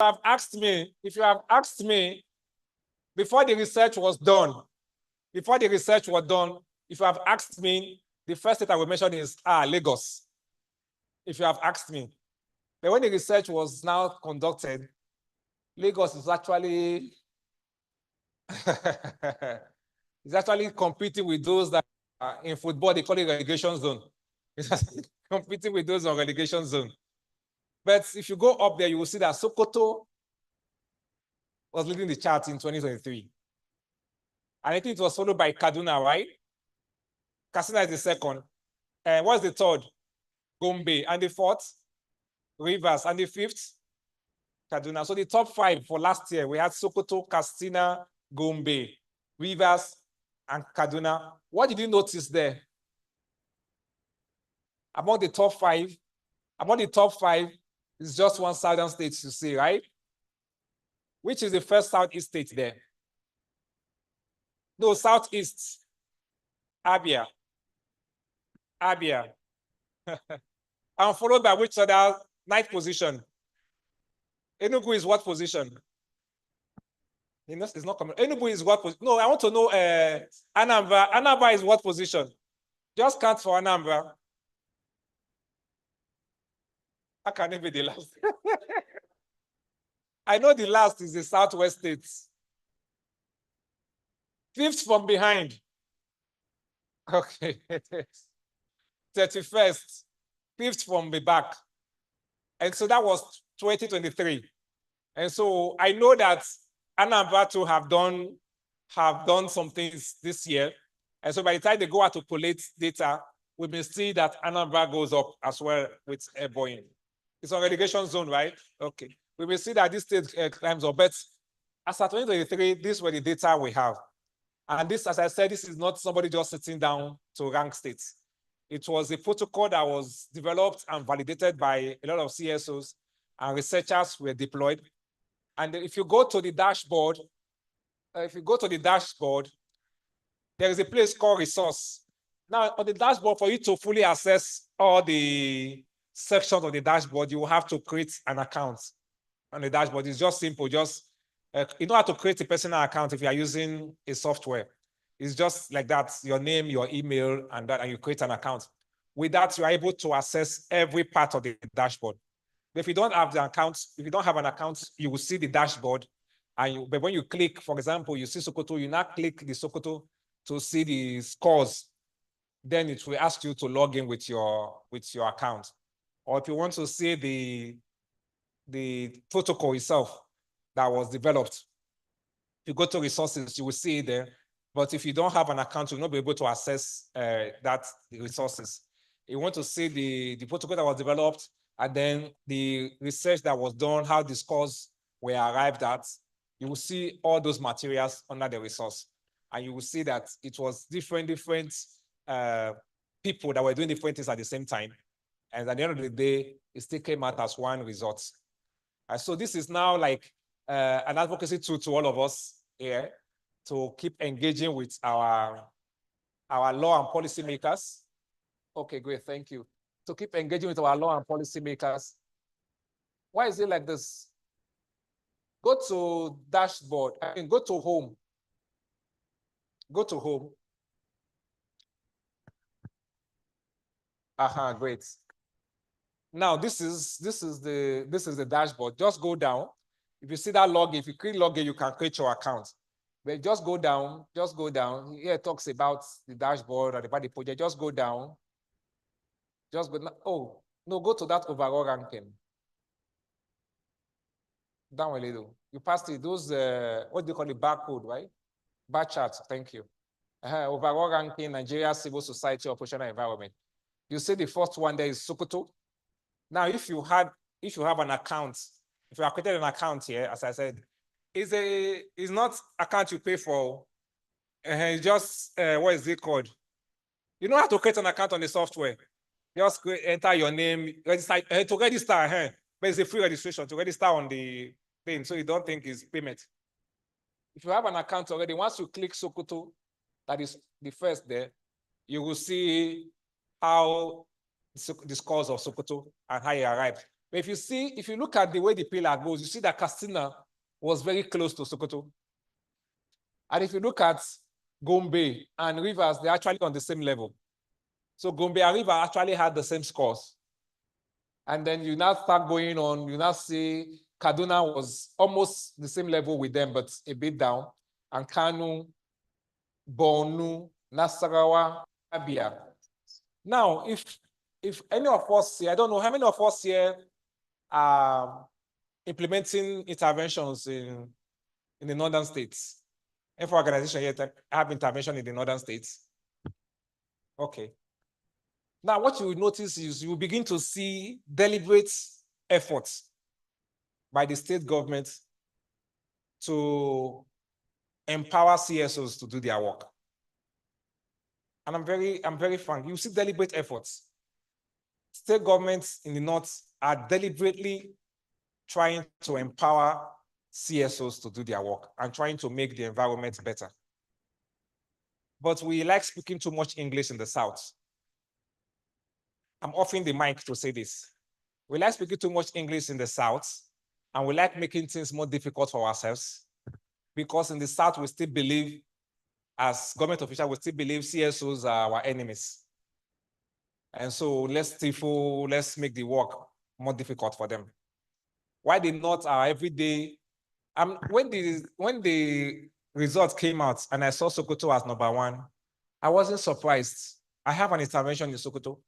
if you have asked me before the research was done, if you have asked me, the first state I will mention is Lagos. If you have asked me. But when the research was now conducted, Lagos is actually is actually competing with those that in football they call it relegation zone. It's competing with those on relegation zone. But if you go up there, you will see that Sokoto was leading the chart in 2023. And I think it was followed by Kaduna, right? Katsina is the second. And what's the third? Gombe. And the fourth? Rivers. And the fifth? Kaduna. So the top five for last year, we had Sokoto, Katsina, Gombe, Rivers, and Kaduna. What did you notice there? Among the top five, it's just one southern state to see, right? Which is the first southeast state there? No, southeast. Abia. And followed by which other ninth position? Enugu is what position? It's not coming. Enugu is what position? No, I want to know Anambra. Anambra is what position? Just count for Anambra. How can it be the last? I know the last is the southwest states. Fifth from behind. Okay. 31st. Fifth from the back. And so that was 2023. And so I know that Anambra too have done some things this year. And so by the time they go out to collate data, we may see that Anambra goes up as well with airborne. It's on relegation zone, right? Okay. We will see that this state climbs up. But as at 2023, these were the data we have. And this, as I said, this is not somebody just sitting down to rank states. It was a protocol that was developed and validated by a lot of CSOs, and researchers were deployed. And if you go to the dashboard, there is a place called resource. Now, on the dashboard, for you to fully access all the sections of the dashboard, you will have to create an account on the dashboard. It's just simple. Just you don't have to create a personal account if you are using a software. It's just like that, your name, your email, and you create an account. With that, you are able to access every part of the dashboard. But if you don't have the account, you will see the dashboard. But when you click, for example, you see Sokoto, you now click the Sokoto to see the scores. Then it will ask you to log in with your account. Or if you want to see the protocol itself that was developed, if you go to resources, you will see it there. But if you don't have an account, you'll not be able to access the resources. You want to see the protocol that was developed, and then the research that was done, how the scores were arrived at. You will see all those materials under the resource. And you will see that it was different people that were doing different things at the same time. And at the end of the day, it still came out as one result. So this is now like an advocacy tool to all of us here to keep engaging with our law and policy makers. Okay, great, thank you. To keep engaging with our law and policy makers. Why is it like this? Go to dashboard, go to home. Go to home. Great. Now this is the dashboard. Just go down. If you see that login, if you click login, you can create your account. But just go down. Here it talks about the dashboard and about the project. Just go down. Just go. Oh no, go to that overall ranking. Down a little. You passed it. Those what do you call it? Barcode, right? Bar chart. Thank you. Overall ranking, Nigeria civil society operational environment. You see the first one there is Sokoto. Now, if you have an account, if you have created an account here, as I said, it's not account you pay for. It's just what is it called? You don't have to create an account on the software. Just enter your name, register to register. But it's a free registration to register on the thing, so you don't think it's payment. If you have an account already, once you click Sokoto, that is the first there, you will see how the scores of Sokoto and how it arrived. But if you look at the way the pillar goes, you see that Katsina was very close to Sokoto. And if you look at Gombe and Rivers, they're actually on the same level. So Gombe and Rivers actually had the same scores. And then you now start going on, you now see Kaduna was almost the same level with them, but a bit down. And Kanu, Borno, Nasarawa, Abia. Now, if any of us here, I don't know how many of us here are implementing interventions in the northern states. If organization yet have intervention in the northern states. Okay. Now, what you will notice is you will begin to see deliberate efforts by the state government to empower CSOs to do their work. And I'm very frank. You see deliberate efforts. State governments in the north are deliberately trying to empower CSOs to do their work and trying to make the environment better. But we like speaking too much English in the south. I'm offering the mic to say this. We like speaking too much English in the south, and we like making things more difficult for ourselves, because in the south, we still believe, as government officials, we still believe CSOs are our enemies. And so let's make the work more difficult for them. Why the North are every day. When the results came out and I saw Sokoto as #1, I wasn't surprised. I have an intervention in Sokoto,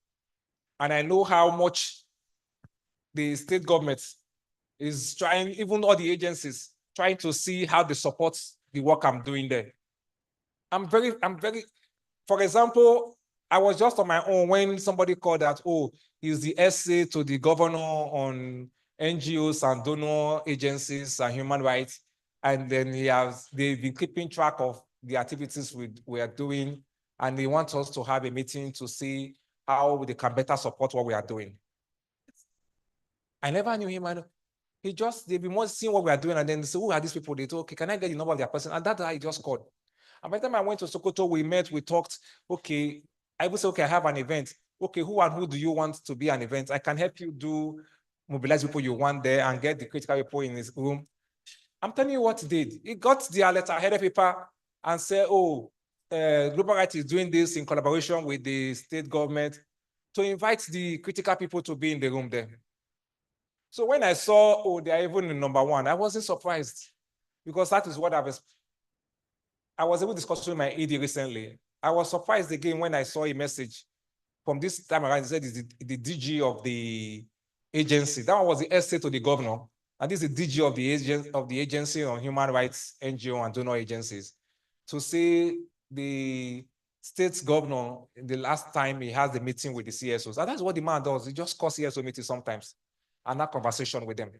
and I know how much the state government is trying, even all the agencies, trying to see how they support the work I'm doing there. For example, I was just on my own when somebody called that, oh, he's the essay to the governor on NGOs and donor agencies and human rights. And then they've been keeping track of the activities we are doing. And they want us to have a meeting to see how they can better support what we are doing. I never knew him. They've been seeing what we are doing. And then they say, who are these people? They told, okay, can I get the number of their person? And that's how he just called. And by the time I went to Sokoto, we met, we talked. Okay, I would say, okay, I have an event. Okay, who do you want to be an event? I can help you mobilize people you want there and get the critical people in his room. I'm telling you what he did. He got the letter headed paper and said, oh, Global Rights is doing this in collaboration with the state government to invite the critical people to be in the room there. So when I saw, oh, they are even in #1, I wasn't surprised, because that is what I was able to discuss with my ED recently. I was surprised again when I saw a message from this time around. It said it's the DG of the agency. That one was the essay to the governor. And this is the DG of the agency on human rights, NGO and donor agencies, to say the state governor, the last time he has the meeting with the CSOs. And that's what the man does. He just calls CSO meetings sometimes and have conversation with them.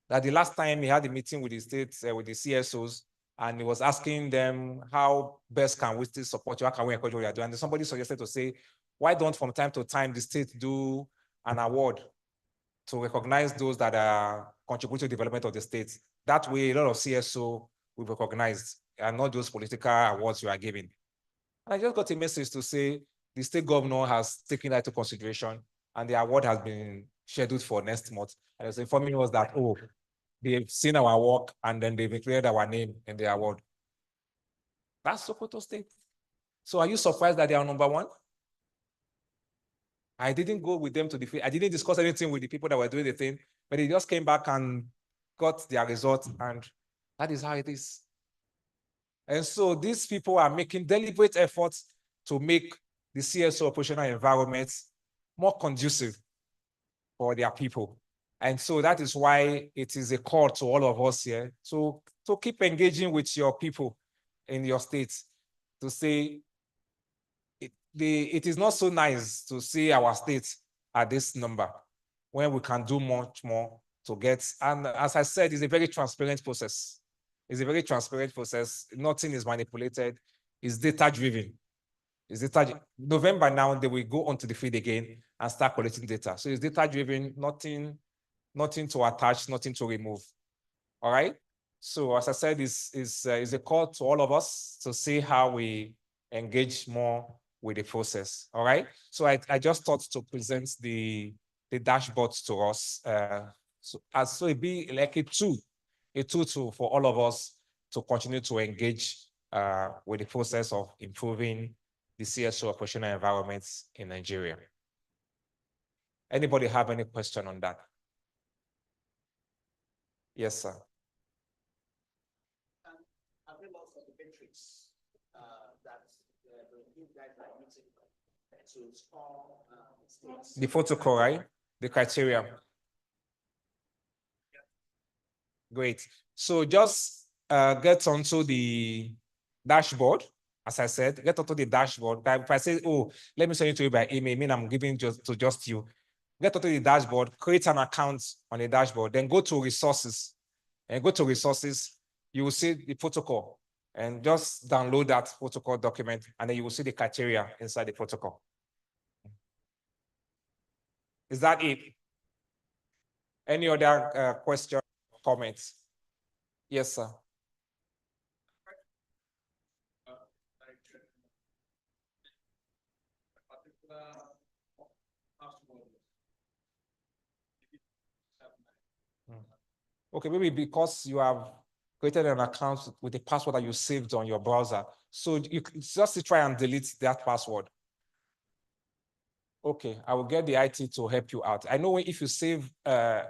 That the last time he had a meeting with the states, with the CSOs, and he was asking them how best can we still support you, how can we encourage what you are doing? And somebody suggested to say, why don't from time to time the state do an award to recognize those that are contributing to the development of the state? That way, a lot of CSO will be recognized, and not those political awards you are giving. And I just got a message to say the state governor has taken that into consideration, and the award has been scheduled for next month. And he was informing us that, oh, they've seen our work and then they've included our name in the award. That's Sokoto State. So are you surprised that they are #1? I didn't go with them to the field. I didn't discuss anything with the people that were doing the thing, but they just came back and got their results, and that is how it is. And so these people are making deliberate efforts to make the CSO operational environment more conducive for their people. And so that is why it is a call to all of us here to keep engaging with your people in your states, to say it is not so nice to see our state at this number when we can do much more to get. And as I said, it's a very transparent process. It's a very transparent process. Nothing is manipulated. It's data-driven. November now, they will go onto the field again and start collecting data. So it's data-driven, nothing to attach, nothing to remove. All right? So as I said, is a call to all of us to see how we engage more with the process. All right? So I just thought to present the the dashboards to us. So it be like a tool for all of us to continue to engage with the process of improving the CSO operational environments in Nigeria. Anybody have any question on that? Yes, sir. The protocol, right? The criteria. Great. So just get onto the dashboard. As I said, get onto the dashboard. If I say, oh, let me send it to you by email, I mean I'm giving just you. Get onto the dashboard, create an account on the dashboard, then go to resources. And go to resources, you will see the protocol. And just download that protocol document, and then you will see the criteria inside the protocol. Is that it? Any other question, comments? Yes, sir. Okay, maybe because you have created an account with a password that you saved on your browser. So you just try and delete that password. Okay, I will get the IT to help you out. I know if you save a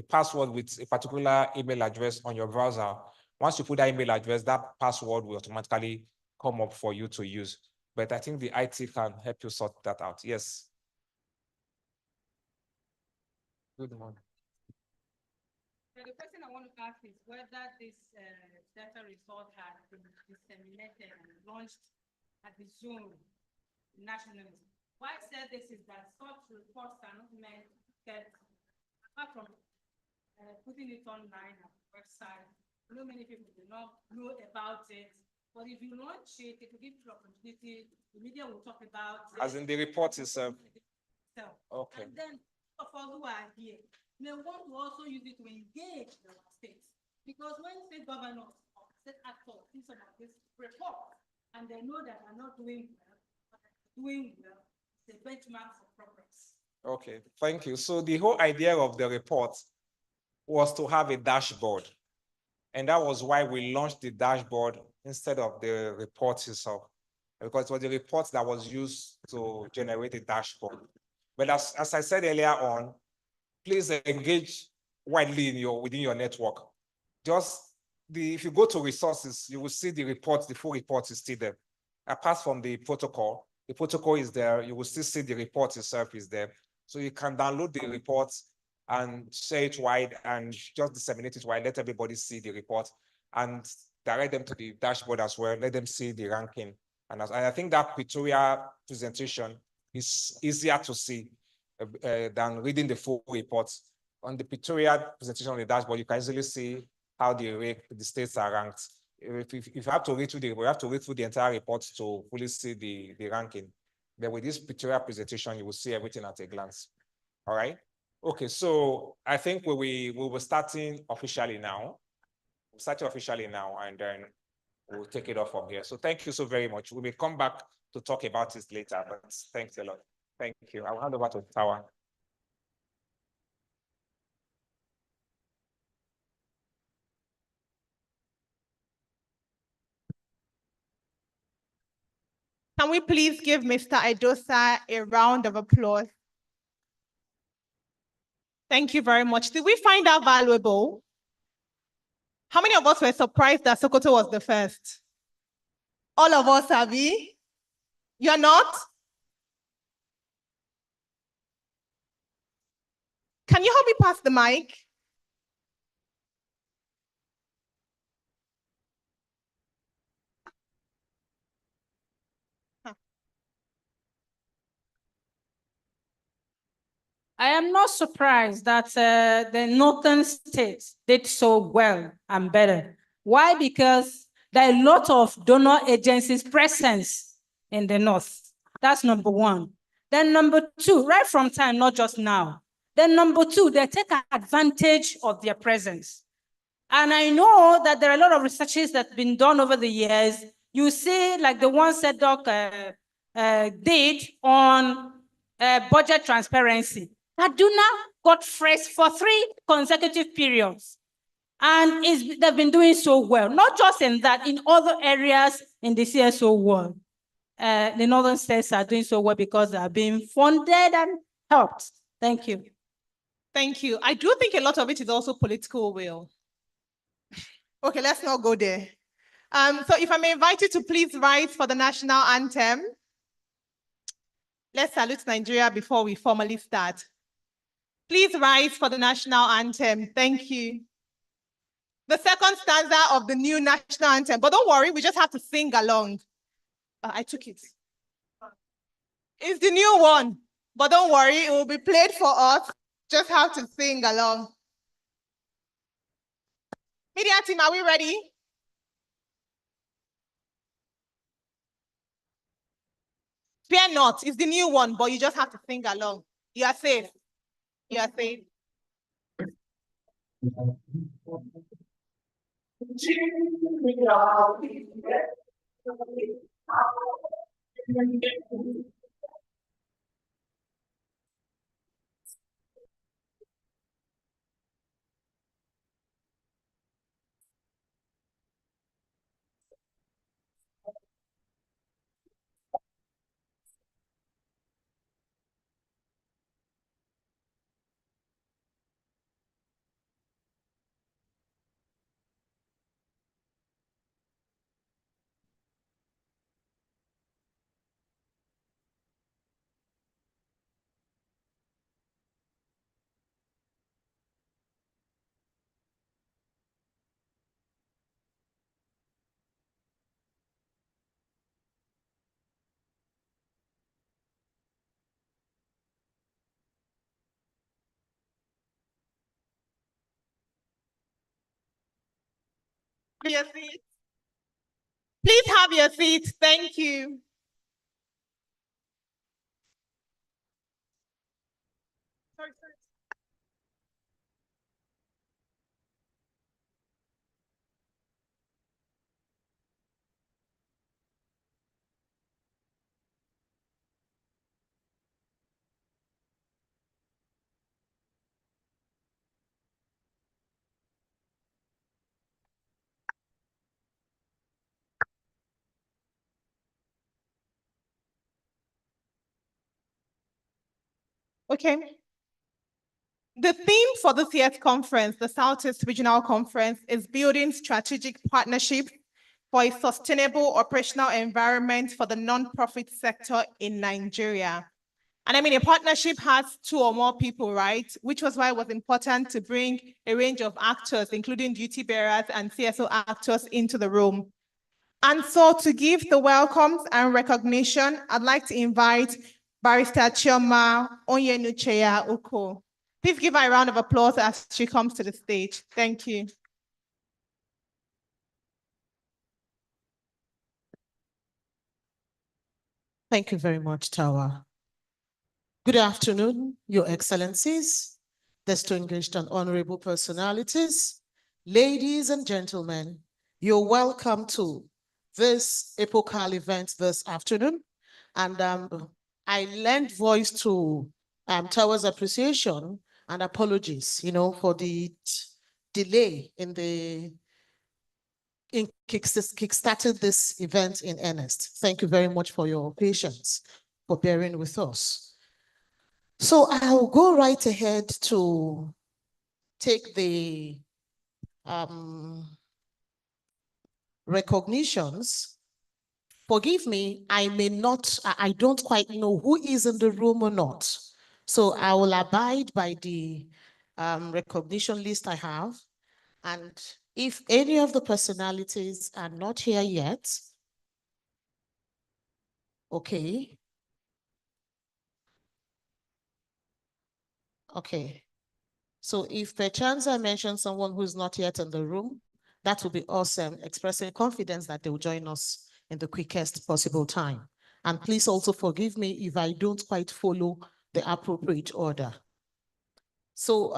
password with a particular email address on your browser, once you put that email address, that password will automatically come up for you to use. But I think the IT can help you sort that out. Yes. Good morning. The question I want to ask is whether this data result has been disseminated and launched at the Zoom nationally. Why I said this is that such reports are not meant to get, apart from putting it online on the website. I know many people do not know about it, but if you launch it, it will give you opportunity. The media will talk about it. As in the report itself. Okay. And then of us who are here, they want to also use it to engage the states. Because when state governors or state actors see some of this report and they know that they're not doing well, it's a benchmark for progress. Okay, thank you. So the whole idea of the report was to have a dashboard. And that was why we launched the dashboard instead of the report itself. Because it was the report that was used to generate a dashboard. But as I said earlier on, please engage widely within your network. If you go to resources, you will see the report, the full report is still there. Apart from the protocol is there. You will still see the report itself is there. So you can download the report and share it wide and just disseminate it wide, let everybody see the report and direct them to the dashboard as well, let them see the ranking. And I think that Pretoria presentation is easier to see than reading the full report. On the Pretoria presentation on the dashboard, you can easily see how the states are ranked. If you have to read through we have to read through the entire report to fully see the ranking. But with this Pretoria presentation, you will see everything at a glance. All right. Okay, so I think we will starting officially now. We're starting officially now, and then we'll take it off from here. So thank you so very much. We may come back to talk about this later, but thanks a lot. Thank you. I'll hand over to Tawa. Can we please give Mr. Idosa a round of applause? Thank you very much. Did we find that valuable? How many of us were surprised that Sokoto was the first? All of us, Abby? You're not? Can you help me pass the mic? I am not surprised that the northern states did so well and better. Why? Because there are a lot of donor agencies presence in the north. That's number one. Then number two, right from time, not just now. Then number two, they take advantage of their presence. And I know that there are a lot of researches that have been done over the years. You see, like the one SEDOC did on budget transparency. Kaduna got first for 3 consecutive periods. And they've been doing so well, not just in that, in other areas in the CSO world. The northern states are doing so well because they are being funded and helped. Thank you. Thank you. I do think a lot of it is also political will. Okay, let's not go there. So if I may invite you to please rise for the national anthem. Let's salute Nigeria before we formally start. Please rise for the national anthem. Thank you. The second stanza of the new national anthem, but don't worry, we just have to sing along. I took it. It's the new one, but don't worry, it will be played for us. Just have to sing along. Media team, are we ready? Fear not, it's the new one, but you just have to sing along. You are safe. You are safe. Your seat. Please have your seat. Thank you. Sorry. Okay. The theme for this year's conference, the Southeast Regional Conference, is building strategic partnerships for a sustainable operational environment for the nonprofit sector in Nigeria. And I mean, a partnership has 2 or more people, right? Which was why it was important to bring a range of actors, including duty bearers and CSO actors, into the room. And so to give the welcomes and recognition, I'd like to invite Barrister Chioma Onyenucheya Uko. Please give her a round of applause as she comes to the stage. Thank you. Thank you very much, Tawa. Good afternoon, Your Excellencies, distinguished and honorable personalities, ladies and gentlemen. You're welcome to this epochal event this afternoon. And I lend voice to Tawa's appreciation and apologies, for the delay in kickstarting this event in earnest. Thank you very much for your patience, for bearing with us. So I'll go right ahead to take the recognitions. Forgive me, I don't quite know who is in the room or not. So I will abide by the recognition list I have. And if any of the personalities are not here yet, okay. Okay. So if perchance I mention someone who's not yet in the room, that will be awesome, expressing confidence that they will join us in the quickest possible time. And please also forgive me if I don't quite follow the appropriate order. So,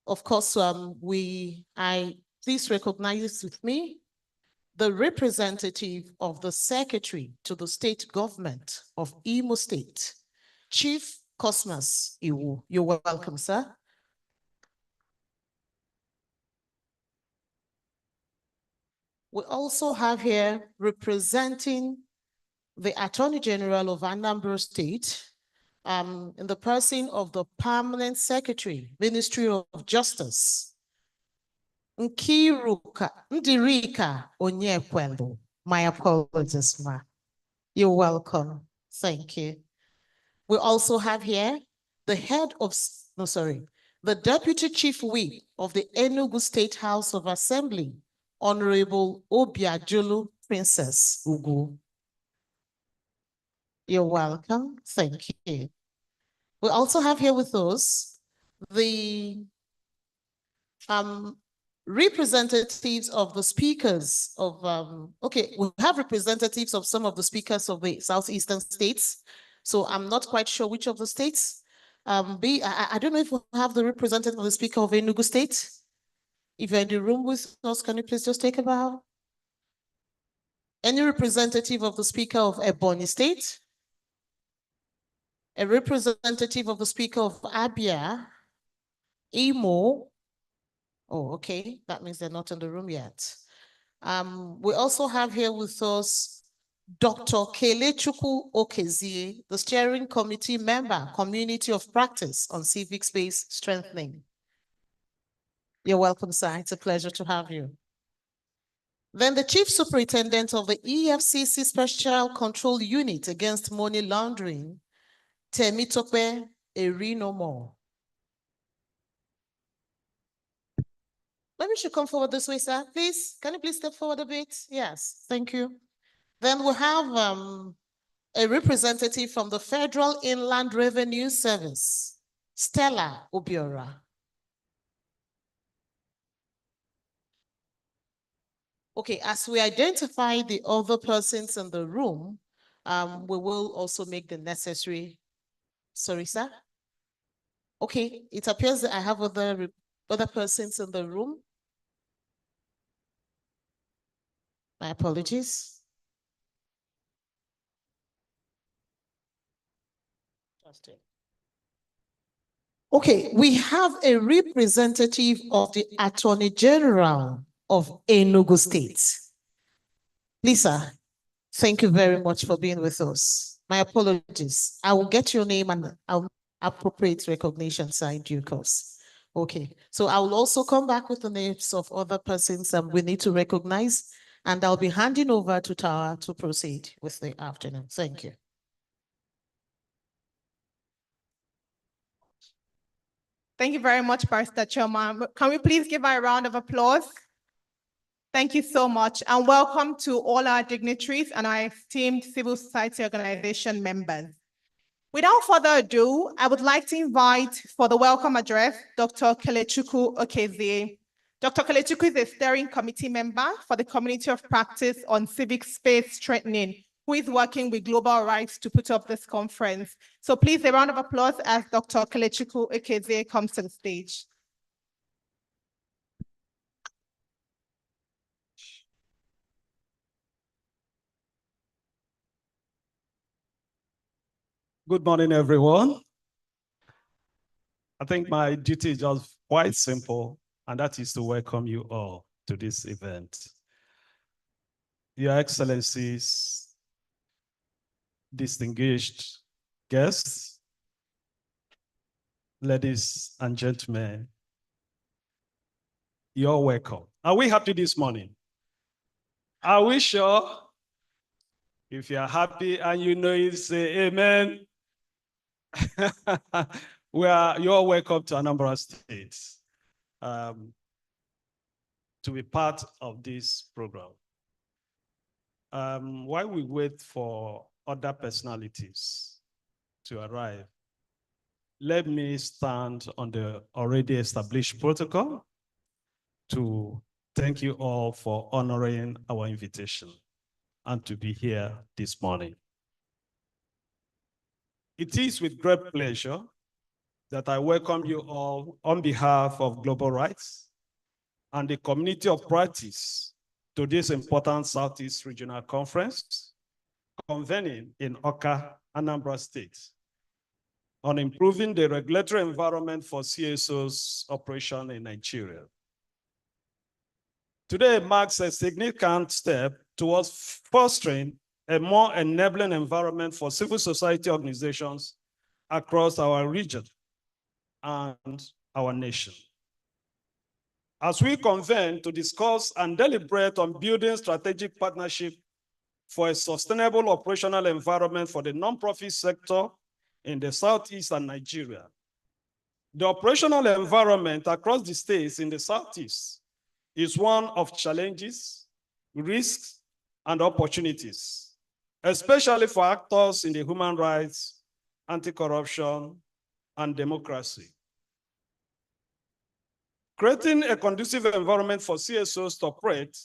of course, please recognize with me the representative of the Secretary to the State Government of Imo State, Chief Cosmas Iwu. You're welcome, sir. We also have here representing the Attorney General of Anambra State, in the person of the Permanent Secretary, Ministry of Justice, Ndirika Onyekwendo. My apologies, ma. You're welcome. Thank you. We also have here the the Deputy Chief Whip of the Enugu State House of Assembly, Honorable Obiajulu Princess Ugu. You're welcome. Thank you. We also have here with us the representatives of the speakers of, we have representatives of some of the speakers of the Southeastern states. So I'm not quite sure which of the states. I don't know if we have the representative of the speaker of Enugu State. If you're in the room with us, can you please just take a bow? Any representative of the speaker of Ebonyi State? A representative of the speaker of Abia? Imo? Oh, okay. That means they're not in the room yet. We also have here with us Dr. Kelechukwu Okezie, the steering committee member, Community of Practice on Civic Space Strengthening. You're welcome, sir. It's a pleasure to have you. Then the Chief Superintendent of the EFCC Special Control Unit Against Money Laundering, Temitope Erinomo. Maybe you should come forward this way, sir. Please, can you please step forward a bit? Yes, thank you. Then we have a representative from the Federal Inland Revenue Service, Stella Obiora. Okay, as we identify the other persons in the room, we will also make the necessary, sorry, sir? Okay, it appears that I have other persons in the room. My apologies. Okay, we have a representative of the Attorney General of Enugu State. Lisa, thank you very much for being with us. My apologies. I will get your name and I'll appropriate recognition in due course. Okay, so I will also come back with the names of other persons we need to recognize, and I'll be handing over to Tara to proceed with the afternoon. Thank you. Thank you very much, Barrister Chairman. Can we please give her a round of applause? Thank you so much, and welcome to all our dignitaries and our esteemed civil society organization members. Without further ado, I would like to invite for the welcome address, Dr. Kelechukwu Okezie. Dr. Kelechukwu is a steering committee member for the Community of Practice on Civic Space Strengthening, who is working with Global Rights to put up this conference. So please, a round of applause as Dr. Kelechukwu Okezie comes to the stage. Good morning, everyone. I think my duty is just quite simple, and that is to welcome you all to this event. Your Excellencies, distinguished guests, ladies and gentlemen, you're welcome. Are we happy this morning? Are we sure? If you're happy and you know it, say amen. You're welcome to Anambra State to be part of this program. While we wait for other personalities to arrive, let me stand on the already established protocol to thank you all for honoring our invitation and to be here this morning. It is with great pleasure that I welcome you all on behalf of Global Rights and the Community of Practice to this important Southeast Regional Conference convening in Awka, Anambra State on improving the regulatory environment for CSO's operation in Nigeria. Today marks a significant step towards fostering a more enabling environment for civil society organizations across our region and our nation. As we convene to discuss and deliberate on building strategic partnership for a sustainable operational environment for the nonprofit sector in the Southeast and Nigeria, the operational environment across the states in the Southeast is one of challenges, risks, and opportunities, especially for actors in the human rights, anti-corruption, and democracy. Creating a conducive environment for CSOs to operate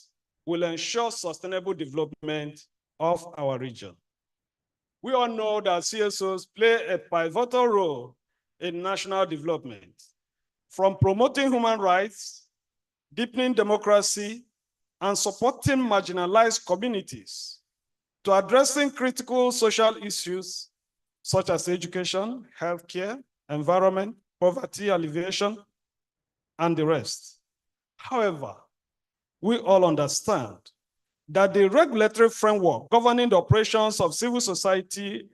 will ensure sustainable development of our region. We all know that CSOs play a pivotal role in national development, from promoting human rights, deepening democracy, and supporting marginalized communities, to addressing critical social issues such as education, healthcare, environment, poverty alleviation, and the rest. However, we all understand that the regulatory framework governing the operations of civil society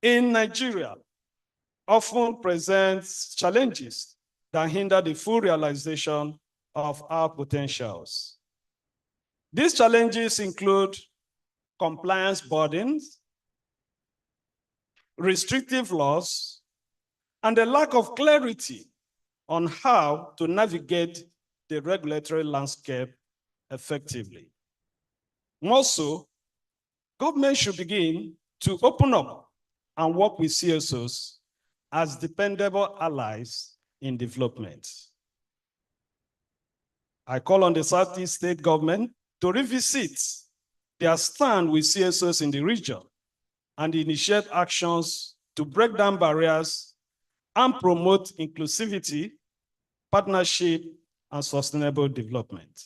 in Nigeria often presents challenges that hinder the full realization of our potentials. These challenges include compliance burdens, restrictive laws, and a lack of clarity on how to navigate the regulatory landscape effectively. More so, government should begin to open up and work with CSOs as dependable allies in development. I call on the Southeast state government to revisit their stand with CSOs in the region and initiate actions to break down barriers and promote inclusivity, partnership, and sustainable development.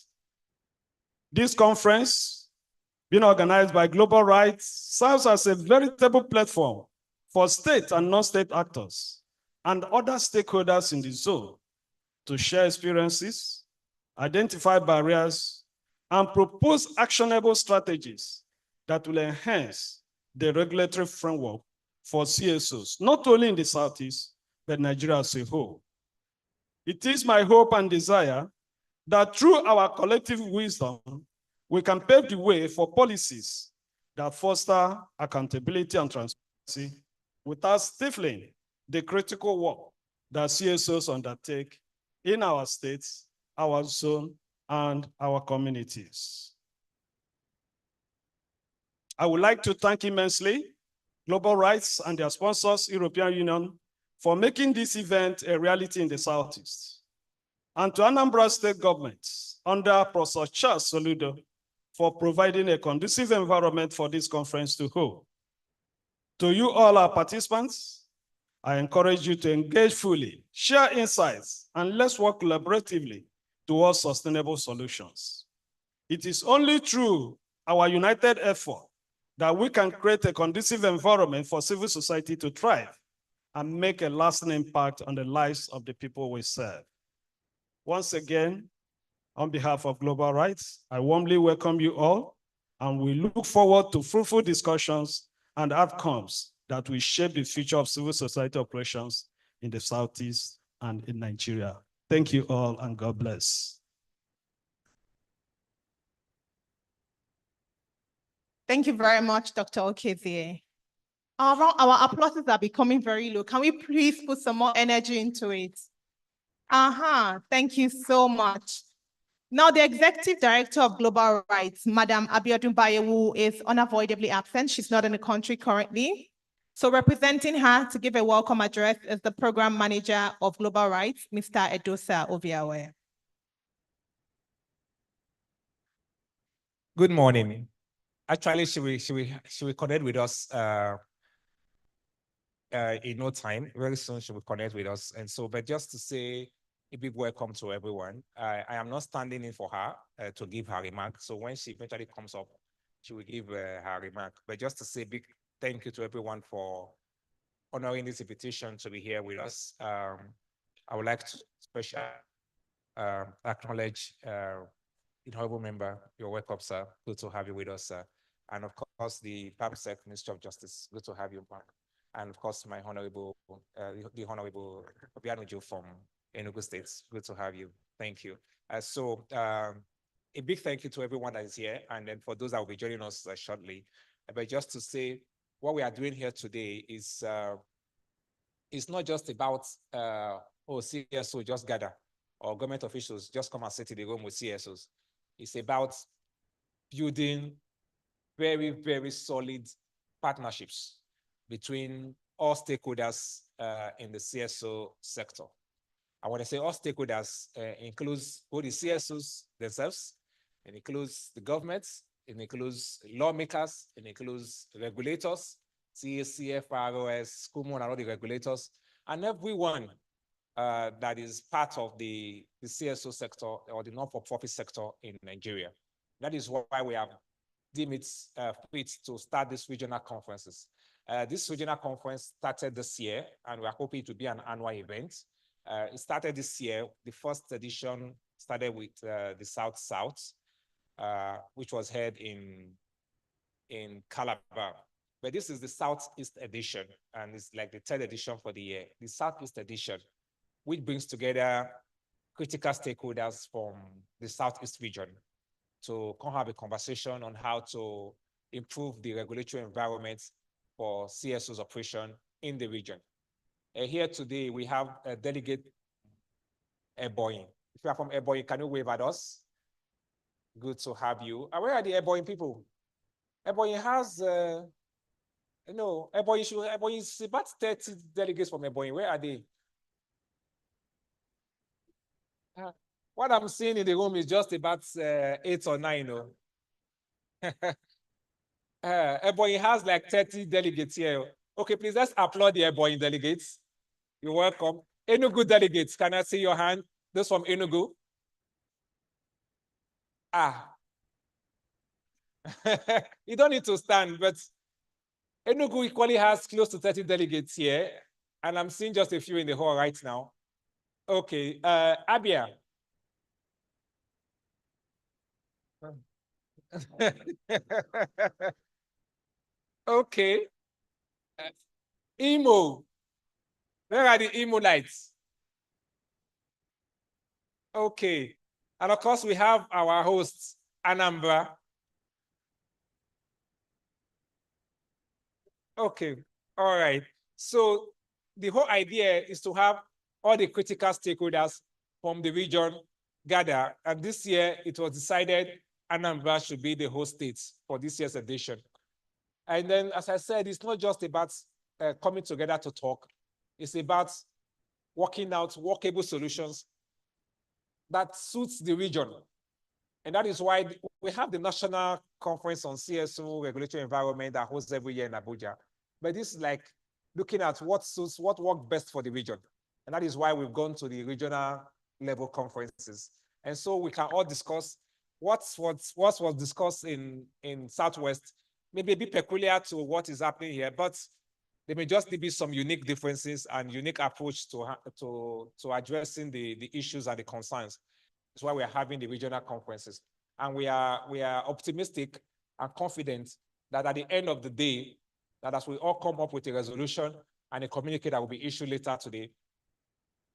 This conference, being organized by Global Rights, serves as a veritable platform for state and non-state actors and other stakeholders in the zone to share experiences, identify barriers, and propose actionable strategies that will enhance the regulatory framework for CSOs, not only in the Southeast, but Nigeria as a whole. It is my hope and desire that through our collective wisdom, we can pave the way for policies that foster accountability and transparency without stifling the critical work that CSOs undertake in our states, our zone, and our communities. I would like to thank immensely Global Rights and their sponsors, European Union, for making this event a reality in the Southeast, and to Anambra State government under Professor Charles Soludo for providing a conducive environment for this conference to hold. To you all our participants, I encourage you to engage fully, share insights, and let's work collaboratively towards sustainable solutions. It is only through our united effort that we can create a conducive environment for civil society to thrive and make a lasting impact on the lives of the people we serve. Once again, on behalf of Global Rights, I warmly welcome you all, and we look forward to fruitful discussions and outcomes that will shape the future of civil society operations in the Southeast and in Nigeria. Thank you all, and God bless. Thank you very much, Dr. Okezie. Our applauses are becoming very low. Can we please put some more energy into it? Thank you so much. Now, the Executive Director of Global Rights, Madam Abiodun Bayewu, is unavoidably absent. She's not in the country currently. So representing her to give a welcome address is the Program Manager of Global Rights, Mr. Edosa Oviawe. Good morning. Actually, she will connect with us in no time. Very soon she will connect with us. And so, but just to say a big welcome to everyone. I am not standing in for her to give her remark. So when she eventually comes up, she will give her remark. But just to say a big thank you to everyone for honoring this invitation to be here with us. I would like to especially acknowledge the honorable member. You're welcome, sir. Good to have you with us, sir. And of course, the PAMSEC, Minister of Justice. Good to have you, Mark. And of course, my honorable, the honorable Obianuju from Enugu State. Good to have you. Thank you. A big thank you to everyone that is here, and then for those that will be joining us shortly. But just to say, what we are doing here today is it's not just about CSO just gather or government officials just come and sit in the room with CSOs. It's about building very, very solid partnerships between all stakeholders in the CSO sector. And when I say all stakeholders, includes both the CSOs themselves, it includes the governments, it includes lawmakers, it includes regulators, CACF, ROS, SCUMO, and all the regulators, and everyone that is part of the CSO sector or the non-for-profit sector in Nigeria. That is why we have deemed it fit to start these regional conferences. This regional conference started this year, and we are hoping to be an annual event. It started this year. The first edition started with the South-South, which was held in Calabar. But this is the Southeast edition, and it's like the third edition for the year. The Southeast edition, which brings together critical stakeholders from the Southeast region to come have a conversation on how to improve the regulatory environment for CSO's operation in the region. Here today, we have a delegate, Ebonyi. If you are from Ebonyi, can you wave at us? Good to have you. Where are the Ebonyi people? Ebonyi has, Ebonyi is about 30 delegates from Ebonyi. Where are they? What I'm seeing in the room is just about 8 or 9. Ebonyi has like 30 delegates here. Okay, please let's applaud the Ebonyi delegates. You're welcome. Enugu delegates, can I see your hand? Those from Enugu. You don't need to stand, but Enugu equally has close to 30 delegates here, and I'm seeing just a few in the hall right now. Okay, Abia. Okay. Imo. Where are the Imo lights? Okay. And of course, we have our hosts, Anambra. Okay. All right. So the whole idea is to have all the critical stakeholders from the region gather. And this year, it was decided Anambra should be the host state for this year's edition. And then, as I said, it's not just about coming together to talk. It's about working out workable solutions that suits the region. And that is why we have the National Conference on CSO Regulatory Environment that hosts every year in Abuja. But this is like looking at what suits, what works best for the region. And that is why we've gone to the regional level conferences. And so we can all discuss what was discussed in Southwest, maybe a bit peculiar to what is happening here, but there may just be some unique differences and unique approach to addressing the issues and the concerns. That's why we are having the regional conferences. And we are optimistic and confident that at the end of the day, that as we all come up with a resolution and a communique that will be issued later today,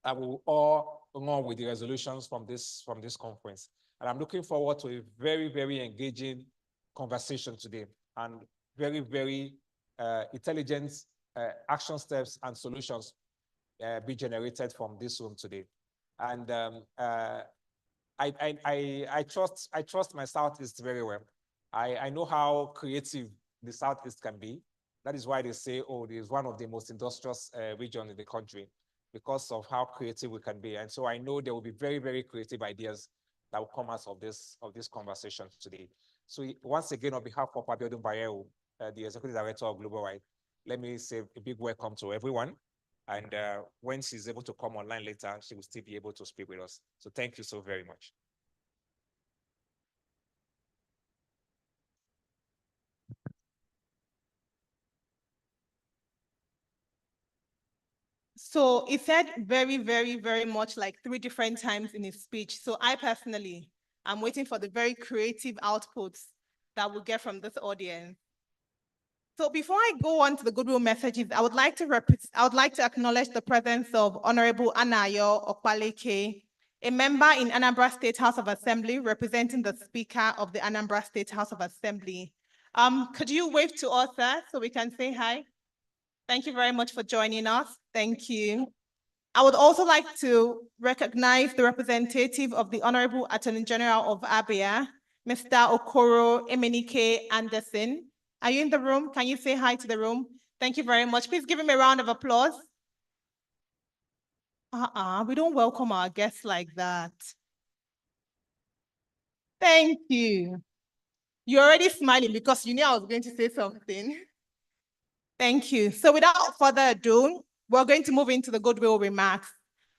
that we will all run with the resolutions from this conference. And I'm looking forward to a very, very engaging conversation today and very, very intelligent action steps and solutions be generated from this room today. And I trust my Southeast very well. I know how creative the Southeast can be. That is why they say, oh, it is one of the most industrious regions in the country because of how creative we can be. And so I know there will be very, very creative ideas that will come out of this conversation today. So once again, on behalf of Abiodun Bayero, the Executive Director of Global Wide, let me say a big welcome to everyone. And when she's able to come online later, she will still be able to speak with us. So thank you so very much. So he said very, very, very much like 3 different times in his speech. So I personally, I'm waiting for the very creative outputs that we'll get from this audience. So before I go on to the goodwill messages, I would like to acknowledge the presence of Honorable Anayo Okwaleke, a member in Anambra State House of Assembly representing the Speaker of the Anambra State House of Assembly. Could you wave to us, sir, so we can say hi? Thank you very much for joining us. Thank you. I would also like to recognize the representative of the Honorable Attorney General of Abia, Mr. Okoro Emenike Anderson. Are you in the room? Can you say hi to the room? Thank you very much. Please give him a round of applause. We don't welcome our guests like that. Thank you. You're already smiling because you knew I was going to say something. Thank you. So without further ado, we're going to move into the goodwill remarks.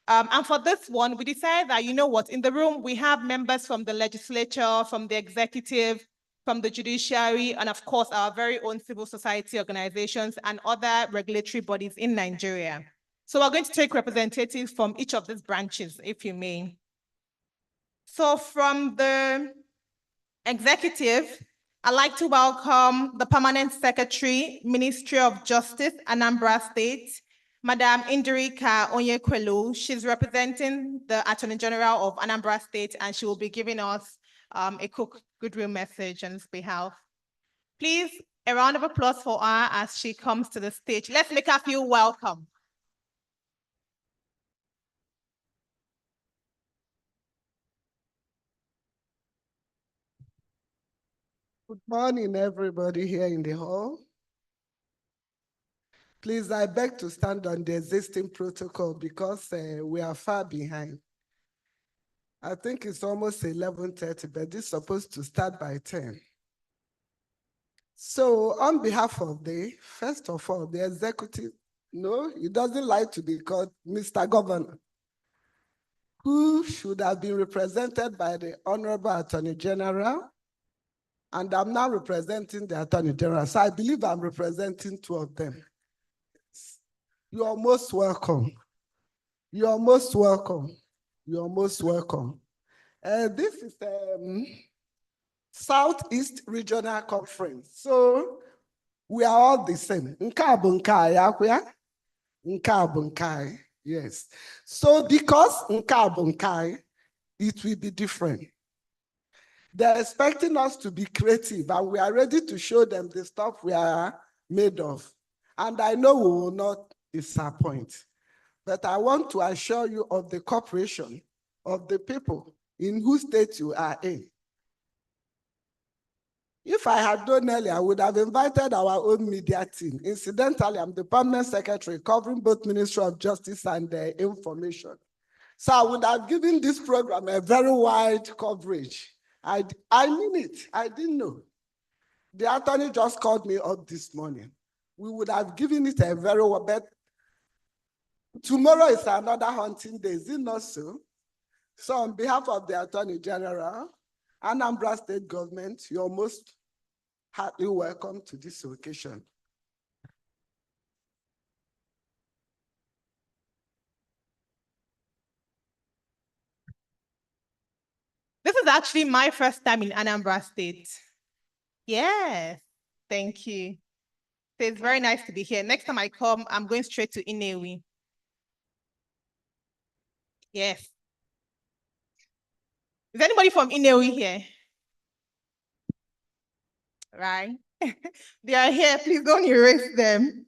And for this one, we decided that, you know what, in the room, we have members from the legislature, from the executive, from the judiciary, and of course, our very own civil society organizations and other regulatory bodies in Nigeria. So we're going to take representatives from each of these branches, if you may. So from the executive, I'd like to welcome the Permanent Secretary, Ministry of Justice, Anambra State, Madam Indirika Onyekwelu. She's representing the Attorney General of Anambra State, and she will be giving us a quick goodwill message on his behalf. Please, a round of applause for her as she comes to the stage. Let's make her feel welcome. Good morning, everybody here in the hall. Please, I beg to stand on the existing protocol because we are far behind. I think it's almost 11:30, but this is supposed to start by 10. So on behalf of first of all, the executive, no, he doesn't like to be called Mr. Governor, who should have been represented by the Honorable Attorney General, and I'm now representing the Attorney General. So I believe I'm representing 2 of them. You are most welcome. You are most welcome. You are most welcome. This is Southeast Regional Conference. So we are all the same. Yes. So because it will be different. They're expecting us to be creative, and we are ready to show them the stuff we are made of. And I know we will not disappoint. But I want to assure you of the cooperation of the people in whose state you are in. If I had done earlier, I would have invited our own media team. Incidentally, I'm the permanent secretary covering both Ministry of Justice and Information. So I would have given this program a very wide coverage. I mean it. I didn't know. The attorney just called me up this morning. We would have given it a very well, but tomorrow is another hunting day, is it not so? So on behalf of the Attorney General, Anambra State Government, you're most heartily welcome to this occasion. This is actually my first time in Anambra State. Yes, thank you. So it's very nice to be here. Next time I come, I'm going straight to Inewi. Yes. Is anybody from Inewi here? Right. They are here. Please don't erase them.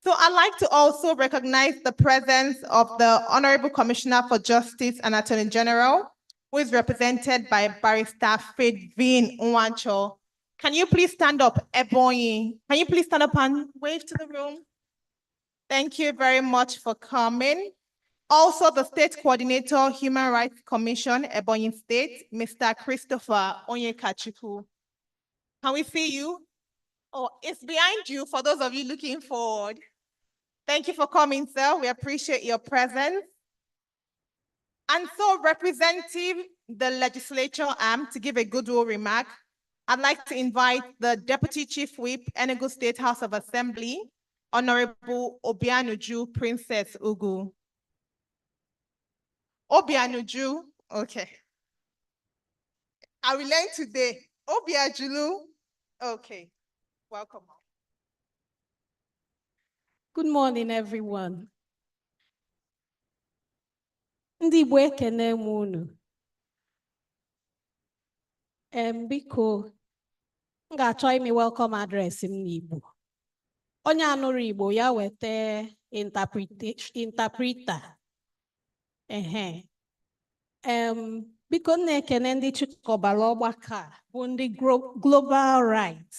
So I'd like to also recognize the presence of the Honorable Commissioner for Justice and Attorney General, who is represented by Barrister Faithvin Nwancho. Can you please stand up, Ebonyi? Can you please stand up and wave to the room? Thank you very much for coming. Also, the State Coordinator, Human Rights Commission, Ebonyi State, Mr. Christopher Onyekachuku. Can we see you? Oh, it's behind you for those of you looking forward. Thank you for coming, sir. We appreciate your presence. And so, representing the legislature arm to give a goodwill remark, I'd like to invite the Deputy Chief Whip, Enugu State House of Assembly, Honorable Obianuju Princess Ugu. Obianuju, okay. I will learn today. Obiajulu, okay. Welcome. Good morning, everyone. Ndị Igbo ekene m unu. Biko, m ga-achọ ime welcome address m n'Igbo. Onye anụrụ Igbo ya weta interpreter. Biko na-ekene ndị chịkọbara ọgbakọ a bụ ndị Global Rights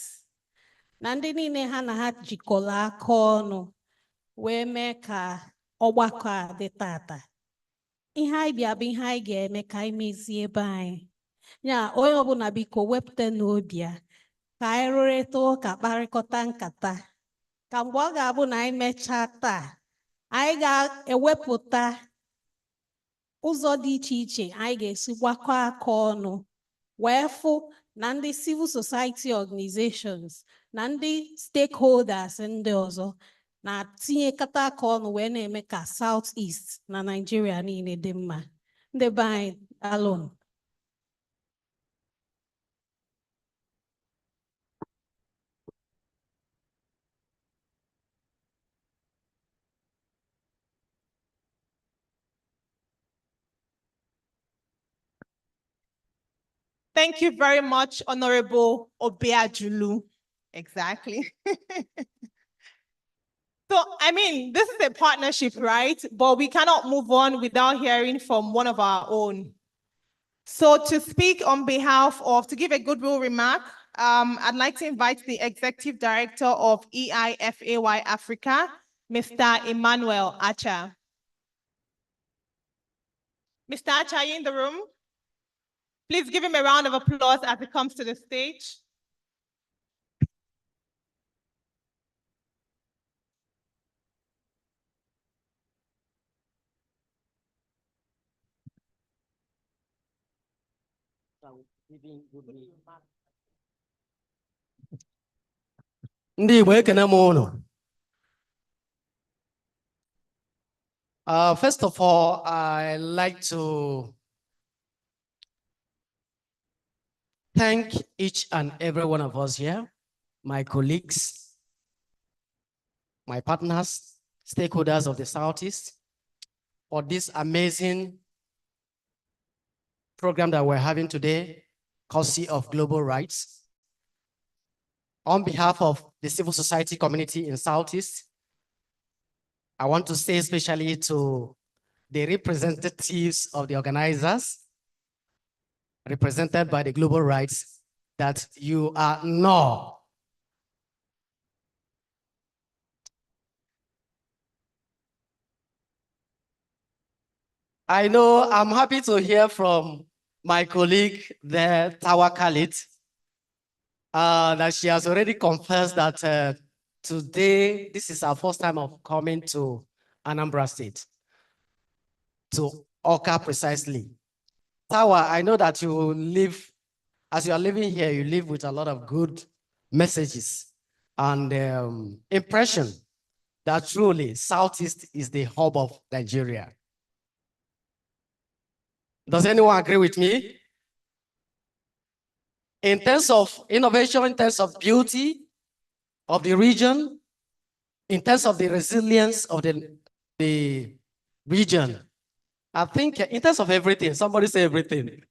na ndị niile ha na ha jikọrọ aka ọnụ wee mee ka ọgbakọ a dị tata. Ihe anyị bịa bụ ihe anyị ga-eme ka anyị mezie ebe anyị. Ya onye ọbụla biko wepụta n'obi ya ka anyị rụrịta ụka kparịkọta nkata ka mgbe ọ ga-abụ na anyị mechaa taa anyị ga-ewepụta ụzọ dị iche iche anyị ga-esi gbakọ aka ọnụ wee fụ na ndị civil society organizations na ndị stakeholders ndị ọzọ na-atinyekọta aka ọnụ wee na-eme ka South East na Nigeria niile dị mma. Ndị be anyị alone. Thank you very much, Honorable Obiajulu. Exactly. So, I mean, this is a partnership, right? But we cannot move on without hearing from one of our own. So to speak on behalf of, to give a goodwill remark, I'd like to invite the Executive Director of EIFAY Africa, Mr. Emmanuel Acha. Mr. Acha, are you in the room? Please give him a round of applause as he comes to the stage. Ndị Igbo ekene m unu. First of all, I'd like to thank each and every one of us here, my colleagues, my partners, stakeholders of the Southeast, for this amazing program that we're having today, courtesy of Global Rights. On behalf of the civil society community in Southeast, I want to say especially to the representatives of the organizers, represented by the Global Rights, that you are now I know I'm happy to hear from my colleague there, Tawa Khalid, that she has already confessed that today, this is our first time of coming to Anambra State, to Oka precisely. Tawa, I know that you live, as you are living here, you live with a lot of good messages and impression that truly Southeast is the hub of Nigeria. Does anyone agree with me? In terms of innovation, in terms of beauty of the region, in terms of the resilience of the region, I think in terms of everything, somebody say everything.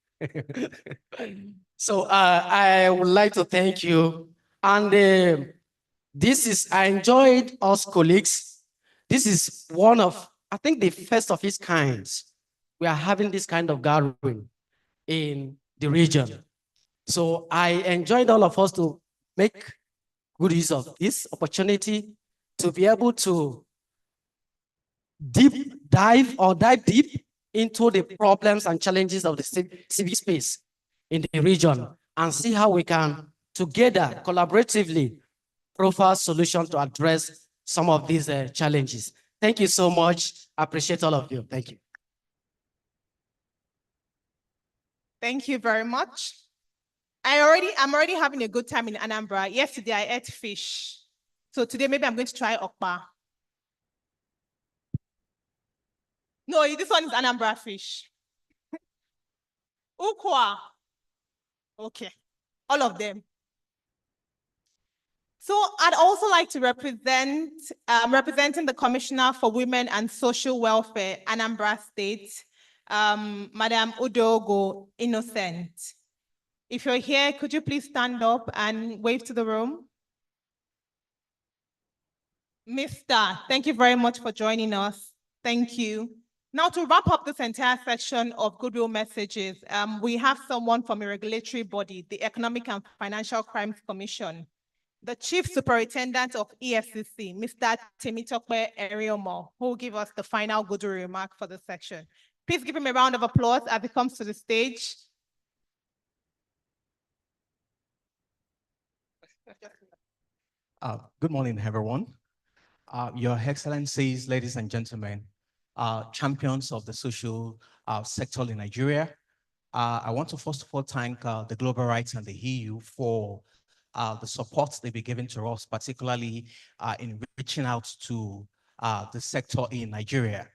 So I would like to thank you. And I enjoyed us colleagues. This is one of, I think, the first of its kind. We are having this kind of gathering in the region. So I enjoyed all of us to make good use of this opportunity to be able to dive deep into the problems and challenges of the civic space in the region and see how we can together, collaboratively, provide solutions to address some of these challenges. Thank you so much. I appreciate all of you. Thank you. Thank you very much. I'm already having a good time in Anambra. Yesterday I ate fish. So today, maybe I'm going to try okpa. No, this one is Anambra fish. Ukwa. Okay, all of them. So I'd also like to representing the Commissioner for Women and Social Welfare, Anambra State, Madam Udogo Innocent. If you're here, could you please stand up and wave to the room? Mr. Thank you very much for joining us. Thank you. Now, to wrap up this entire section of goodwill messages, we have someone from a regulatory body, the Economic and Financial Crimes Commission, the Chief Superintendent of EFCC, Mr. Temitope Eriomo, who will give us the final goodwill remark for this section. Please give him a round of applause as he comes to the stage. Good morning, everyone. Your Excellencies, ladies and gentlemen, champions of the social sector in Nigeria. I want to first of all thank the Global Rights and the EU for the support they've been giving to us, particularly in reaching out to the sector in Nigeria.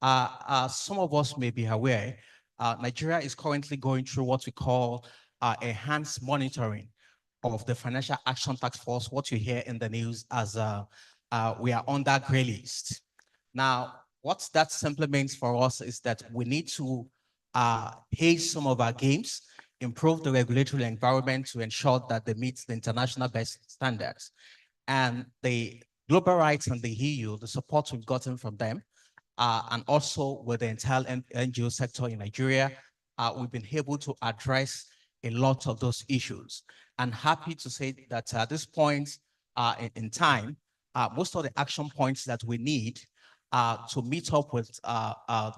Some of us may be aware, Nigeria is currently going through what we call enhanced monitoring of the Financial Action Task Force, what you hear in the news as we are under gray list. Now, what that simply means for us is that we need to pace some of our games, improve the regulatory environment to ensure that they meet the international best standards. And the Global Rights and the EU, the support we've gotten from them, and also with the entire NGO sector in Nigeria, we've been able to address a lot of those issues. And happy to say that at this point in time, most of the action points that we need to meet up with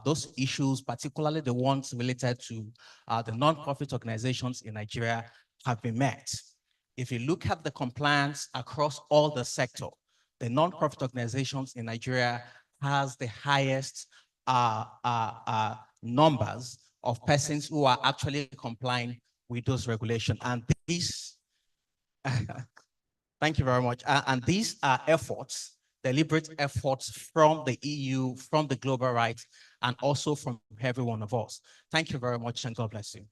those issues, particularly the ones related to the non-profit organizations in Nigeria, have been met. If you look at the compliance across all the sector, the non-profit organizations in Nigeria has the highest numbers of persons who are actually complying with those regulations. And these, thank you very much. And these are efforts, deliberate efforts from the EU, from the Global Rights, and also from every one of us. Thank you very much, and God bless you.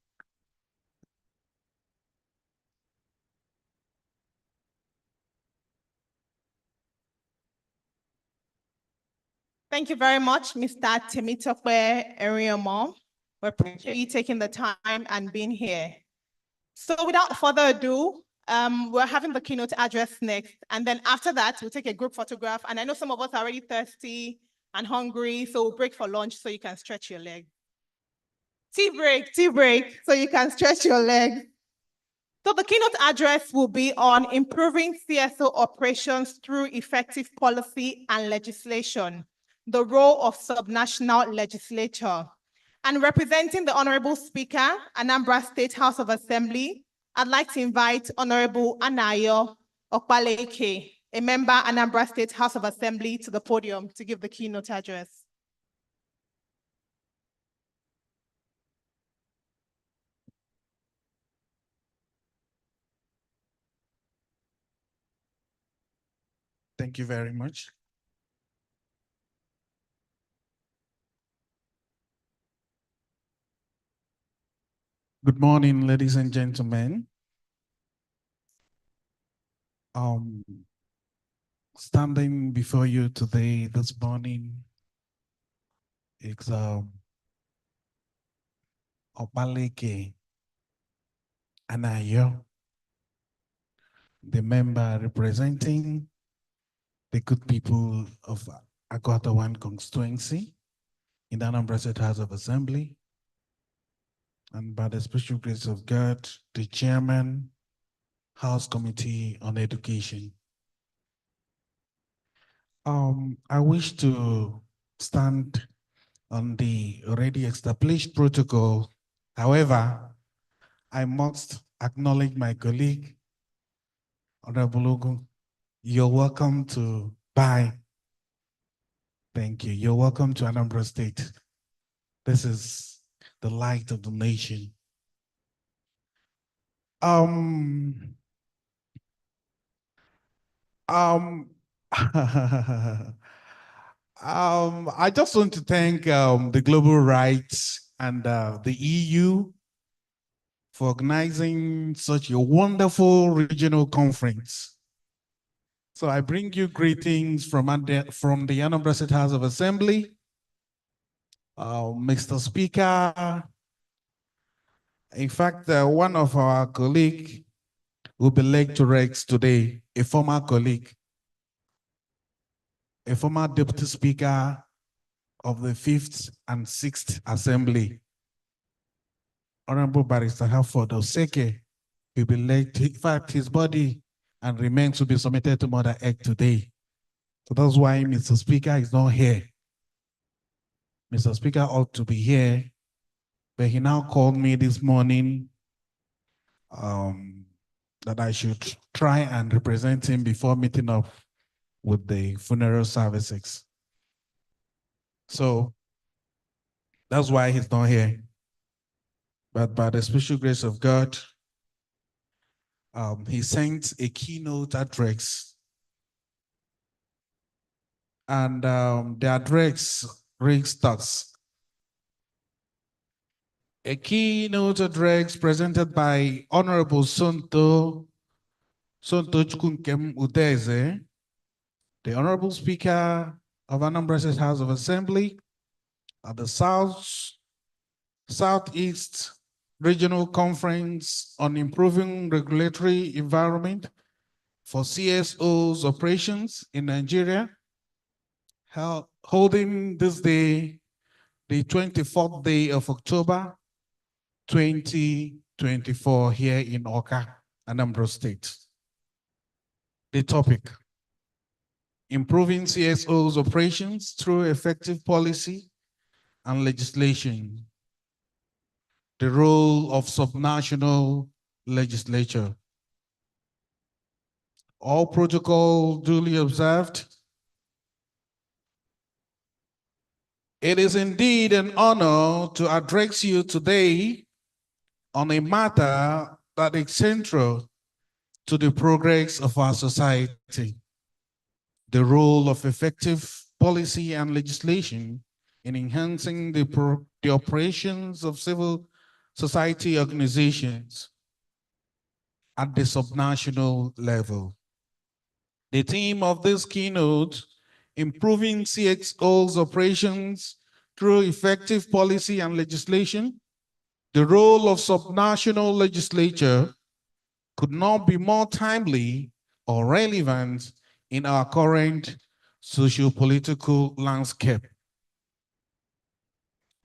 Thank you very much, Mr. Temitope Eriomo. We appreciate you taking the time and being here. So without further ado, we're having the keynote address next. And then after that, we'll take a group photograph. And I know some of us are already thirsty and hungry, so we'll break for lunch so you can stretch your leg. Tea break, so you can stretch your leg. So the keynote address will be on improving CSO operations through effective policy and legislation, the role of subnational legislature. And representing the Honorable Speaker, Anambra State House of Assembly, I'd like to invite Honorable Anayo Okpaleke, a member Anambra State House of Assembly, to the podium to give the keynote address. Thank you very much. Good morning, ladies and gentlemen. Standing before you today, this morning, is Okpaleke Anayo, the member representing the good people of Agwata constituency in the Anambra State House of Assembly, and by the special grace of God, the chairman, House Committee on Education. I wish to stand on the already established protocol. However, I must acknowledge my colleague, Honorable Ogun. You're welcome to bye. Thank you. You're welcome to Anambra State. This is the light of the nation. Um, I just want to thank the Global Rights and the EU for organizing such a wonderful regional conference. So I bring you greetings from the Anambra State House of Assembly, Mr. Speaker. In fact, one of our colleagues will be led to Rex today, a former colleague, a former Deputy Speaker of the 5th and 6th Assembly, Honorable Barrister Halford Oseke, will be led to, in fact, his body and remains to be submitted to Mother Earth today. So that's why Mr. Speaker is not here. Mr. Speaker ought to be here, but he now called me this morning that I should try and represent him before meeting up with the funeral services. So that's why he's not here. But by the special grace of God, he sent a keynote address. And the address reads thus: a keynote address presented by Honorable Sonto Chukwunkem Udeze, the Honorable Speaker of Anambra State House of Assembly at the Southeast Regional Conference on Improving Regulatory Environment for CSOs operations in Nigeria, holding this day, the 24th day of October, 2024, here in Oka, Anambra State. The topic: improving CSOs operations through effective policy and legislation. The role of subnational legislature. All protocol duly observed. It is indeed an honor to address you today on a matter that is central to the progress of our society. The role of effective policy and legislation in enhancing the operations of civil society organizations at the subnational level. The theme of this keynote, improving CXO's operations through effective policy and legislation, the role of subnational legislature, could not be more timely or relevant in our current socio-political landscape.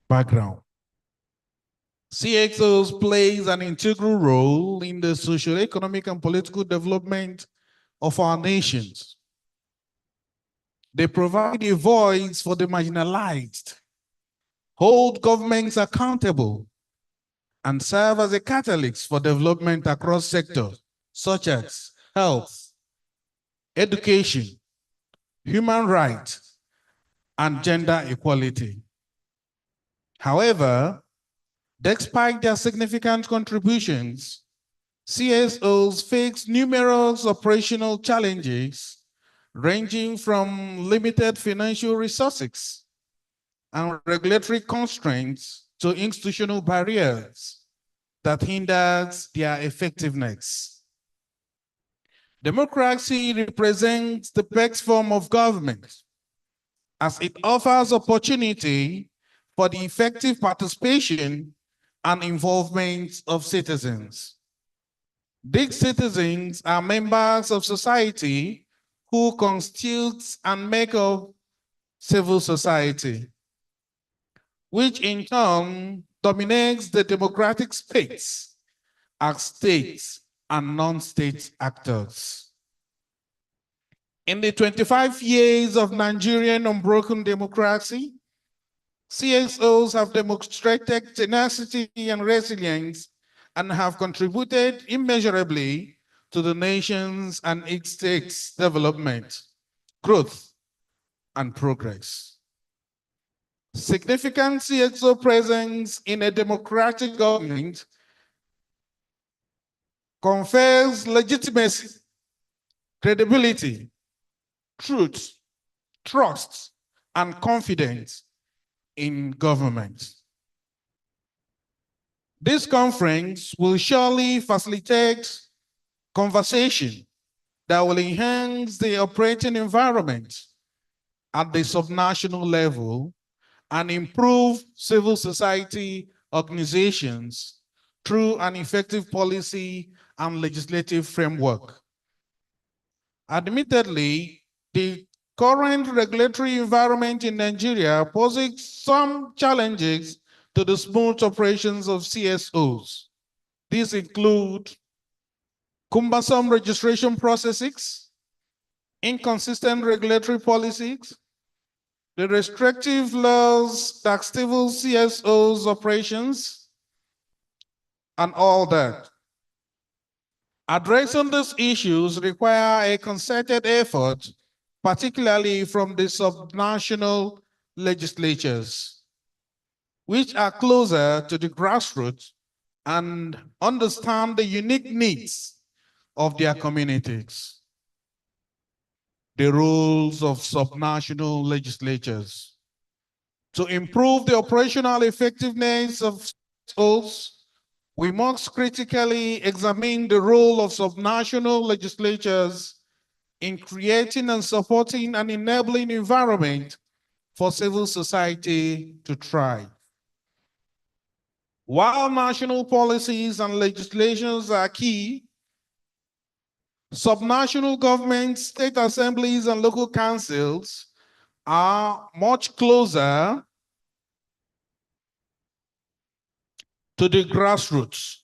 Background. CXOs plays an integral role in the socio-economic and political development of our nations. They provide a voice for the marginalized, hold governments accountable, and serve as a catalyst for development across sectors such as health, education, human rights, and gender equality. However, despite their significant contributions, CSOs face numerous operational challenges ranging from limited financial resources and regulatory constraints to institutional barriers that hinders their effectiveness. Democracy represents the best form of government as it offers opportunity for the effective participation and involvement of citizens. These citizens are members of society who constitute and make up civil society, which in turn dominates the democratic space as states and non-state actors. In the 25 years of Nigerian unbroken democracy, CSOs have demonstrated tenacity and resilience and have contributed immeasurably to the nation's and its states' development, growth, and progress. Significant CSO presence in a democratic government confers legitimacy, credibility, truth, trust, and confidence in government. This conference will surely facilitate conversation that will enhance the operating environment at the subnational level and improve civil society organizations through an effective policy and legislative framework. Admittedly, the current regulatory environment in Nigeria poses some challenges to the smooth operations of CSOs. These include cumbersome registration processes, inconsistent regulatory policies, the restrictive laws that stifle CSOs' operations, and all that. Addressing these issues require a concerted effort, particularly from the subnational legislatures, which are closer to the grassroots and understand the unique needs of their communities. The roles of subnational legislatures. To improve the operational effectiveness of CSOs, we must critically examine the role of subnational legislatures in creating and supporting an enabling environment for civil society to thrive. While national policies and legislations are key, subnational governments, state assemblies, and local councils are much closer to the grassroots.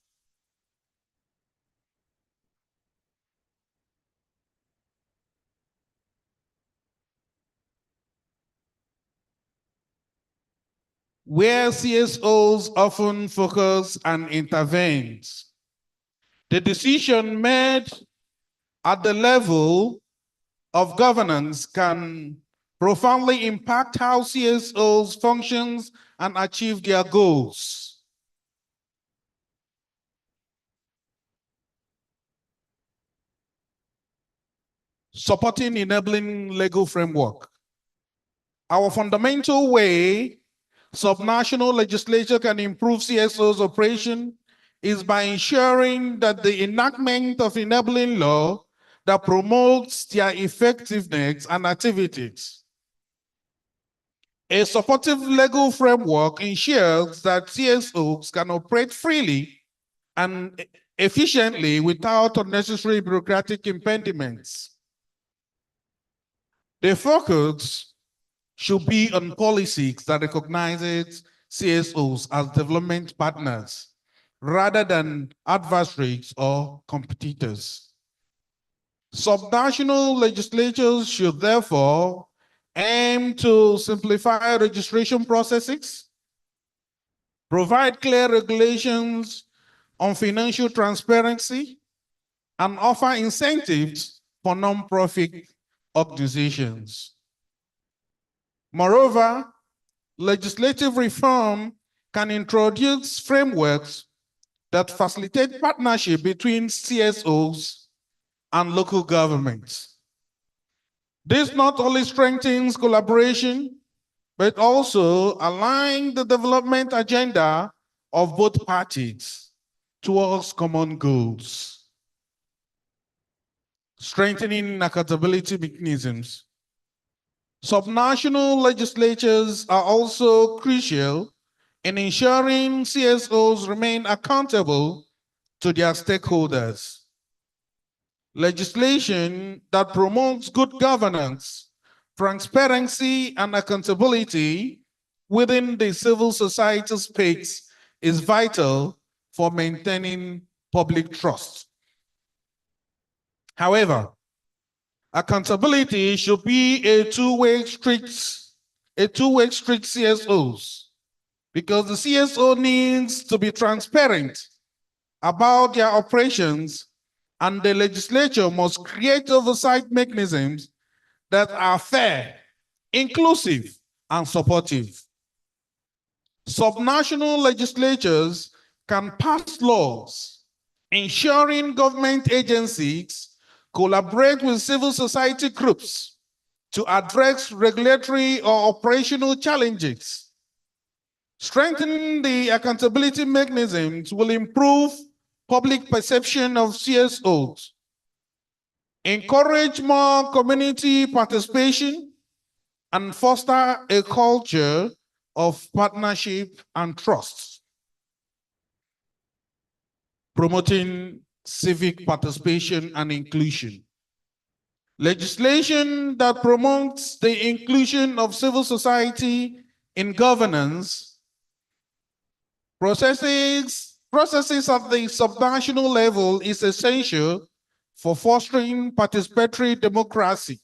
Where CSOs often focus and intervene. The decision made at the level of governance can profoundly impact how CSOs functions and achieve their goals. Supporting enabling legal framework. Our fundamental way subnational legislature can improve CSO's operation is by ensuring that the enactment of enabling law that promotes their effectiveness and activities. A supportive legal framework ensures that CSOs can operate freely and efficiently without unnecessary bureaucratic impediments. The focus should be on policies that recognizes CSOs as development partners rather than adversaries or competitors. Subnational legislatures should therefore aim to simplify registration processes, provide clear regulations on financial transparency, and offer incentives for nonprofit organizations. Moreover, legislative reform can introduce frameworks that facilitate partnership between CSOs and local governments. This not only strengthens collaboration, but also aligns the development agenda of both parties towards common goals. Strengthening accountability mechanisms. Subnational legislatures are also crucial in ensuring CSOs remain accountable to their stakeholders. Legislation that promotes good governance, transparency, and accountability within the civil society space is vital for maintaining public trust. However, accountability should be a two-way street CSOs, because the CSO needs to be transparent about their operations, and the legislature must create oversight mechanisms that are fair, inclusive, and supportive. Subnational legislatures can pass laws ensuring government agencies collaborate with civil society groups to address regulatory or operational challenges. Strengthening the accountability mechanisms will improve public perception of CSOs, encourage more community participation, and foster a culture of partnership and trust. Promoting civic participation and inclusion. Legislation that promotes the inclusion of civil society in governance, processes at the subnational level is essential for fostering participatory democracy.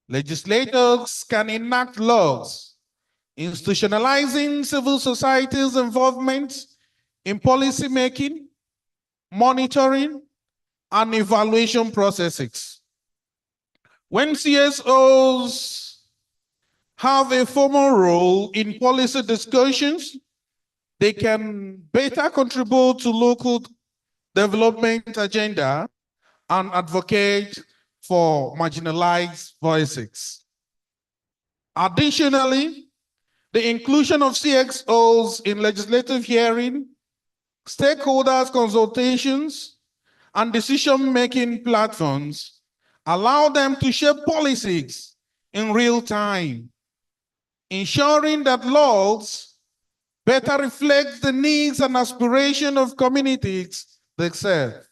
Legislators can enact laws institutionalizing civil society's involvement in policy making, monitoring, and evaluation processes. When CSOs have a formal role in policy discussions, they can better contribute to local development agenda and advocate for marginalized voices. Additionally, the inclusion of CXOs in legislative hearing, stakeholders consultations, and decision-making platforms allow them to shape policies in real time, ensuring that laws better reflect the needs and aspirations of communities they serve.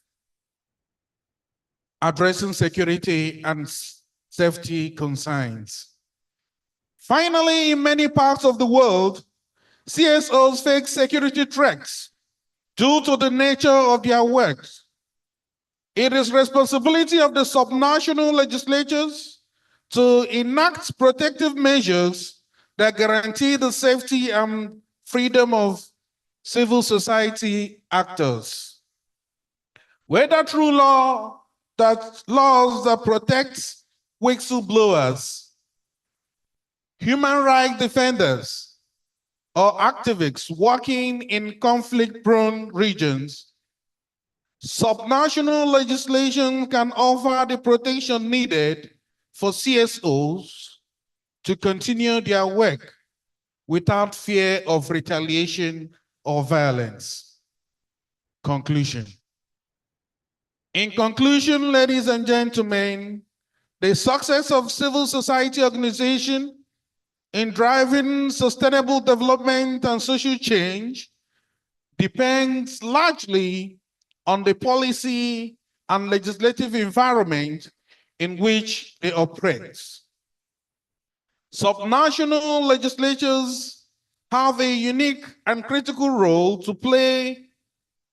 Addressing security and safety concerns. Finally, in many parts of the world, CSOs face security threats due to the nature of their work. It is responsibility of the subnational legislatures to enact protective measures that guarantee the safety and freedom of civil society actors. Whether through laws that protect whistleblowers, human rights defenders, or activists working in conflict-prone regions, subnational legislation can offer the protection needed for CSOs to continue their work without fear of retaliation or violence. Conclusion. In conclusion, ladies and gentlemen, the success of civil society organization in driving sustainable development and social change depends largely on the policy and legislative environment in which they operate. Subnational legislatures have a unique and critical role to play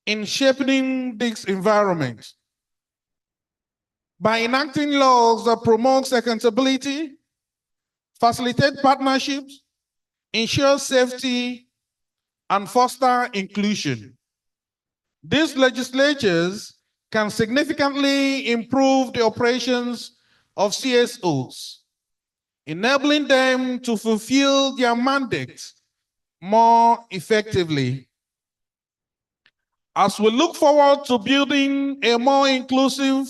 in shaping this environment. By enacting laws that promote accountability, facilitate partnerships, ensure safety, and foster inclusion. These legislatures can significantly improve the operations of CSOs, enabling them to fulfill their mandate more effectively. As we look forward to building a more inclusive,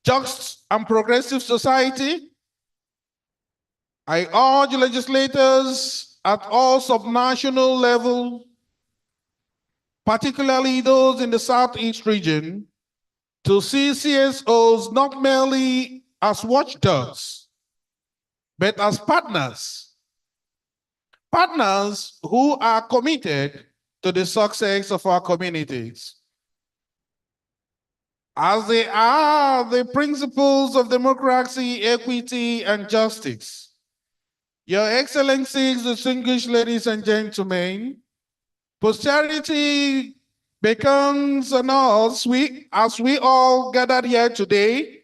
just, and progressive society, I urge legislators at all subnational levels, particularly those in the Southeast region, to see CSOs not merely as watchdogs, but as partners. Partners who are committed to the success of our communities. As they are the principles of democracy, equity, and justice. Your Excellencies, distinguished ladies and gentlemen, posterity beckons on us, as we all gathered here today,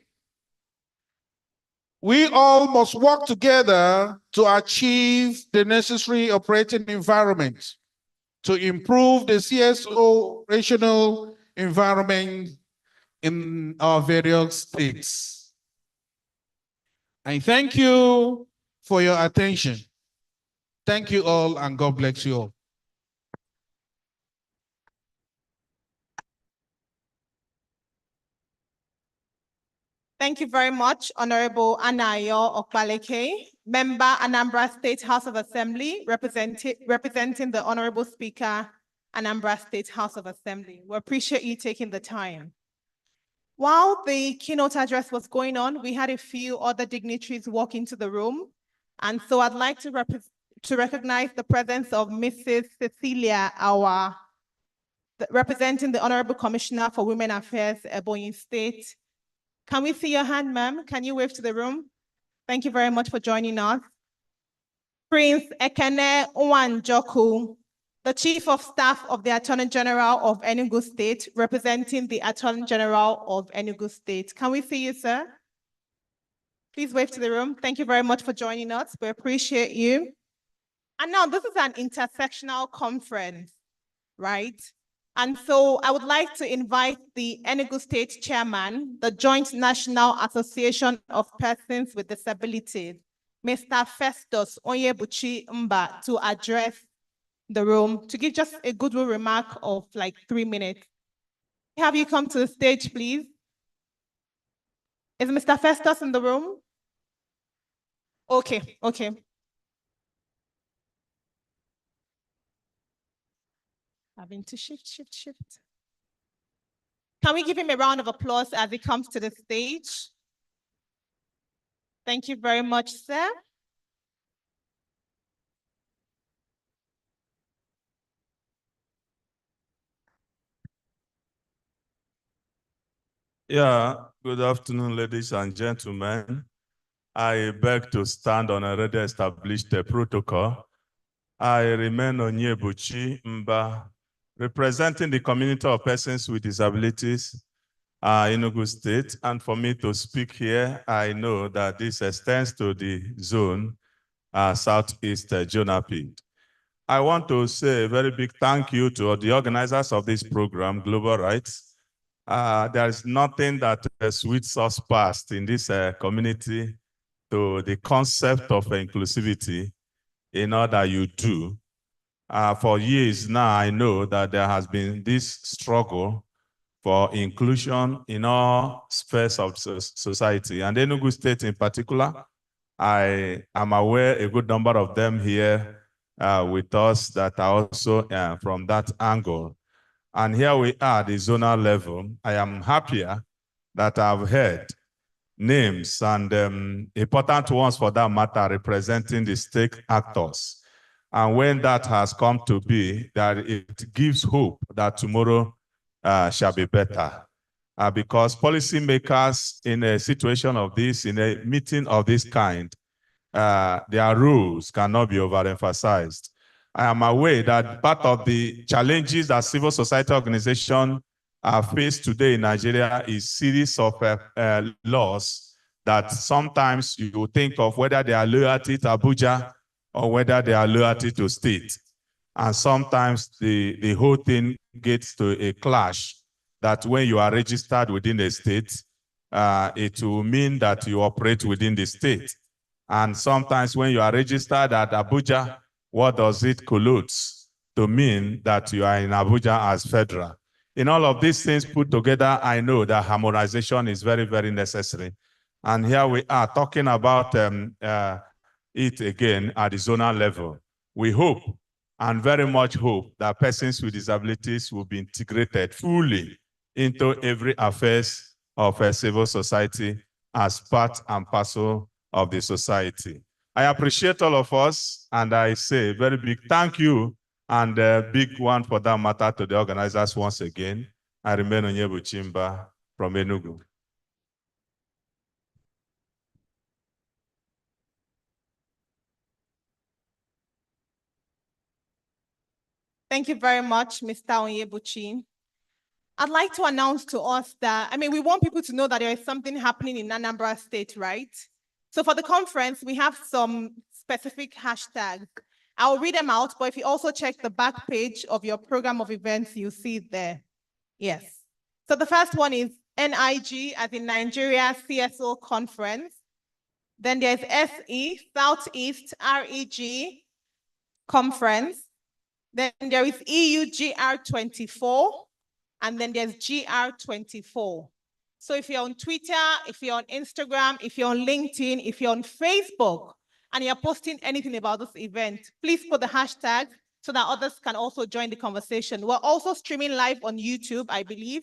we all must work together to achieve the necessary operating environment to improve the CSO operational environment in our various states. I thank you for your attention. Thank you all, and God bless you all. Thank you very much, Honorable Anayo Okbaleke, Member, Anambra State House of Assembly, representing the Honorable Speaker, Anambra State House of Assembly. We appreciate you taking the time. While the keynote address was going on, we had a few other dignitaries walk into the room. And so I'd like to recognize the presence of Mrs. Cecilia, representing the Honorable Commissioner for Women Affairs, Ebonyi State. Can we see your hand, ma'am? Can you wave to the room? Thank you very much for joining us. Prince Ekene Nwanjoku, the Chief of Staff of the Attorney General of Enugu State, representing the Attorney General of Enugu State. Can we see you, sir? Please wave to the room. Thank you very much for joining us. We appreciate you. And now this is an intersectional conference, right? And so I would like to invite the Enugu State Chairman, the Joint National Association of Persons with Disabilities, Mr. Festus Onyebuchi Mba, to address the room, to give just a goodwill remark of like 3 minutes. Have you come to the stage, please? Is Mr. Festus in the room? Okay. Having to shift. Can we give him a round of applause as he comes to the stage? Thank you very much, sir. Yeah, good afternoon, ladies and gentlemen. I beg to stand on a already established protocol. I remain Onyebuchi Mba, representing the community of persons with disabilities in Enugu State. And for me to speak here, I know that this extends to the zone, Southeast Jonapid. I want to say a very big thank you to the organizers of this program, Global Rights. There is nothing that sweets us past in this community to the concept of inclusivity in all that you do. For years now, I know that there has been this struggle for inclusion in all spheres of society, and Enugu State in particular. I am aware a good number of them here with us that are also from that angle. And here we are at the zonal level. I am happier that I've heard names and important ones for that matter representing the stake actors. And when that has come to be, that it gives hope that tomorrow shall be better. Because policymakers in a situation of this, in a meeting of this kind, their rules cannot be overemphasized. I am aware that part of the challenges that civil society organizations are faced today in Nigeria is series of laws that sometimes you think of whether they are loyalty to Abuja or whether they are loyalty to state. And sometimes the whole thing gets to a clash that when you are registered within a state, it will mean that you operate within the state. And sometimes when you are registered at Abuja, what does it collude to mean that you are in Abuja as federal? In all of these things put together, I know that harmonization is very, very necessary. And here we are talking about it again at the zonal level. We hope and very much hope that persons with disabilities will be integrated fully into every affairs of a civil society as part and parcel of the society. I appreciate all of us, and I say a very big thank you and a big one for that matter to the organizers once again. I remain Onyebuchi Mba from Enugu. Thank you very much, Mr. Onyebuchi. I'd like to announce to us that, we want people to know that there is something happening in Anambra State, right? So for the conference, we have some specific hashtags. I'll read them out, but if you also check the back page of your program of events, you'll see it there. Yes. So the first one is NIG, as in Nigeria CSO Conference. Then there's SE, Southeast REG Conference. Then there is EUGR24, and then there's GR24. So if you're on Twitter, if you're on Instagram, if you're on LinkedIn, if you're on Facebook, and you're posting anything about this event, please put the hashtag so that others can also join the conversation. We're also streaming live on YouTube, I believe.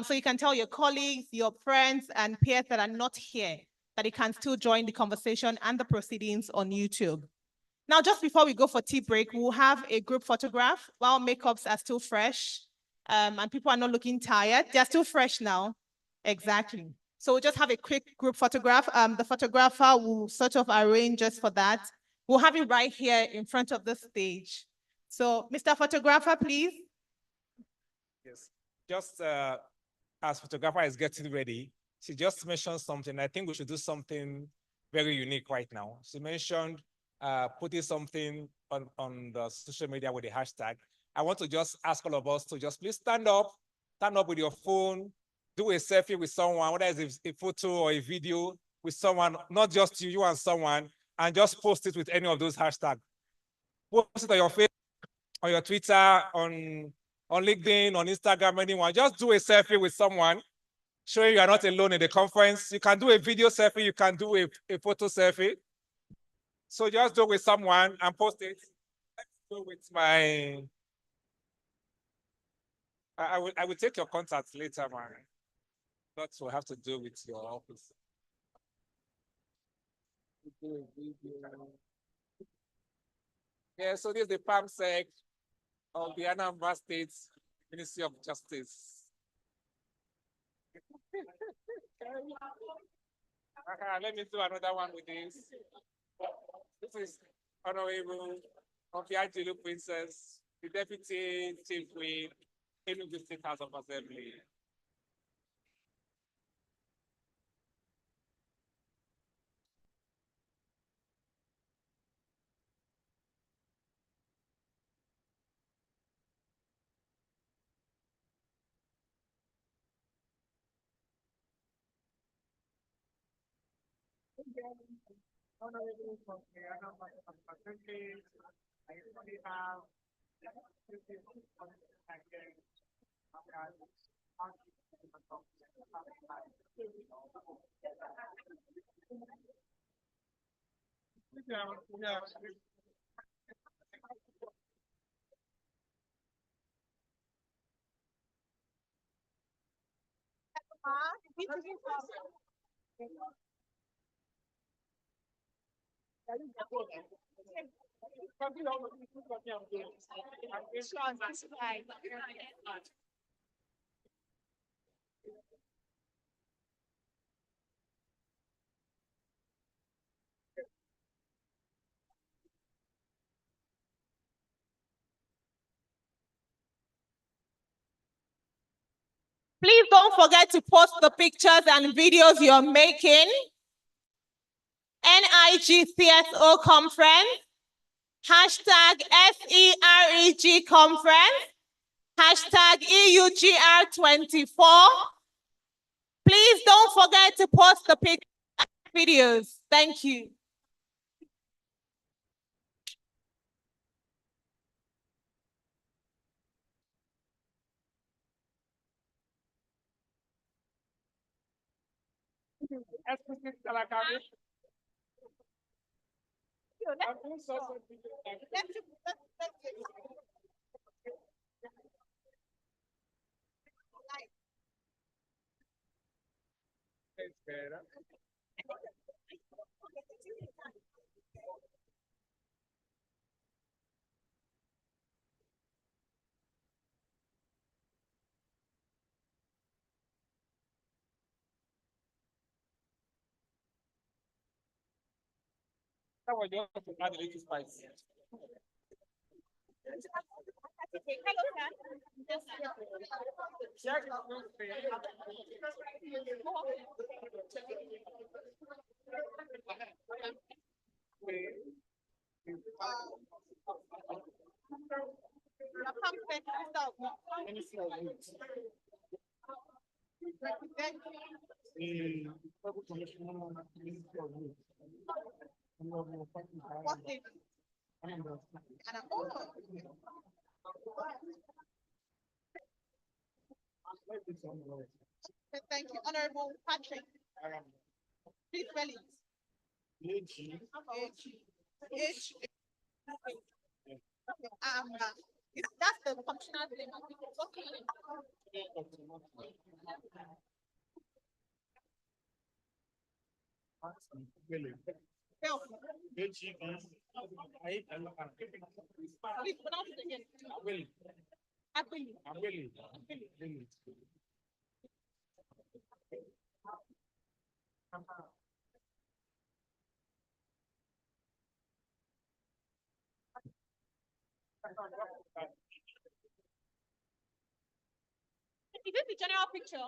So you can tell your colleagues, your friends, and peers that are not here that they can still join the conversation and the proceedings on YouTube. Now, just before we go for tea break, we'll have a group photograph while makeups are still fresh and people are not looking tired. They're still fresh now. Exactly. So we'll just have a quick group photograph. The photographer will sort of arrange us for that. We'll have it right here in front of the stage. So, Mr. Photographer, please. Yes. Just as photographer is getting ready, she just mentioned something. I think we should do something very unique right now. She mentioned putting something on the social media with the hashtag. I want to just ask all of us to just please stand up with your phone, do a selfie with someone, whether it's a photo or a video with someone, not just you and someone, and just post it with any of those hashtags. Post it on your Facebook, on your Twitter, on LinkedIn, on Instagram, anyone. Just do a selfie with someone, showing you are not alone in the conference. You can do a video selfie, you can do a photo selfie. So just do it with someone and post it. Let's go with my, I will take your contacts later, man. That's what I have to do with your office. Yeah, so this is the PAMSEC of the Anambra State Ministry of Justice. Okay, let me do another one with this. This is Honorable Obiajilu Princess, the Deputy Chief Whip, Enugu State House of Assembly. Honorable from the Anambra Assembly, I usually have Please don't forget to post the pictures and videos you're making. NIG CSO conference, hashtag SEREG conference, hashtag EUGR24. Please don't forget to post the pictures and videos. Thank you. That was just to add a little spice. Thank you. Honorable Patrick. Please spell it. That's the functional name. Please pronounce it again. Is this the general picture?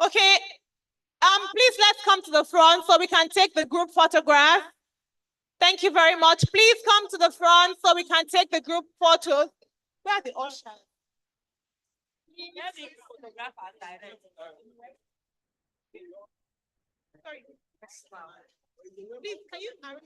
Okay, please let's come to the front so we can take the group photograph. Thank you very much. Please come to the front so we can take the group photos. Where are the ushers? Sorry. Please, can you narrate?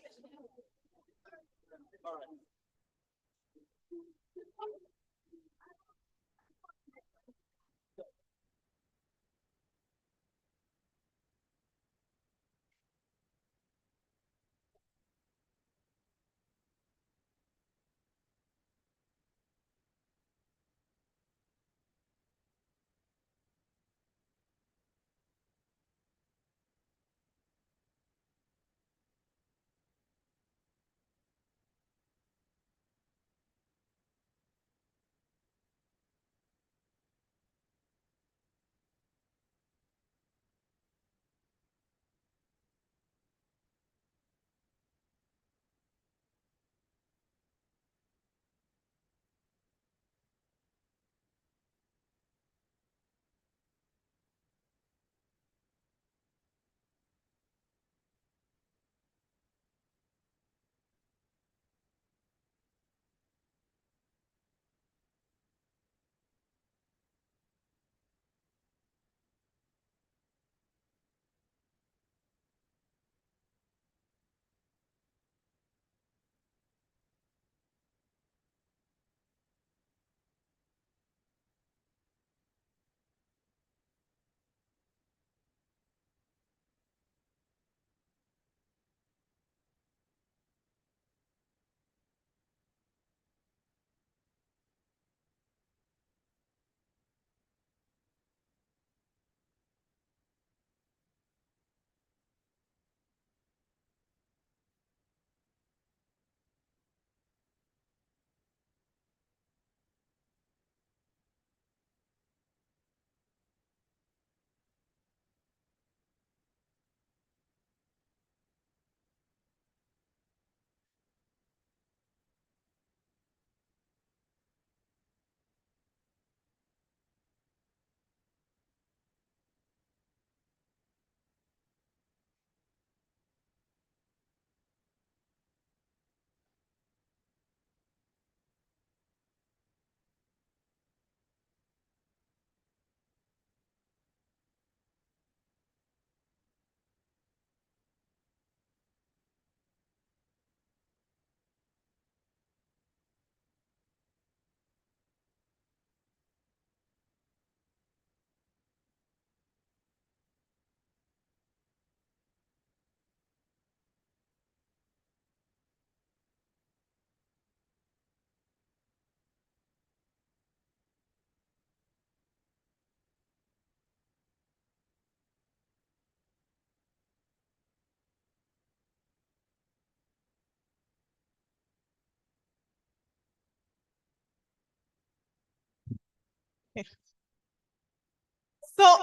So,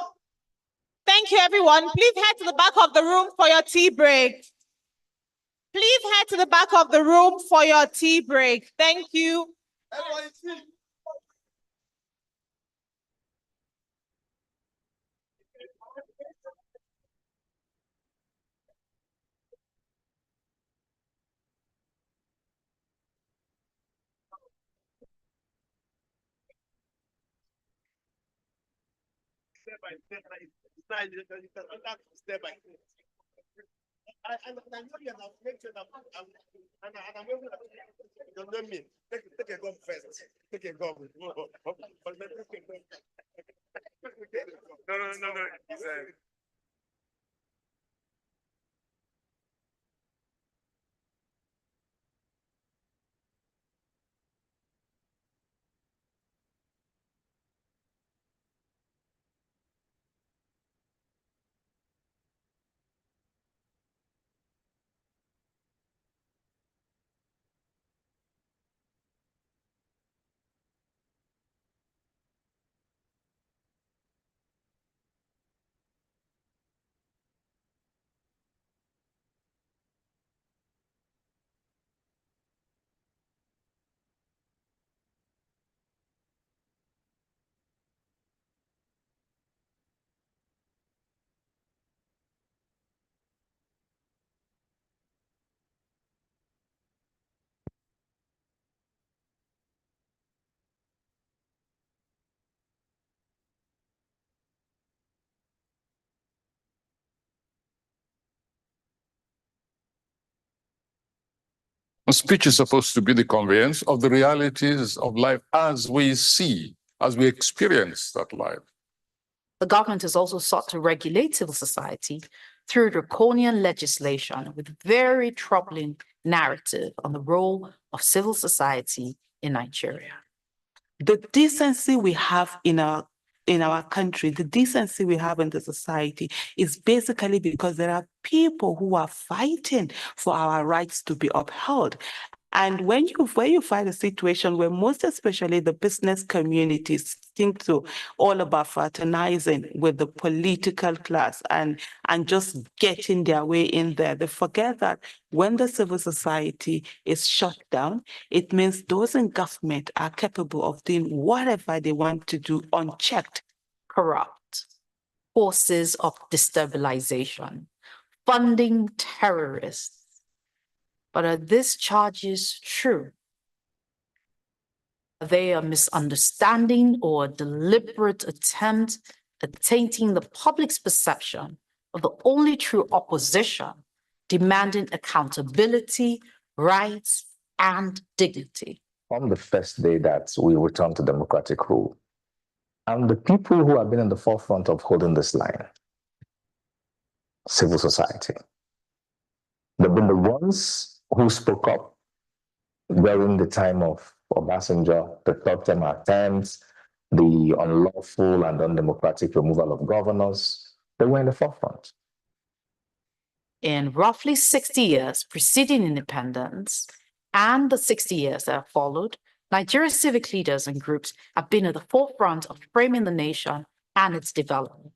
thank you, everyone. Please head to the back of the room for your tea break. Please head to the back of the room for your tea break. Thank you. I know you have mentioned and I'm able to don't know me. Take a gum first. Take a gum. No. It's A speech is supposed to be the conveyance of the realities of life as we see, as we experience that life. The government has also sought to regulate civil society through draconian legislation with very troubling narrative on the role of civil society in Nigeria. The decency we have in our country, the decency we have in the society is basically because there are people who are fighting for our rights to be upheld. And when you find a situation where most especially the business communities think to all about fraternizing with the political class and just getting their way in there, they forget that when the civil society is shut down, it means those in government are capable of doing whatever they want to do unchecked. Corrupt, forces of destabilization, funding terrorists. But are these charges true? Are they a misunderstanding or a deliberate attempt at tainting the public's perception of the only true opposition demanding accountability, rights, and dignity? From the first day that we returned to democratic rule, and the people who have been in the forefront of holding this line, civil society, they've been the ones who spoke up during the time of Obasanjo, the third-term attempts, the unlawful and undemocratic removal of governors. They were in the forefront. In roughly 60 years preceding independence and the 60 years that have followed, Nigeria's civic leaders and groups have been at the forefront of framing the nation and its development.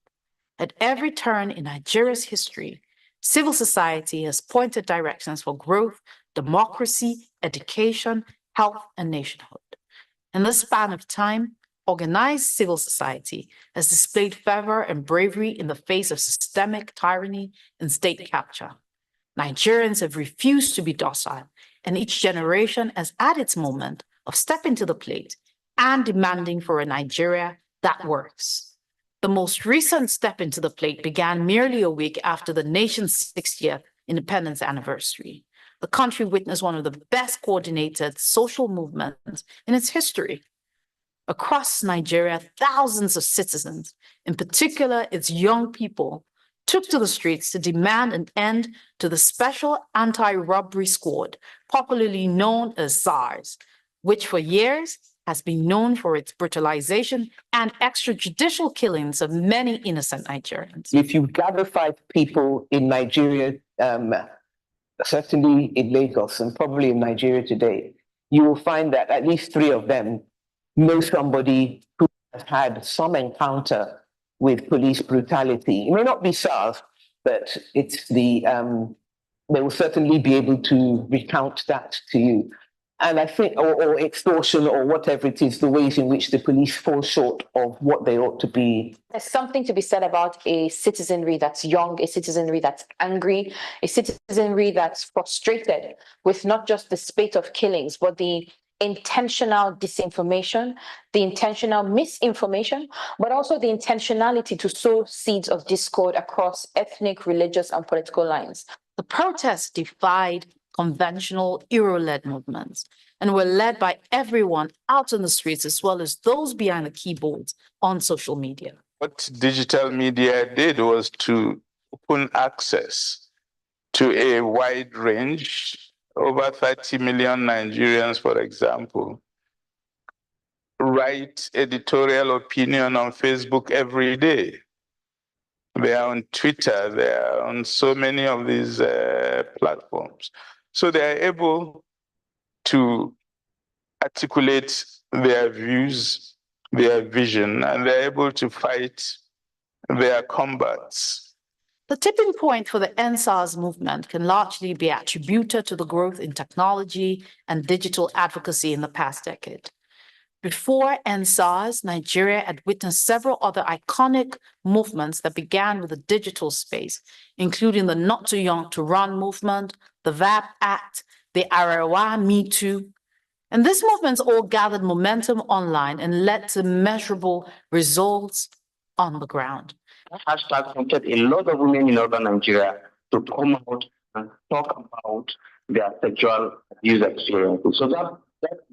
At every turn in Nigeria's history, civil society has pointed directions for growth, democracy, education, health, and nationhood. In this span of time, organized civil society has displayed fervor and bravery in the face of systemic tyranny and state capture. Nigerians have refused to be docile, and each generation has had its moment of stepping to the plate and demanding for a Nigeria that works. The most recent step into the plate began merely a week after the nation's 60th independence anniversary. The country witnessed one of the best coordinated social movements in its history. Across Nigeria, thousands of citizens, in particular its young people, took to the streets to demand an end to the Special Anti-Robbery Squad, popularly known as SARS, which for years has been known for its brutalization and extrajudicial killings of many innocent Nigerians. If you gather 5 people in Nigeria, certainly in Lagos and probably in Nigeria today, you will find that at least 3 of them know somebody who has had some encounter with police brutality. It may not be SARS, but it's they will certainly be able to recount that to you. And I think, or extortion or whatever it is, the ways in which the police fall short of what they ought to be. There's something to be said about a citizenry that's young, a citizenry that's angry, a citizenry that's frustrated with not just the spate of killings, but the intentional disinformation, the intentional misinformation, but also the intentionality to sow seeds of discord across ethnic, religious, and political lines. The protests defied conventional hero-led movements and were led by everyone out on the streets as well as those behind the keyboards on social media. What digital media did was to open access to a wide range. Over 30 million Nigerians, for example, write editorial opinion on Facebook every day. They are on Twitter, they are on so many of these platforms. So they are able to articulate their views, their vision, and they're able to fight their combats. The tipping point for the NSAS movement can largely be attributed to the growth in technology and digital advocacy in the past decade. Before NSAS, Nigeria had witnessed several other iconic movements that began with the digital space, including the Not Too Young to Run movement, the VAP Act, the Arewa Me Too. And these movements all gathered momentum online and led to measurable results on the ground. Hashtag prompted a lot of women in urban Nigeria to come out and talk about their sexual abuse experiences. So that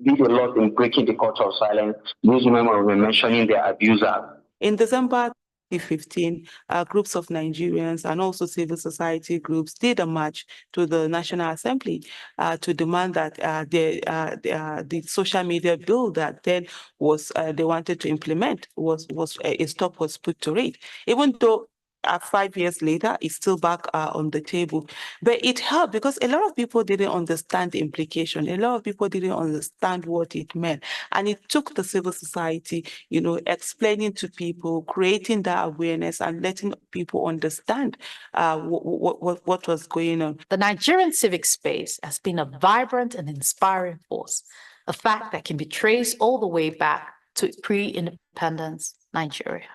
did a lot in breaking the culture of silence. Those women were mentioning their abuser. In December 2015, groups of Nigerians and also civil society groups did a march to the National Assembly to demand that the social media bill that then was they wanted to implement was a stop was put to it. Even though 5 years later, it's still back on the table. But it helped because a lot of people didn't understand the implication. A lot of people didn't understand what it meant. And it took the civil society, explaining to people, creating that awareness and letting people understand what was going on. The Nigerian civic space has been a vibrant and inspiring force, a fact that can be traced all the way back to pre-independence Nigeria.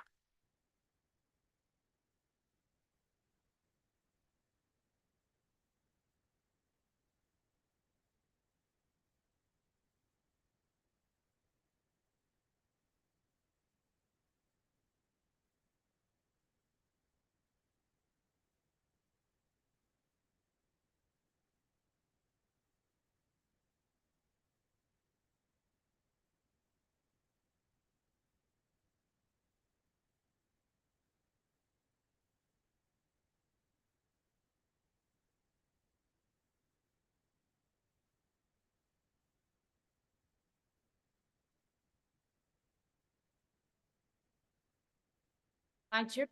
Nigeria.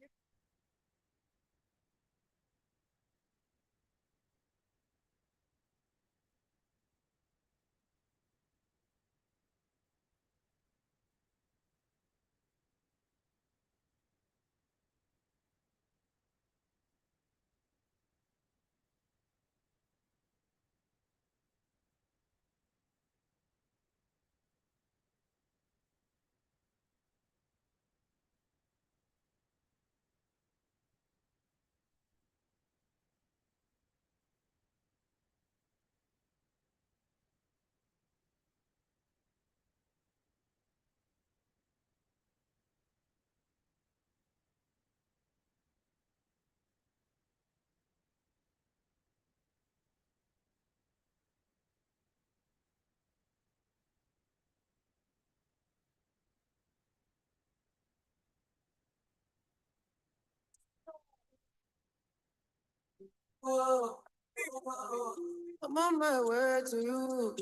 I'm on my way to you.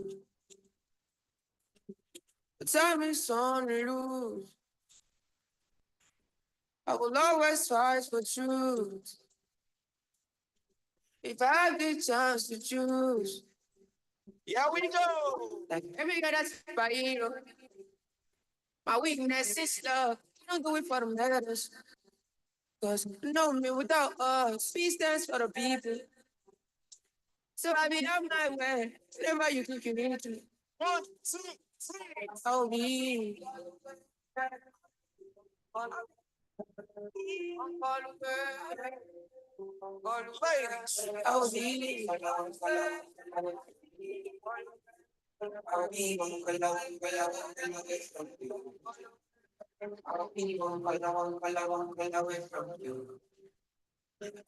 The time is on the loose. I will always fight for truth. If I had the chance to choose. Here we go. Like every guy that's my hero. My weakness is love. I don't do it for the letters. Cause you know me without us. Peace stands for the people. So I be on my way. Whatever you think you need to. 1, 2, 3. Oh, me. Oh, me. I'll be one color away from you. I'll be one color away from you.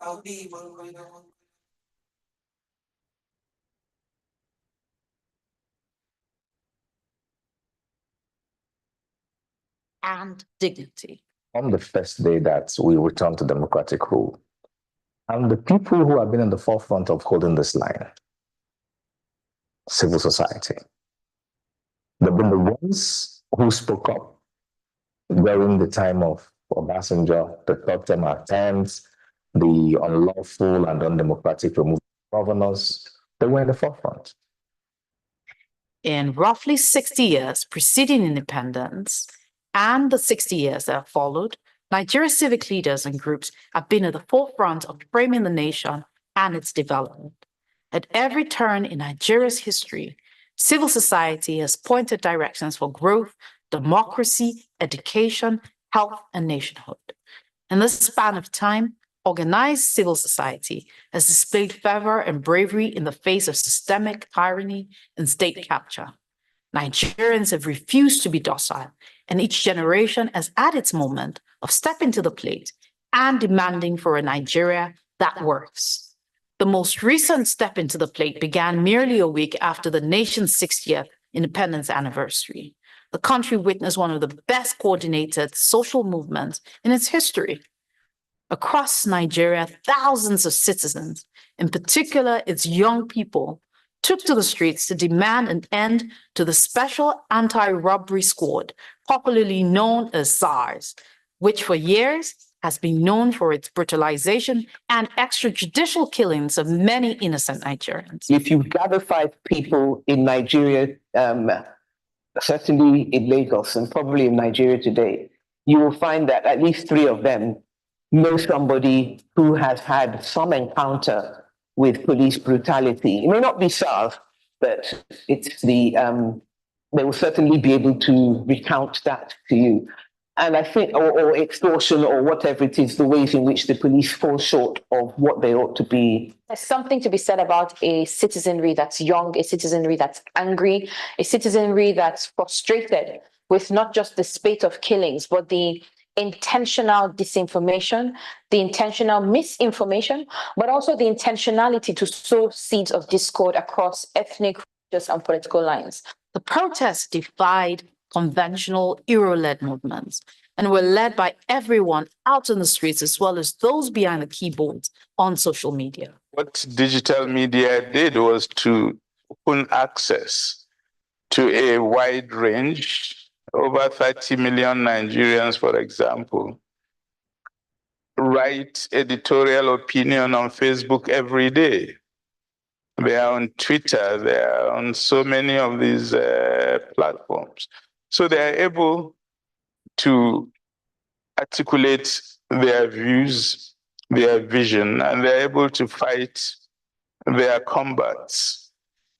I'll be one color. And dignity. On the first day that we return to democratic rule, and the people who have been in the forefront of holding this line, civil society, they've been the ones who spoke up during the time of Obasanjo, the third term attempts, the unlawful and undemocratic removal of governors. They were in the forefront. In roughly 60 years preceding independence and the 60 years that followed, Nigeria's civic leaders and groups have been at the forefront of framing the nation and its development. At every turn in Nigeria's history, civil society has pointed directions for growth, democracy, education, health, and nationhood. In this span of time, organized civil society has displayed fervor and bravery in the face of systemic tyranny and state capture. Nigerians have refused to be docile, and each generation has had its moment of stepping to the plate and demanding for a Nigeria that works. The most recent step into the plate began merely a week after the nation's 60th independence anniversary. The country witnessed one of the best coordinated social movements in its history. Across Nigeria, thousands of citizens, in particular its young people, took to the streets to demand an end to the Special Anti-Robbery Squad, popularly known as SARS, which for years has been known for its brutalization and extrajudicial killings of many innocent Nigerians. If you gather 5 people in Nigeria, certainly in Lagos and probably in Nigeria today, you will find that at least 3 of them know somebody who has had some encounter with police brutality. It may not be SARS, but it's the they will certainly be able to recount that to you. And I think, or extortion or whatever it is, the ways in which the police fall short of what they ought to be. There's something to be said about a citizenry that's young, a citizenry that's angry, a citizenry that's frustrated with not just the spate of killings, but the intentional disinformation, the intentional misinformation, but also the intentionality to sow seeds of discord across ethnic, religious, and political lines. The protests defied conventional Euro-led movements and were led by everyone out in the streets as well as those behind the keyboards on social media. What digital media did was to open access to a wide range. Over 30 million Nigerians, for example, write editorial opinion on Facebook every day. They are on Twitter, they are on so many of these platforms. So they are able to articulate their views, their vision, and they're able to fight their combats.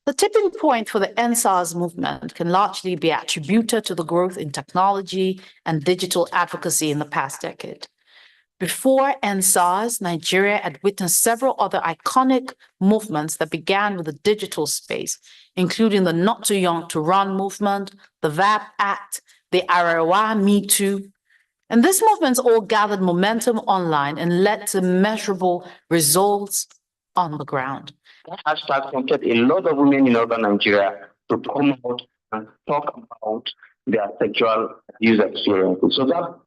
The tipping point for the NSAS movement can largely be attributed to the growth in technology and digital advocacy in the past decade. Before NSAS, Nigeria had witnessed several other iconic movements that began with the digital space, including the Not Too Young to Run movement, the VAP Act, the Arewa Me Too. And these movements all gathered momentum online and led to measurable results on the ground. That hashtag prompted a lot of women in urban Nigeria to come out and talk about their sexual abuse experiences. So that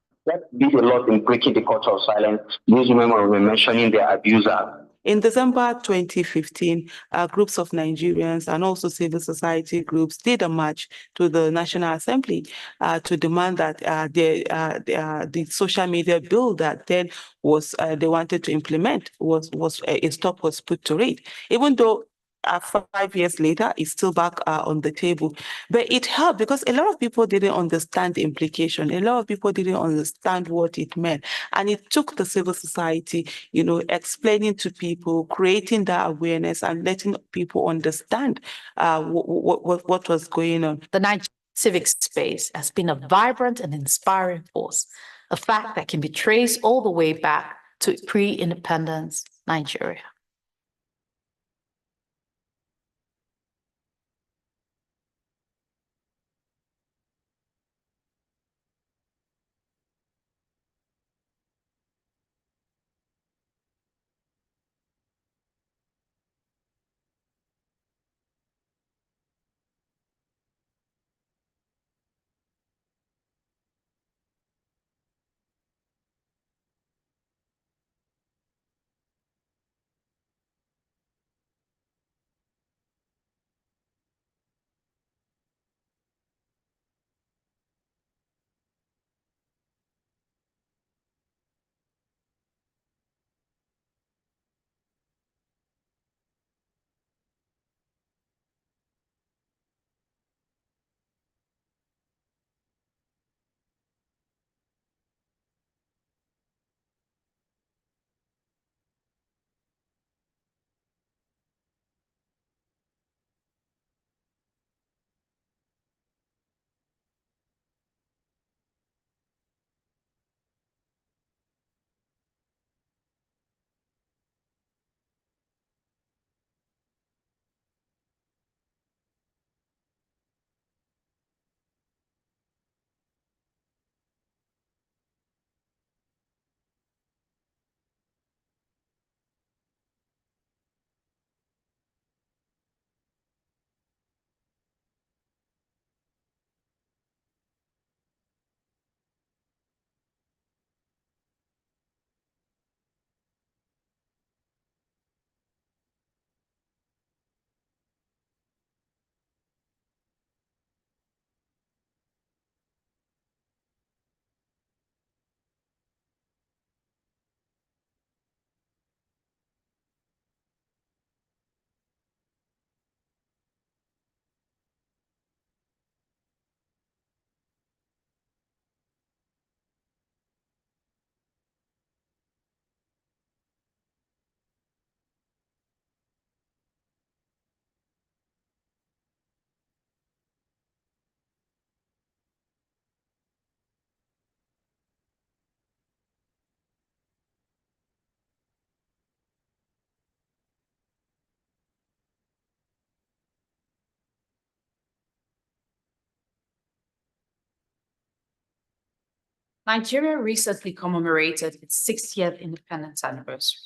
did a lot in breaking the culture of silence. These women were mentioning their abuser. In December 2015, groups of Nigerians and also civil society groups did a march to the National Assembly to demand that the social media bill that then was they wanted to implement was a stop was put to it. Even though 5 years later, it's still back on the table. But it helped because a lot of people didn't understand the implication. A lot of people didn't understand what it meant. And it took the civil society, explaining to people, creating that awareness and letting people understand what was going on. The Nigerian civic space has been a vibrant and inspiring force, a fact that can be traced all the way back to pre-independence Nigeria. Nigeria recently commemorated its 60th independence anniversary.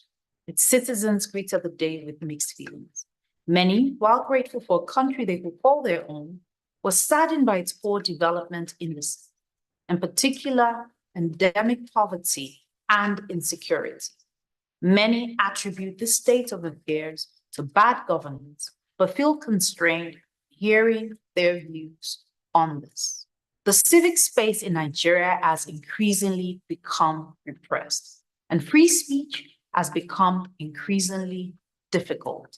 Its citizens greeted the day with mixed feelings. Many, while grateful for a country they could call their own, were saddened by its poor development indices, in particular, endemic poverty and insecurity. Many attribute this state of affairs to bad governance, but feel constrained hearing their views on this. The civic space in Nigeria has increasingly become repressed, and free speech has become increasingly difficult.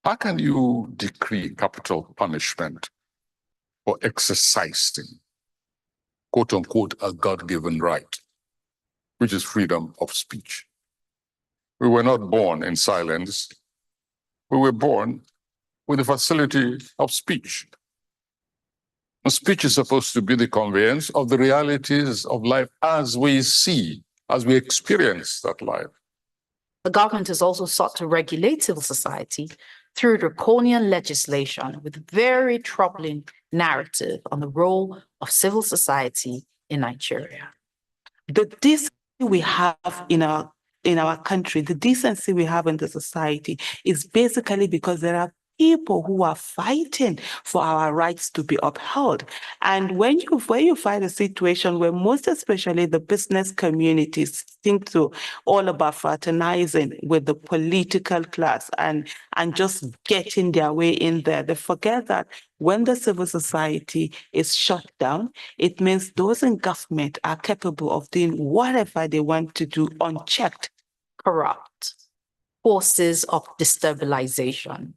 How can you decree capital punishment for exercising, quote unquote, a God-given right, which is freedom of speech? We were not born in silence. We were born with the facility of speech. And speech is supposed to be the conveyance of the realities of life as we see, as we experience that life. The government has also sought to regulate civil society through draconian legislation with very troubling narrative on the role of civil society in Nigeria. The decency we have in our country, the decency we have in the society is basically because there are people who are fighting for our rights to be upheld. And when you find a situation where most especially the business communities think to all about fraternizing with the political class and just getting their way in there, they forget that when the civil society is shut down, it means those in government are capable of doing whatever they want to do unchecked. Corrupt, forces of destabilization,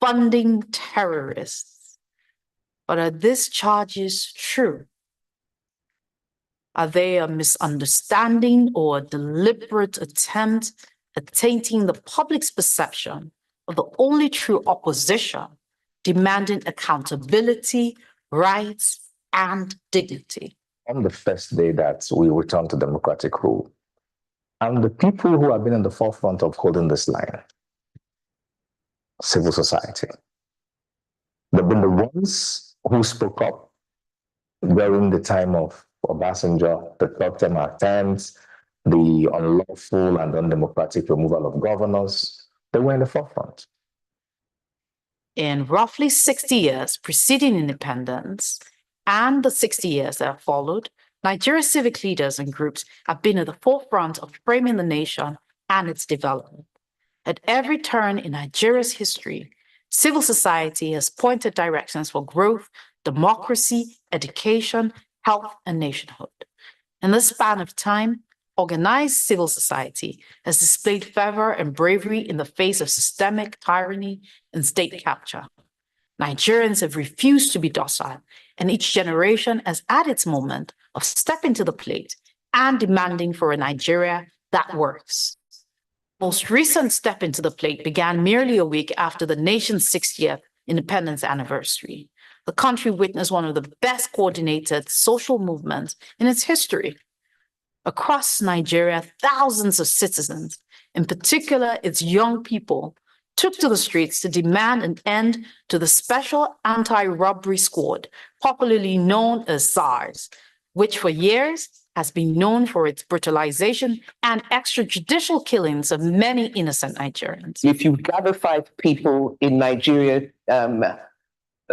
funding terrorists. But are these charges true? Are they a misunderstanding or a deliberate attempt at tainting the public's perception of the only true opposition, demanding accountability, rights, and dignity? On the first day that we return to democratic rule, and the people who have been in the forefront of holding this line, civil society, they've been the ones who spoke up during the time of Obasanjo, the third-term attempts, the unlawful and undemocratic removal of governors. They were in the forefront. In roughly 60 years preceding independence and the 60 years that followed, Nigeria's civic leaders and groups have been at the forefront of framing the nation and its development. At every turn in Nigeria's history, civil society has pointed directions for growth, democracy, education, health, and nationhood. In this span of time, organized civil society has displayed fervor and bravery in the face of systemic tyranny and state capture. Nigerians have refused to be docile, and each generation has had its moment of stepping to the plate and demanding for a Nigeria that works. Most recent step into the plate began merely a week after the nation's 60th independence anniversary. The country witnessed one of the best coordinated social movements in its history. Across Nigeria, thousands of citizens, in particular its young people, took to the streets to demand an end to the Special Anti-Robbery Squad, popularly known as SARS, which for years has been known for its brutalization and extrajudicial killings of many innocent Nigerians. If you gather 5 people in Nigeria,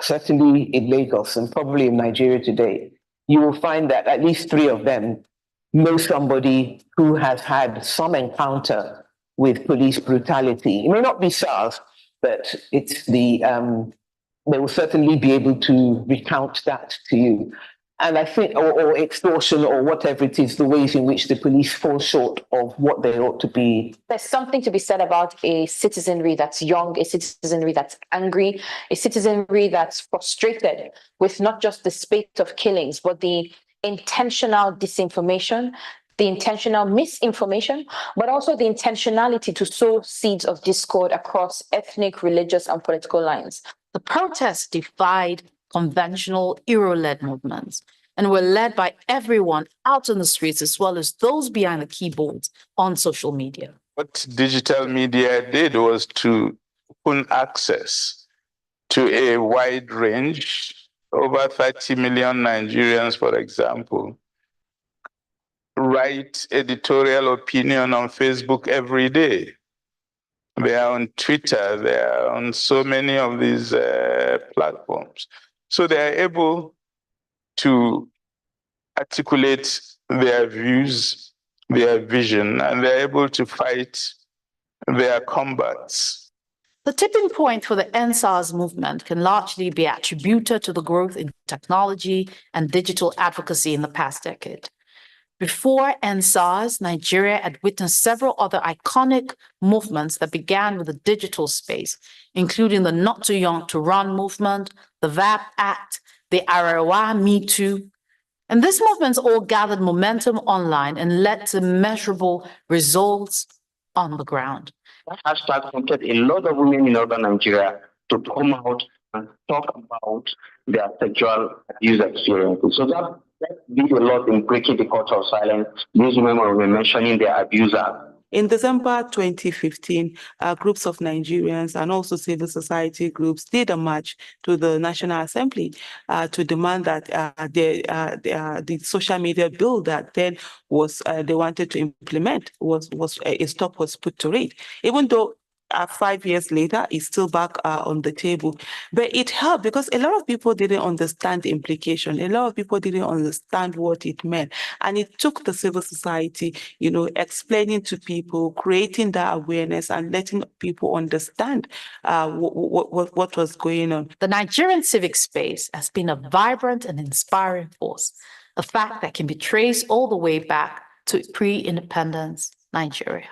certainly in Lagos and probably in Nigeria today, you will find that at least 3 of them know somebody who has had some encounter with police brutality. It may not be SARS, but it's they will certainly be able to recount that to you. And I think, or extortion or whatever it is, the ways in which the police fall short of what they ought to be. There's something to be said about a citizenry that's young, a citizenry that's angry, a citizenry that's frustrated with not just the spate of killings, but the intentional disinformation, the intentional misinformation, but also the intentionality to sow seeds of discord across ethnic, religious, and political lines. The protests defied conventional hero-led movements and were led by everyone out on the streets as well as those behind the keyboards on social media. What digital media did was to open access to a wide range, over 30 million Nigerians, for example, write editorial opinion on Facebook every day. They are on Twitter, they are on so many of these platforms. So they are able to articulate their views, their vision, and they're able to fight their combats. The tipping point for the NSAS movement can largely be attributed to the growth in technology and digital advocacy in the past decade. Before NSAS, Nigeria had witnessed several other iconic movements that began with the digital space, including the Not Too Young to Run movement, the VAP Act, the Arewa Me Too. And these movements all gathered momentum online and led to measurable results on the ground. That hashtag prompted a lot of women in urban Nigeria to come out and talk about their sexual abuse experiences. So that did a lot in breaking the culture of silence. These women were mentioning their abuser. In December 2015, groups of Nigerians and also civil society groups did a march to the National Assembly to demand that the social media bill that then was they wanted to implement was a stop was put to it. Even though 5 years later, it's still back on the table. But it helped because a lot of people didn't understand the implication. A lot of people didn't understand what it meant. And it took the civil society, explaining to people, creating that awareness and letting people understand what was going on. The Nigerian civic space has been a vibrant and inspiring force, a fact that can be traced all the way back to pre-independence Nigeria.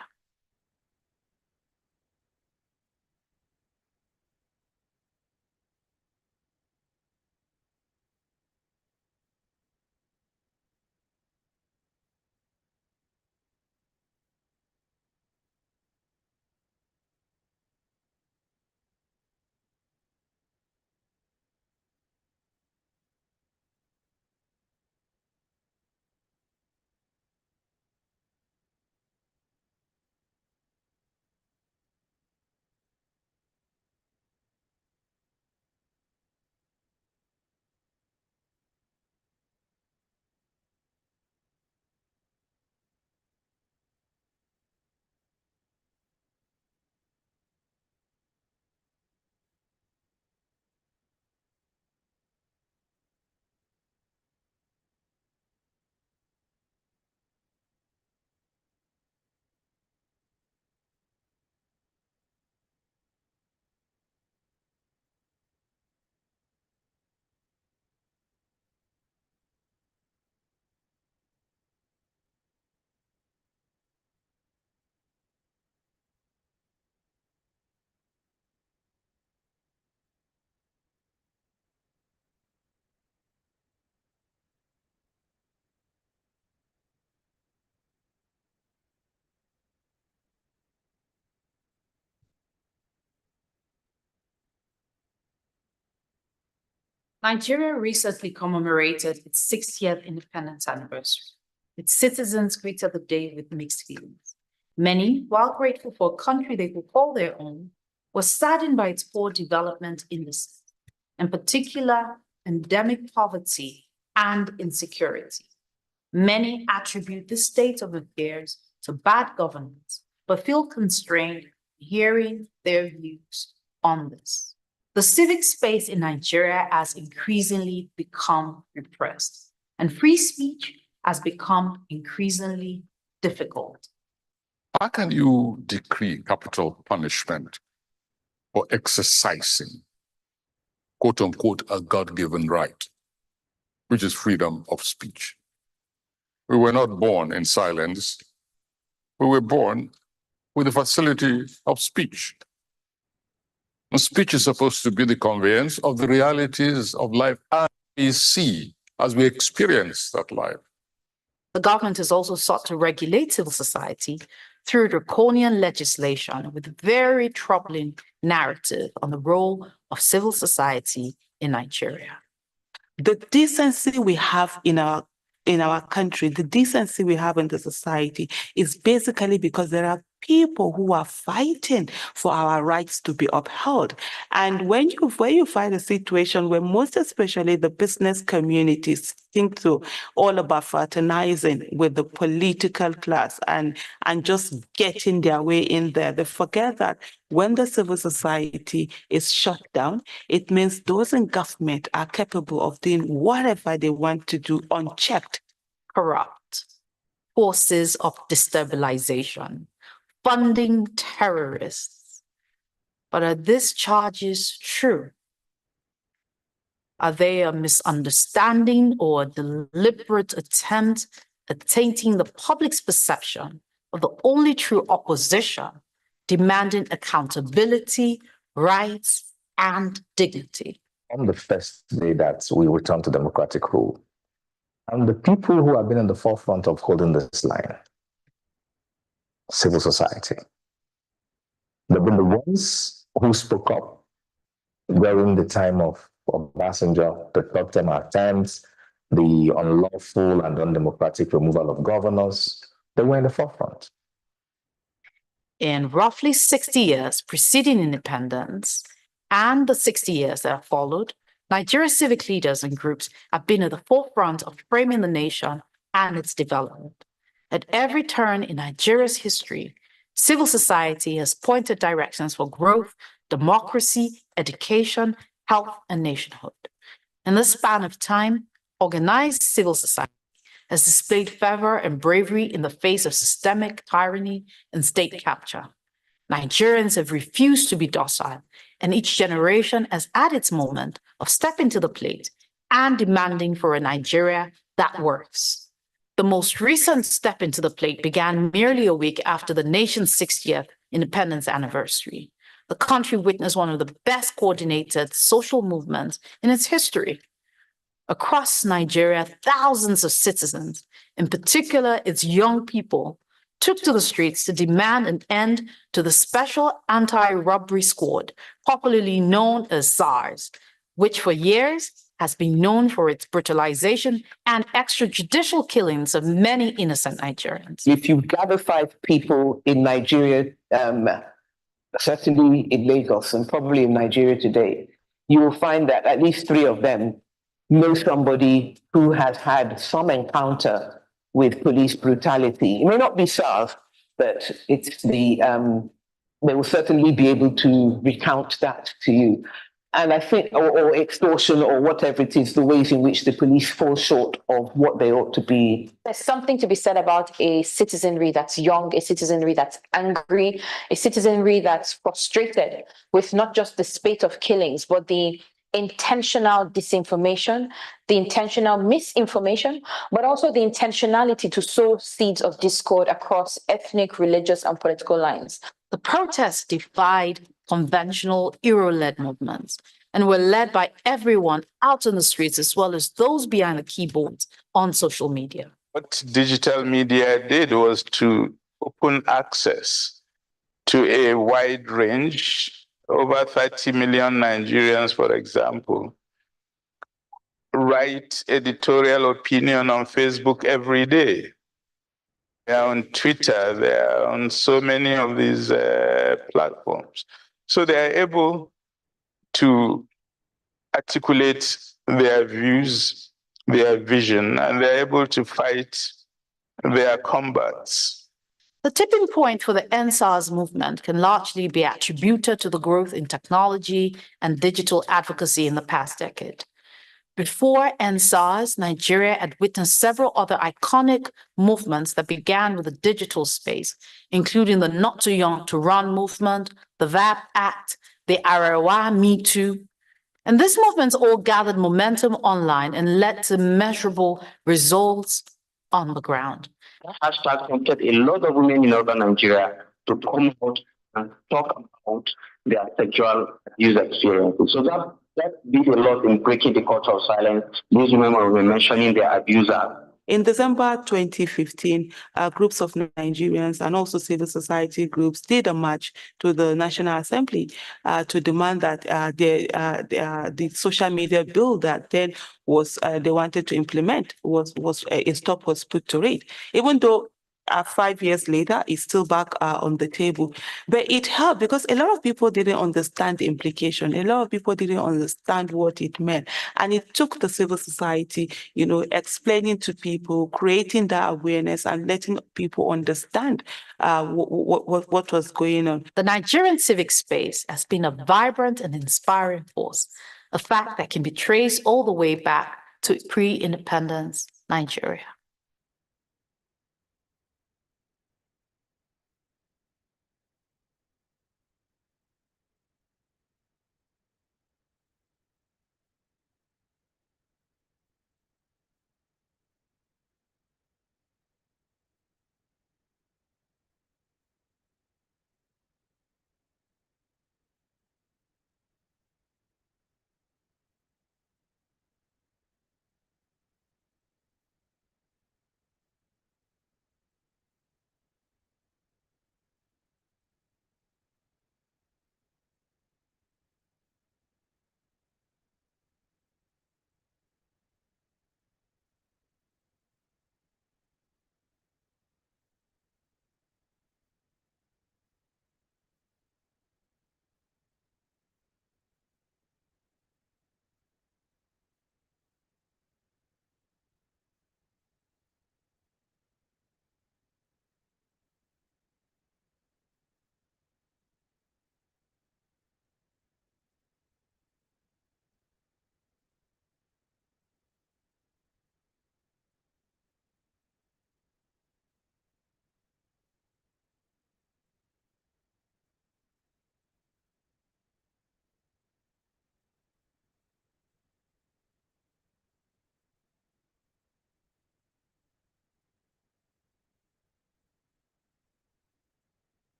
Nigeria recently commemorated its 60th independence anniversary. Its citizens greeted the day with mixed feelings. Many, while grateful for a country they could call their own, were saddened by its poor development indices, in particular, endemic poverty and insecurity. Many attribute this state of affairs to bad governance, but feel constrained hearing their views on this. The civic space in Nigeria has increasingly become repressed, and free speech has become increasingly difficult. How can you decree capital punishment for exercising, quote unquote, a God-given right, which is freedom of speech? We were not born in silence. We were born with the facility of speech. And speech is supposed to be the conveyance of the realities of life as we see, as we experience that life. The government has also sought to regulate civil society through draconian legislation with very troubling narrative on the role of civil society in Nigeria. The decency we have in our country, the decency we have in the society is basically because there are people who are fighting for our rights to be upheld. And when you find a situation where most especially the business communities think to all about fraternizing with the political class and just getting their way in there, they forget that when the civil society is shut down, it means those in government are capable of doing whatever they want to do unchecked. Corrupt, forces of destabilization, funding terrorists. But are these charges true? Are they a misunderstanding or a deliberate attempt at tainting the public's perception of the only true opposition, demanding accountability, rights, and dignity? On the first day that we return to democratic rule, and the people who have been in the forefront of holding this line, civil society, they've been the ones who spoke up during the time of Obasanjo, the short-term attempts, the unlawful and undemocratic removal of governors. They were in the forefront. In roughly 60 years preceding independence and the 60 years that followed, Nigeria's civic leaders and groups have been at the forefront of framing the nation and its development. At every turn in Nigeria's history, civil society has pointed directions for growth, democracy, education, health, and nationhood. In this span of time, organized civil society has displayed fervor and bravery in the face of systemic tyranny and state capture. Nigerians have refused to be docile, and each generation has had its moment of stepping to the plate and demanding for a Nigeria that works. The most recent step into the plate began merely a week after the nation's 60th independence anniversary. The country witnessed one of the best coordinated social movements in its history. Across Nigeria, thousands of citizens, in particular its young people, took to the streets to demand an end to the Special Anti-Robbery Squad, popularly known as SARS, which for years has been known for its brutalization and extrajudicial killings of many innocent Nigerians. If you gather 5 people in Nigeria, certainly in Lagos and probably in Nigeria today, you will find that at least 3 of them know somebody who has had some encounter with police brutality. It may not be SARS, but it's the they will certainly be able to recount that to you. And I think, or extortion or whatever it is, the ways in which the police fall short of what they ought to be. There's something to be said about a citizenry that's young, a citizenry that's angry, a citizenry that's frustrated with not just the spate of killings, but the intentional disinformation, the intentional misinformation, but also the intentionality to sow seeds of discord across ethnic, religious, and political lines. The protests defied conventional hero-led movements and were led by everyone out in the streets as well as those behind the keyboards on social media. What digital media did was to open access to a wide range. Over 30 million Nigerians, for example, write editorial opinion on Facebook every day. They are on Twitter, they are on so many of these platforms. So they are able to articulate their views, their vision, and they're able to fight their combats. The tipping point for the EndSARS movement can largely be attributed to the growth in technology and digital advocacy in the past decade. Before EndSARS, Nigeria had witnessed several other iconic movements that began with the digital space, including the Not Too Young to Run movement, the VAP Act, the Arewa Me Too. And these movements all gathered momentum online and led to measurable results on the ground. Hashtag prompted a lot of women in urban Nigeria to come out and talk about their sexual abuse experiences. So that did a lot in breaking the culture of silence. These women were mentioning their abuser. In December 2015, groups of Nigerians and also civil society groups did a march to the National Assembly to demand that the social media bill that then was they wanted to implement was a stop was put to it. Even though 5 years later, it's still back on the table. But it helped because a lot of people didn't understand the implication. A lot of people didn't understand what it meant. And it took the civil society, explaining to people, creating that awareness and letting people understand what was going on. The Nigerian civic space has been a vibrant and inspiring force, a fact that can be traced all the way back to pre-independence Nigeria.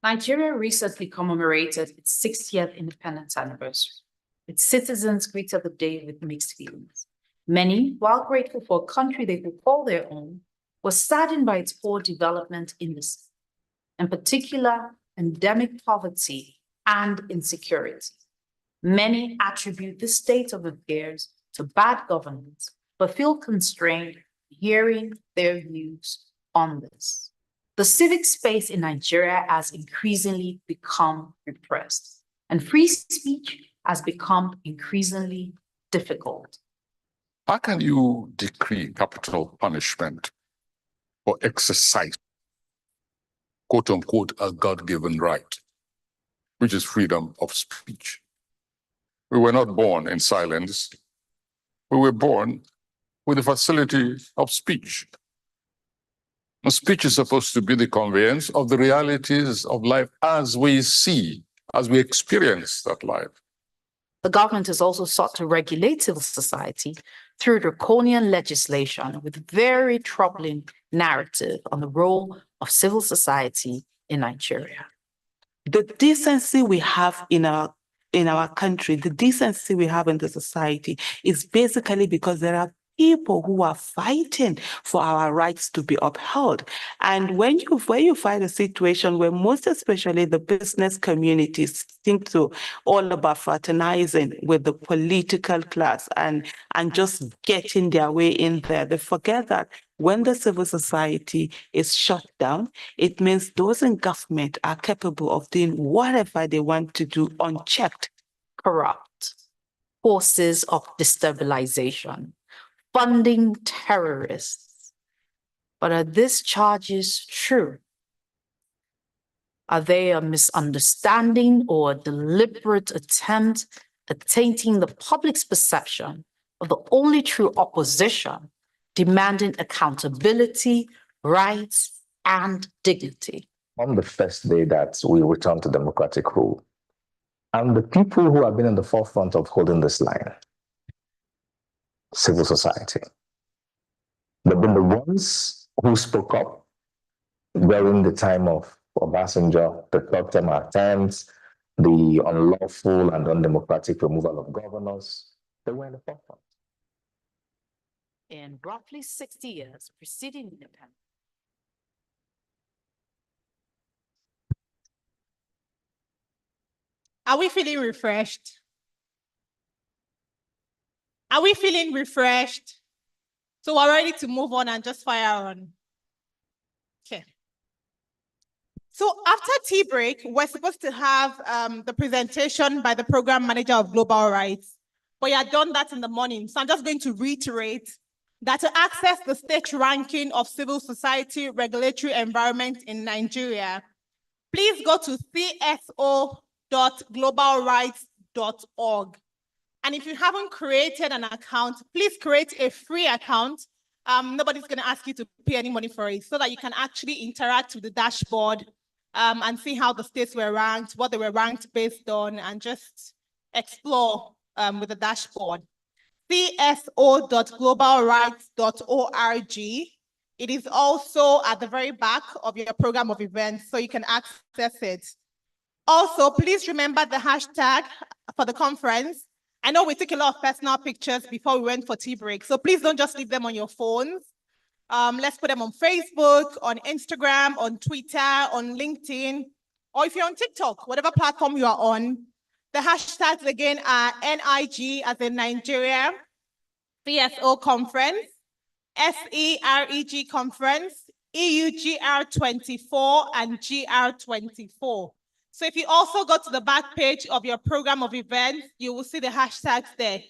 Nigeria recently commemorated its 60th independence anniversary. Its citizens greeted the day with mixed feelings. Many, while grateful for a country they could call their own, were saddened by its poor development indices, in particular, endemic poverty and insecurity. Many attribute this state of affairs to bad governance, but feel constrained hearing their views on this. The civic space in Nigeria has increasingly become repressed, and free speech has become increasingly difficult. How can you decree capital punishment for exercise, quote unquote, a God-given right, which is freedom of speech? We were not born in silence. We were born with the facility of speech. And speech is supposed to be the conveyance of the realities of life as we see, as we experience that life. The government has also sought to regulate civil society through draconian legislation with very troubling narrative on the role of civil society in Nigeria. The decency we have in our country, the decency we have in the society is basically because there are people who are fighting for our rights to be upheld. And when you find a situation where most especially the business communities think to all about fraternizing with the political class and just getting their way in there, they forget that when the civil society is shut down, it means those in government are capable of doing whatever they want to do unchecked. Corrupt, forces of destabilization, funding terrorists. But are these charges true? Are they a misunderstanding or a deliberate attempt at tainting the public's perception of the only true opposition, demanding accountability, rights, and dignity? On the first day that we return to democratic rule, and the people who have been in the forefront of holding this line, civil society, they've been the ones who spoke up during the time of Obasanjo, the third term attempts, the unlawful and undemocratic removal of governors. They were in the forefront. In roughly 60 years preceding independence, Are we feeling refreshed? Are we feeling refreshed? So we're ready to move on and just fire on. Okay. So after tea break, we're supposed to have the presentation by the program manager of Global Rights. But you had done that in the morning. So I'm just going to reiterate that to access the state ranking of civil society regulatory environment in Nigeria, please go to cso.globalrights.org. And if you haven't created an account, please create a free account. Nobody's going to ask you to pay any money for it, so that you can actually interact with the dashboard and see how the states were ranked, what they were ranked based on, and just explore with the dashboard. cso.globalrights.org. It is also at the very back of your program of events, so you can access it. Also, please remember the hashtag for the conference. I know we took a lot of personal pictures before we went for tea break, so please don't just leave them on your phones. Let's put them on Facebook, on Instagram, on Twitter, on LinkedIn, or if you're on TikTok, whatever platform you are on. The hashtags again are NIG as in Nigeria, CSO conference, SEREG conference, EUGR24, and GR24. So if you also go to the back page of your program of events, you will see the hashtags there.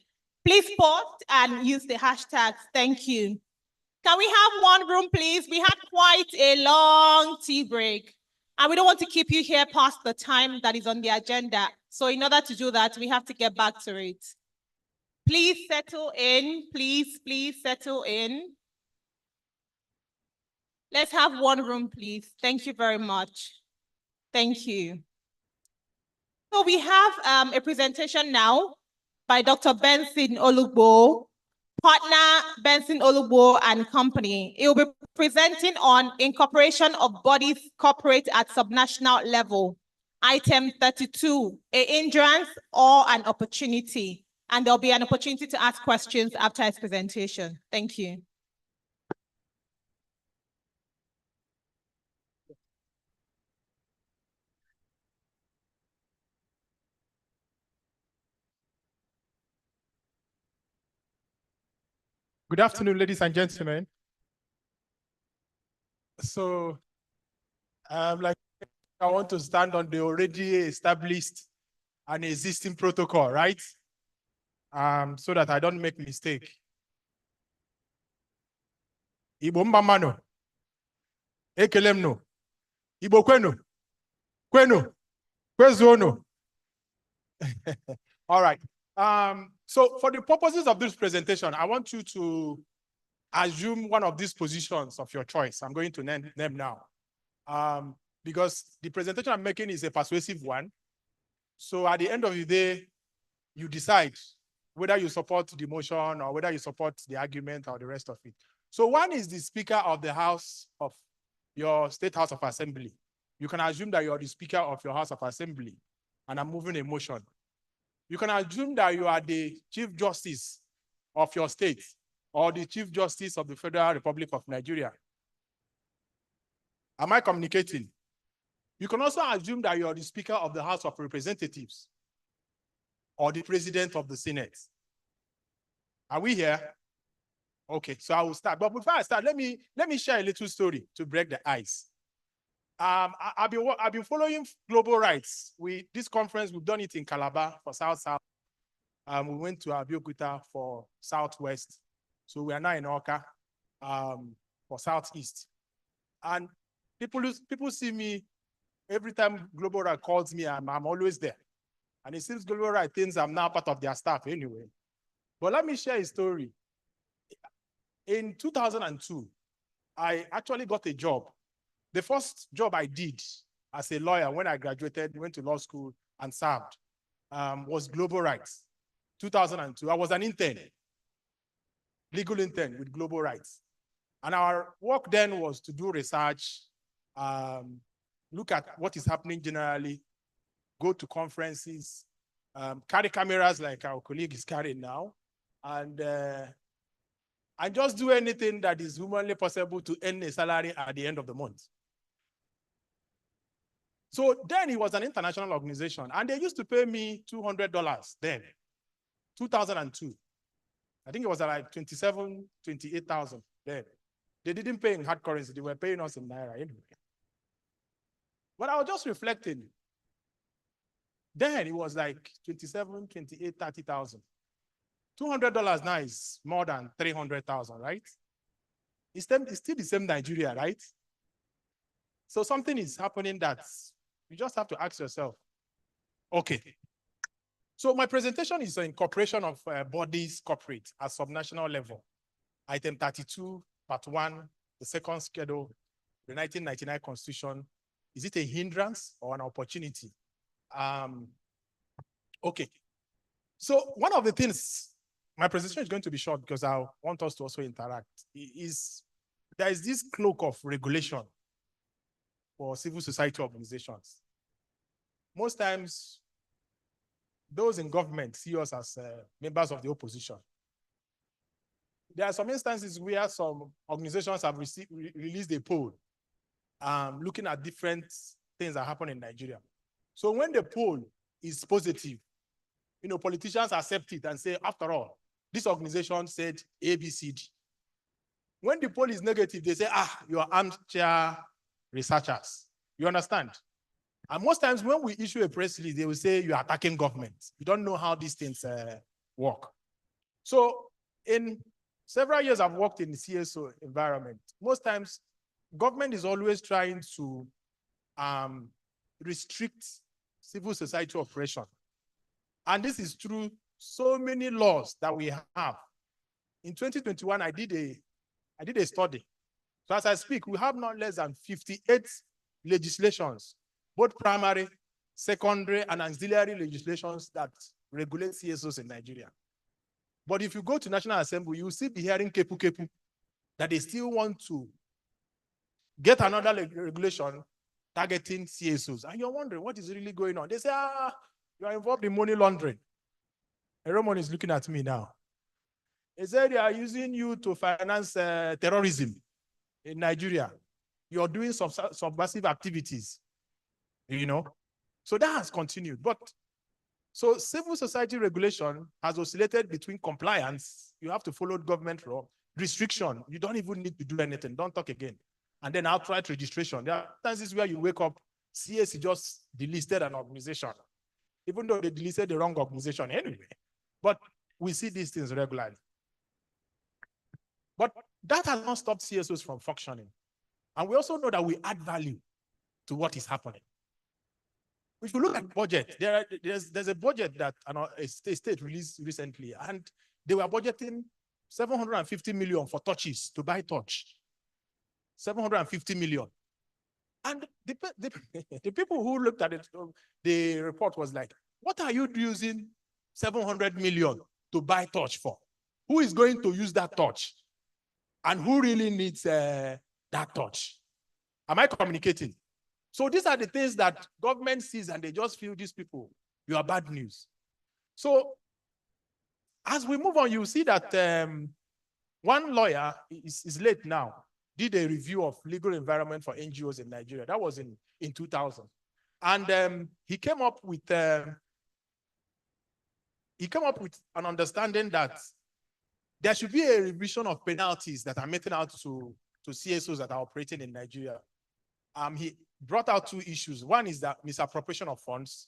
Please post and use the hashtags. Thank you. Can we have one room, please? We had quite a long tea break, and we don't want to keep you here past the time that is on the agenda. So in order to do that, we have to get back to it. Please settle in. Please settle in. Let's have one room, please. Thank you very much. Thank you. So we have a presentation now by Dr. Benson Olugbo, partner Benson Olugbo and Company. It will be presenting on incorporation of bodies corporate at subnational level. Item 32, a hindrance or an opportunity. And there'll be an opportunity to ask questions after his presentation. Thank you. Good afternoon, ladies and gentlemen. So, like, I want to stand on the already established and existing protocol, right? So that I don't make mistake. Igbo mbamano, ekelemno, Igbo kwenu, kwezuono. All right. So for the purposes of this presentation, I want you to assume one of these positions of your choice. I'm going to name them now. Because the presentation I'm making is a persuasive one. So at the end of the day, you decide whether you support the motion or whether you support the argument or the rest of it. So one is the Speaker of the House of your State House of Assembly. You can assume that you're the Speaker of your House of Assembly and I'm moving a motion. You can assume that you are the Chief Justice of your state or the Chief Justice of the Federal Republic of Nigeria. Am I communicating? You can also assume that you're the Speaker of the House of Representatives or the President of the Senate. Are we here? Okay, so I will start. But before I start, let me share a little story to break the ice. I've been following global rights. This conference, we've done it in Calabar for South-South. We went to Abeokuta for Southwest. So we are now in Oka for Southeast. And people see me every time Global Right calls me, I'm always there. And it seems Global Right thinks I'm now part of their staff anyway. But let me share a story. In 2002, I actually got a job. The first job I did as a lawyer when I graduated, went to law school and served, was Global Rights, 2002. I was an intern, legal intern with Global Rights. And our work then was to do research, look at what is happening generally, go to conferences, carry cameras like our colleague is carrying now, and just do anything that is humanly possible to earn a salary at the end of the month. So then it was an international organization, and they used to pay me $200 then, 2002. I think it was like 27, 28,000 then. They didn't pay in hard currency. They were paying us in Naira anyway. But I was just reflecting. Then it was like 27, 28, 30,000. $200 now is more than 300,000, right? It's still the same Nigeria, right? So something is happening that you just have to ask yourself. Okay. So my presentation is incorporation of bodies corporate at subnational level. Item 32, part 1, the second schedule, the 1999 Constitution. Is it a hindrance or an opportunity? Okay. So one of the things, my presentation is going to be short because I want us to also interact, is there is this cloak of regulation for civil society organizations. Most times, those in government see us as members of the opposition. There are some instances where some organizations have released a poll looking at different things that happen in Nigeria. So when the poll is positive, politicians accept it and say, after all, this organization said A, B, C, D. When the poll is negative, they say, you are armchair researchers. You understand? And most times when we issue a press release, they will say you are attacking government. You don't know how these things work. So in several years I've worked in the CSO environment. Most times government is always trying to restrict civil society operation. And this is through so many laws that we have. In 2021, I did a study. So as I speak, we have not less than 58 legislations, both primary, secondary, and auxiliary legislations that regulate CSOs in Nigeria. But if you go to National Assembly, you will still be hearing kepu, that they still want to get another regulation targeting CSOs. And you're wondering what is really going on. They say, you are involved in money laundering. Everyone is looking at me now. They said they are using you to finance terrorism in Nigeria. You're doing subversive activities, So that has continued. But so civil society regulation has oscillated between compliance, you have to follow government law, restriction, you don't even need to do anything, don't talk again. And then outright registration. There are instances where you wake up, CS just delisted an organization, even though they delisted the wrong organization anyway. But we see these things regularly. But that has not stopped CSOs from functioning. And we also know that we add value to what is happening. If you look at budget, there's a budget that a state released recently, and they were budgeting 750 million for touches, to buy touch. 750 million. And the people who looked at it, the report was like, what are you using 700 million to buy touch for? Who is going to use that touch? And who really needs that touch? Am I communicating? So these are the things that government sees and they just feel these people, you are bad news. So as we move on, you see that one lawyer is late now, did a review of legal environment for NGOs in Nigeria. That was in 2000. And he came up with an understanding that there should be a revision of penalties that are meted out to CSOs that are operating in Nigeria. He brought out two issues. One is that misappropriation of funds,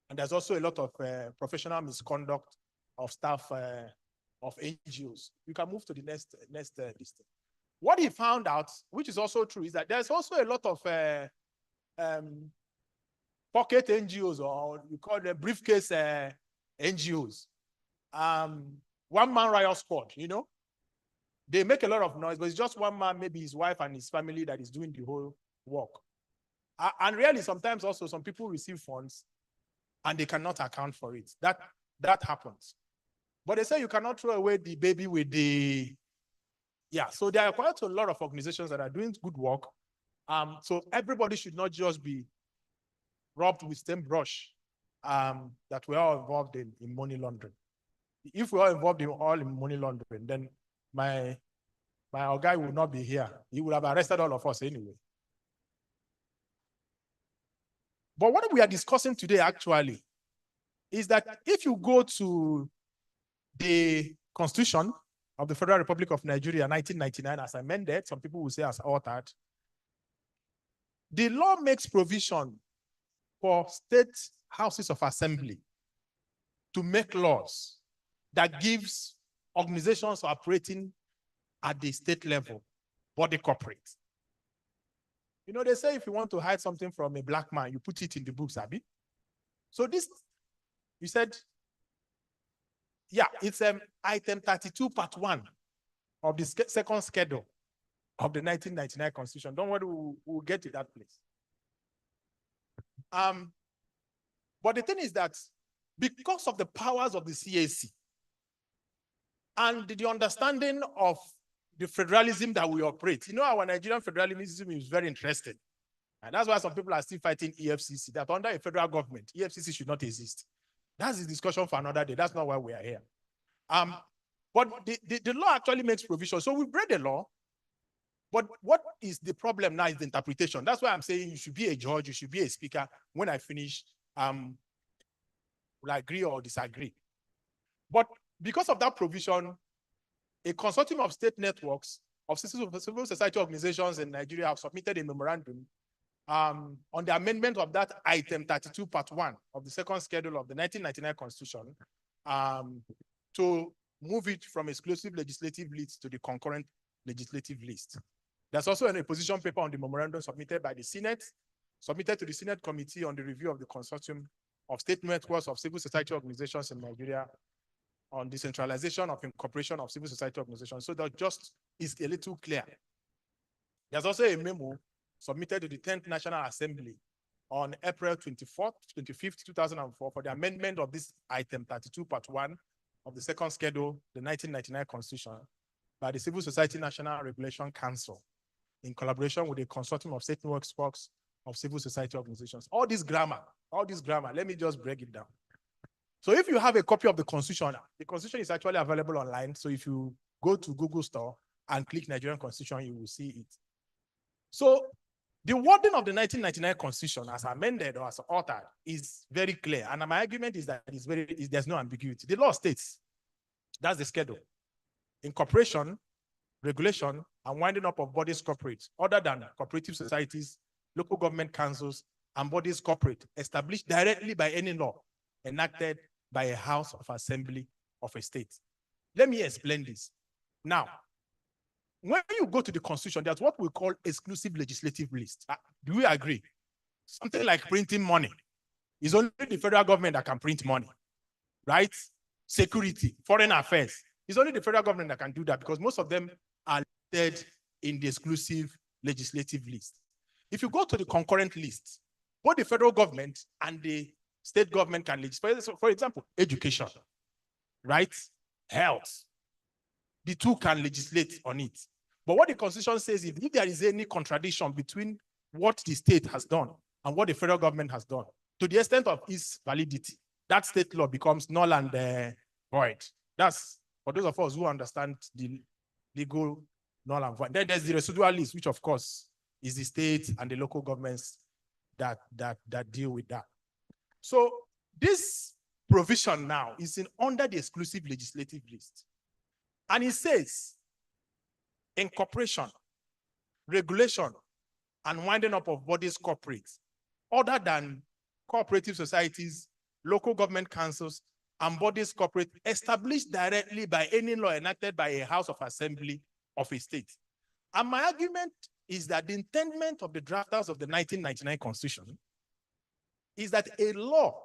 and there's also a lot of professional misconduct of staff of NGOs. You can move to the next list. What he found out, which is also true, is that there's also a lot of pocket NGOs, or you call them briefcase NGOs. One-man riot squad, They make a lot of noise, but it's just one man, maybe his wife and his family, that is doing the whole work. And really, sometimes also some people receive funds and they cannot account for it. That happens. But they say you cannot throw away the baby with the... Yeah, so there are quite a lot of organizations that are doing good work. So everybody should not just be rubbed with same brush that we're all involved in money laundering. If we're all involved in money laundering, then my guy will not be here. He would have arrested all of us anyway. But what we are discussing today actually is that if you go to the Constitution, of the Federal Republic of Nigeria, 1999, as amended, some people will say as altered, the law makes provision for state houses of assembly to make laws that gives organizations operating at the state level, body corporate. You know, they say if you want to hide something from a black man, you put it in the books, Abi. So this, you said, yeah, it's item 32, part 1 of the second schedule of the 1999 Constitution. Don't worry, we'll get to that place. But the thing is that because of the powers of the CAC and the understanding of the federalism that we operate, you know, our Nigerian federalism is very interesting. And that's why some people are still fighting EFCC, that under a federal government, EFCC should not exist. That's the discussion for another day. That's not why we are here. But the law actually makes provision. So we've read the law, but what is the problem now is the interpretation. That's why I'm saying you should be a judge, you should be a speaker. When I finish, will agree or disagree. But because of that provision, a consortium of state networks of civil society organizations in Nigeria have submitted a memorandum on the amendment of that item 32, part 1 of the second schedule of the 1999 Constitution to move it from exclusive legislative list to the concurrent legislative list. There's also an opposition paper on the memorandum submitted by the Senate, submitted to the Senate Committee on the Review of the Consortium of State Networks of Civil Society Organizations in Nigeria on decentralization of incorporation of civil society organizations. So that just is a little clear. There's also a memo submitted to the 10th National Assembly on April 25th, 2004 for the amendment of this item 32, part 1 of the second schedule, the 1999 Constitution, by the Civil Society National Regulation Council in collaboration with a consortium of state networks of civil society organizations. All this grammar, let me just break it down. So if you have a copy of the Constitution is actually available online. So if you go to Google Store and click Nigerian Constitution, you will see it. So the wording of the 1999 Constitution as amended or as altered is very clear. And my argument is that there's no ambiguity. The law states, that's the schedule. Incorporation, regulation, and winding up of bodies corporate, other than cooperative societies, local government councils, and bodies corporate, established directly by any law enacted by a House of Assembly of a state. Let me explain this. Now, when you go to the Constitution, there's what we call exclusive legislative list. Do we agree? Something like printing money. It's only the federal government that can print money, right? Security, foreign affairs. It's only the federal government that can do that because most of them are listed in the exclusive legislative list. If you go to the concurrent list, both the federal government and the state government can legislate. For example, education, right? Health. The two can legislate on it. But what the Constitution says is if there is any contradiction between what the state has done and what the federal government has done, to the extent of its validity, that state law becomes null and void. That's for those of us who understand the legal null and void. Then there's the residual list, which of course is the state and the local governments that deal with that. So this provision now is under the exclusive legislative list. And it says incorporation, regulation, and winding up of bodies corporate, other than cooperative societies, local government councils, and bodies corporate established directly by any law enacted by a House of Assembly of a state. And my argument is that the intendment of the drafters of the 1999 Constitution is that a law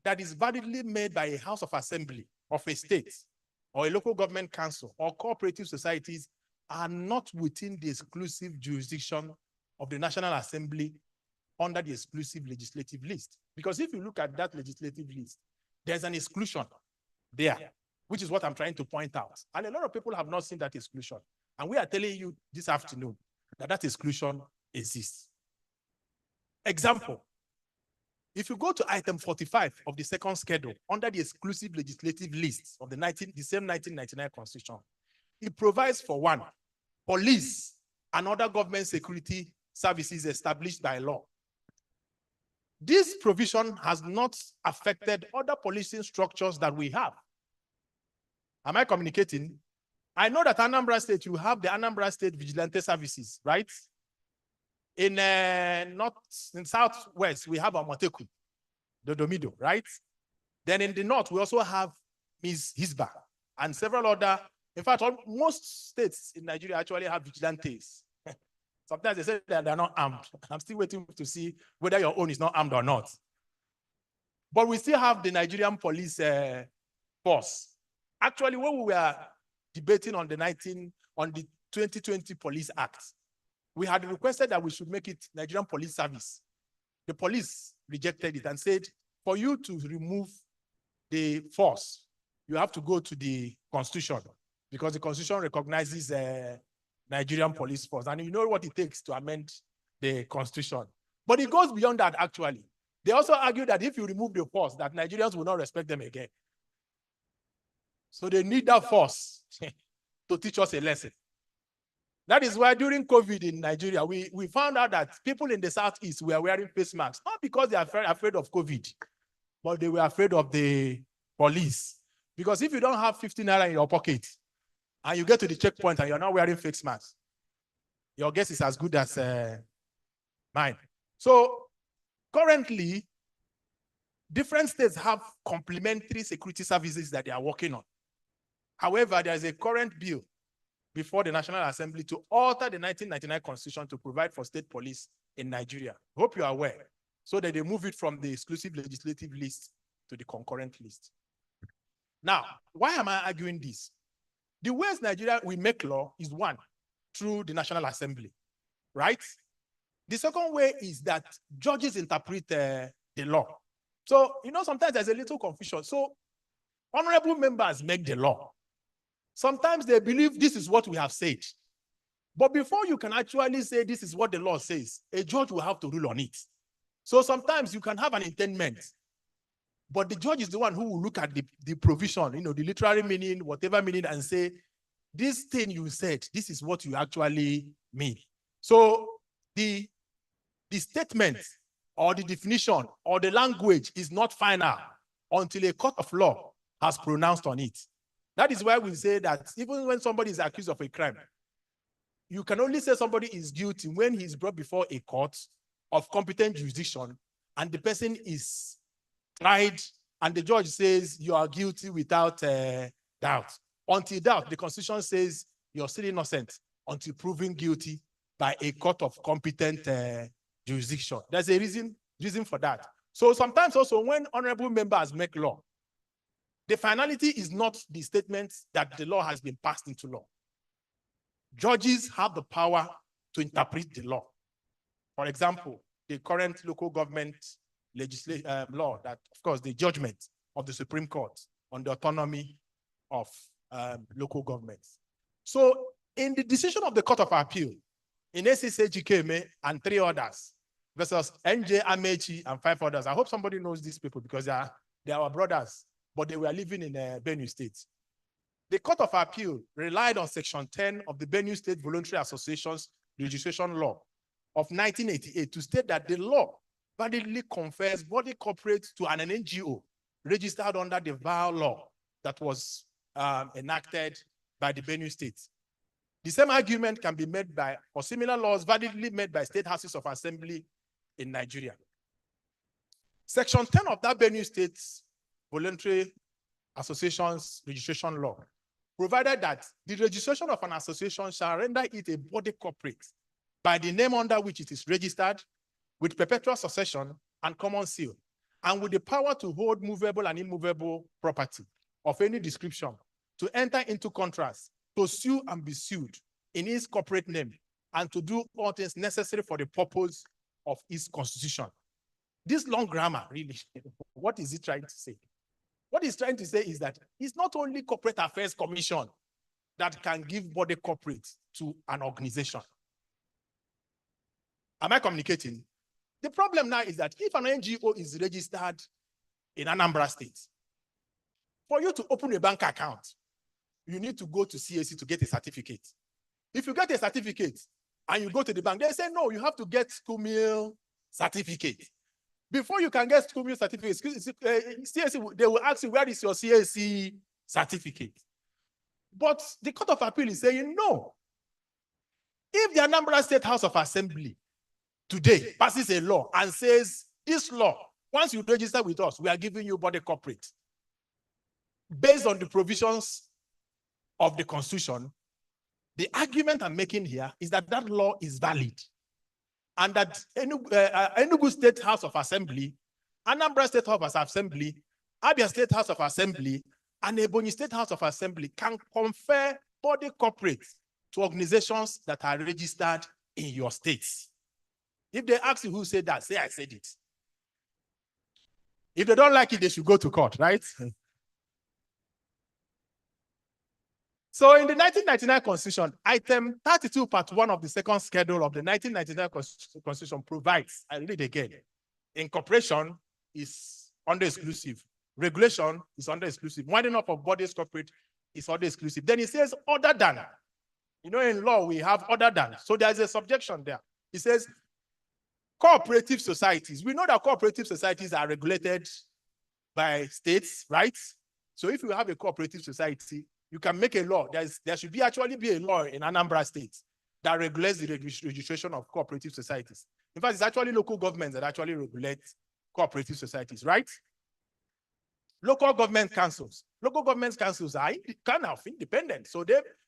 that is validly made by a House of Assembly of a state or a local government council or cooperative societies are not within the exclusive jurisdiction of the National Assembly under the exclusive legislative list. Because if you look at that legislative list, there's an exclusion there, which is what I'm trying to point out. And a lot of people have not seen that exclusion. And we are telling you this afternoon that that exclusion exists. Example, if you go to item 45 of the second schedule under the exclusive legislative list of the same 1999 Constitution, it provides for one, police and other government security services established by law. This provision has not affected other policing structures that we have. Am I communicating? I know that Anambra State, you have the Anambra State Vigilante Services, right? In in Southwest, we have Amoteku, Dodomido, right? Then in the North, we also have Ms. Hisba and several other. In fact, most states in Nigeria actually have vigilantes. Sometimes they say that they're not armed. I'm still waiting to see whether your own is not armed or not. But we still have the Nigerian police force. Actually, when we were debating on the 2020 Police Act, we had requested that we should make it Nigerian Police Service. The police rejected it and said, for you to remove the force, you have to go to the Constitution, because the Constitution recognizes Nigerian police force. And you know what it takes to amend the Constitution. But it goes beyond that, actually. They also argue that if you remove the force, that Nigerians will not respect them again. So they need that force to teach us a lesson. That is why during COVID in Nigeria, we found out that people in the Southeast were wearing face masks, not because they are afraid of COVID, but they were afraid of the police. Because if you don't have 50 naira in your pocket and you get to the checkpoint and you're not wearing face masks, your guess is as good as mine. So currently, different states have complementary security services that they are working on. However, there is a current bill before the National Assembly to alter the 1999 Constitution to provide for state police in Nigeria. Hope you are aware, so that they move it from the exclusive legislative list to the concurrent list. Now, why am I arguing this? The ways Nigeria we make law is one, through the National Assembly, right? The second way is that judges interpret the law. So, sometimes there's a little confusion. So, honorable members make the law. Sometimes they believe this is what we have said. But before you can actually say this is what the law says, a judge will have to rule on it. So sometimes you can have an intendment, but the judge is the one who will look at the provision, the literary meaning, whatever meaning, and say, this thing you said, this is what you actually mean. So the statement or the definition or the language is not final until a court of law has pronounced on it. That is why we say that even when somebody is accused of a crime, you can only say somebody is guilty when he is brought before a court of competent jurisdiction and the person is tried and the judge says you are guilty without doubt. Until doubt, the Constitution says you're still innocent until proven guilty by a court of competent jurisdiction. There's a reason for that. So sometimes also when honorable members make law, the finality is not the statement that the law has been passed into law. Judges have the power to interpret the law. For example, the current local government law that, of course, the judgment of the Supreme Court on the autonomy of local governments. So in the decision of the Court of Appeal, in SSA Jikeme and 3 others, versus NJ Amechi and 5 others, I hope somebody knows these people because they are our brothers, but they were living in Benue State. The Court of Appeal relied on Section 10 of the Benue State Voluntary Associations Registration Law of 1988 to state that the law validly confers body corporate to an NGO registered under the VAL law that was enacted by the Benue State. The same argument can be made for similar laws validly made by state houses of assembly in Nigeria. Section 10 of that Benue State's Voluntary Associations Registration Law provided that the registration of an association shall render it a body corporate by the name under which it is registered, with perpetual succession and common seal, and with the power to hold movable and immovable property of any description, to enter into contracts, to sue and be sued in its corporate name, and to do all things necessary for the purpose of its constitution. This long grammar, really, what is it trying to say? What it's trying to say is that it's not only Corporate Affairs Commission that can give body corporate to an organization. Am I communicating? The problem now is that if an NGO is registered in Anambra State, for you to open a bank account, you need to go to CSO to get a certificate. If you get a certificate and you go to the bank, they say, no, you have to get school meal certificate. Before you can get school meal certificate, CSC, they will ask you, where is your CSC certificate? But the Court of Appeal is saying no. If the Anambra State House of Assembly today passes a law and says, this law, once you register with us, we are giving you body corporate, based on the provisions of the Constitution, the argument I'm making here is that that law is valid, and that Enugu State House of Assembly, Anambra State House of Assembly, Abia State House of Assembly, and Ebonyi State House of Assembly can confer body corporate to organizations that are registered in your states. If they ask you who said that, say I said it. If they don't like it, they should go to court, right? So in the 1999 Constitution, item 32, part 1 of the second schedule of the 1999 Constitution provides, I read it again, incorporation is under exclusive, regulation is under exclusive, winding up of bodies corporate is under exclusive. Then it says other than. You know, in law, we have other than. So there's a subjection there. It says cooperative societies. We know that cooperative societies are regulated by states, right? So if you have a cooperative society, you can make a law. There should actually be a law in Anambra State that regulates the registration of cooperative societies. In fact, it's actually local governments that actually regulate cooperative societies, right? Local government councils. Local government councils are kind of independent. So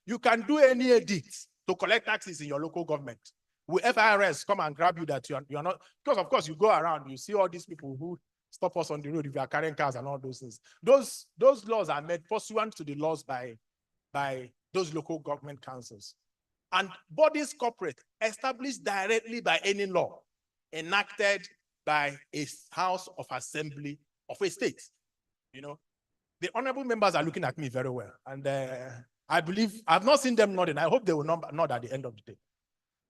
you can do any edict to collect taxes in your local government. Will FIRS come and grab you that you're not, because of course you go around, you see all these people who stop us on the road if we are carrying cars and all those things. Those laws are made pursuant to the laws by those local government councils. And bodies corporate established directly by any law enacted by a House of Assembly of a state. You know, the honorable members are looking at me very well. And I believe, I've not seen them nodding. I hope they will nod at the end of the day.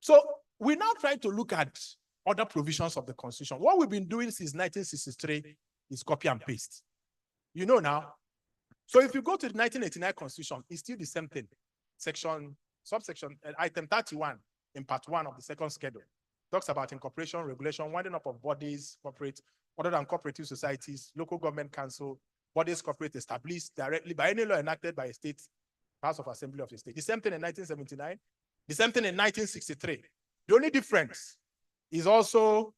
So we now try to look at other provisions of the Constitution. What we've been doing since 1963 is copy and paste. You know now. So if you go to the 1989 Constitution, it's still the same thing. Subsection, item 31 in part 1 of the second schedule talks about incorporation, regulation, winding up of bodies, corporate, other than cooperative societies, local government council, bodies corporate established directly by any law enacted by a state, House of Assembly of a state. The same thing in 1979, the same thing in 1963. The only difference is also,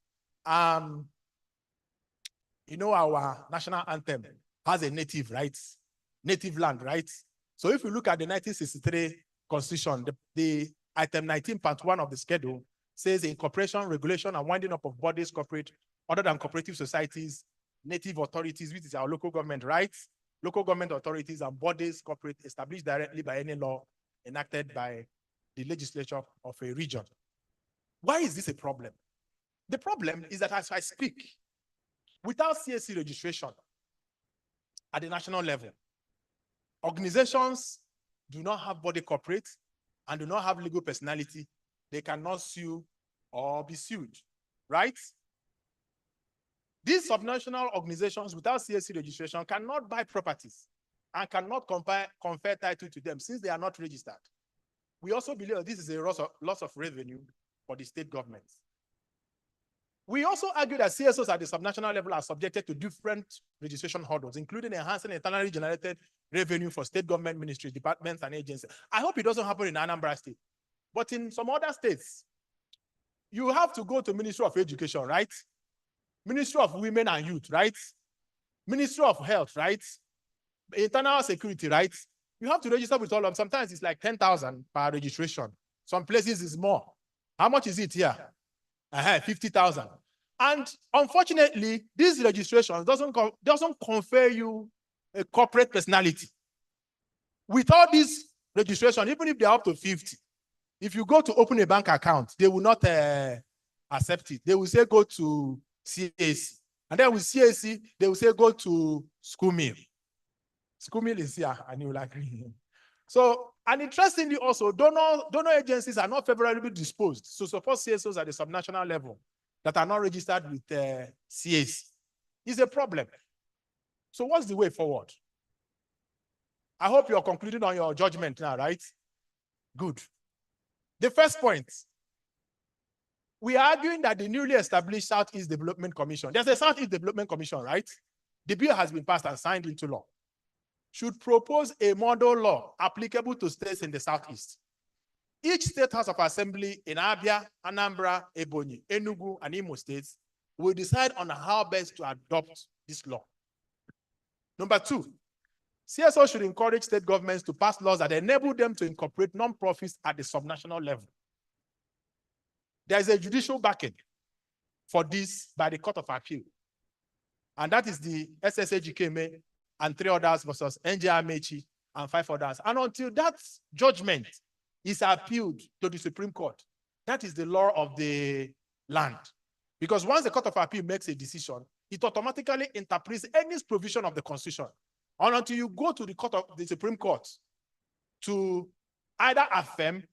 you know, our national anthem has a native rights, native land rights. So if you look at the 1963 Constitution, the item 19, part 1 of the schedule says incorporation, regulation, and winding up of bodies corporate, other than cooperative societies, native authorities, which is our local government rights, local government authorities and bodies corporate established directly by any law enacted by the legislature of a region. Why is this a problem? The problem is that as I speak, without CSC registration at the national level, organizations do not have body corporate and do not have legal personality. They cannot sue or be sued, right? These subnational organizations without CSC registration cannot buy properties and cannot confer title to them since they are not registered. We also believe that this is a loss of revenue for the state governments. We also argue that CSOs at the subnational level are subjected to different registration hurdles, including enhancing internally generated revenue for state government ministries, departments, and agencies. I hope it doesn't happen in Anambra State. But in some other states, you have to go to Ministry of Education, right? Ministry of Women and Youth, right? Ministry of Health, right? Internal Security, right? You have to register with all of them. Sometimes it's like 10,000 per registration. Some places is more. How much is it here? 50,000. And unfortunately, this registration doesn't confer you a corporate personality. Without this registration, even if they're up to 50, if you go to open a bank account, they will not accept it. They will say go to CAC. And then with CAC, they will say go to school meal. School meal is here, and you will agree. So, and interestingly also, donor agencies are not favorably disposed to support CSOs at the subnational level that are not registered with CAC. It's a problem. So what's the way forward? I hope you're concluding on your judgment now, right? Good. The first point, we are arguing that the newly established Southeast Development Commission, there's a Southeast Development Commission, right? The bill has been passed and signed into law. should propose a model law applicable to states in the Southeast. Each state house of assembly in Abia, Anambra, Ebonyi, Enugu, and Imo states will decide on how best to adopt this law. Number two, CSO should encourage state governments to pass laws that enable them to incorporate non-profits at the subnational level. There is a judicial backing for this by the Court of Appeal. And that is the SSAGKMA and 3 others versus NJ Amechi and 5 others. And until that judgment is appealed to the Supreme Court, that is the law of the land. Because once the Court of Appeal makes a decision, it automatically interprets any provision of the Constitution. And until you go to the Supreme Court to either affirm,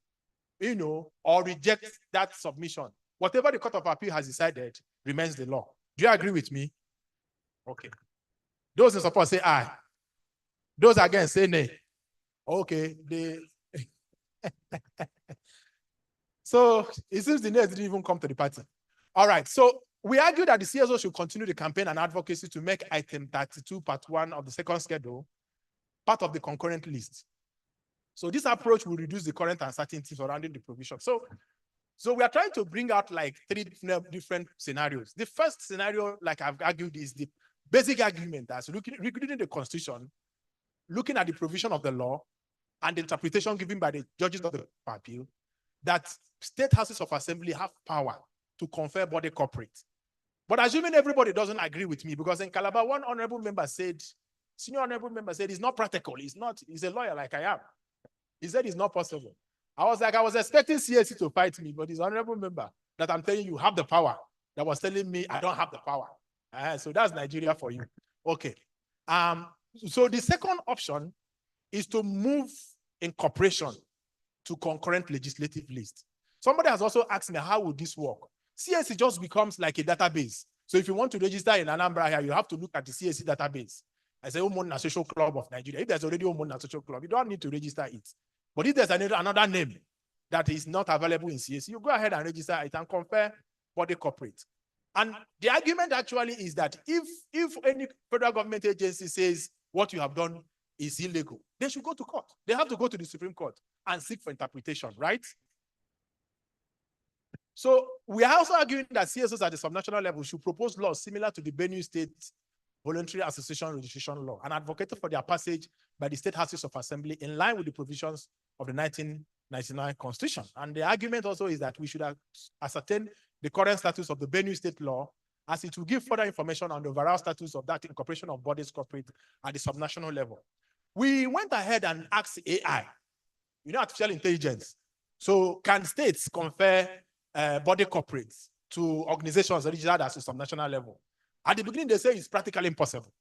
or reject that submission, whatever the Court of Appeal has decided remains the law. Do you agree with me? Okay. Those in support say aye. Those against say nay. Okay. So it seems the nays didn't even come to the party. All right. So we argue that the CSO should continue the campaign and advocacy to make item 32, part 1 of the second schedule part of the concurrent list. So this approach will reduce the current uncertainty surrounding the provision. So we are trying to bring out like 3 different scenarios. The first scenario, like I've argued, is the basic argument that's reading the Constitution, looking at the provision of the law and the interpretation given by the judges of the appeal, that state houses of assembly have power to confer body corporate. But assuming everybody doesn't agree with me, because in Calabar, one honorable member said, senior honorable member said, it's not practical. He's a lawyer like I am. He said it's not possible. I was expecting CSC to fight me, but his honorable member that I'm telling you have the power that was telling me I don't have the power. So that's Nigeria for you. Okay. So the second option is to move incorporation to concurrent legislative list. Somebody has also asked me, how would this work? CSC just becomes like a database. So if you want to register in Anambra here, you have to look at the CSC database. I say Umona Social Club of Nigeria. If there's already Umona Social Club, you don't need to register it. But if there's another name that is not available in CSC, you go ahead and register it and compare body corporate. And the argument actually is that if any federal government agency says what you have done is illegal, they should go to court. They have to go to the Supreme Court and seek for interpretation, right? So we are also arguing that CSOs at the subnational level should propose laws similar to the Benue State Voluntary Association Registration Law and advocated for their passage by the State Houses of Assembly in line with the provisions of the 1999 Constitution. And the argument also is that we should ascertain the current status of the Benue State law, as it will give further information on the overall status of that incorporation of bodies corporate at the subnational level. We went ahead and asked AI, artificial intelligence. So can states confer body corporates to organizations registered at the subnational level? At the beginning, they say it's practically impossible.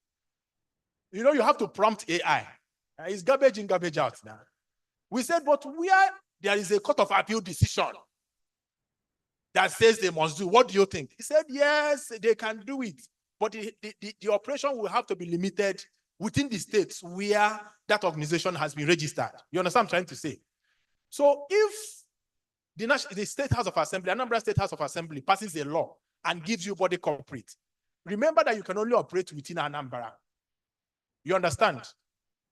You have to prompt AI. It's garbage in, garbage out now. We said, but where there is a Court of Appeal decision that says they must do, what do you think? He said, yes, they can do it. But the operation will have to be limited within the states where that organization has been registered. You understand what I'm trying to say? So if the State House of Assembly, Anambra State House of Assembly passes a law and gives you body corporate, remember that you can only operate within Anambra. You understand?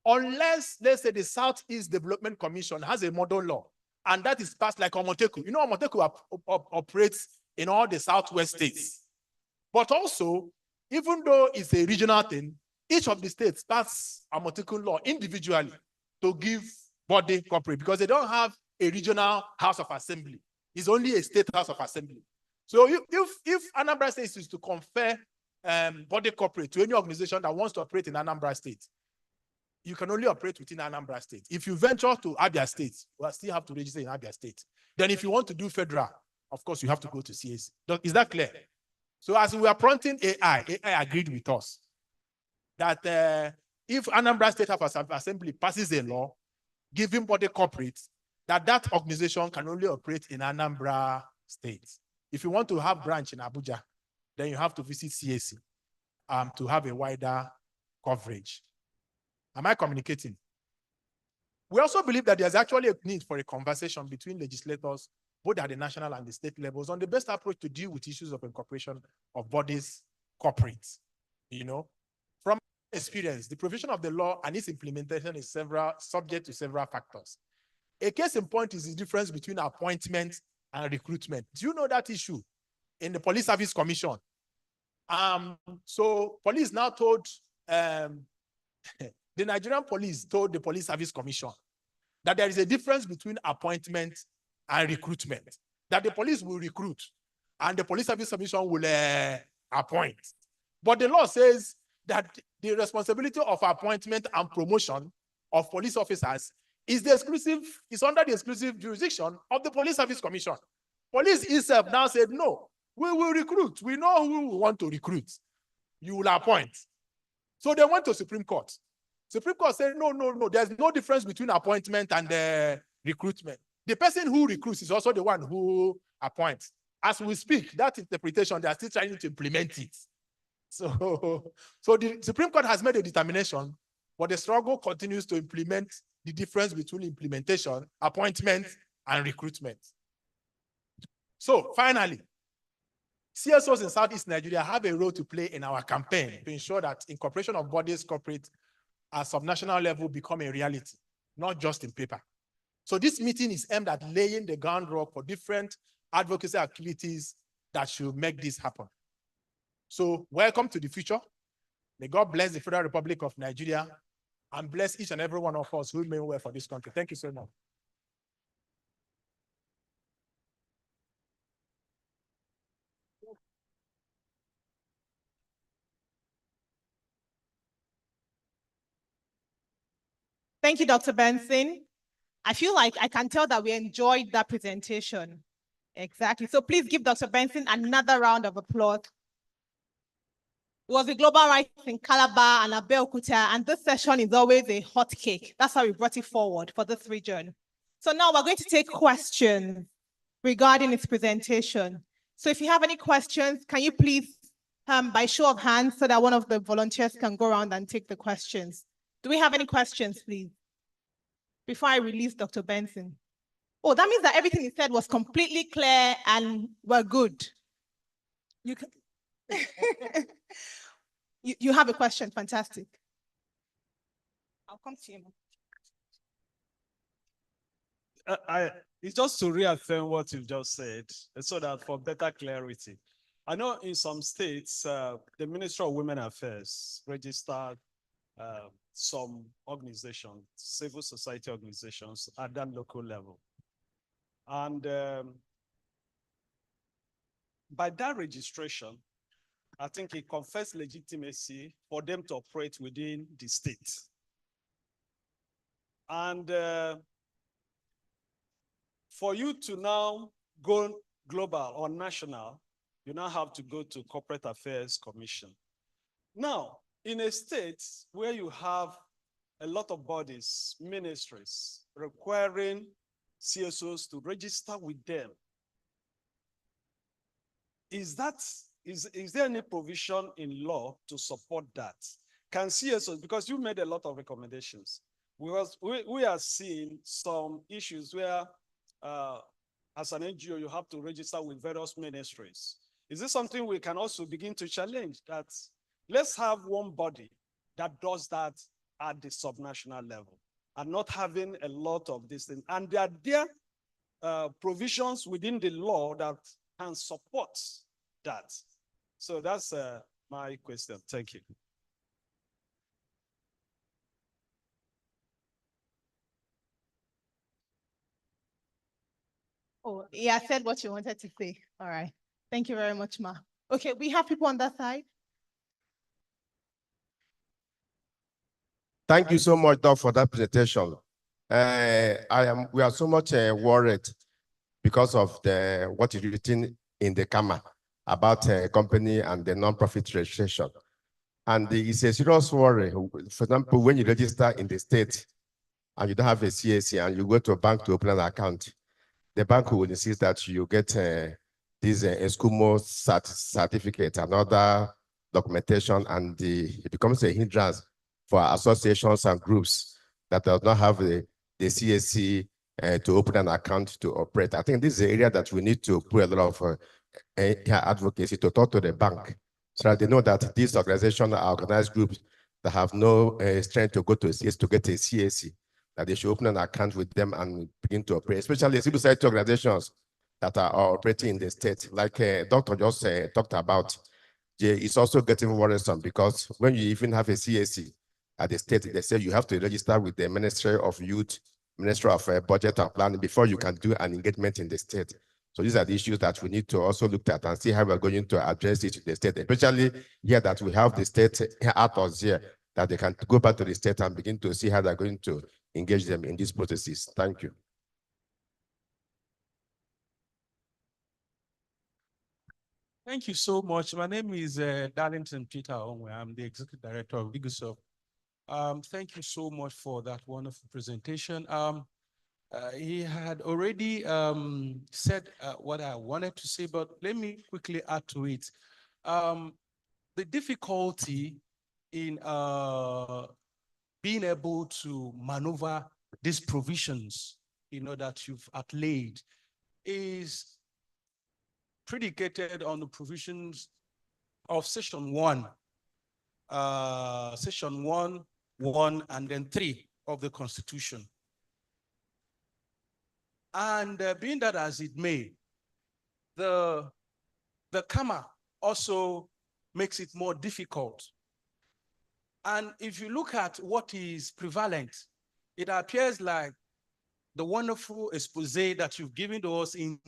Unless, let's say, the Southeast Development Commission has a model law, and that is passed like Omoteku. Omoteku operates in all the Southwest states. But also, even though it's a regional thing, each of the states pass Omoteku law individually to give body corporate, because they don't have a regional House of Assembly. It's only a state House of Assembly. So if Anambra State is to confer body corporate to any organization that wants to operate in Anambra State, you can only operate within Anambra State. If you venture to Abia State, you will still have to register in Abia State. Then if you want to do federal, of course, you have to go to CSC. Is that clear? So as we are prompting AI agreed with us that if Anambra State House of Assembly passes a law giving body corporate, that organization can only operate in Anambra State. If you want to have branch in Abuja, then you have to visit CSC to have a wider coverage. Am I communicating? We also believe that there's actually a need for a conversation between legislators, both at the national and the state levels, on the best approach to deal with issues of incorporation of bodies corporates. experience, the provision of the law and its implementation is subject to several factors. A case in point is the difference between appointment and recruitment. Do you know that issue in the Police Service Commission? So police now told, the Nigerian police told the Police Service Commission that there is a difference between appointment and recruitment, that the police will recruit and the Police Service Commission will appoint. But the law says that the responsibility of appointment and promotion of police officers is under the exclusive jurisdiction of the Police Service Commission. Police itself now said, no, we will recruit. We know who we want to recruit. You will appoint. So they went to Supreme Court. Supreme Court said, no, there's no difference between appointment and recruitment. The person who recruits is also the one who appoints. As we speak, that interpretation, they are still trying to implement it. So the Supreme Court has made a determination, but the struggle continues to implement the difference between implementation, appointment, and recruitment. So finally, CSOs in Southeast Nigeria have a role to play in our campaign to ensure that incorporation of bodies corporate at subnational level become a reality, not just in paper. So this meeting is aimed at laying the groundwork for different advocacy activities that should make this happen. So welcome to the future. May God bless the Federal Republic of Nigeria and bless each and every one of us who mean well for this country. Thank you so much. Thank you, Dr. Benson. I feel like I can tell that we enjoyed that presentation. Exactly. So please give Dr. Benson another round of applause. It was the Global Rights in Calabar and Abeokuta, and this session is always a hot cake. That's how we brought it forward for this region. So now we're going to take questions regarding its presentation. So if you have any questions, can you please, by show of hands, so that one of the volunteers can go around and take the questions. Do we have any questions, please? Before I release Dr. Benson. Oh, that means that everything he said was completely clear and we're good. You can... you have a question, fantastic. I'll come to you. It's just to reaffirm what you've just said, so that for better clarity. I know in some states, the Ministry of Women Affairs registered some organizations, civil society organizations at that local level. And by that registration, I think it confers legitimacy for them to operate within the state. And for you to now go global or national, you now have to go to Corporate Affairs Commission. Now, in a state where you have a lot of bodies, ministries, requiring CSOs to register with them, is there any provision in law to support that? Can CSOs, because you made a lot of recommendations, because we are seeing some issues where as an NGO, you have to register with various ministries. Is this something we can also begin to challenge? That let's have one body that does that at the subnational level and not having a lot of these things. And there are provisions within the law that can support that. So that's my question. Thank you. Oh, yeah, I said what you wanted to say. All right. Thank you very much, Ma. Okay, we have people on that side. Thank you so much, Doc, for that presentation. We are so much worried because of what is written in the CAMA about company and the non-profit registration. And it's a serious worry. For example, when you register in the state and you don't have a CAC and you go to a bank to open an account, the bank will insist that you get this ESCUMO certificate and other documentation, and it becomes a hindrance for associations and groups that does not have the CSC to open an account to operate. I think this is an area that we need to put a lot of advocacy to talk to the bank so that they know that these organizations are organized groups that have no strength to go to a CS to get a CAC, that they should open an account with them and begin to operate, especially civil society organizations that are operating in the state, like Dr. just talked about. It's also getting worrisome because when you even have a CAC at the state, they say you have to register with the Ministry of Youth, Ministry of Budget and Planning before you can do an engagement in the state. So these are the issues that we need to also look at and see how we're going to address it in the state, especially here that we have the state actors here, that they can go back to the state and begin to see how they're going to engage them in these processes. Thank you. Thank you so much. My name is Darlington Peter Onwe. I'm the Executive Director of Bigosoft. Thank you so much for that wonderful presentation. He had already said what I wanted to say, but let me quickly add to it. The difficulty in being able to maneuver these provisions, that you've outlaid is predicated on the provisions of Section 1, Section 1, and then 3 of the Constitution. And being that as it may, the comma also makes it more difficult. And if you look at what is prevalent, it appears like the wonderful expose that you've given to us in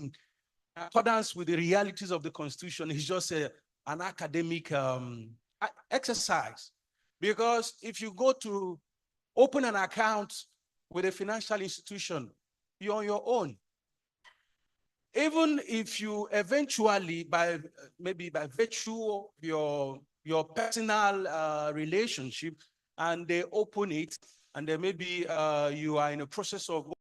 accordance with the realities of the Constitution is just an academic exercise. Because if you go to open an account with a financial institution, you're on your own. Even if you eventually, maybe by virtue of your personal relationship, and they open it, and then maybe you are in a process of,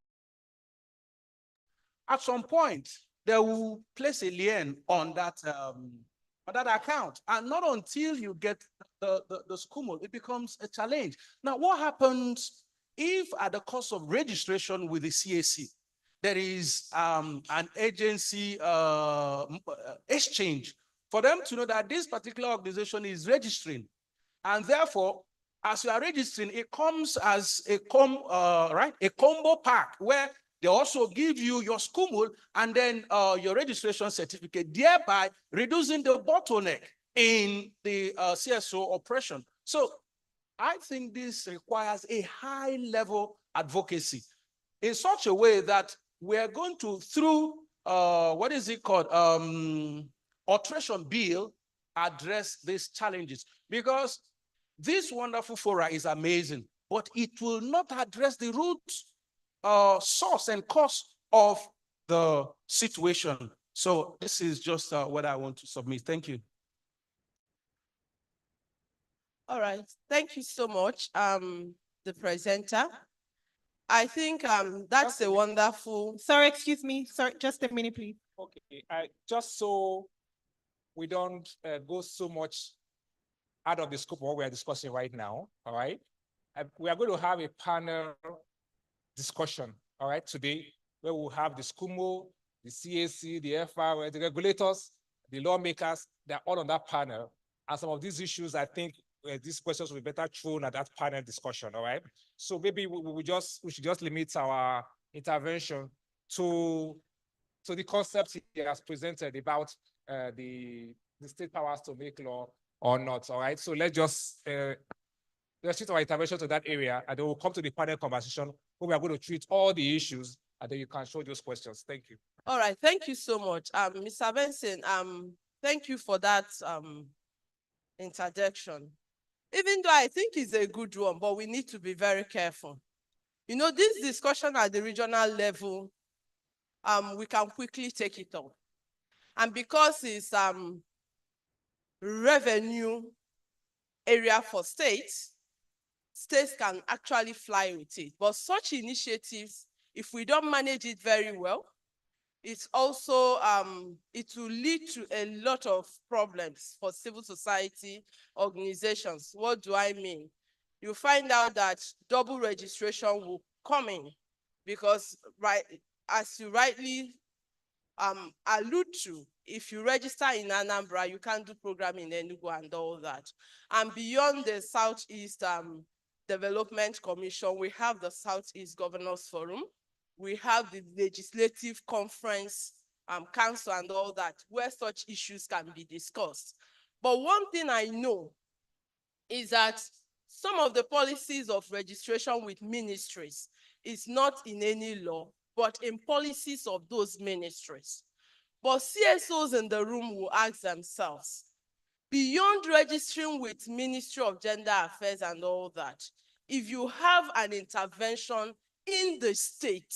at some point, they will place a lien on that account. And not until you get the SCUMO, it becomes a challenge. Now, what happens if at the cost of registration with the CAC, there is an agency exchange for them to know that this particular organization is registering? And therefore, as you are registering, it comes as a combo pack where they also give you your SCUMO and then your registration certificate, thereby reducing the bottleneck in the CSO operation. So I think this requires a high level advocacy in such a way that we are going to, through what is it called, alteration bill, address these challenges. Because this wonderful fora is amazing, but it will not address the root source and cause of the situation. So this is just what I want to submit. Thank you. All right, thank you so much, the presenter. I think that's a wonderful. Sorry, excuse me. Sorry, just a minute, please. Okay, just so we don't go so much out of the scope of what we are discussing right now, all right? We are going to have a panel discussion, all right, today, where we'll have the SCUMO, the CAC, the FR, the regulators, the lawmakers, they're all on that panel. And some of these issues, I think these questions will be better thrown at that panel discussion, all right? So maybe we should just limit our intervention to the concepts he has presented about the state powers to make law or not, all right? So let's shift our intervention to that area, and then we'll come to the panel conversation where we are going to treat all the issues, and then you can show those questions. Thank you. All right, thank you so much. Mr. Benson, thank you for that interjection. Even though I think it's a good one, but we need to be very careful. This discussion at the regional level, we can quickly take it up. And because it's revenue area for states can actually fly with it. But such initiatives, if we don't manage it very well, it's also, it will lead to a lot of problems for civil society organizations. What do I mean? You find out that double registration will come in because, as you rightly allude to. If you register in Anambra, you can't do program in Enugu and all that. And beyond the Southeast Development Commission, we have the Southeast Governors Forum. We have the Legislative Conference Council and all that, where such issues can be discussed. But one thing I know is that some of the policies of registration with ministries is not in any law, but in policies of those ministries. But CSOs in the room will ask themselves, beyond registering with Ministry of Gender Affairs and all that, if you have an intervention in the state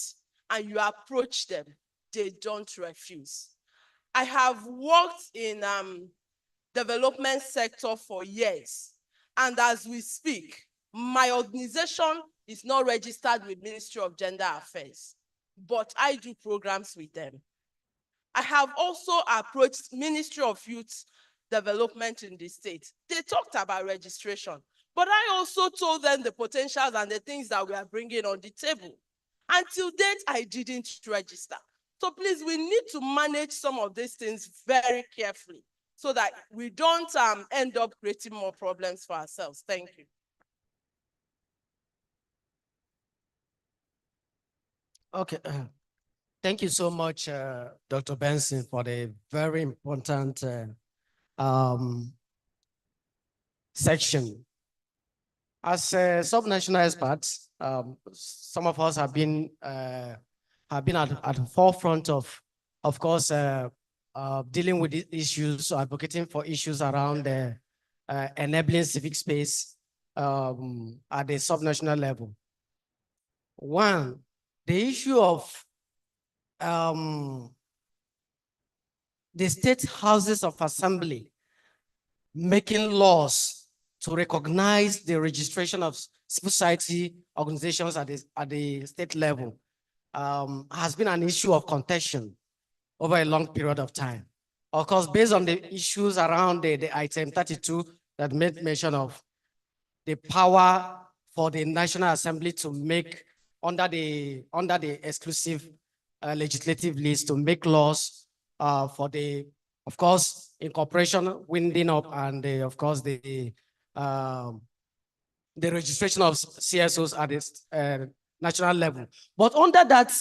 and you approach them, they don't refuse. I have worked in development sector for years. And as we speak, my organization is not registered with Ministry of Gender Affairs, but I do programs with them. I have also approached Ministry of Youth Development in the state. They talked about registration, but I also told them the potentials and the things that we are bringing on the table. Until date, I didn't register. So please, we need to manage some of these things very carefully so that we don't end up creating more problems for ourselves. Thank you. Okay. Thank you so much, Dr. Benson, for the very important section. As subnational experts, some of us have been at the forefront of course, dealing with the issues, advocating for issues around enabling civic space at the subnational level. One, the issue of the state houses of assembly making laws to recognize the registration of civil society organizations at the state level has been an issue of contention over a long period of time. Of course, based on the issues around the item 32 that made mention of the power for the National Assembly to make under the exclusive legislative list to make laws for the, of course, incorporation, winding up, and of course the registration of CSOs at the national level. But under that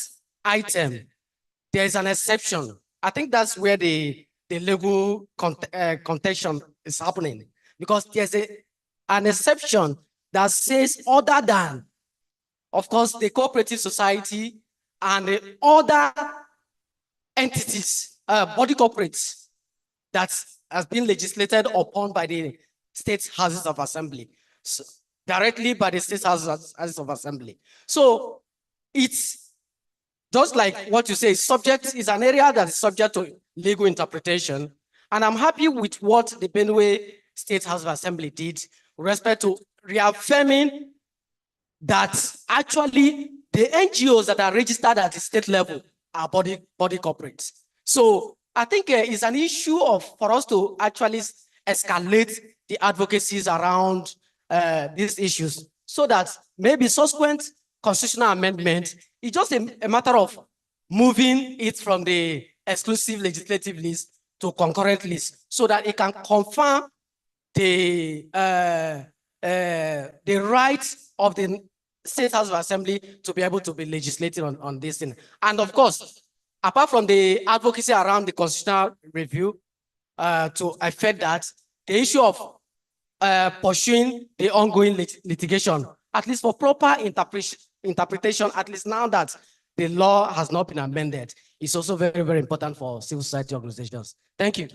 item, there is an exception. I think that's where the legal contention is happening, because there's an exception that says other than, of course, the cooperative society and the other entities, body corporates that has been legislated upon by the state houses of assembly, so, directly by the state houses of assembly. So it's just like what you say, subject is an area that is subject to legal interpretation. And I'm happy with what the Benue State House of Assembly did with respect to reaffirming that actually the NGOs that are registered at the state level are body corporates. So I think it's an issue for us to actually escalate the advocacies around these issues, so that maybe subsequent constitutional amendment is just a matter of moving it from the exclusive legislative list to concurrent list, so that it can confirm the rights of the State House of Assembly to be able to be legislating on this thing. And of course, apart from the advocacy around the constitutional review to affect that, the issue of pursuing the ongoing litigation, at least for proper interpretation, at least now that the law has not been amended, is also very, very important for civil society organizations. Thank you.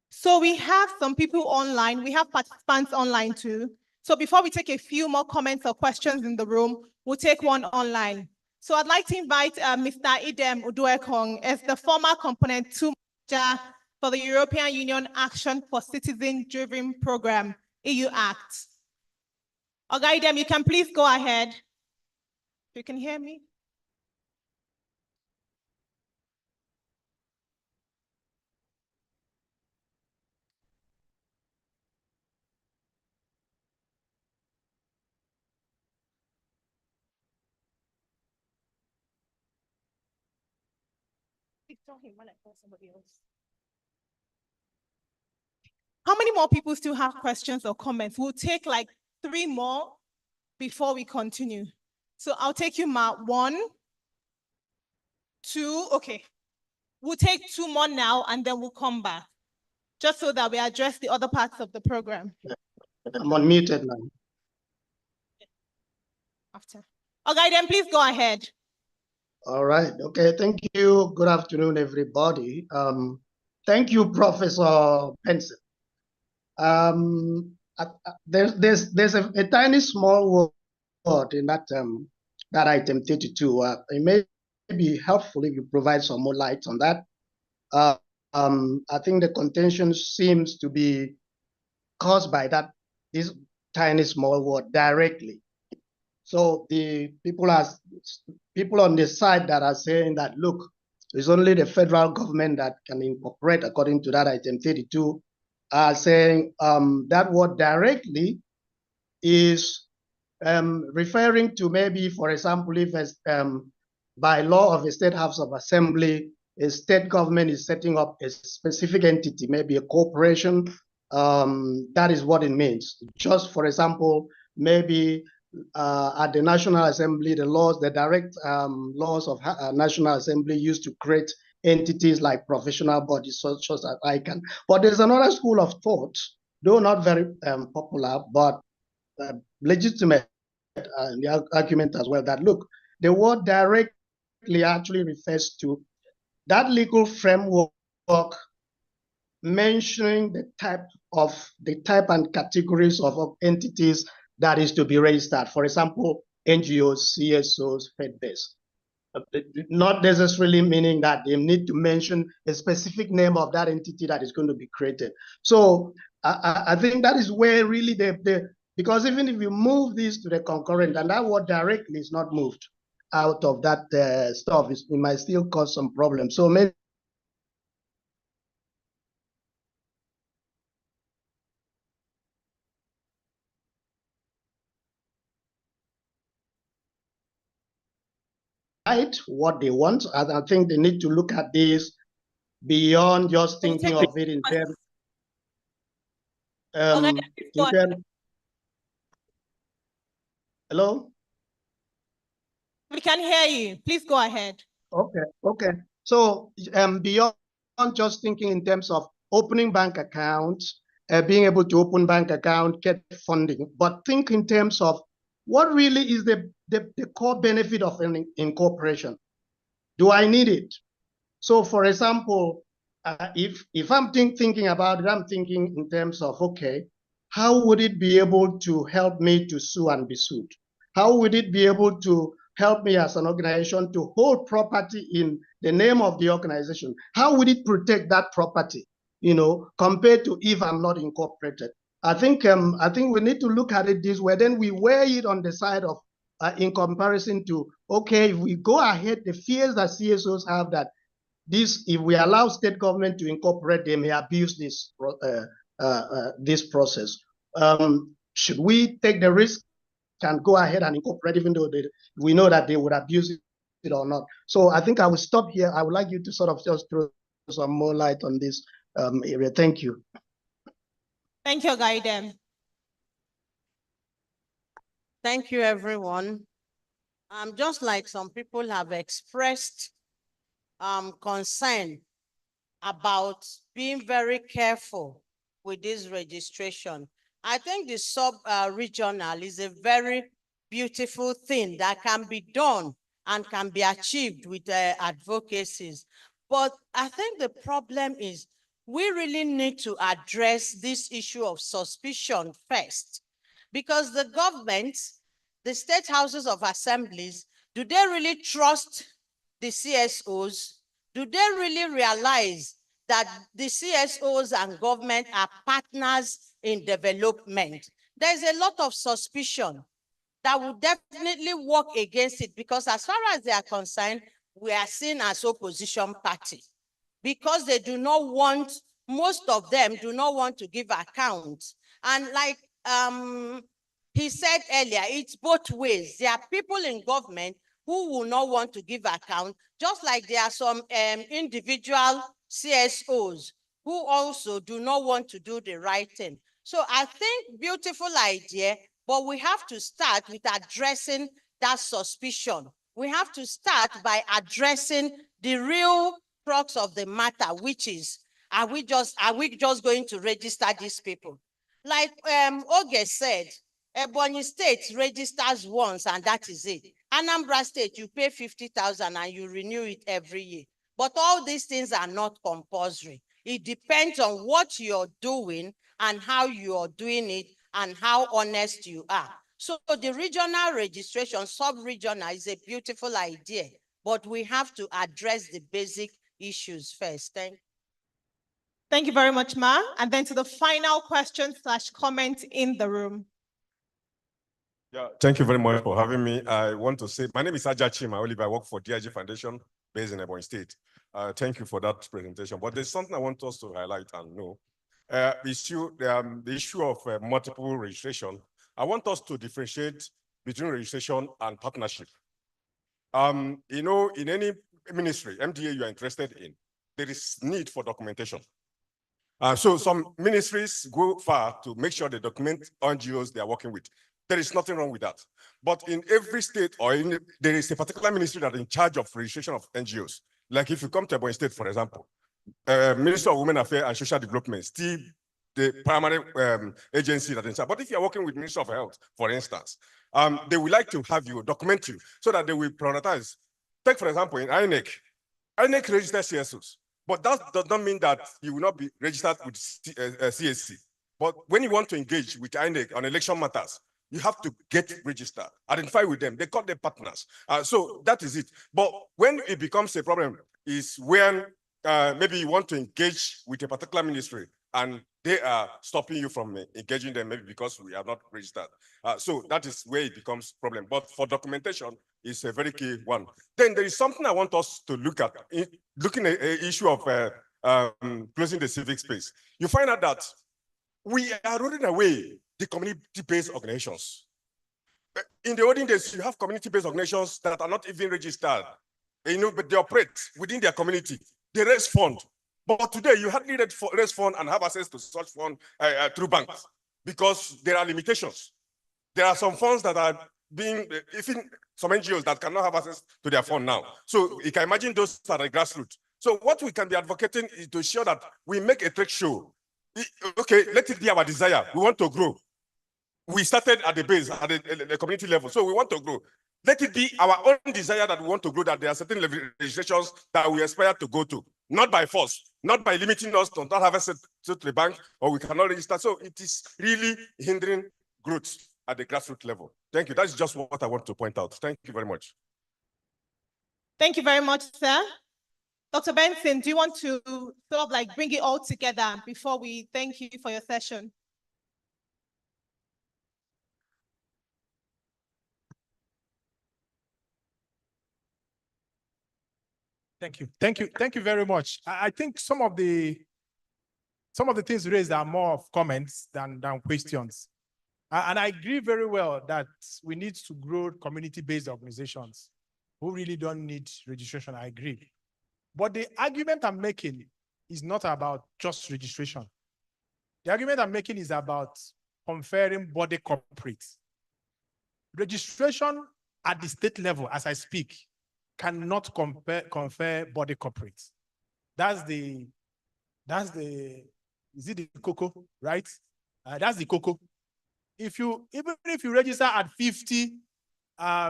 So we have some people online. We have participants online too. So before we take a few more comments or questions in the room, we'll take one online. So I'd like to invite Mr. Idem Uduekong as the former component 2 manager for the European Union Action for Citizen-Driven Program, EU Act. Oga Idem, you can please go ahead. You can hear me? How many more people still have questions or comments? We'll take like 3 more before we continue. So I'll take you, Ma. 1, 2, okay. We'll take 2 more now and then we'll come back, just so that we address the other parts of the program. I'm unmuted now. After. Okay, then please go ahead. All right. Okay. Thank you. Good afternoon, everybody. Thank you, Professor Benson. There's a tiny small word in that that item 32. It may be helpful if you provide some more light on that. I think the contention seems to be caused by this tiny small word directly. So the people on the side that are saying that, look, it's only the federal government that can incorporate according to that item 32, are saying that word directly is referring to maybe, for example, if by law of a state house of assembly, a state government is setting up a specific entity, maybe a corporation, that is what it means. Just for example, maybe at the National Assembly, the direct laws of National Assembly used to create entities like professional bodies such as ICANN. But there's another school of thought, though not very popular, but legitimate in the argument as well, that look, the word directly actually refers to that legal framework mentioning the type and categories of entities that is to be registered. For example, NGOs, CSOs, Fed-based. Not necessarily meaning that they need to mention a specific name of that entity that is going to be created. So I think that is where really because even if you move this to the concurrent, and that word directly is not moved out of that stuff, it might still cause some problems. So maybe what they want. And I think they need to look at this beyond just thinking of it in terms. Hello? We can hear you. Please go ahead. Okay. So beyond just thinking in terms of opening bank accounts, being able to open bank account, get funding, but think in terms of what really is the core benefit of an incorporation. Do I need it? So for example, if I'm thinking about it, I'm thinking in terms of, okay, how would it be able to help me to sue and be sued? How would it be able to help me as an organization to hold property in the name of the organization? How would it protect that property, compared to if I'm not incorporated? I think we need to look at it this way. Then we weigh it on the side of, in comparison to, okay, if we go ahead, the fears that CSOs have that if we allow state government to incorporate, they may abuse this process. Should we take the risk and go ahead and incorporate, even though we know that they would abuse it or not? So I think I will stop here. I would like you to sort of just throw some more light on this area. Thank you. Thank you, Gaidem. Thank you, everyone. Just like some people have expressed concern about being very careful with this registration, I think the sub-regional is a very beautiful thing that can be done and can be achieved with advocacies. But I think the problem is we really need to address this issue of suspicion first, because the government, the state houses of assemblies, do they really trust the CSOs? Do they really realize that the CSOs and government are partners in development? There's a lot of suspicion that would definitely work against it, because as far as they are concerned, we are seen as opposition party, because they do not want, most of them do not want to give accounts. And like he said earlier, it's both ways. There are people in government who will not want to give account, just like there are some individual CSOs who also do not want to do the right thing. So I think beautiful idea, but we have to start with addressing that suspicion. We have to start by addressing the real crux of the matter, which is, are we just going to register these people? Like Oge said, Ebonyi State registers once and that is it. Anambra State, you pay 50,000 and you renew it every year. But all these things are not compulsory. It depends on what you're doing and how you're doing it and how honest you are. So the regional registration, sub-regional, is a beautiful idea, but we have to address the basic issues first. Thank you. Thank you very much, Ma. And then to the final question / comment in the room. Yeah, thank you very much for having me. I want to say, my name is Aja Chima Oliver. I work for DIG Foundation based in Ebonyi State. Thank you for that presentation. But there's something I want us to highlight and know. The issue of multiple registration. I want us to differentiate between registration and partnership. You know, in any ministry, MDA you are interested in, there is need for documentation. So some ministries go far to make sure they document NGOs they are working with. There is nothing wrong with that. But in every state or there is a particular ministry that is in charge of registration of NGOs. Like if you come to Ebonyi State, for example, Minister of Women Affairs and Social Development, still the primary agency that is in charge. But if you're working with Minister of Health, for instance, they would like to have you document you so that they will prioritize. Take, for example, in INEC registers CSOs. But that does not mean that you will not be registered with CSC. But when you want to engage with INEC on election matters, you have to get registered, identify with them. They call them partners. So that is it. But when it becomes a problem is when maybe you want to engage with a particular ministry and they are stopping you from engaging them, maybe because we are not registered. So that is where it becomes a problem. But for documentation, it's a very key one. Then there is something I want us to look at, looking at the issue of closing the civic space. You find out that we are rolling away the community-based organizations. In the olden days, you have community-based organizations that are not even registered, but they operate within their community. They raise funds. But today, you hardly raise funds and have access to such funds through banks because there are limitations. There are some funds that are being, even some NGOs that cannot have access to their fund now. So you can imagine those at the grassroots. So what we can be advocating is to ensure that we make a trade show. Okay, let it be our desire. We want to grow. We started at the base, at the community level. So we want to grow. Let it be our own desire that we want to grow, that there are certain registrations that we aspire to go to, not by force, not by limiting us to not have access to the bank, or we cannot register. So it is really hindering growth at the grassroots level. Thank you. That's just what I want to point out. Thank you very much. Thank you very much, sir. Dr. Benson, do you want to sort of like bring it all together before we thank you for your session? Thank you. Thank you. Thank you very much. I think some of the things raised are more of comments than questions. And I agree very well that we need to grow community-based organizations who really don't need registration. I agree. But the argument I'm making is not about just registration. The argument I'm making is about conferring body corporates. Registration at the state level, as I speak, cannot confer body corporates. That's the, is it the cocoa, right? That's the cocoa. Even if you register at 50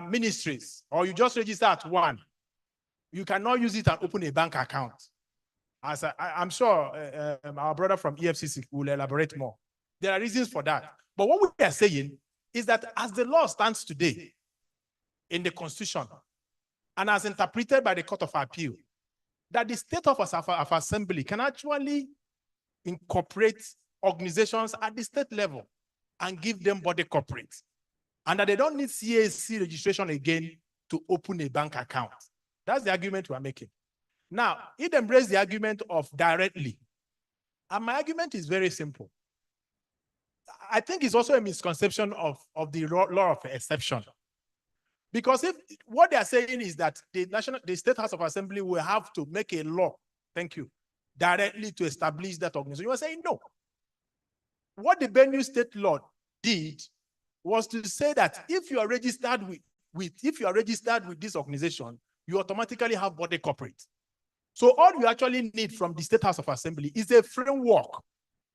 ministries, or you just register at 1, you cannot use it and open a bank account. As I'm sure our brother from EFCC will elaborate more. There are reasons for that. But what we are saying is that as the law stands today in the Constitution, and as interpreted by the Court of Appeal, that the state of assembly can actually incorporate organizations at the state level and give them body corporates, and that they don't need CAC registration again to open a bank account. That's the argument we're making. Now, it embraces the argument of directly. And my argument is very simple. I think it's also a misconception of the law of exception. Because if what they are saying is that the State House of Assembly will have to make a law, thank you, directly to establish that organization. You are saying no. What the Benue State law did was to say that if you are registered with this organization, you automatically have body corporate. So all you actually need from the State House of Assembly is a framework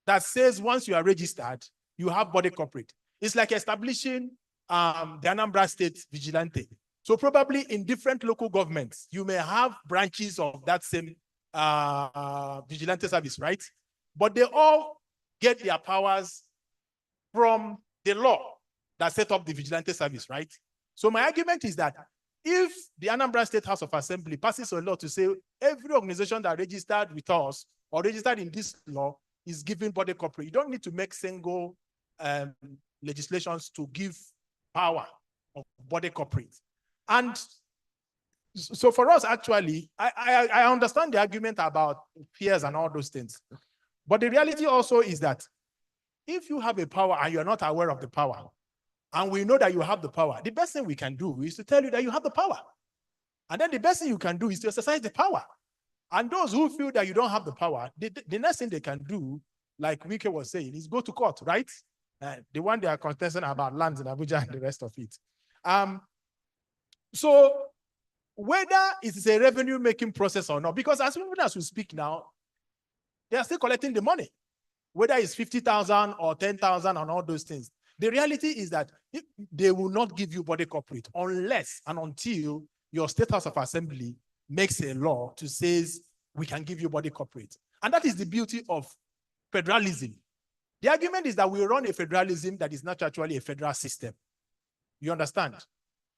that says once you are registered, you have body corporate. It's like establishing the Anambra State Vigilante. So probably in different local governments, you may have branches of that same vigilante service, right? But they all get their powers from the law that set up the vigilante service, right? So my argument is that if the Anambra State House of Assembly passes a law to say every organization that registered with us or registered in this law is given body corporate, you don't need to make single legislations to give power of body corporate. And so for us, actually, I understand the argument about fears and all those things. But the reality also is that if you have a power and you're not aware of the power, and we know that you have the power, the best thing we can do is to tell you that you have the power. And then the best thing you can do is to exercise the power. And those who feel that you don't have the power, the next thing they can do, like Wike was saying, is go to court, right? The one they are contesting about lands in Abuja and the rest of it. So whether it is a revenue-making process or not, because as we speak now, they are still collecting the money, whether it's 50,000 or 10,000 and all those things. The reality is that they will not give you body corporate unless and until your State House of Assembly makes a law to say we can give you body corporate. And that is the beauty of federalism. The argument is that we run a federalism that is not actually a federal system. You understand?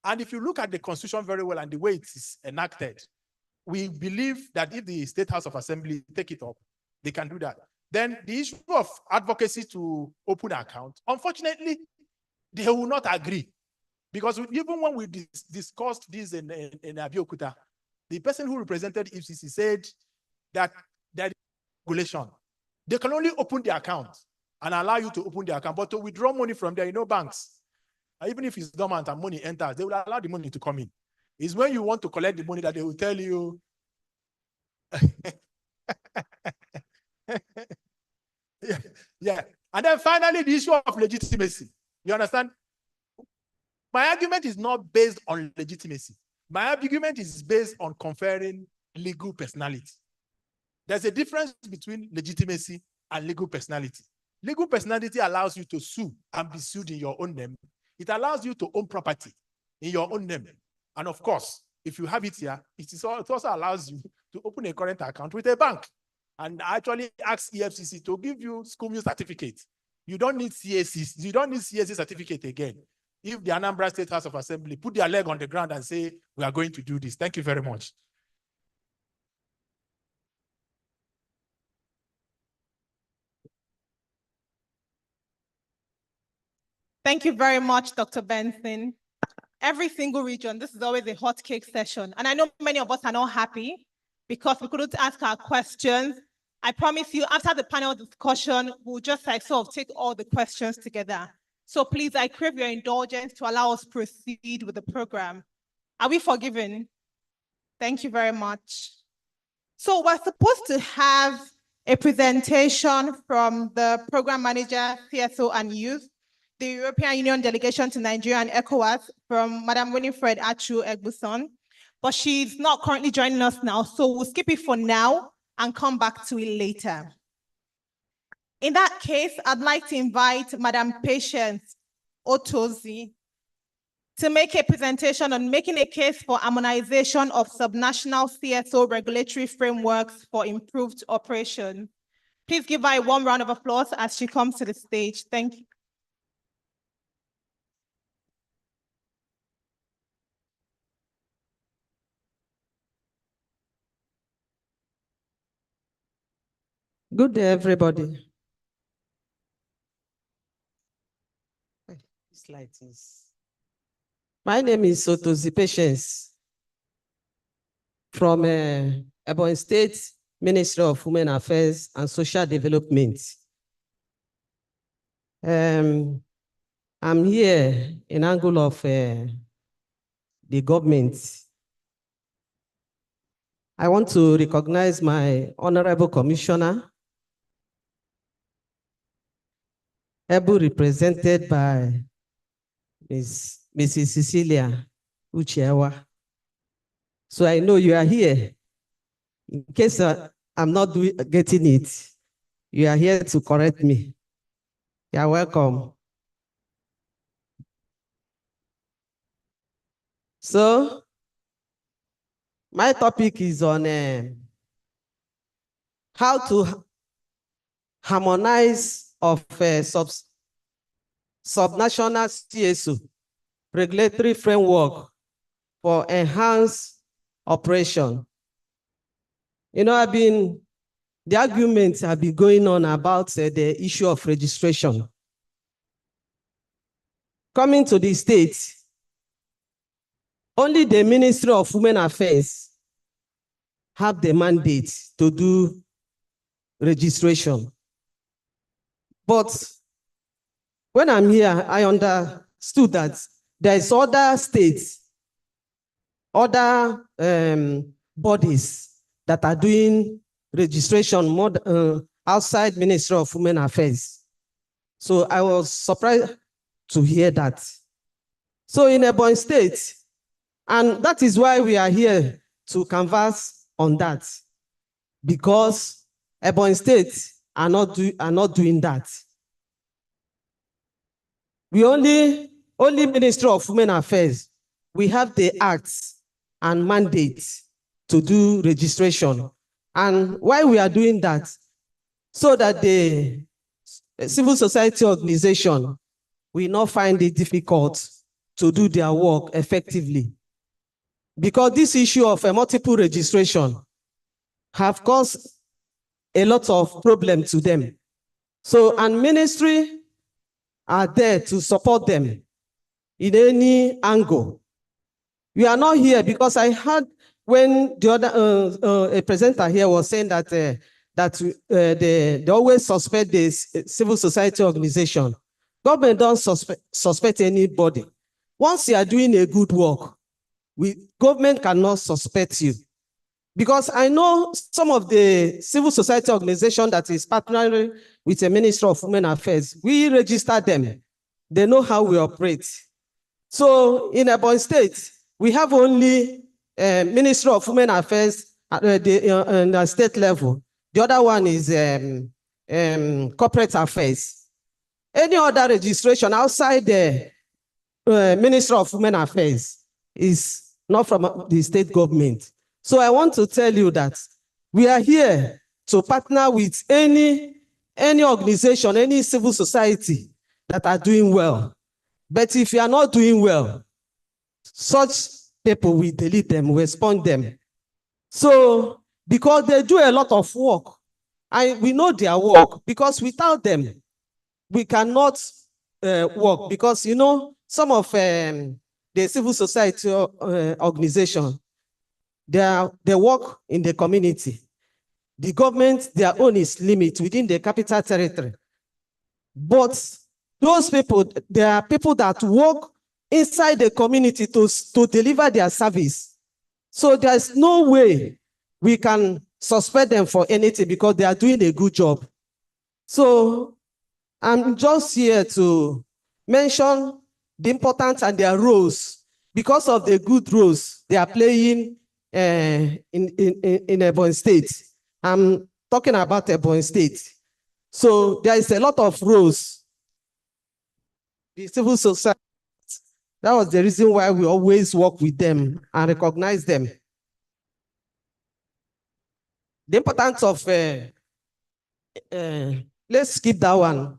And if you look at the Constitution very well and the way it is enacted, we believe that if the State House of Assembly take it up, they can do that. Then the issue of advocacy to open an account, unfortunately, they will not agree. Because even when we discussed this in Abeokuta, the person who represented FCC said that there is regulation. They can only open the account and allow you to open the account, but to withdraw money from there, banks, even if it's dormant and money enters, they will allow the money to come in. It's when you want to collect the money that they will tell you, yeah. And then finally, the issue of legitimacy. You understand? My argument is not based on legitimacy. My argument is based on conferring legal personality. There's a difference between legitimacy and legal personality. Legal personality allows you to sue and be sued in your own name. It allows you to own property in your own name. And of course, if you have it here, it also allows you to open a current account with a bank and actually ask EFCC to give you school certificate. You don't need CSC. You don't need CSC certificate again. If the Anambra State House of Assembly put their leg on the ground and say, we are going to do this. Thank you very much. Thank you very much, Dr. Benson. Every single region, this is always a hot cake session. And I know many of us are not happy because we couldn't ask our questions. I promise you, after the panel discussion, we'll just sort of take all the questions together. So please, I crave your indulgence to allow us proceed with the program. Are we forgiven? Thank you very much. So we're supposed to have a presentation from the program manager, CSO and Youth, the European Union delegation to Nigeria and ECOWAS from Madam Winifred Achu Egbuson, but she's not currently joining us now, so we'll skip it for now and come back to it later. In that case, I'd like to invite Madam Patience Otozi to make a presentation on making a case for harmonization of subnational CSO regulatory frameworks for improved operation. Please give her a warm round of applause as she comes to the stage. Thank you. Good day, everybody. This light is... My name is Otozi Patience from Ebonyi State Ministry of Women Affairs and Social Development. I'm here in angle of the government. I want to recognize my honorable commissioner, able represented by Mrs. Cecilia Uchewa. So I know you are here. In case I'm not getting it, you are here to correct me. You are welcome. So my topic is on how to harmonize of subnational CSO regulatory framework for enhanced operation. You know, the arguments have been going on about the issue of registration. Coming to the state, only the Ministry of Women Affairs have the mandate to do registration. But when I'm here, I understood that there is other states, other bodies that are doing registration more outside Ministry of Women Affairs. So I was surprised to hear that. So in Ebonyi State, and that is why we are here to canvass on that, because Ebonyi State are not doing that. We only Ministry of Women Affairs, we have the acts and mandates to do registration. And why we are doing that? So that the civil society organization will not find it difficult to do their work effectively. Because this issue of a multiple registration have caused a lot of problem to them. So, and ministry are there to support them in any angle. We are not here because I heard when the other a presenter here was saying that they always suspect this civil society organization. Government don't suspect anybody. Once you are doing a good work, government cannot suspect you. Because I know some of the civil society organization that is partnering with the Ministry of Women Affairs, we register them. They know how we operate. So in Ebonyi State, we have only Ministry of Women Affairs at the state level. The other one is corporate affairs. Any other registration outside the Ministry of Women Affairs is not from the state government. So I want to tell you that we are here to partner with any organization, any civil society that are doing well. But if you are not doing well, such people, we delete them, we respond them. So, because they do a lot of work, and we know their work, because without them, we cannot work. Because, you know, some of the civil society organization, they work in the community. The government, their own is limit within the capital territory. But those people, there are people that work inside the community to deliver their service. So there's no way we can suspect them for anything because they are doing a good job. So I'm just here to mention the importance and their roles because of the good roles they are playing in Ebonyi State. I'm talking about Ebonyi State. So there is a lot of roles. The civil society, that was the reason why we always work with them and recognize them. The importance of, let's skip that one.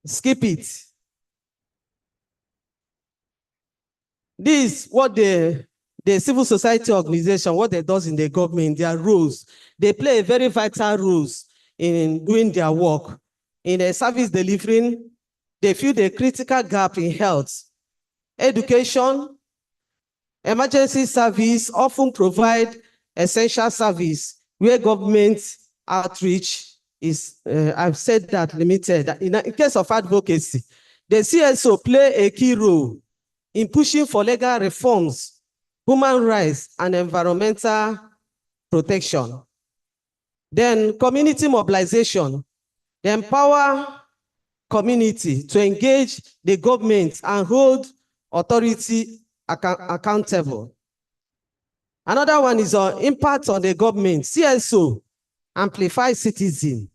Skip it. This is what the civil society organization, what they does in the government, their roles. They play a very vital roles in doing their work. In a service delivering, they fill the critical gap in health. Education, emergency service often provide essential service where government outreach is, I've said that, limited. In case of advocacy, the CSO play a key role in pushing for legal reforms, human rights, and environmental protection. Then community mobilization. They empower community to engage the government and hold authority accountable. Another one is impact on the government. CSO amplify citizens,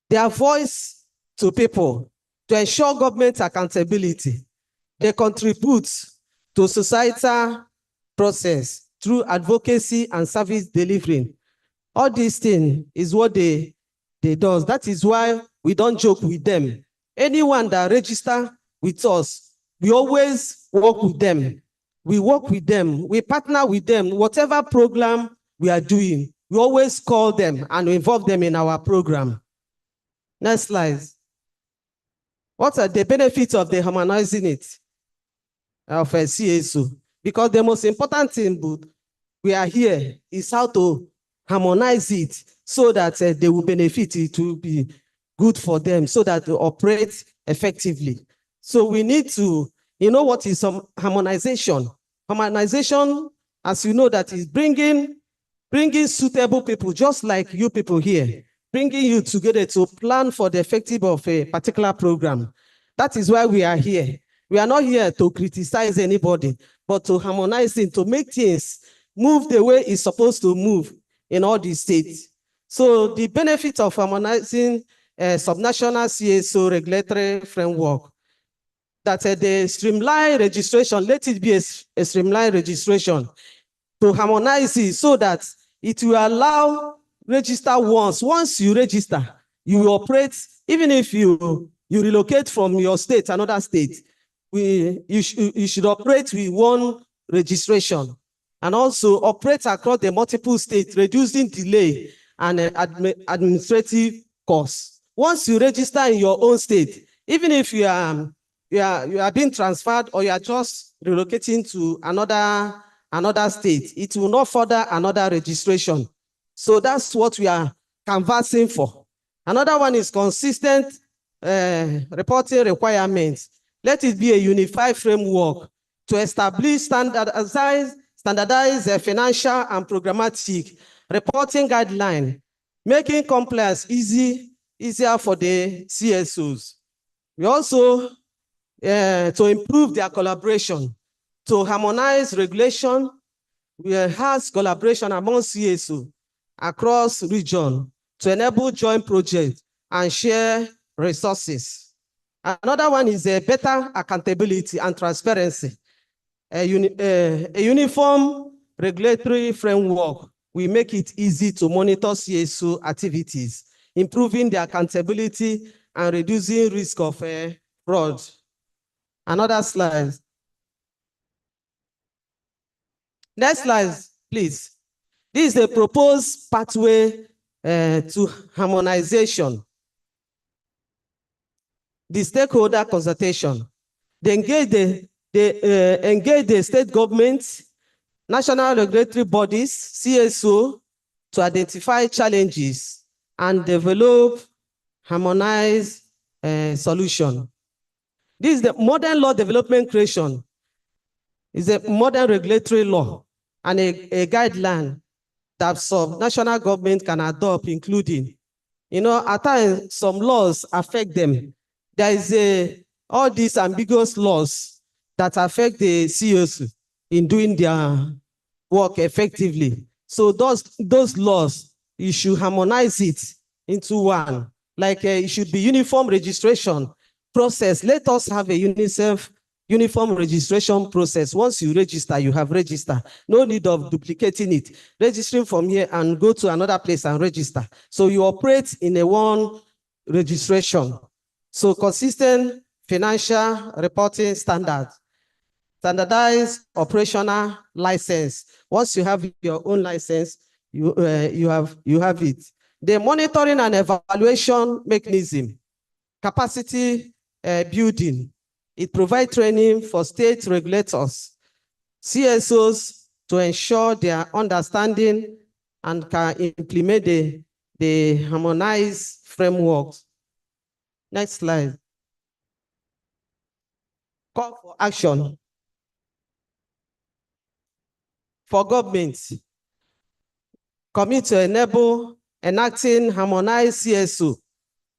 their voice to people to ensure government accountability. They contribute to societal process through advocacy and service delivery. All these things is what they do. That is why we don't joke with them. Anyone that register with us, we always work with them. We work with them. We partner with them. Whatever program we are doing, we always call them and involve them in our program. Next slide. What are the benefits of the harmonizing it of a CSO? Because the most important thing we are here is how to harmonize it so that they will benefit. It will be good for them so that they operate effectively. So we need to, what is some harmonization? Harmonization, as you know, that is bringing suitable people, just like you people here, bringing you together to plan for the effective of a particular program. That is why we are here. We are not here to criticize anybody, but to harmonize it, to make things move the way it's supposed to move in all these states. So the benefit of harmonizing subnational CSO regulatory framework, that the streamlined registration, let it be a streamlined registration to harmonize it so that it will allow register once. Once you register, you will operate, even if you relocate from your state to another state, you should operate with one registration and also operate across the multiple states, reducing delay and administrative costs. Once you register in your own state, even if you are being transferred or you are just relocating to another state, it will not further another registration. So that's what we are canvassing for. Another one is consistent reporting requirements. Let it be a unified framework to establish standardized financial and programmatic reporting guidelines, making compliance easier for the CSOs. We also, to improve their collaboration, to harmonize regulation, we enhance collaboration among CSO across region to enable joint projects and share resources. Another one is a better accountability and transparency. A uniform regulatory framework will make it easy to monitor CSO activities, improving the accountability and reducing risk of fraud. Another slide. Next slide, please. This is the proposed pathway to harmonization. The stakeholder consultation. They engage the state government, national regulatory bodies, CSO, to identify challenges and develop harmonized solution. This is the modern law development creation. It's a modern regulatory law and a guideline that some national government can adopt, including, at times some laws affect them. There is all these ambiguous laws that affect the CSO in doing their work effectively. So those laws, you should harmonize it into one. Like it should be uniform registration process. Let us have a uniform registration process. Once you register, you have registered. No need of duplicating it. Registering from here and go to another place and register. So you operate in a one registration. So consistent financial reporting standards, standardized operational license. Once you have your own license, you have it. The monitoring and evaluation mechanism, capacity building. It provides training for state regulators, CSOs, to ensure their understanding and can implement the harmonized frameworks. Next slide. Call for action. for government commit to enable enacting harmonized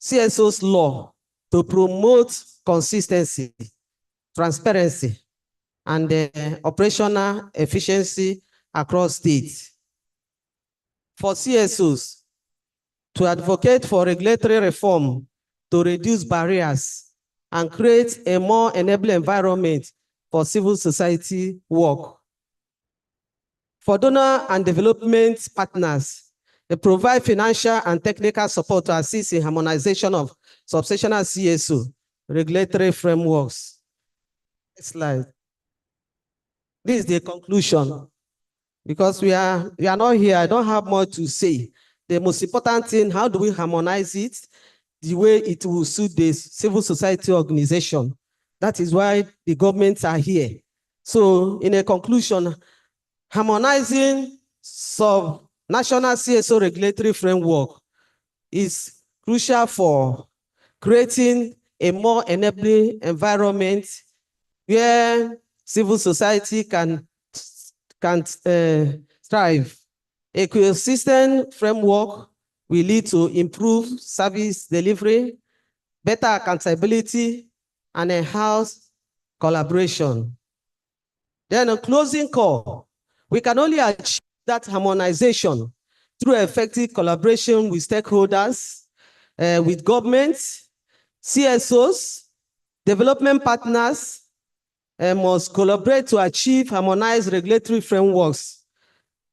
CSO's law to promote consistency, transparency, and operational efficiency across states. For CSOs to advocate for regulatory reform to reduce barriers and create a more enabling environment for civil society work. For donor and development partners, they provide financial and technical support to assist in harmonization of subsectional CSO regulatory frameworks. Next slide. This is the conclusion. Because we are not here, I don't have much to say. The most important thing, how do we harmonize it the way it will suit the civil society organization? That is why the governments are here. So in a conclusion, harmonizing sub-national CSO regulatory framework is crucial for creating a more enabling environment where civil society can thrive. A consistent framework will lead to improved service delivery, better accountability, and enhanced collaboration. Then a closing call. We can only achieve that harmonization through effective collaboration with stakeholders, with governments, CSOs, development partners, must collaborate to achieve harmonized regulatory frameworks.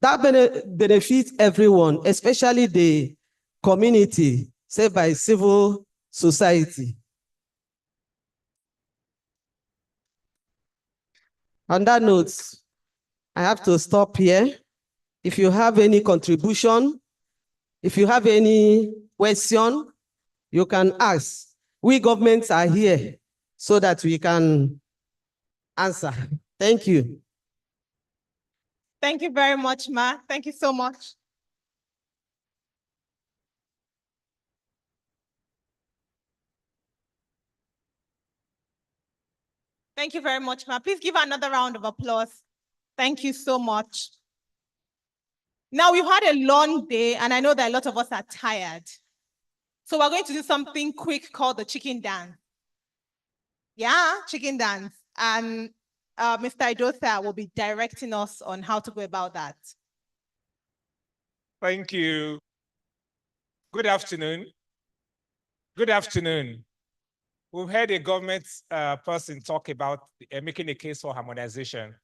That benefits everyone, especially the community, say by civil society. On that note, I have to stop here. If you have any contribution, if you have any question, you can ask. We governments are here so that we can answer. Thank you. Thank you very much, Ma. Thank you so much. Thank you very much, Ma. Please give her another round of applause. Thank you so much. Now, we've had a long day, and I know that a lot of us are tired. So we're going to do something quick called the chicken dance. Yeah, chicken dance. And Mr. Idosa will be directing us on how to go about that. Thank you. Good afternoon. Good afternoon. We've heard a government person talk about making a case for harmonization.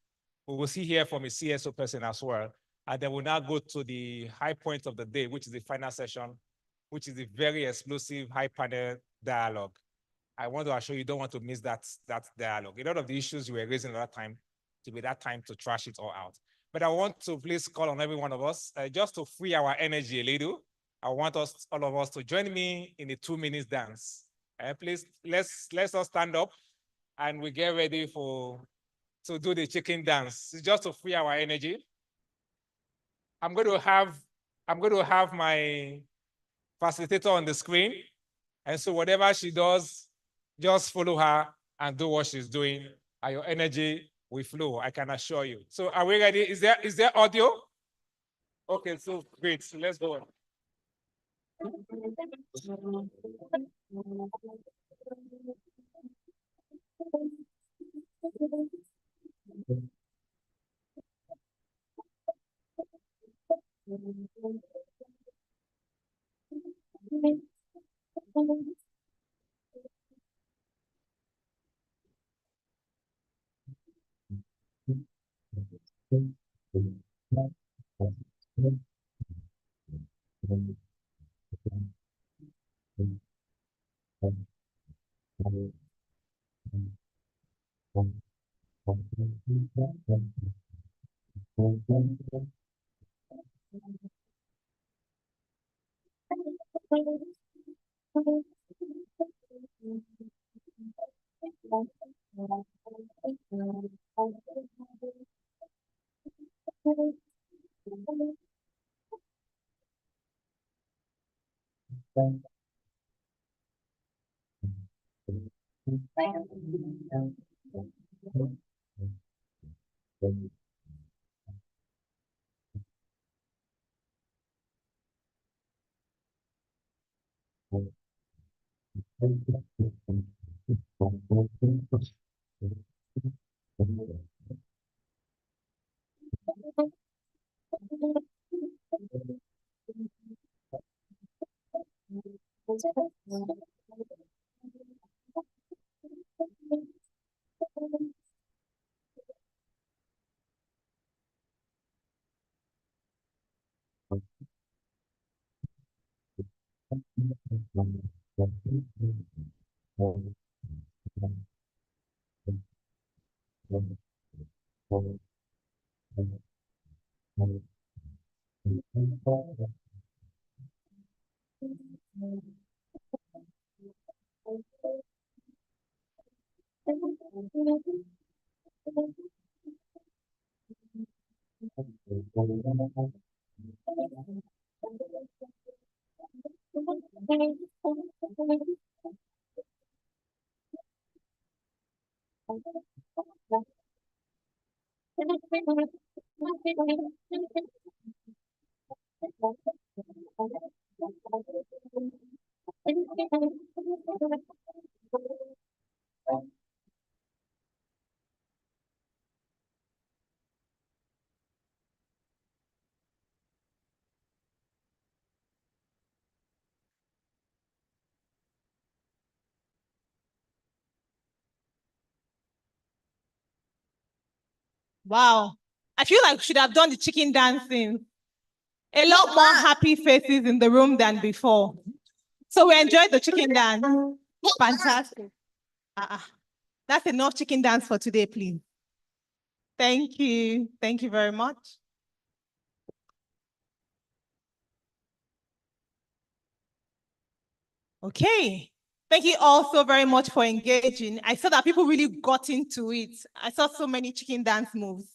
We will see here from a CSO person as well. And then we'll now go to the high point of the day, which is the final session, which is the very explosive high panel dialogue. I want to assure you don't want to miss that dialogue. A lot of the issues we were raising at that time, to be that time to trash it all out. But I want to please call on every one of us, just to free our energy a little. I want us, all of us, to join me in a 2 minutes dance. Please, let's all stand up and we get ready to do the chicken dance. It's just to free our energy. I'm going to have my facilitator on the screen. And so whatever she does, just follow her and do what she's doing, and your energy will flow, I can assure you. So are we ready? Is there audio? Okay, so great. So let's go on. Wow. I feel like we should have done the chicken dancing. A lot more happy faces in the room than before. So we enjoyed the chicken dance. Fantastic. That's enough chicken dance for today, please. Thank you. Thank you very much. Okay. Thank you all so very much for engaging. I saw that people really got into it. I saw so many chicken dance moves.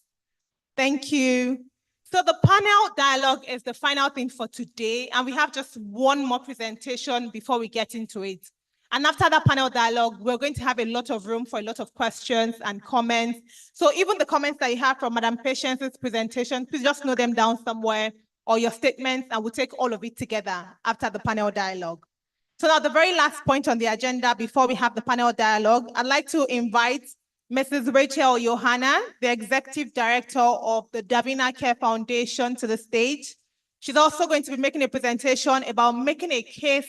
Thank you. So the panel dialogue is the final thing for today, and we have just one more presentation before we get into it. And after that panel dialogue, we're going to have a lot of room for a lot of questions and comments. So even the comments that you have from Madam Patience's presentation, please just note them down somewhere, or your statements, and we'll take all of it together after the panel dialogue. So now the very last point on the agenda before we have the panel dialogue, I'd like to invite Mrs. Rachel Johanna, the Executive Director of the Davina Care Foundation, to the stage. She's also going to be making a presentation about making a case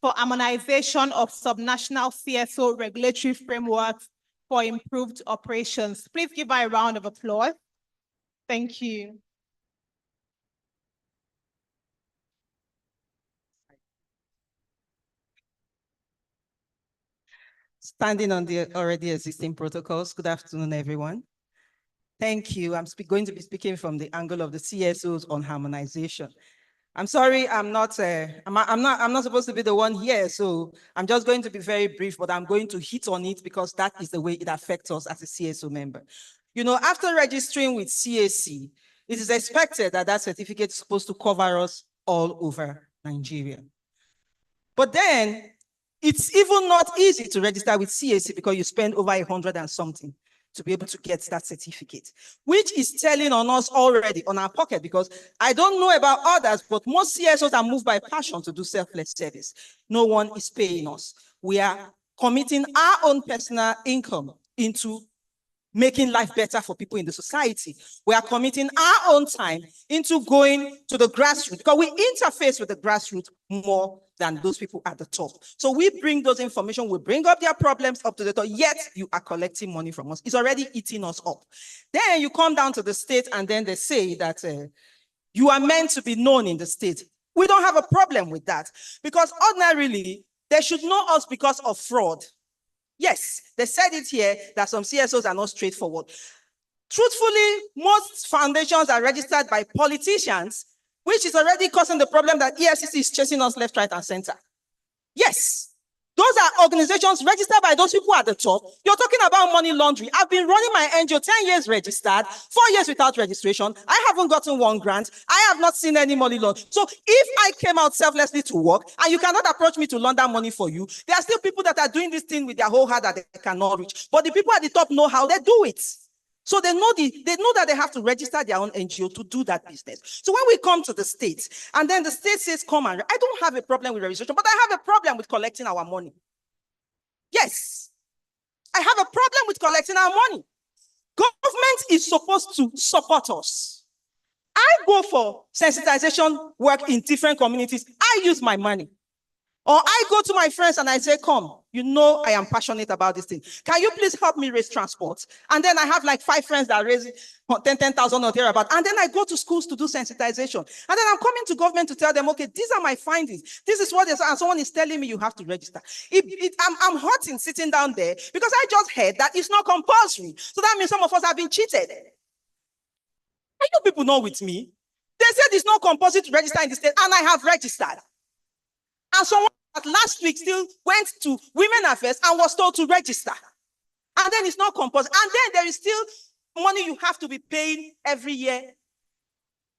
for harmonization of subnational CSO regulatory frameworks for improved operations. Please give her a round of applause. Thank you. Standing on the already existing protocols. Good afternoon, everyone. Thank you. I'm going to be speaking from the angle of the CSOs on harmonization. I'm sorry, I'm not supposed to be the one here, so I'm just going to be very brief, but I'm going to hit on it because that is the way it affects us as a CSO member. You know, after registering with CAC, it is expected that that certificate is supposed to cover us all over Nigeria. But then it's even not easy to register with CAC because you spend over 100 and something to be able to get that certificate, which is telling on us already on our pocket, because I don't know about others, but most CSOs are moved by passion to do selfless service. No one is paying us. We are committing our own personal income into making life better for people in the society. We are committing our own time into going to the grassroots because we interface with the grassroots more than those people at the top. So we bring those information, we bring up their problems up to the top, yet you are collecting money from us. It's already eating us up. Then you come down to the state and then they say that you are meant to be known in the state. We don't have a problem with that because ordinarily, they should know us because of fraud. Yes, they said it here that some CSOs are not straightforward. Truthfully, most foundations are registered by politicians, which is already causing the problem that EFCC is chasing us left, right, and center. Yes, those are organizations registered by those people at the top. You're talking about money laundering. I've been running my NGO 10 years registered, 4 years without registration. I haven't gotten one grant. I have not seen any money laundering. So if I came out selflessly to work and you cannot approach me to launder money for you, there are still people that are doing this thing with their whole heart that they cannot reach. But the people at the top know how they do it. So they know that they have to register their own NGO to do that business. So when we come to the states, and then the state says, come and I don't have a problem with registration, but I have a problem with collecting our money. Yes, I have a problem with collecting our money. Government is supposed to support us. I go for sensitization work in different communities. I use my money. Or I go to my friends and I say, come, you know I am passionate about this thing. Can you please help me raise transport? And then I have like 5 friends that raise 10,000 or thereabout. And then I go to schools to do sensitization. And then I'm coming to government to tell them, okay, these are my findings. This is what they say. And someone is telling me you have to register. I'm hurting sitting down there because I just heard that it's not compulsory. So that means some of us have been cheated. Are you people not with me? They said it's not compulsory to register in the state, and I have registered. And someone last week still went to Women Affairs and was told to register. And then it's not compulsory. And then there is still money you have to be paying every year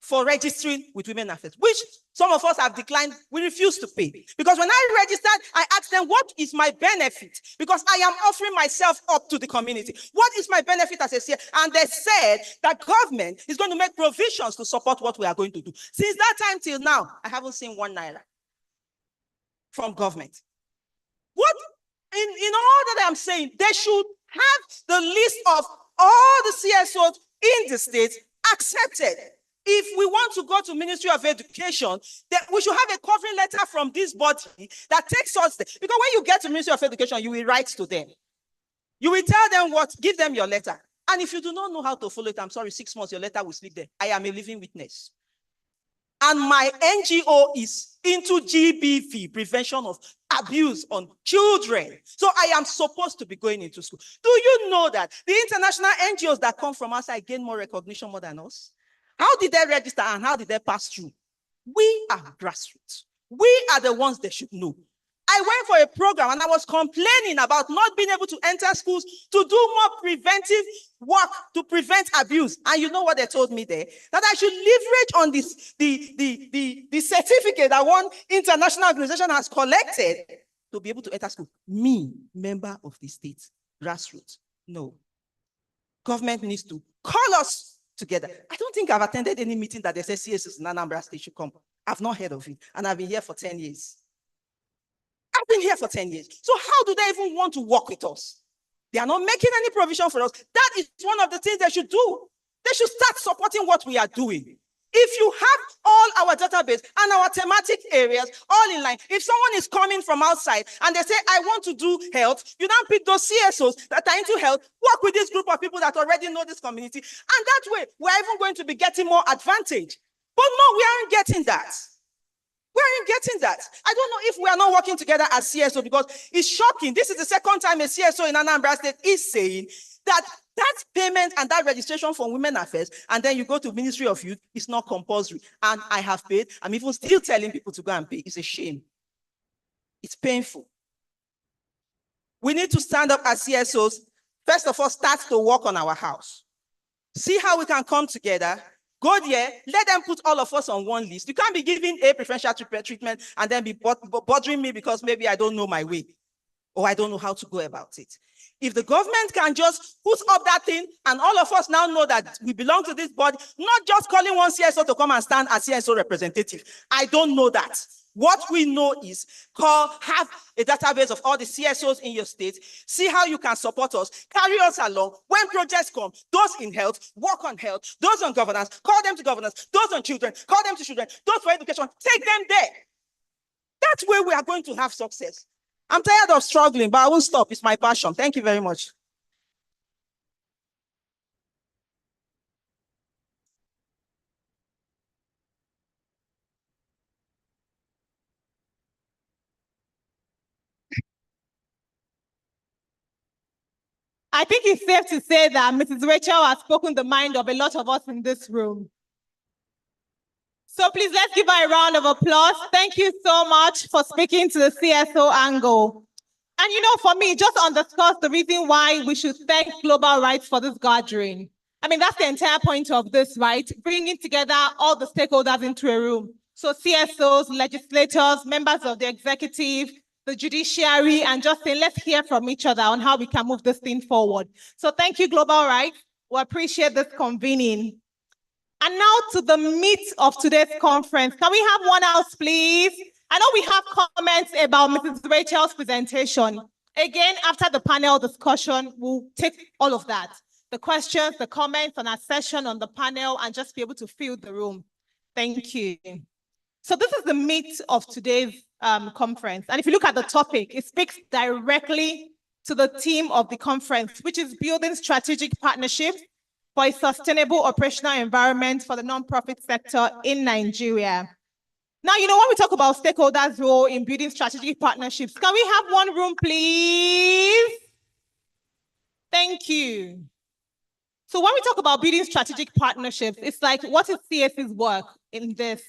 for registering with Women Affairs, which some of us have declined. We refuse to pay. Because when I registered, I asked them, what is my benefit? Because I am offering myself up to the community. What is my benefit as a CSO? And they said that government is going to make provisions to support what we are going to do. Since that time till now, I haven't seen 1 naira from government. What in all that I'm saying, they should have the list of all the CSOs in the state accepted. If we want to go to Ministry of Education, then we should have a covering letter from this body that takes us there. Because when you get to Ministry of Education, you will write to them. You will tell them what, give them your letter. And if you do not know how to follow it, I'm sorry, 6 months, your letter will sleep there. I am a living witness. And my NGO is into GBV, prevention of abuse on children. So I am supposed to be going into school. Do you know that the international NGOs that come from outside gain more recognition more than us? How did they register and how did they pass through? We are grassroots. We are the ones they should know. I went for a program and I was complaining about not being able to enter schools to do more preventive work to prevent abuse. And you know what they told me there? That I should leverage on this, the certificate that one international organization has collected to be able to enter school. Me, member of the state, grassroots. No. Government needs to call us together. I don't think I've attended any meeting that they say CSOs in Anambra State should come. I've not heard of it. And I've been here for 10 years. I've been here for 10 years. So how do they even want to work with us? They are not making any provision for us. That is one of the things they should do. They should start supporting what we are doing. If you have all our database and our thematic areas all in line, if someone is coming from outside and they say, I want to do health, you don't pick those CSOs that are into health, work with this group of people that already know this community. And that way, we're even going to be getting more advantage. But no, we aren't getting that. We aren't getting that. I don't know if we are not working together as CSO because it's shocking. This is the second time a CSO in Anambra State is saying that payment and that registration for Women Affairs, and then you go to Ministry of Youth, it's not compulsory. And I have paid. I'm even still telling people to go and pay. It's a shame. It's painful. We need to stand up as CSOs. First of all, start to work on our house. See how we can come together. Go there, let them put all of us on one list. You can't be giving a preferential treatment and then be bothering me because maybe I don't know my way or I don't know how to go about it. If the government can just put up that thing and all of us now know that we belong to this body, not just calling one CSO to come and stand as CSO representative. I don't know that. What we know is have a database of all the CSOs in your state, see how you can support us, carry us along. When projects come, those in health, work on health, those on governance, call them to governance, those on children, call them to children, those for education, take them there. That's where we are going to have success. I'm tired of struggling, but I won't stop. It's my passion. Thank you very much. I think it's safe to say that Mrs. Rachel has spoken the mind of a lot of us in this room. So please, let's give her a round of applause. Thank you so much for speaking to the CSO angle. And you know, for me, just underscores the reason why we should thank Global Rights for this gathering. I mean, that's the entire point of this, right? Bringing together all the stakeholders into a room. So CSOs, legislators, members of the executive, the judiciary, and just saying, let's hear from each other on how we can move this thing forward. So thank you, Global Rights. We appreciate this convening. And now to the meat of today's conference. Can we have one else, please? I know we have comments about Mrs. Rachel's presentation. Again, after the panel discussion, we'll take all of that. The questions, the comments on our session on the panel, and just be able to fill the room. Thank you. So this is the meat of today's conference. And if you look at the topic, it speaks directly to the theme of the conference, which is building strategic partnerships for a sustainable operational environment for the nonprofit sector in Nigeria. Now, you know, when we talk about stakeholders' role in building strategic partnerships, can we have one room, please? Thank you. So when we talk about building strategic partnerships, it's like, what is CS's work in this?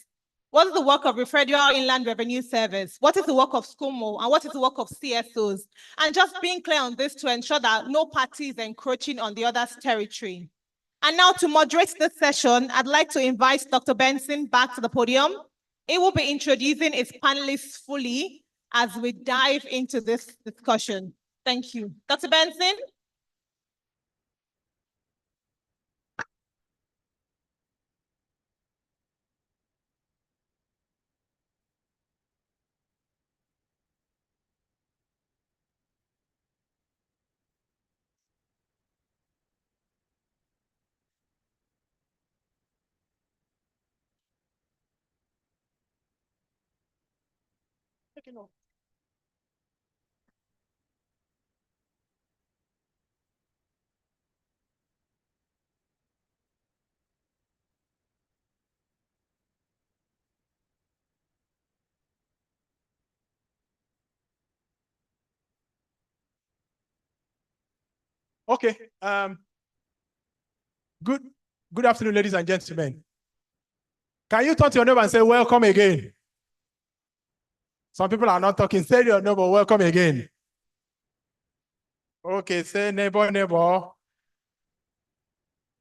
What is the work of the Federal Inland Revenue Service? What is the work of SCOMO? And what is the work of CSOs? And just being clear on this to ensure that no party is encroaching on the other's territory. And now to moderate this session, I'd like to invite Dr. Benson back to the podium. He will be introducing his panelists fully as we dive into this discussion. Thank you. Dr. Benson? Okay. Good afternoon, ladies and gentlemen. Can you turn to your neighbor and say, welcome again? Some people are not talking. Say your neighbor, welcome again. Okay, say neighbor, neighbor.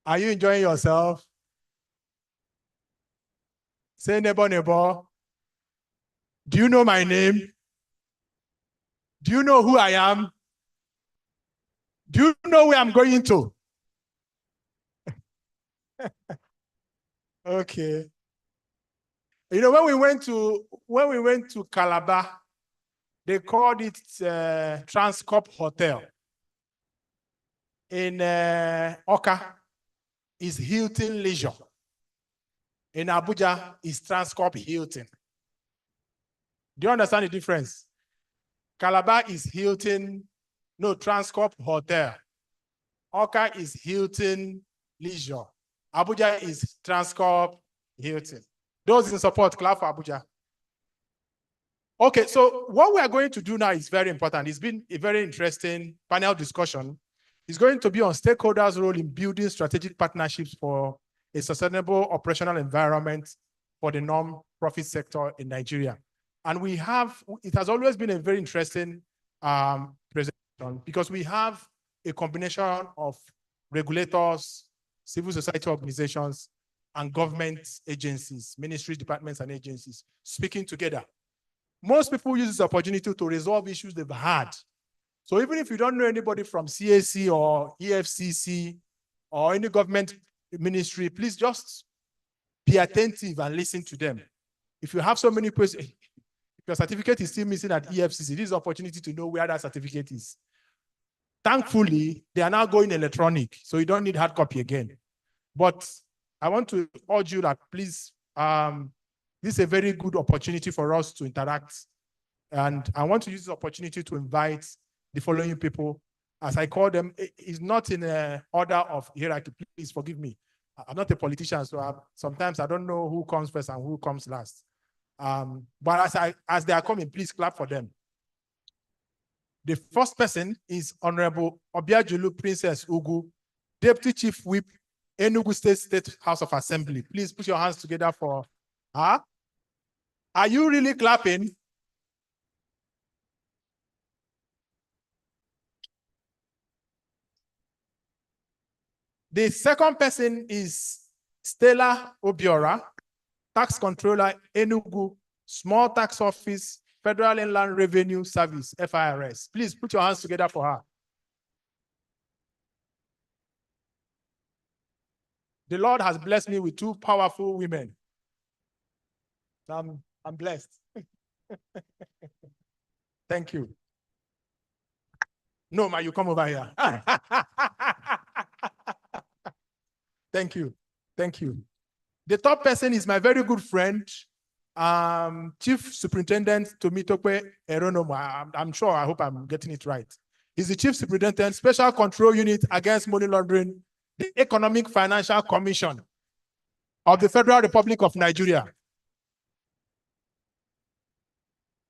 Are you enjoying yourself? Say neighbor, neighbor. Do you know my name? Do you know who I am? Do you know where I'm going to? Okay. You know, when we went to Calabar, they called it Transcorp Hotel. In Oka is Hilton Leisure. In Abuja is Transcorp Hilton. Do you understand the difference? Calabar is Hilton, no, Transcorp Hotel. Oka is Hilton Leisure. Abuja is Transcorp Hilton. Those in support, clap for Abuja. Okay, so what we are going to do now is very important. It's been a very interesting panel discussion. It's going to be on stakeholders' role in building strategic partnerships for a sustainable operational environment for the non-profit sector in Nigeria. And it has always been a very interesting presentation because we have a combination of regulators, civil society organizations, and government agencies, ministries, departments, and agencies speaking together. Most people use this opportunity to resolve issues they've had. So even if you don't know anybody from CAC or EFCC or any government ministry, please just be attentive and listen to them. If you have so many questions, if your certificate is still missing at EFCC, this is an opportunity to know where that certificate is. Thankfully, they are now going electronic, so you don't need hard copy again. But I want to urge you that please, this is a very good opportunity for us to interact. And I want to use this opportunity to invite the following people, as I call them. It's not in an order of hierarchy. Please forgive me. I'm not a politician, so sometimes I don't know who comes first and who comes last. But as they are coming, please clap for them. The first person is Honorable Obiajulu Princess Ugu, Deputy Chief Whip, Enugu State House of Assembly. Please put your hands together for her. Are you really clapping? The second person is Stella Obiora, Tax Controller, Enugu, Small Tax Office, Federal Inland Revenue Service, FIRS. Please put your hands together for her. The Lord has blessed me with two powerful women. I'm blessed. Thank you. No, ma, you come over here. Thank you. Thank you. The top person is my very good friend, Chief Superintendent Tomitope Eronomo. I'm sure, I hope I'm getting it right. He's the Chief Superintendent, Special Control Unit Against Money Laundering, the Economic Financial Commission of the Federal Republic of Nigeria.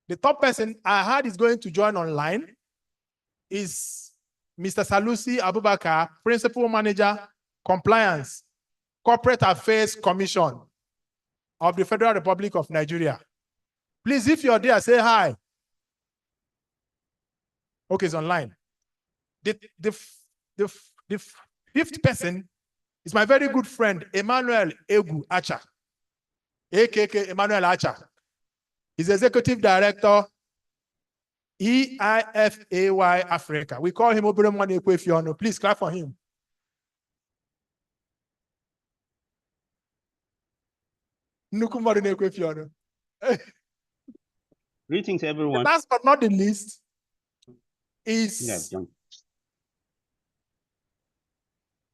The top person I heard is going to join online is Mr. Salusi Abubakar, Principal Manager, Compliance, Corporate Affairs Commission of the Federal Republic of Nigeria. Please, if you're there, say hi. Okay, it's online. The fifth person is my very good friend, Emmanuel Egu Acha, aka Emmanuel Acha. He's Executive Director, EIFAY Africa. We call him Oberemwane Ekwefiono. Please clap for him. Greetings, everyone. Last but not the least is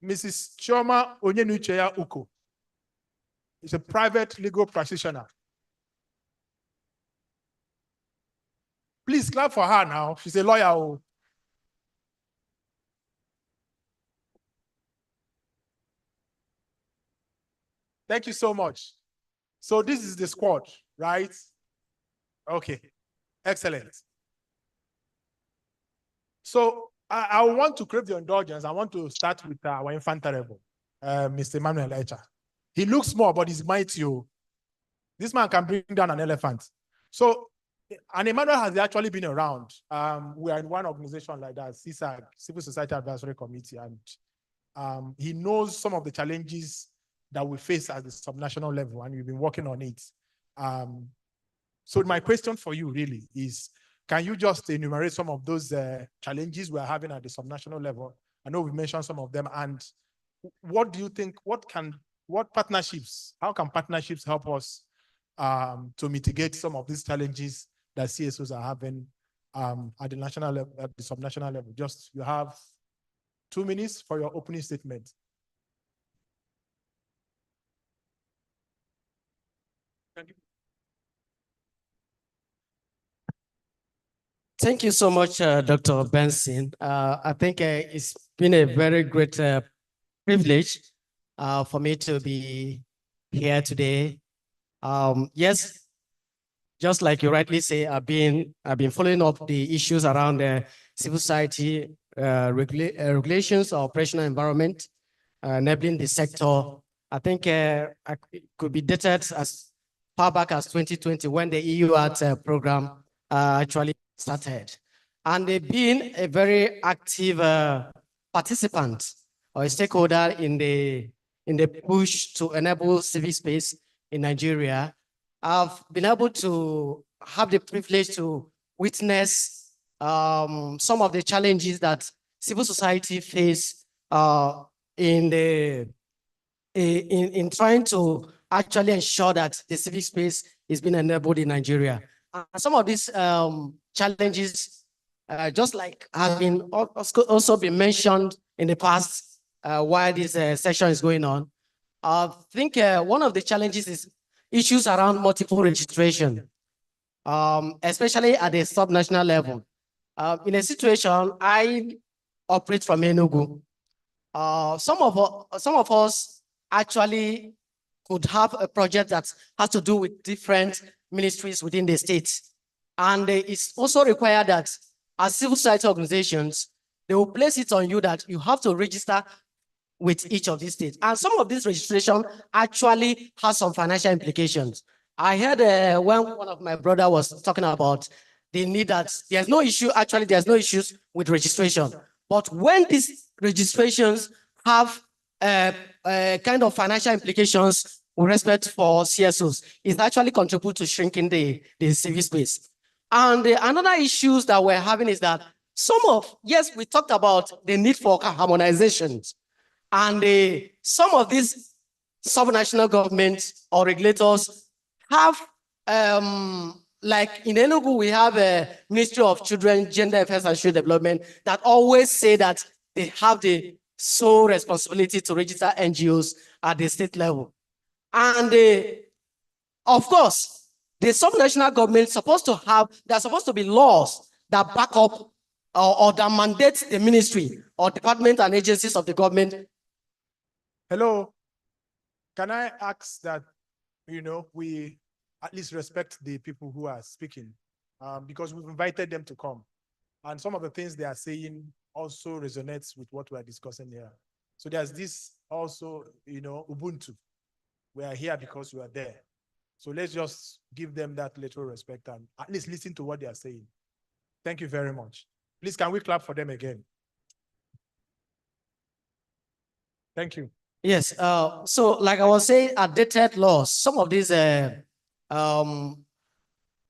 Mrs. Chioma Onyenucheya Uko. She's a private legal practitioner. Please clap for her now. She's a lawyer. Thank you so much. So this is the squad, right? Okay, excellent. So I want to crave your indulgence. I want to start with our infant terrible, Mr. Emmanuel Echa. He looks small, but he's mighty. This man can bring down an elephant. So, and Emmanuel has actually been around. We are in one organization like that, CSAG, Civil Society Advisory Committee, and he knows some of the challenges that we face at the subnational level, and we've been working on it. So my question for you really is, can you just enumerate some of those challenges we're having at the subnational level? I know we mentioned some of them, and what do you think, what partnerships, how can partnerships help us to mitigate some of these challenges that CSOs are having at the national level, at the subnational level? Just, you have 2 minutes for your opening statement. Thank you. Thank you so much, Dr. Benson. I think it's been a very great privilege for me to be here today. Yes, just like you rightly say, I've been following up the issues around the civil society regulations or operational environment, enabling the sector. I think it could be dated as far back as 2020 when the EU Art program actually started. And they've been a very active participant or a stakeholder in the push to enable civic space in Nigeria. I've been able to have the privilege to witness some of the challenges that civil society face in trying to actually ensure that the civic space is being enabled in Nigeria. Some of these challenges, just like have been also been mentioned in the past while this session is going on. I think one of the challenges is issues around multiple registration, especially at the subnational level. In a situation, I operate from Enugu. Some of us actually could have a project that has to do with different ministries within the state. And it's also required that as civil society organizations, they will place it on you that you have to register with each of these states. And some of this registration actually has some financial implications. I heard when one of my brother was talking about the need that there's no issue, actually there's no issues with registration. But when these registrations have kind of financial implications with respect for CSOs, it actually contributes to shrinking the civic space. And another issues that we're having is that yes, we talked about the need for harmonizations. And some of these subnational governments or regulators have, like in Enugu, we have a Ministry of Children, Gender Affairs and Social Development that always say that they have the sole responsibility to register NGOs at the state level. And of course, the subnational government there are supposed to be laws that back up or that mandate the ministry or department and agencies of the government. Hello, can I ask that, we at least respect the people who are speaking, because we've invited them to come. And some of the things they are saying also resonates with what we're discussing here. So there's this also, Ubuntu. We are here because we are there. So let's just give them that little respect and at least listen to what they are saying. Thank you very much. Please, can we clap for them again? Thank you. Yes, so like I was saying, outdated laws, some of these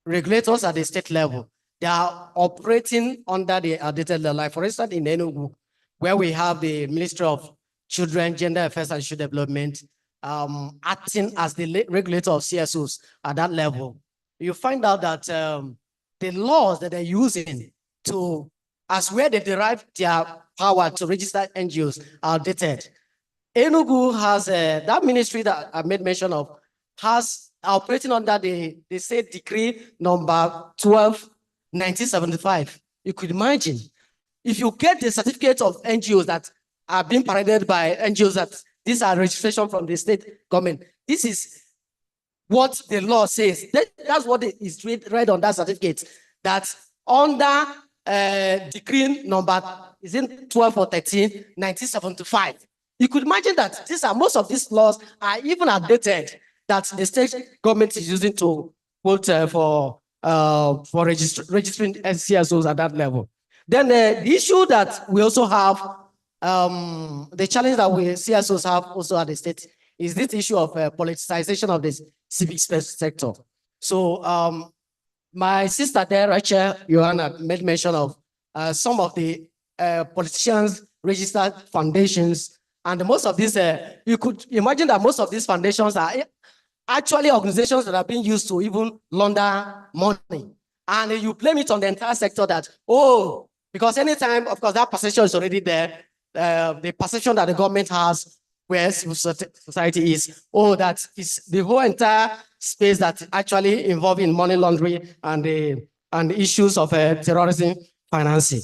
regulators at the state level, they are operating under the outdated law. Like for instance, in Enugu, where we have the Ministry of Children, Gender Affairs and Social Development, acting as the regulator of CSOs at that level, you find out that the laws that they're using as where they derive their power to register NGOs are outdated. Enugu has that ministry that I made mention of has operating under the state decree number 12, 1975. You could imagine if you get the certificate of NGOs that are being paraded by NGOs that these are registration from the state government. This is what the law says. That's what is read on that certificate. That under decree number, is it 12 or 13, 1975. You could imagine that most of these laws are even outdated that the state government is using to vote for registering CSOs at that level. Then the issue that we also have, the challenge that CSOs have also at the state is this issue of politicization of the civic sector. So my sister there, Rachel Johanna, made mention of some of the politicians registered foundations. And most of these, you could imagine that most of these foundations are actually organizations that are being used to even launder money. And you blame it on the entire sector that, because anytime, of course, that perception is already there. The perception that the government has where civil society is, that is the whole entire space that actually involved in money laundering and the issues of terrorism financing.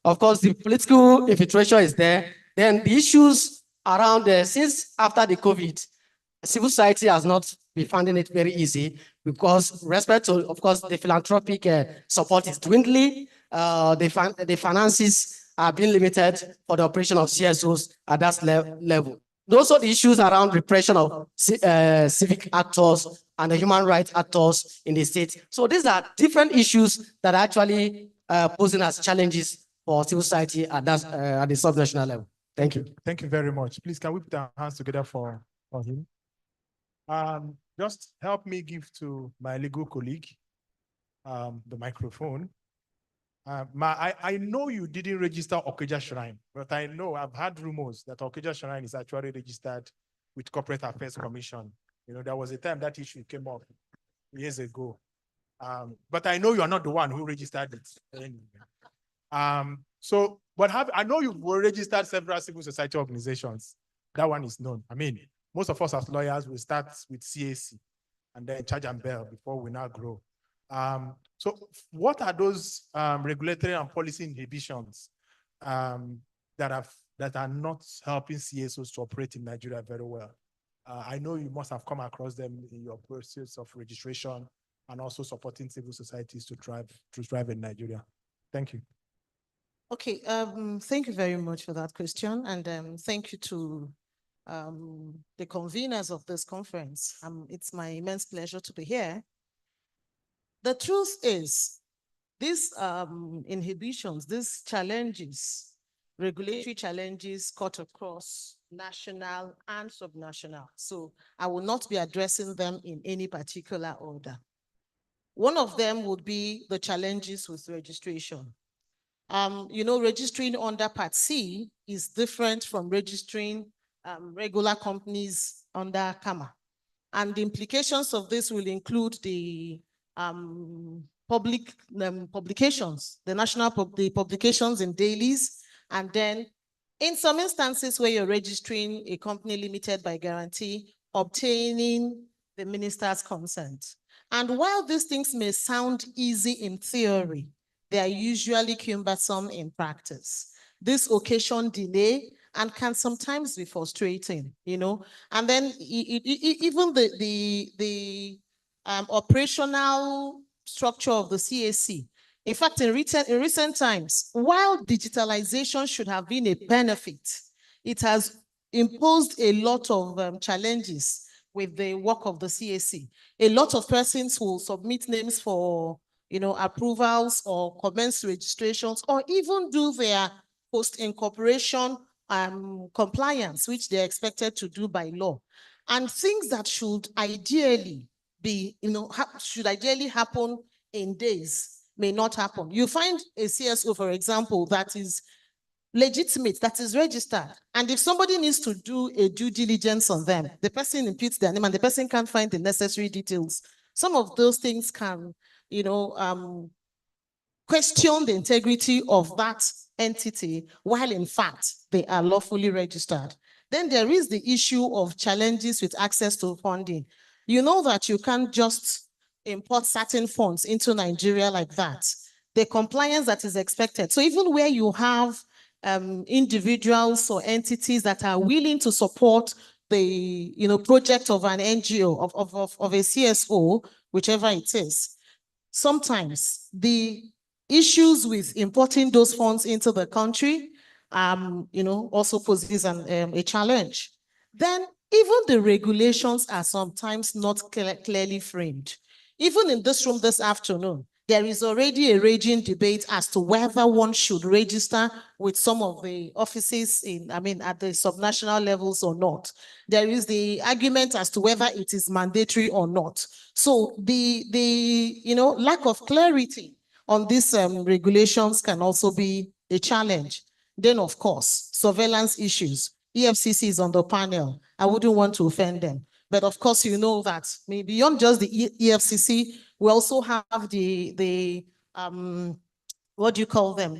Of course, the political infiltration is there. Then the issues around since after the COVID, civil society has not been finding it very easy because respect to, of course, the philanthropic support is dwindling. The finances are being limited for the operation of CSOs at that level. Those are the issues around repression of civic actors and the human rights actors in the state. So these are different issues that are actually posing as challenges for civil society at the subnational level. Thank you. Thank you very much. Please, can we put our hands together for him? Just help me give to my legal colleague the microphone. I know you didn't register Okija Shrine, but I know I've had rumors that Okija Shrine is actually registered with Corporate Affairs Commission. There was a time that issue came up years ago. But I know you are not the one who registered it. But I know you've registered several civil society organizations. That one is known. I mean, most of us as lawyers will start with CAC and then charge and bail before we now grow. So what are those regulatory and policy inhibitions that are not helping CSOs to operate in Nigeria very well? I know you must have come across them in your process of registration and also supporting civil societies to thrive in Nigeria. Thank you. Okay, thank you very much for that question, and thank you to the conveners of this conference. It's my immense pleasure to be here. The truth is, these inhibitions, these challenges, regulatory challenges cut across national and subnational. So I will not be addressing them in any particular order. One of them would be the challenges with registration. Registering under Part C is different from registering regular companies under CAMA. And the implications of this will include the public publications, the publications in dailies, and then in some instances where you're registering a company limited by guarantee, obtaining the minister's consent. And while these things may sound easy in theory, they are usually cumbersome in practice. This occasion delay and can sometimes be frustrating, you know. And then even the operational structure of the CAC. In fact, in recent times, while digitalization should have been a benefit, it has imposed a lot of challenges with the work of the CAC. A lot of persons will submit names for, you know, approvals or commence registrations, or even do their post-incorporation compliance, which they're expected to do by law. And things that should ideally be, you know, should ideally happen in days may not happen. You find a CSO, for example, that is legitimate, that is registered. And if somebody needs to do a due diligence on them, the person imputes their name and the person can't find the necessary details. Some of those things can, you know, question the integrity of that entity, while in fact they are lawfully registered. Then there is the issue of challenges with access to funding. You know that you can't just import certain funds into Nigeria like that. The compliance that is expected. So even where you have individuals or entities that are willing to support the, you know, project of an NGO, of a CSO, whichever it is, sometimes the issues with importing those funds into the country, you know, also poses a challenge. Then even the regulations are sometimes not clearly framed. Even in this room this afternoon, there is already a raging debate as to whether one should register with some of the offices at the subnational levels or not. There is the argument as to whether it is mandatory or not. So the you know, lack of clarity on these regulations can also be a challenge. Then, of course, surveillance issues. EFCC is on the panel. I wouldn't want to offend them. But of course, you know that beyond just the EFCC, we also have the what do you call them?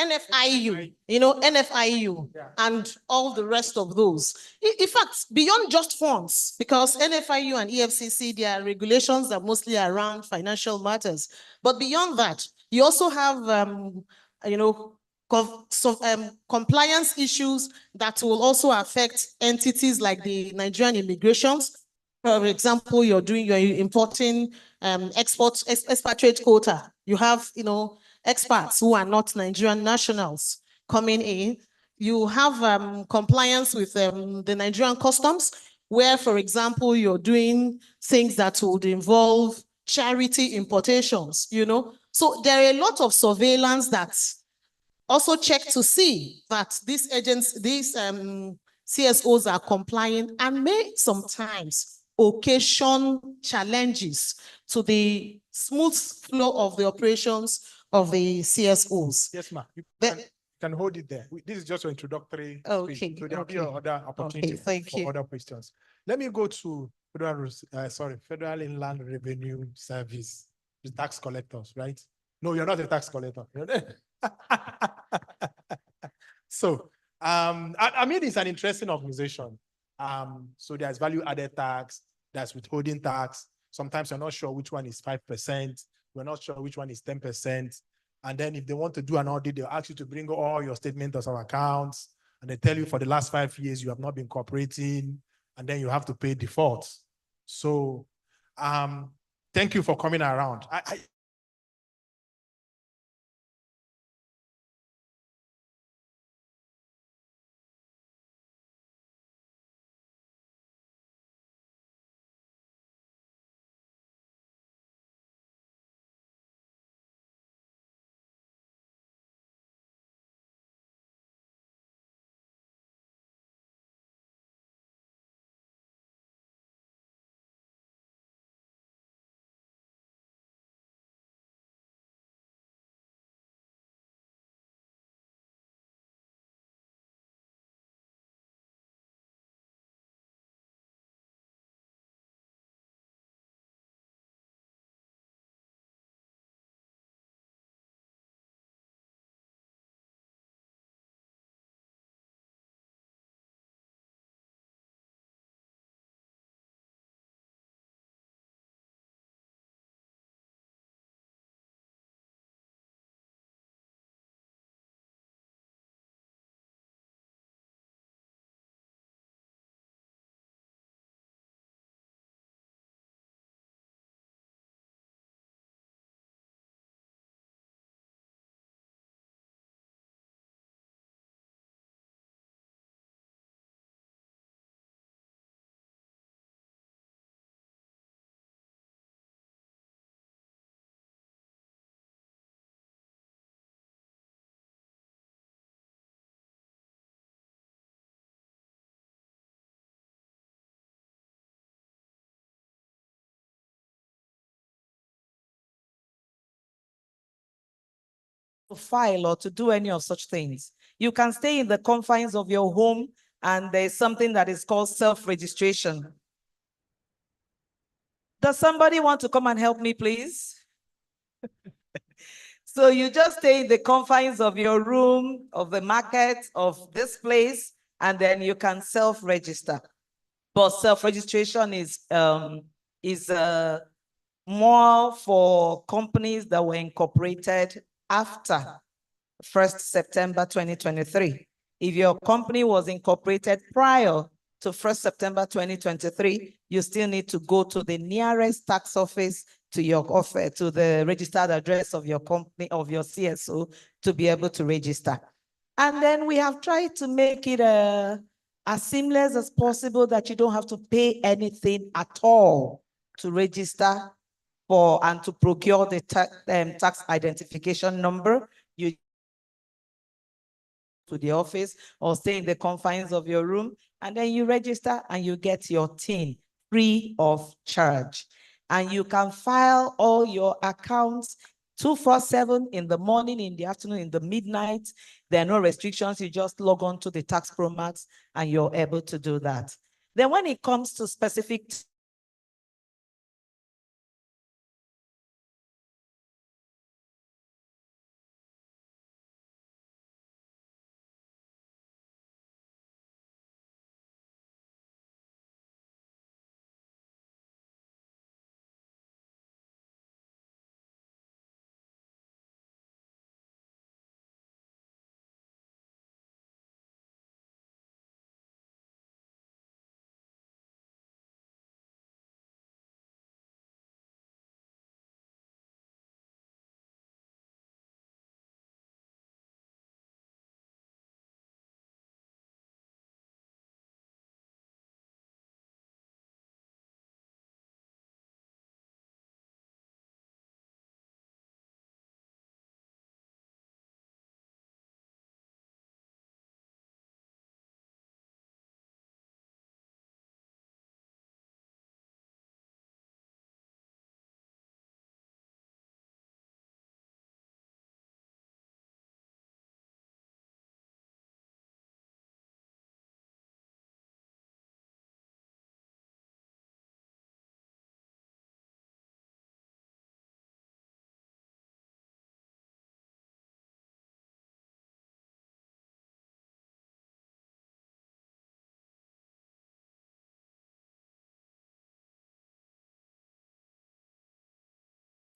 NFIU, you know, NFIU, and all the rest of those. In fact, beyond just funds, because NFIU and EFCC, their regulations are mostly around financial matters. But beyond that, you also have, you know, compliance issues that will also affect entities like the Nigerian immigrations. For example, you're importing expatriate quota. You have, you know, expats who are not Nigerian nationals coming in. You have compliance with the Nigerian customs, where, for example, you're doing things that would involve charity importations, you know. So there are a lot of surveillance that also check to see that these agents, these CSOs are complying, and may sometimes occasion challenges to the smooth flow of the operations of the CSOs. Yes, ma'am. You can hold it there. This is just an introductory speech. So there'll be other opportunities for other questions. Let me go to Federal Inland Revenue Service, the tax collectors, right? No, you're not a tax collector. So, I mean, it's an interesting organization. So there's value-added tax, there's withholding tax. Sometimes you're not sure which one is 5%. We're not sure which one is 10%. And then if they want to do an audit, they'll ask you to bring all your statements of accounts. And they tell you for the last 5 years, you have not been cooperating. And then you have to pay defaults. So thank you for coming around. to file or to do any of such things. You can stay in the confines of your home, and there's something that is called self-registration. Does somebody want to come and help me, please? So you just stay in the confines of your room, of the market, of this place, and then you can self-register. But self-registration is more for companies that were incorporated after 1st September 2023. If your company was incorporated prior to 1st September 2023, you still need to go to the nearest tax office to your office, to the registered address of your company, of your CSO, to be able to register. And then we have tried to make it as seamless as possible, that you don't have to pay anything at all to register for and to procure the tax identification number. You to the office or stay in the confines of your room, and then you register and you get your TIN free of charge. And you can file all your accounts 24/7 in the morning, in the afternoon, in the midnight. There are no restrictions. You just log on to the Tax Pro Max and you're able to do that. Then when it comes to specific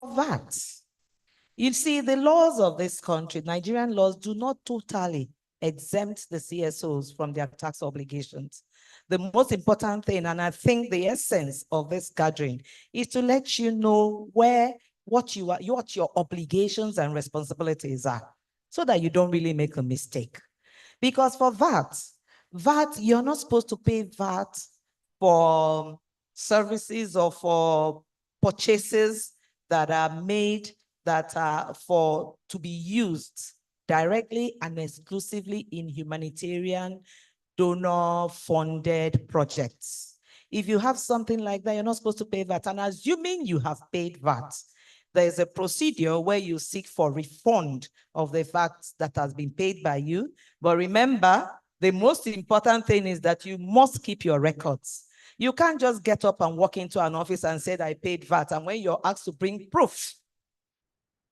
VAT. You see, the laws of this country, Nigerian laws, do not totally exempt the CSOs from their tax obligations. The most important thing, and I think the essence of this gathering, is to let you know what your obligations and responsibilities are, so that you don't really make a mistake. Because for VAT, you're not supposed to pay VAT for services or for purchases that are made that are to be used directly and exclusively in humanitarian donor-funded projects. If you have something like that, you're not supposed to pay VAT. And assuming you have paid VAT, there's a procedure where you seek for refund of the VAT that has been paid by you. But remember, the most important thing is that you must keep your records. You can't just get up and walk into an office and say, I paid VAT. And when you're asked to bring proof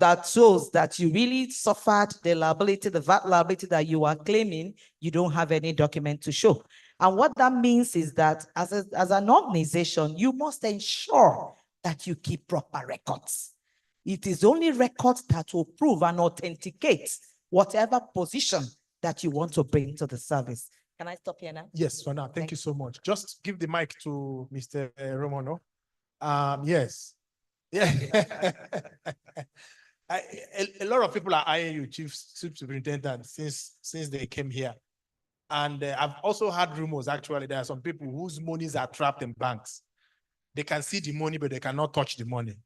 that shows that you really suffered the liability, the VAT liability that you are claiming, you don't have any document to show. And what that means is that as an organization, you must ensure that you keep proper records. It is only records that will prove and authenticate whatever position that you want to bring to the service. Can I stop here now? Yes, for now. Thank you so much. Just give the mic to Mr. Romano. Yes. Yeah. A lot of people are eyeing you, Chief Superintendent, since they came here. And I've also heard rumors, actually, there are some people whose monies are trapped in banks. They can see the money, but they cannot touch the money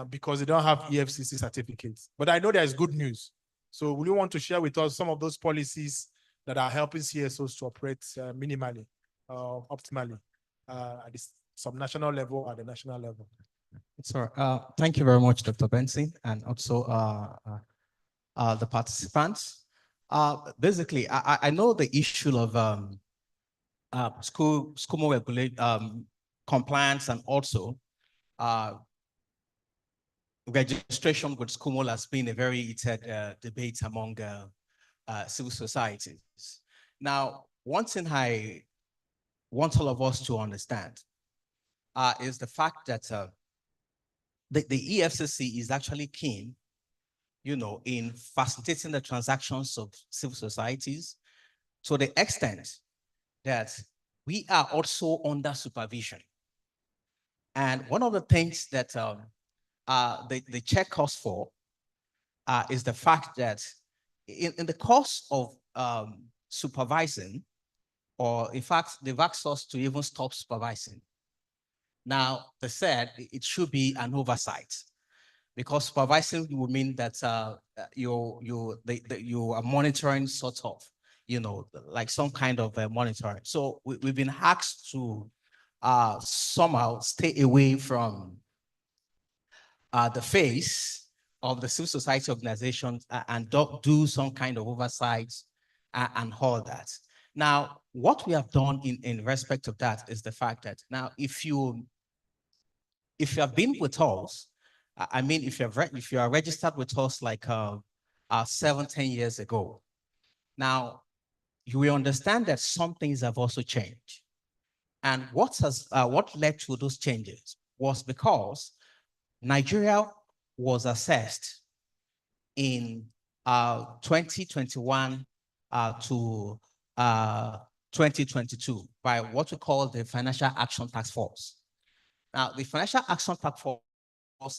because they don't have EFCC certificates. But I know there's good news. So will you want to share with us some of those policies that are helping CSOs to operate minimally, optimally at the subnational level or the national level? Sorry. Thank you very much, Dr. Benson, and also the participants. Basically, I know the issue of school regulate compliance and also registration with SCUMO has been a very heated debate among civil societies. Now, one thing I want all of us to understand is the fact that the EFCC is actually keen, in facilitating the transactions of civil societies to the extent that we are also under supervision. And one of the things that they check us for is the fact that in the course of supervising, or in fact, they've asked us to even stop supervising. Now, they said it should be an oversight, because supervising would mean that you are monitoring sort of, like some kind of monitoring. So we've been asked to somehow stay away from the face of the civil society organizations and do some kind of oversight and all that. Now, what we have done in respect of that is the fact that now, if you have been with us, I mean, if you are registered with us like 7-10 years ago, now you will understand that some things have also changed. And what led to those changes was because Nigeria was assessed in 2021 to 2022 by what we call the Financial Action Task Force. Now, the Financial Action Task Force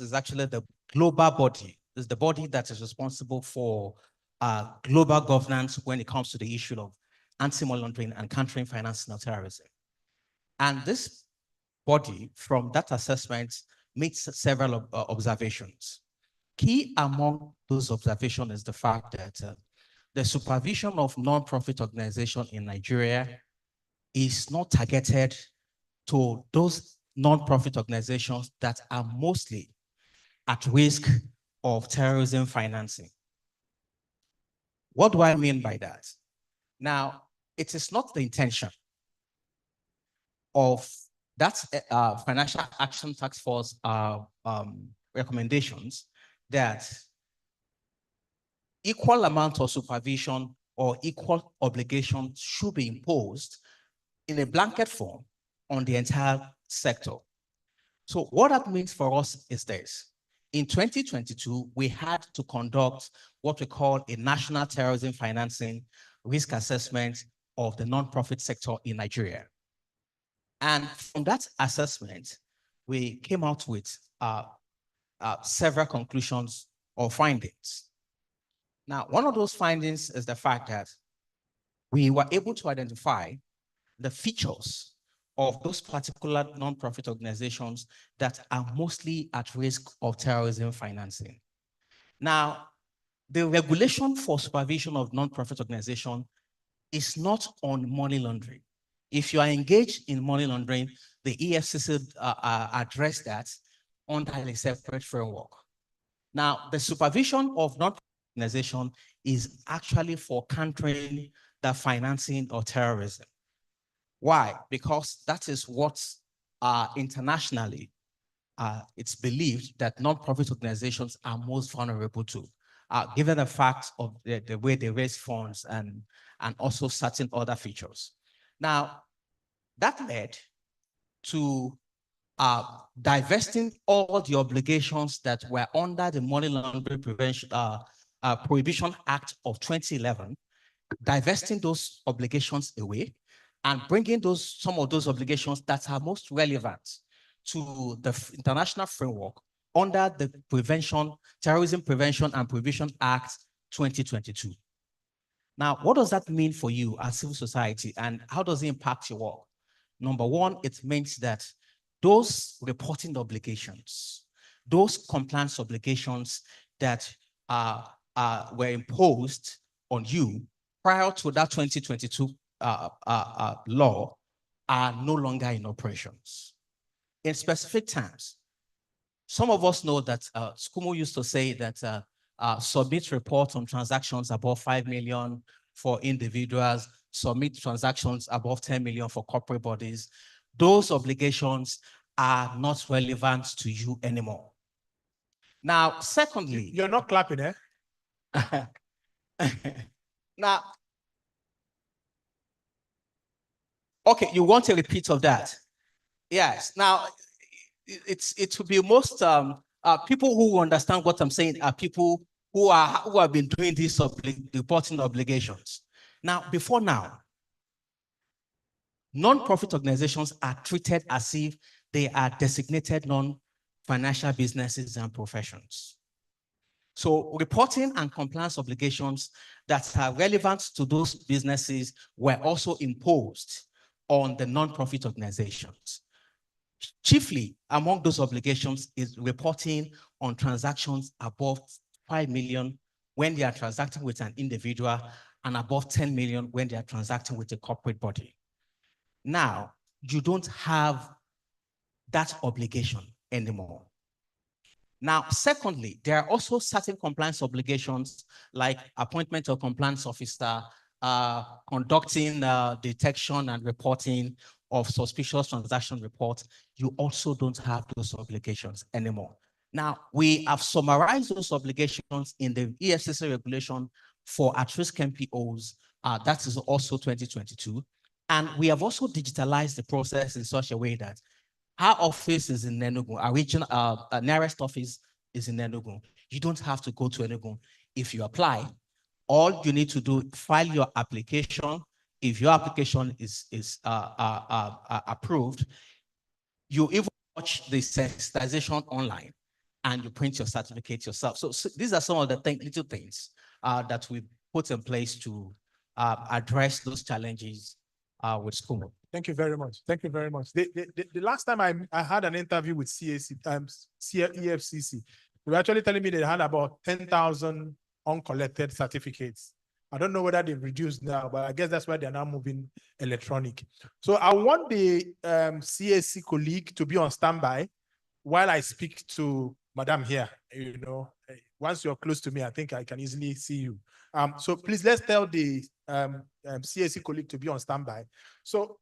is actually the global body. It's the body that is responsible for global governance when it comes to the issue of anti-money laundering and countering financing of terrorism. And this body, from that assessment, makes several observations. Key among those observations is the fact that the supervision of non-profit organizations in Nigeria is not targeted to those non-profit organizations that are mostly at risk of terrorism financing. What do I mean by that? Now, it is not the intention of that Financial Action Task Force recommendations that equal amount of supervision or equal obligations should be imposed in a blanket form on the entire sector. So what that means for us is this. In 2022, we had to conduct what we call a national terrorism financing risk assessment of the nonprofit sector in Nigeria. And from that assessment, we came out with several conclusions or findings. Now, one of those findings is the fact that we were able to identify the features of those particular nonprofit organizations that are mostly at risk of terrorism financing. Now, the regulation for supervision of nonprofit organizations is not on money laundering. If you are engaged in money laundering, the EFCC address that under a separate framework. Now, the supervision of nonprofit organization is actually for countering the financing of terrorism. Why? Because that is what internationally it's believed that nonprofit organizations are most vulnerable to, given the fact of the way they raise funds and also certain other features. Now, that led to divesting all the obligations that were under the Money Laundering Prohibition Act of 2011, divesting those obligations away and bringing some of those obligations that are most relevant to the international framework under the Terrorism Prevention and Prohibition Act 2022. Now, what does that mean for you as civil society, and how does it impact your work? Number one, it means that those reporting obligations, those compliance obligations that were imposed on you prior to that 2022 law are no longer in operations. In specific terms, some of us know that SCUMO used to say that submit reports on transactions above 5 million for individuals, submit transactions above 10 million for corporate bodies. Those obligations are not relevant to you anymore. Now, secondly, you're not clapping, eh? Now, okay, you want a repeat of that? Yes. Now, it will be most people who understand what I'm saying are people who have been doing these reporting obligations. Now, before now, non-profit organizations are treated as if they are designated non-financial businesses and professions. So reporting and compliance obligations that are relevant to those businesses were also imposed on the non-profit organizations. Chiefly among those obligations is reporting on transactions above 5 million when they are transacting with an individual and above 10 million when they are transacting with a corporate body. Now, you don't have that obligation anymore. Now, secondly, there are also certain compliance obligations like appointment of compliance officer, conducting detection and reporting of suspicious transaction reports. You also don't have those obligations anymore. Now, we have summarized those obligations in the EFCC regulation for at-risk MPOs. That is also 2022. And we have also digitalized the process in such a way that our office is in Enugu, our regional nearest office is in Enugu. You don't have to go to Enugu. If you apply, all you need to do, file your application. If your application is approved, you even watch the sensitization online and you print your certificate yourself. So these are some of the little things that we put in place to address those challenges with school. Thank you very much. Thank you very much. The last time I had an interview with EFCC, they were actually telling me they had about 10,000 uncollected certificates. I don't know whether they've reduced now, but I guess that's why they're now moving electronic. So I want the CSC colleague to be on standby while I speak to Madam here. You know, once you're close to me, I think I can easily see you. So please, let's tell the CSC colleague to be on standby. So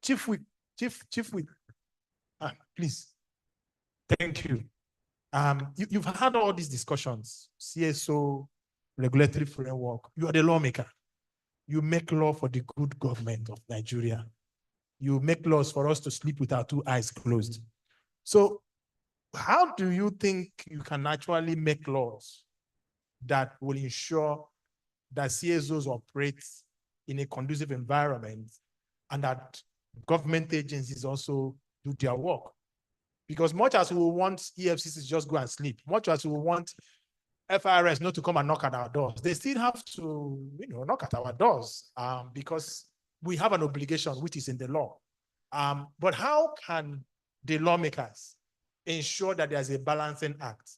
Chief Whip, please. Thank you. You've had all these discussions, CSO, regulatory framework. You are the lawmaker. You make law for the good government of Nigeria. You make laws for us to sleep with our 2 eyes closed. So how do you think you can actually make laws that will ensure that CSOs operate in a conducive environment and that government agencies also do their work? Because much as we want EFCC to just go and sleep, much as we want FIRS not to come and knock at our doors, they still have to, knock at our doors because we have an obligation which is in the law. But how can the lawmakers ensure that there's a balancing act?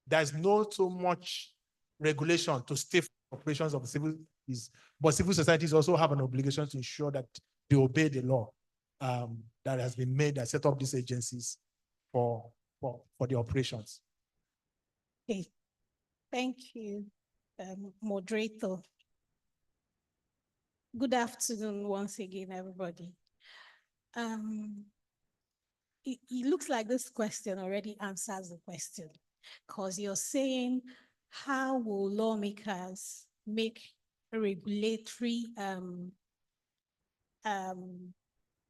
There's not so much regulation to stifle operations of the civil, but civil societies also have an obligation to ensure that they obey the law that has been made that set up these agencies for the operations. Okay, thank you, moderator. Good afternoon once again, everybody. It looks like this question already answers the question, because you're saying, how will lawmakers make regulatory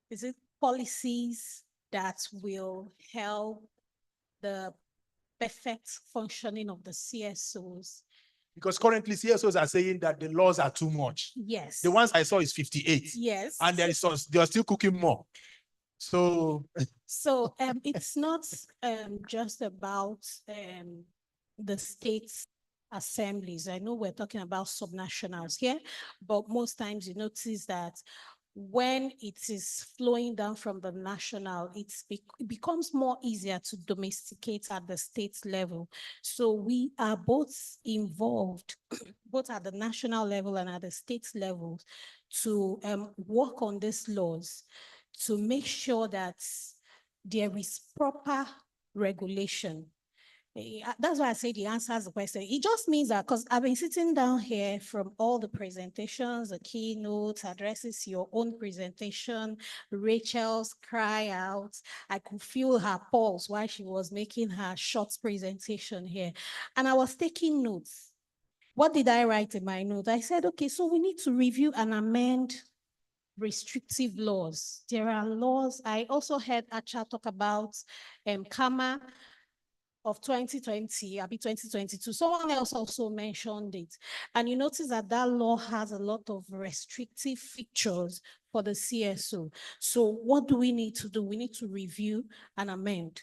is it policies that will help the perfect functioning of the CSOs? Because currently CSOs are saying that the laws are too much. Yes. The ones I saw is 58. Yes. And they are still cooking more. So it's not just about the states assemblies. I know we're talking about subnationals here, but most times you notice that when it is flowing down from the national, it becomes more easier to domesticate at the state level. So we are both involved, both at the national level and at the state level, to work on these laws to make sure that there is proper regulation. That's why I say the answers the question. It just means that because I've been sitting down here from all the presentations, the keynotes, addresses, your own presentation, Rachel's cry out. I could feel her pulse while she was making her short presentation here. And I was taking notes. What did I write in my note? I said, okay, so we need to review and amend restrictive laws. There are laws. I also heard Acha talk about KAMA of 2020, I'll be 2022. Someone else also mentioned it. And you notice that that law has a lot of restrictive features for the CSO. So what do we need to do? We need to review and amend.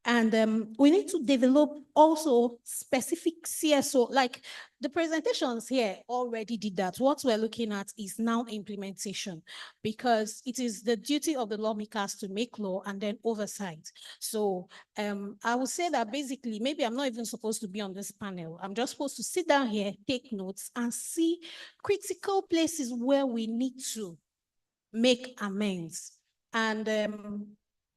And we need to develop also specific CSO, like the presentations here already did that. What we're looking at is now implementation, because it is the duty of the lawmakers to make law and then oversight. So I would say that basically, maybe I'm not even supposed to be on this panel. I'm just supposed to sit down here, take notes, and see critical places where we need to make amends. And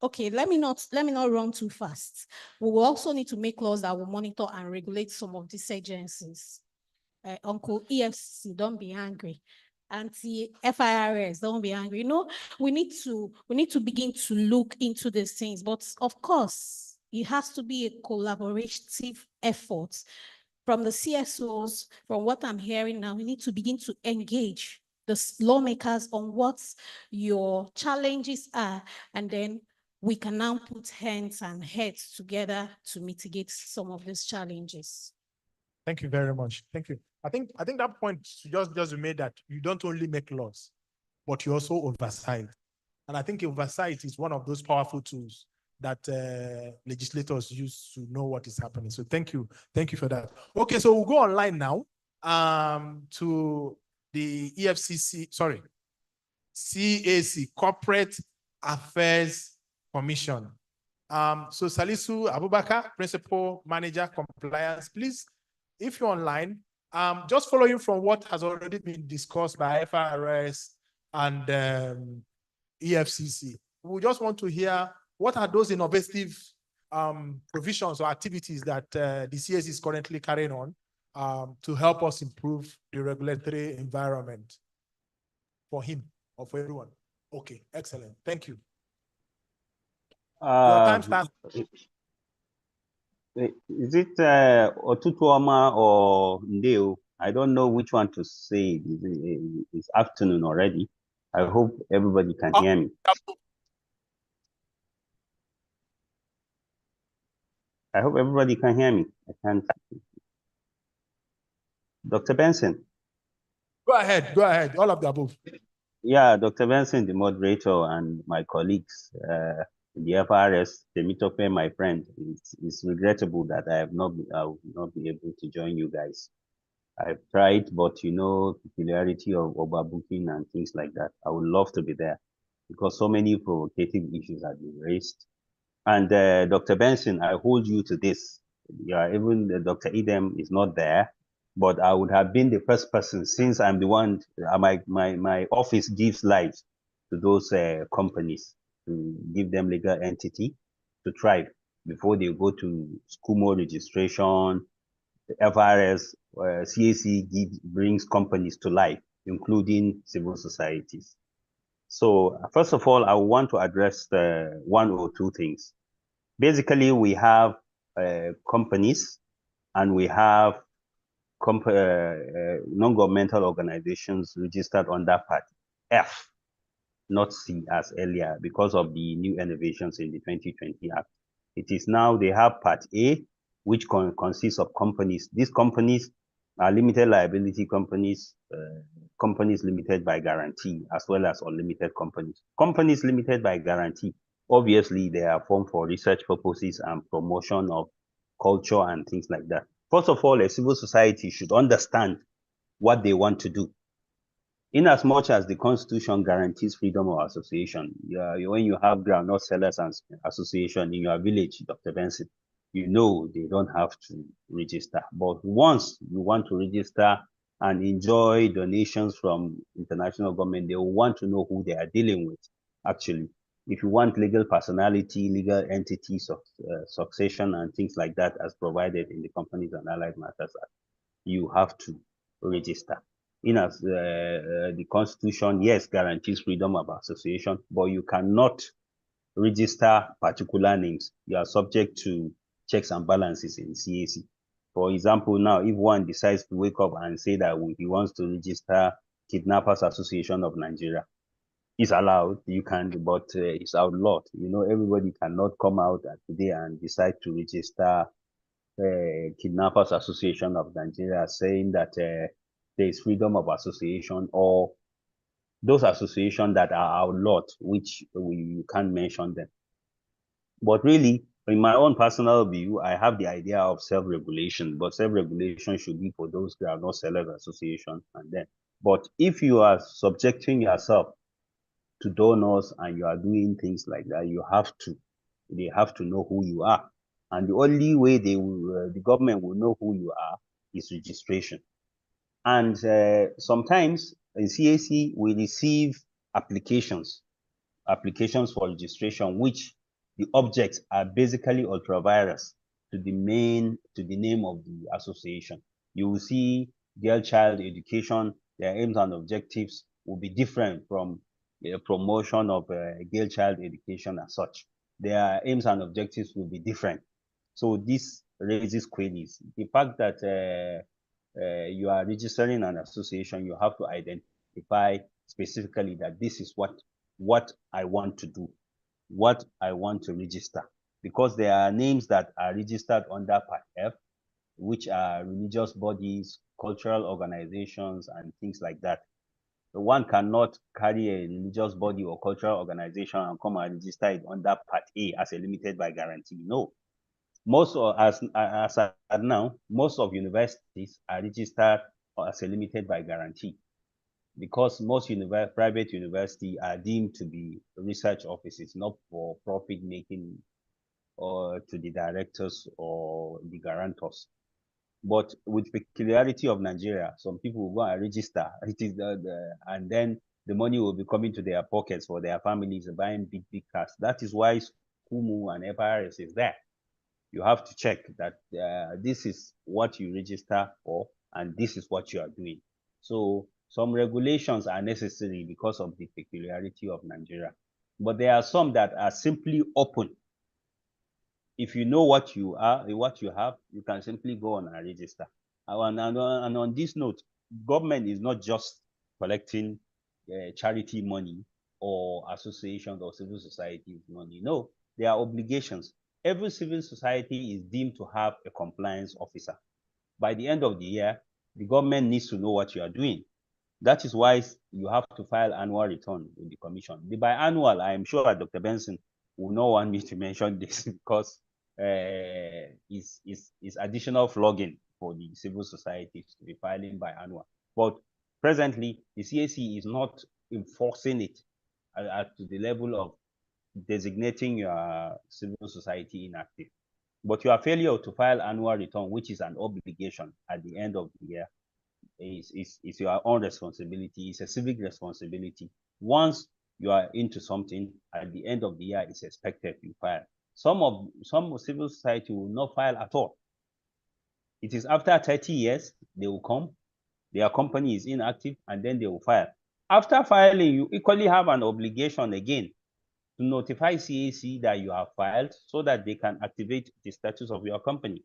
okay, let me not run too fast. We will also need to make laws that will monitor and regulate some of these agencies. Uncle EFCC, don't be angry. Anti-FIRS, don't be angry. You know, we need to begin to look into these things. But of course, it has to be a collaborative effort from the CSOs. From what I'm hearing now, we need to begin to engage the lawmakers on what your challenges are, and then we can now put hands and heads together to mitigate some of these challenges. Thank you very much. Thank you. I think that point just made that you don't only make laws, but you also oversight. And I think oversight is one of those powerful tools that legislators use to know what is happening. So thank you for that. Okay, so we'll go online now to the CAC, Corporate Affairs Commission. So Salisu Abubakar, Principal Manager Compliance, please, if you're online, just following from what has already been discussed by FIRS and EFCC, we just want to hear what are those innovative provisions or activities that the CAC is currently carrying on to help us improve the regulatory environment for him or for everyone. Okay, excellent. Thank you. Your time starts. Is it Otutuoma or Ndeo? I don't know which one to say. It's afternoon already. I hope everybody can hear me. I hope everybody can hear me. I can't. Dr. Benson. Go ahead. All of the above. Yeah, Dr. Benson, the moderator, and my colleagues, the FRS, Temitope, my friend. It's regrettable that I will not be able to join you guys. I've tried, but you know, peculiarity of overbooking and things like that. I would love to be there because so many provocative issues have been raised. And Dr. Benson, I hold you to this. Yeah, even Dr. Idem is not there, but I would have been the first person, since I'm the one, my office gives life to those companies, to give them legal entity to thrive before they go to SCUMO registration. The FRS, CAC brings companies to life, including civil societies. So first of all, I want to address one or two things. Basically, we have companies and we have non-governmental organizations registered under Part F, not C as earlier, because of the new innovations in the 2020 Act. It is now they have Part A, which consists of companies. These companies are limited liability companies, companies limited by guarantee, as well as unlimited companies. Companies limited by guarantee, obviously they are formed for research purposes and promotion of culture and things like that. First of all, a civil society should understand what they want to do. In as much as the Constitution guarantees freedom of association, when you have groundnut sellers and association in your village, Dr. Benson, you know they don't have to register. But once you want to register and enjoy donations from international government, they will want to know who they are dealing with, actually. If you want legal personality, legal entity, succession, and things like that as provided in the Companies and Allied Matters Act, you have to register. In as the Constitution, yes, guarantees freedom of association, but you cannot register particular names. You are subject to checks and balances in CAC. For example, now, if one decides to wake up and say that he wants to register Kidnappers Association of Nigeria, it's allowed, you can, but it's outlawed. You know, everybody cannot come out today and decide to register Kidnappers Association of Nigeria, saying that there is freedom of association, or those associations that are outlawed, which you can't mention them. But really, in my own personal view, I have the idea of self-regulation, but self-regulation should be for those that are not select associations. And then, but if you are subjecting yourself to donors and you are doing things like that, they have to know who you are. And the only way the government will know who you are is registration. And sometimes in CAC, we receive applications for registration, which the objects are basically ultra-vires to the name of the association. You will see girl child education, their aims and objectives will be different from the promotion of girl child education as such. Their aims and objectives will be different. So this raises queries. The fact that you are registering an association, you have to identify specifically that this is what I want to do, what I want to register, because there are names that are registered under Part F, which are religious bodies, cultural organizations, and things like that. So one cannot carry a religious body or cultural organization and come and register it under Part A as a limited by guarantee. No. As at now, most of universities are registered as a limited by guarantee, because most private universities are deemed to be research offices, not for profit making or to the directors or the guarantors. But with peculiarity of Nigeria, some people will go and register. It is and then the money will be coming to their pockets for their families, buying big cars. That is why SCUMU and FIRS is there. You have to check that this is what you register for and this is what you are doing. So some regulations are necessary because of the peculiarity of Nigeria. But there are some that are simply open. If you know what you are, what you have, you can simply go on and register. And on this note, government is not just collecting charity money or associations or civil society money. No, there are obligations. Every civil society is deemed to have a compliance officer. By the end of the year, the government needs to know what you are doing. That is why you have to file annual return with the commission. The biannual, I am sure Dr. Benson will not want me to mention this because is additional flogging for the civil societies to be filing biannual. But presently, the CAC is not enforcing it at the level of designating your civil society inactive. But your failure to file annual return, which is an obligation at the end of the year, is your own responsibility. It's a civic responsibility. Once you are into something, at the end of the year, it's expected you file. Some civil society will not file at all. It is after 30 years, they will come, their company is inactive, and then they will file. After filing, you equally have an obligation again to notify CAC that you have filed so that they can activate the status of your company.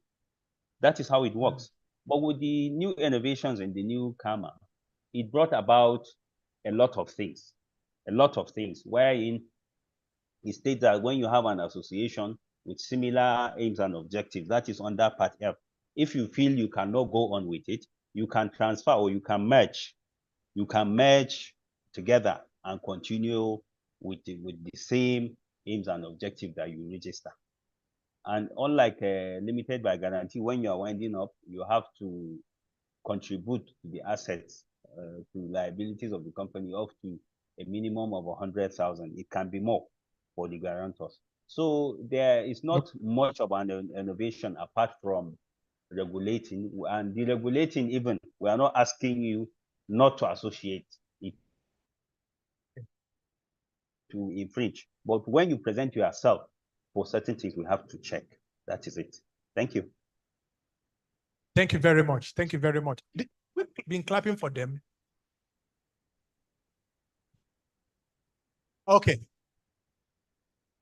That is how it works. But with the new innovations in the new CAMA, it brought about a lot of things, wherein it states that when you have an association with similar aims and objectives, that is under Part F, if you feel you cannot go on with it, you can transfer or you can merge. You can merge together and continue with the same aims and objectives that you register. And unlike limited by guarantee, when you are winding up, you have to contribute to the assets, to liabilities of the company up to a minimum of 100,000. It can be more for the guarantors. So there is not much of an innovation apart from regulating, and deregulating even. We are not asking you not to associate it. to infringe. But when you present yourself for certain things, we have to check. That is it. Thank you. Thank you very much. Thank you very much. We've been clapping for them. Okay.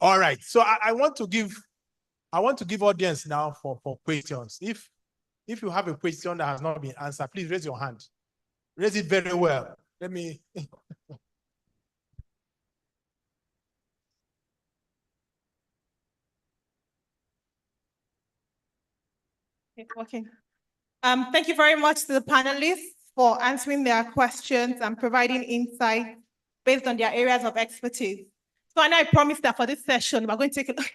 All right. So I want to give audience now for questions. If you have a question that has not been answered, please raise your hand. Raise it very well. Let me. Okay. Thank you very much to the panelists for answering their questions and providing insight based on their areas of expertise. So I know I promised that for this session, we're going to take a look.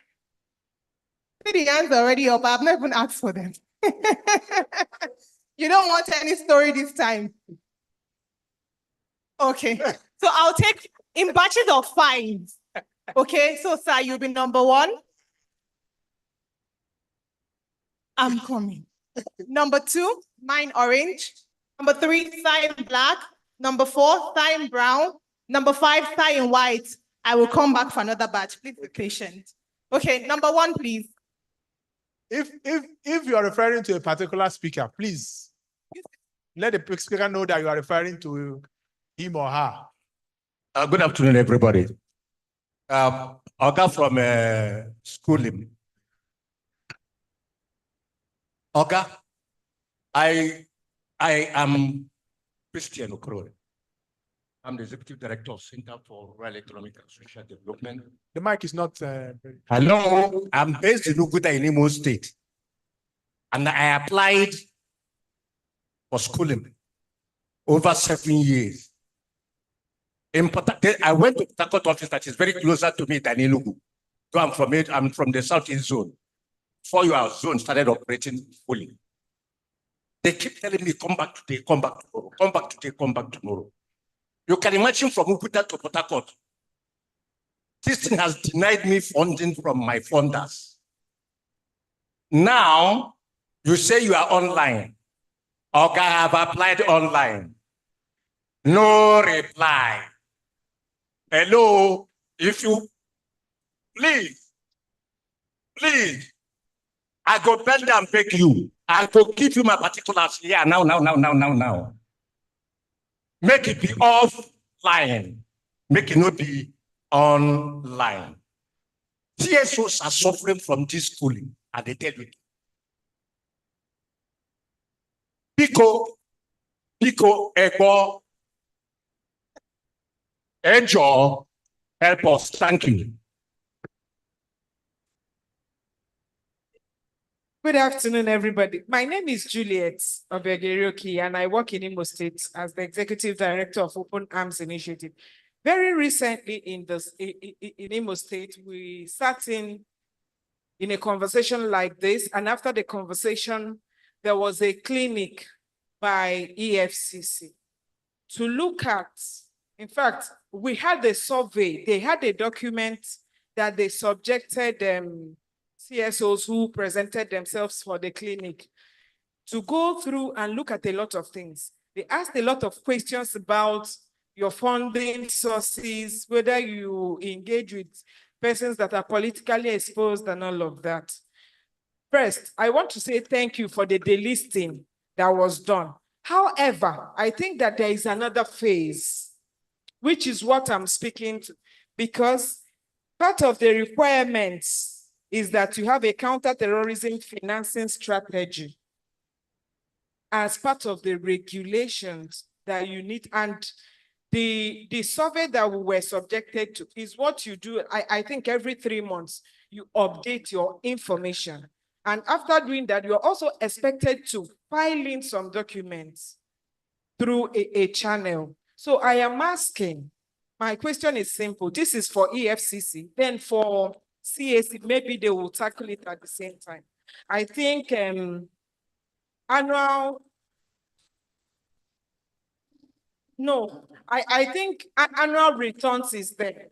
The hands are already up. I've not even asked for them. You don't want any story this time. Okay. So I'll take in batches of 5. Okay. So, sir, you'll be number 1. I'm coming. Number 2, mine orange. Number 3, thigh in black. Number 4, thigh in brown. Number 5, thigh in white. I will come back for another batch. Please be patient. Okay, number 1, please. If you are referring to a particular speaker, please let the speaker know that you are referring to him or her. Good afternoon, everybody. Oga from schooling. Oga, I am Christian Okoro. I'm the Executive Director of Center for Rural Economic and Social Development. The mic is not. Hello, I'm based in Uguta in Imo State. And I applied for schooling over 7 years. I went to the court office that is very closer to me than Enugu. So I'm from the Southeast zone. 4 years zone started operating fully. They keep telling me, come back today, come back tomorrow, come back today, come back tomorrow. You can imagine from Uguta to Port Harcourt. This thing has denied me funding from my funders. Now, you say you are online. Okay, I have applied online. No reply. Hello, if you, please, I go bend and beg you. I go give you my particulars here now. Make it be offline. Make it not be online. CSOs are suffering from this schooling, and they tell you. Pico, Ego, Enjoy, help us. Thank you. Good afternoon, everybody. My name is Juliet Obegerioki, and I work in Imo State as the Executive Director of Open Arms Initiative. Very recently in Imo State, we sat in a conversation like this, and after the conversation, there was a clinic by EFCC to look at, in fact, we had a survey, they had a document that they subjected CSOs who presented themselves for the clinic to go through and look at a lot of things. They asked a lot of questions about your funding sources, whether you engage with persons that are politically exposed and all of that. First, I want to say thank you for the delisting that was done. However, I think that there is another phase, which is what I'm speaking to, because part of the requirements is that you have a counter-terrorism financing strategy as part of the regulations that you need. And the survey that we were subjected to is what you do. I think every 3 months, you update your information. And after doing that, you're also expected to file in some documents through a channel. So I am asking, my question is simple. This is for EFCC, then for CAC, maybe they will tackle it at the same time. I think I think annual returns is there.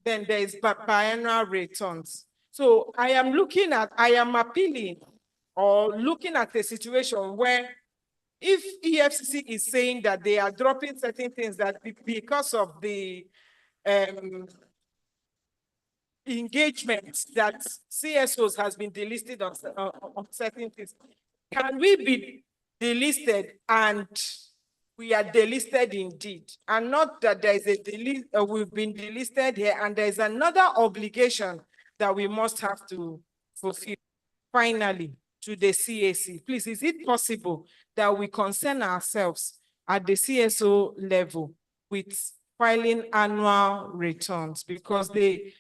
Then there is biannual returns. So I am appealing or looking at a situation where if EFCC is saying that they are dropping certain things that because of the engagement that CSOs has been delisted on certain things. Can we be delisted and we are delisted indeed, and not that there is a we've been delisted here and there is another obligation that we must have to fulfill finally to the CAC? Please, is it possible that we concern ourselves at the CSO level with filing annual returns? Because the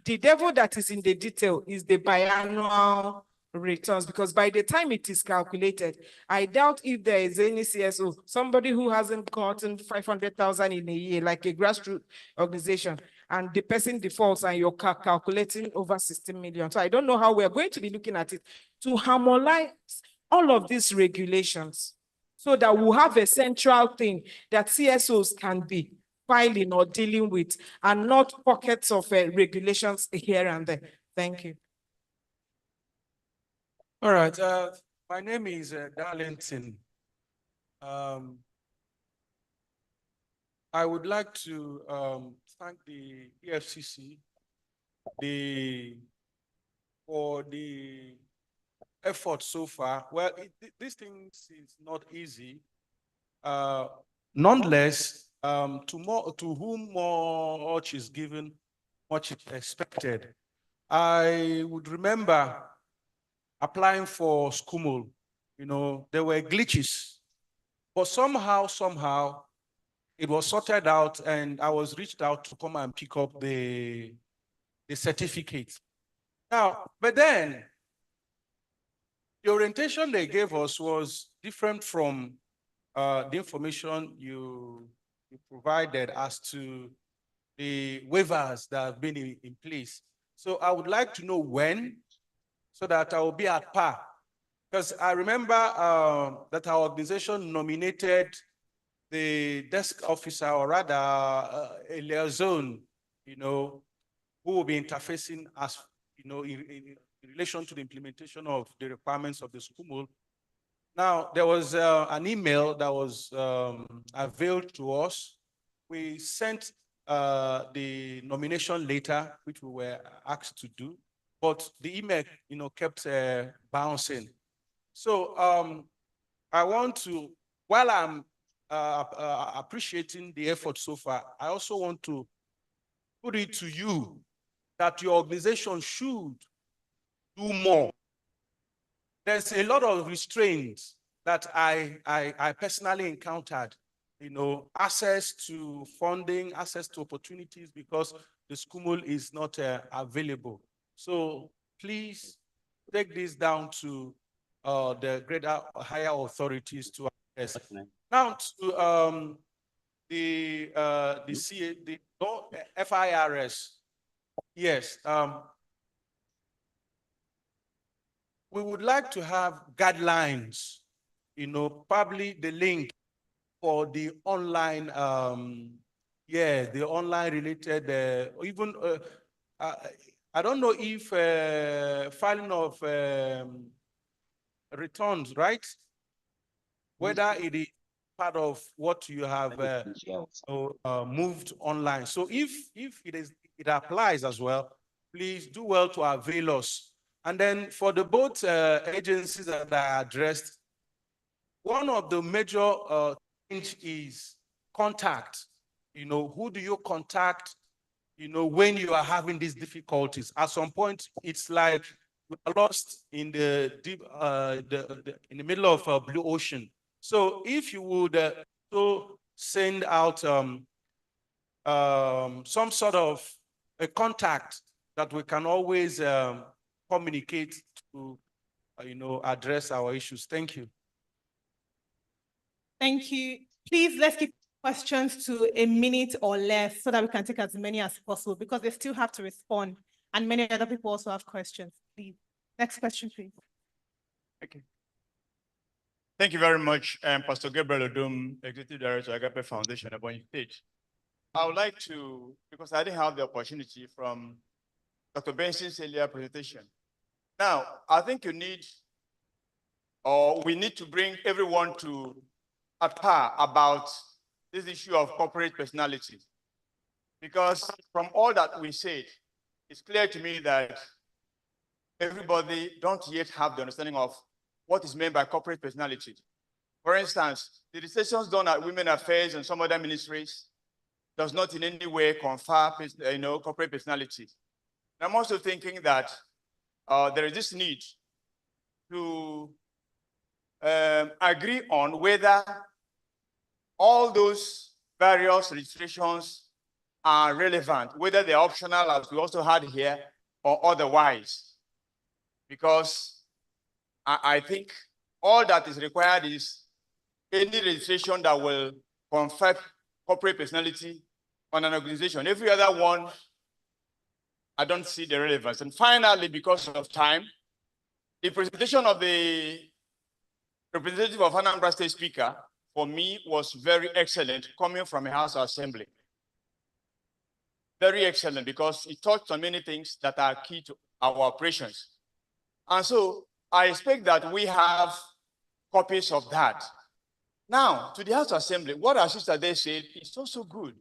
devil that is in the detail is the biannual returns, because by the time it is calculated, I doubt if there is any CSO, somebody who hasn't gotten 500,000 in a year, like a grassroots organization, and the person defaults and you're calculating over 16 million. So I don't know how we're going to be looking at it to harmonize all of these regulations so that we'll have a central thing that CSOs can be filing or dealing with, and not pockets of regulations here and there. Thank you. All right. My name is Darlington. I would like to thank the EFCC for the effort so far. Well, this thing is not easy. Nonetheless, to whom much is given, much is expected. I would remember applying for SCUMUL. You know, there were glitches, but somehow, it was sorted out and I was reached out to come and pick up the certificate. Now, but then the orientation they gave us was different from the information you provided as to the waivers that have been in place. So I would like to know when, so that I will be at par. Because I remember that our organization nominated the desk officer, or rather a liaison, you know, who will be interfacing as, you know, in relation to the implementation of the requirements of the SCUMUL. Now, there was an email that was availed to us. We sent the nomination letter, which we were asked to do, but the email, you know, kept bouncing. So I want to, while I'm appreciating the effort so far, I also want to put it to you that your organization should do more. There's a lot of restraints that I personally encountered, you know, access to funding, access to opportunities, because the SCUMUL is not available. So please take this down to the greater, higher authorities to address. Now to the FIRS. Yes, we would like to have guidelines, you know, probably the link for the online, the online related, even, I don't know if filing of returns, right? Whether it is part of what you have moved online. So if it applies as well, please do well to avail us. And then for the both agencies that I addressed, one of the major things is contact. You know, who do you contact, you know, when you are having these difficulties? At some point, it's like we're lost in the deep, in the middle of a blue ocean. So if you would send out some sort of a contact that we can always communicate to, you know, address our issues. Thank you. Thank you. Please, let's keep questions to a minute or less so that we can take as many as possible, because they still have to respond and many other people also have questions. Please. Next question, please. Okay. Thank you very much, Pastor Gabriel Odum, Executive Director, Agape Foundation, Ebonyi State. I would like to, because I didn't have the opportunity from Dr. Benson's earlier presentation. Now, I think you need, or we need to bring everyone to at par about this issue of corporate personality. Because from all that we said, it's clear to me that everybody don't yet have the understanding of what is meant by corporate personality. For instance, the decisions done at Women Affairs and some other ministries does not in any way confer, corporate personality. And I'm also thinking that there is this need to agree on whether all those various registrations are relevant, whether they're optional, as we also had here, or otherwise. Because I think all that is required is any registration that will confer corporate personality on an organization. Every other one, I don't see the relevance. And finally, because of time, the presentation of the representative of Anambra State Speaker, for me, was very excellent, coming from a House Assembly. Very excellent, because it touched on many things that are key to our operations. And so I expect that we have copies of that. Now, to the House Assembly, what our sister there said is also good.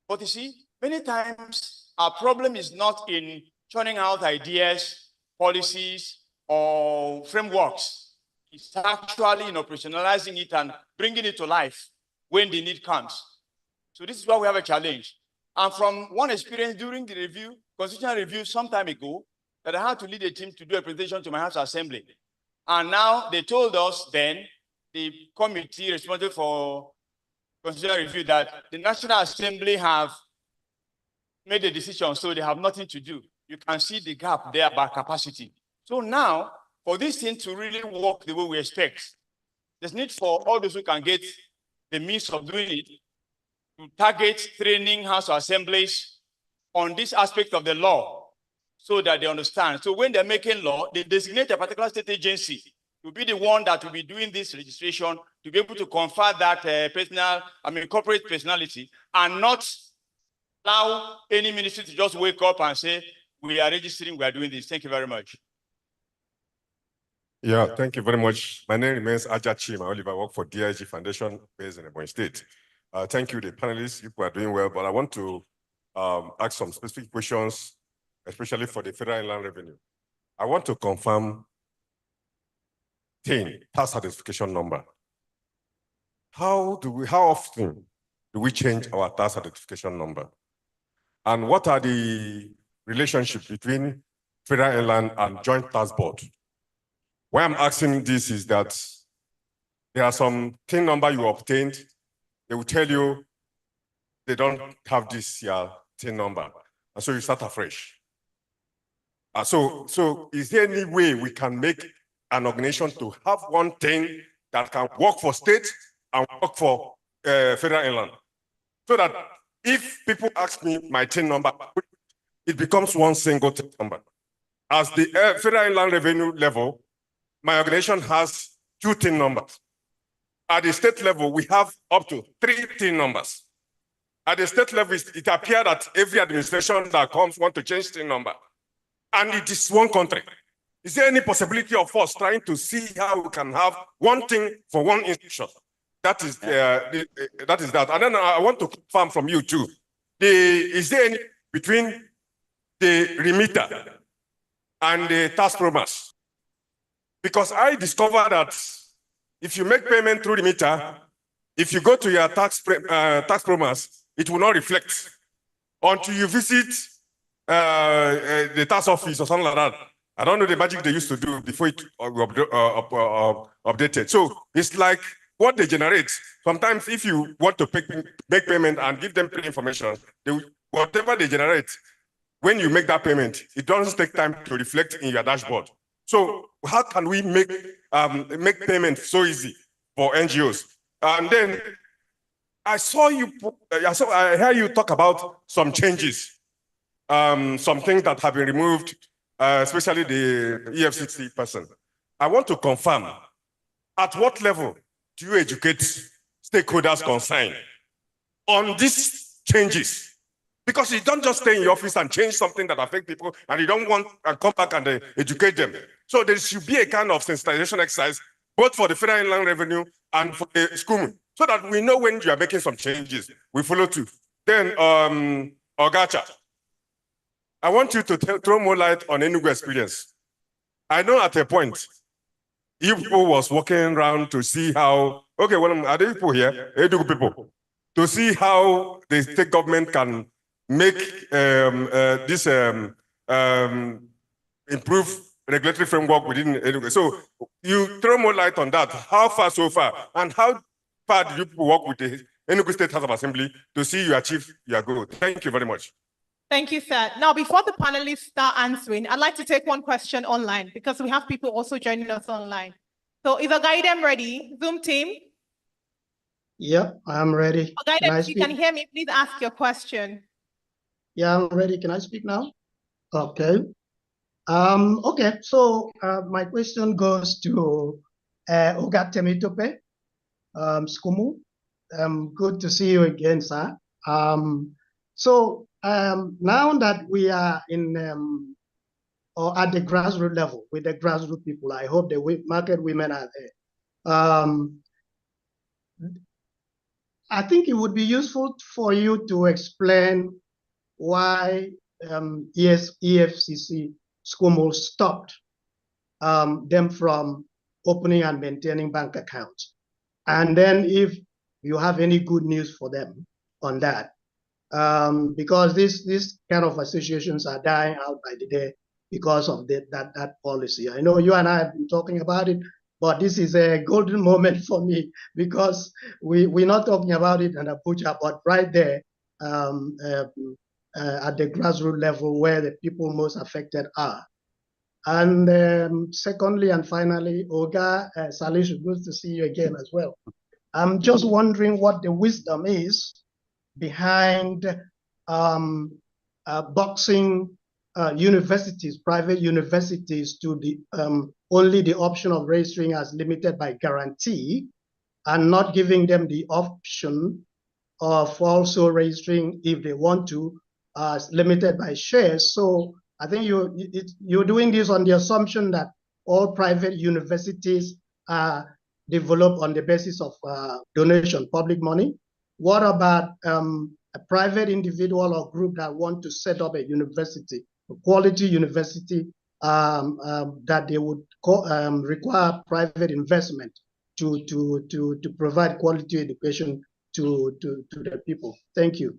But you see, many times our problem is not in churning out ideas, policies, or frameworks. It's actually in operationalizing it and bringing it to life when the need comes. So this is why we have a challenge. And from one experience during the review, constitutional review some time ago, that I had to lead a team to do a presentation to my House Assembly. And now they told us then, the committee responsible for constitutional review, that the National Assembly have made a decision, so they have nothing to do. You can see the gap there by capacity. So now, for this thing to really work the way we expect, there's need for all those who can get the means of doing it to target training House Assemblies on this aspect of the law so that they understand. So when they're making law, they designate a particular state agency to be the one that will be doing this registration, to be able to confer that corporate personality, and not allow any ministry to just wake up and say, we are registering, we are doing this. Thank you very much. Yeah, thank you very much. My name remains Ajachima Oliver. I work for DIG Foundation based in Ebonyi State. Thank you, the panelists. You are doing well, but I want to ask some specific questions, especially for the Federal Inland Revenue. I want to confirm tax certification number. How often do we change our tax certification number? And what are the relationships between Federal Inland and Joint Tax Board? Why I'm asking this is that there are some TIN number you obtained. They will tell you they don't have this TIN number. And so you start afresh. So is there any way we can make an organization to have one thing that can work for state and work for Federal Inland? So that if people ask me my TIN number, it becomes one single TIN number. As the Federal Inland Revenue level, my organization has 2 TIN numbers. At the state level, we have up to 3 TIN numbers. At the state level, it appears that every administration that comes wants to change TIN number. And it is one country. Is there any possibility of us trying to see how we can have one thing for one institution? That is that. And then I want to confirm from you too. Is there any between the remitter and the tax promise? Because I discovered that if you make payment through remitter, if you go to your tax promise, it will not reflect until you visit the tax office or something like that. I don't know the magic they used to do before it updated. So it's like what they generate. Sometimes if you want to make payment and give them information, whatever they generate, when you make that payment, it doesn't take time to reflect in your dashboard. So how can we make payment so easy for NGOs? And then I hear you talk about some changes, some things that have been removed, especially the EFCC person. I want to confirm, at what level do you educate stakeholders concerned on these changes? Because you don't just stay in your office and change something that affects people, and you don't want to come back and educate them. So there should be a kind of sensitization exercise, both for the Federal Inland Revenue and for the school, so that we know when you are making some changes, we follow through. Then, Ogacha, I want you to throw more light on Enugu experience. I know at a point, you people was walking around to see how, okay, well, are there people here, Enugu people, to see how the state government can make this improve regulatory framework within Enugu. So you throw more light on that. How far so far? And how far did you people work with the Enugu State House of Assembly to see you achieve your goal? Thank you very much. Thank you, sir. Now, before the panelists start answering, I'd like to take one question online because we have people also joining us online. So is Ogaidem ready? Zoom team? Yep, I'm ready. Can Ogaidem, I if you can speak? hear me, please ask your question. Yeah, I'm ready. Can I speak now? Okay. Okay, so my question goes to Oga Temitope, Skumu. Good to see you again, sir. Now that we are in or at the grassroots level with the grassroots people, I hope the market women are there. I think it would be useful for you to explain why EFCC Skumu stopped them from opening and maintaining bank accounts. And then if you have any good news for them on that, because these kind of associations are dying out by the day because of that policy. I know you and I have been talking about it, but this is a golden moment for me because we're not talking about it in Abuja, but right there at the grassroots level where the people most affected are. And secondly and finally, Oga Salish, good to see you again as well. I'm just wondering what the wisdom is behind boxing universities, private universities, to the only the option of registering as limited by guarantee, and not giving them the option of also registering if they want to as limited by shares. So I think you're doing this on the assumption that all private universities are developed on the basis of donation, public money. What about a private individual or group that want to set up a university, a quality university, that they would require private investment to provide quality education to the people? Thank you.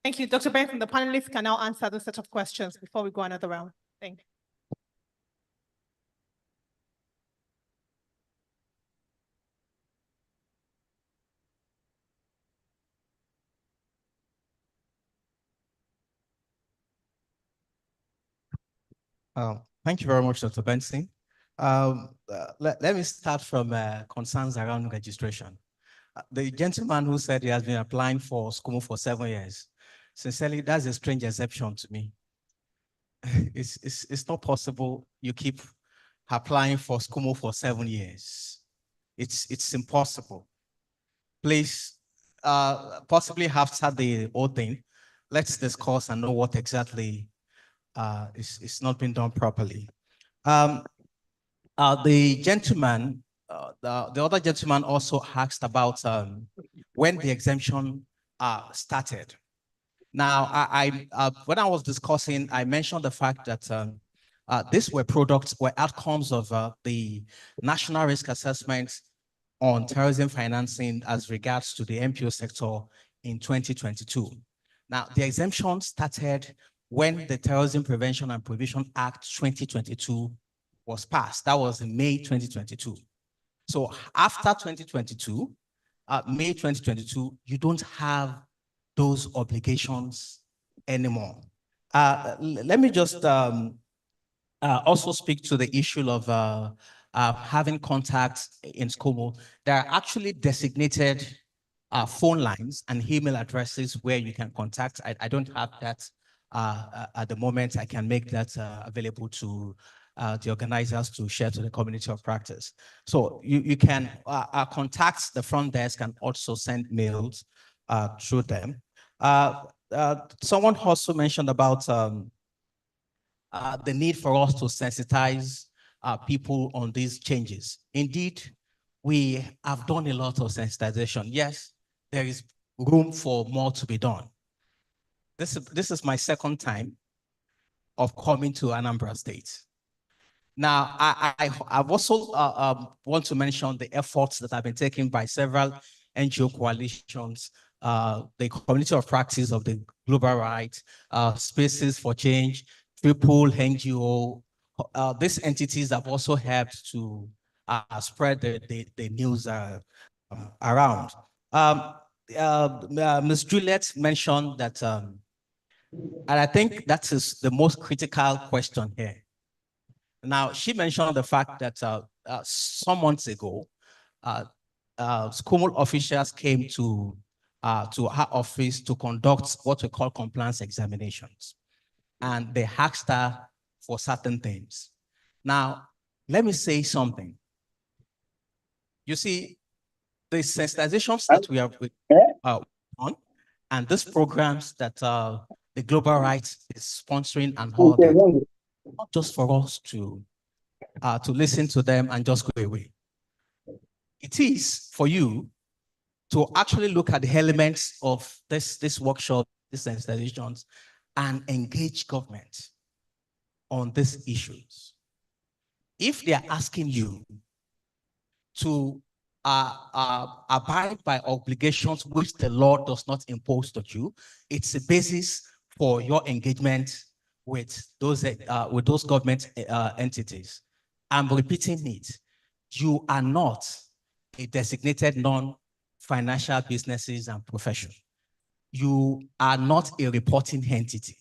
Thank you. Dr. Benson, the panelists can now answer the set of questions before we go another round. Thank you. Thank you very much, Dr. Benson. Let me start from concerns around registration. The gentleman who said he has been applying for SCUMO for 7 years, sincerely, that's a strange exception to me. It's not possible you keep applying for SCUMO for 7 years. It's impossible. Please, possibly after the whole thing, let's discuss and know what exactly is not being done properly. The gentleman, the other gentleman also asked about when the exemption started. Now, when I was discussing, I mentioned the fact that these were outcomes of the National Risk Assessment on Terrorism Financing as regards to the NPO sector in 2022. Now, the exemption started when the Terrorism Prevention and Prohibition Act 2022 was passed. That was in May 2022. So after 2022, May 2022, you don't have those obligations anymore. Let me just also speak to the issue of having contacts in SCUMO. There are actually designated phone lines and email addresses where you can contact. I don't have that at the moment. I can make that available to the organizers to share to the community of practice. So you can contact the front desk and also send mails through them. Someone also mentioned about the need for us to sensitize people on these changes. Indeed, we have done a lot of sensitization. Yes, there is room for more to be done. this is my second time of coming to Anambra State. Now, I've also want to mention the efforts that have been taken by several NGO coalitions, the Community of Practice of the Global Right, Spaces for Change, Triple NGO. These entities have also helped to spread the news around. Ms. Juliet mentioned that, and I think that is the most critical question here. Now, she mentioned the fact that some months ago, school officials came to her office to conduct what we call compliance examinations. And they asked her for certain things. Now, let me say something. You see, the sensitizations that we are on, and these programs that the Global Rights is sponsoring and all that, not just for us to listen to them and just go away. It is for you to actually look at the elements of this workshop, these sensitizations, and engage government on these issues. If they are asking you to abide by obligations which the law does not impose to you, it's a basis for your engagement with those government entities. I'm repeating it. You are not a designated non-financial businesses and profession. You are not a reporting entity.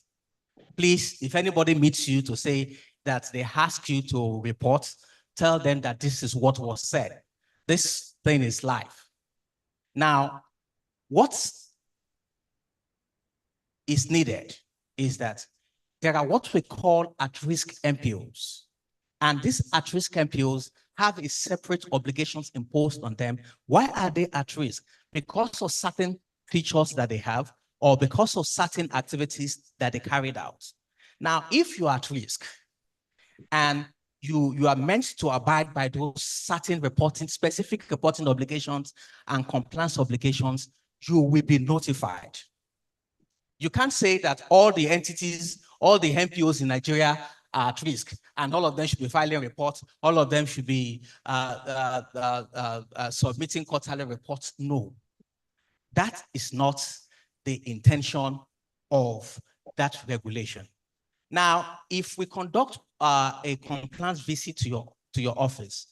Please, if anybody meets you to say that they ask you to report, tell them that this is what was said. This thing is live. Now, what is needed is that there are what we call at-risk MPOs. And these at-risk MPOs have a separate obligations imposed on them. Why are they at risk? Because of certain features that they have, or because of certain activities that they carried out. Now, if you are at risk and you are meant to abide by those certain specific reporting obligations and compliance obligations, you will be notified. You can't say that all the entities, all the MPOs in Nigeria are at risk and all of them should be filing reports, all of them should be submitting quarterly reports. No, that is not the intention of that regulation. Now, if we conduct a compliance visit to your office,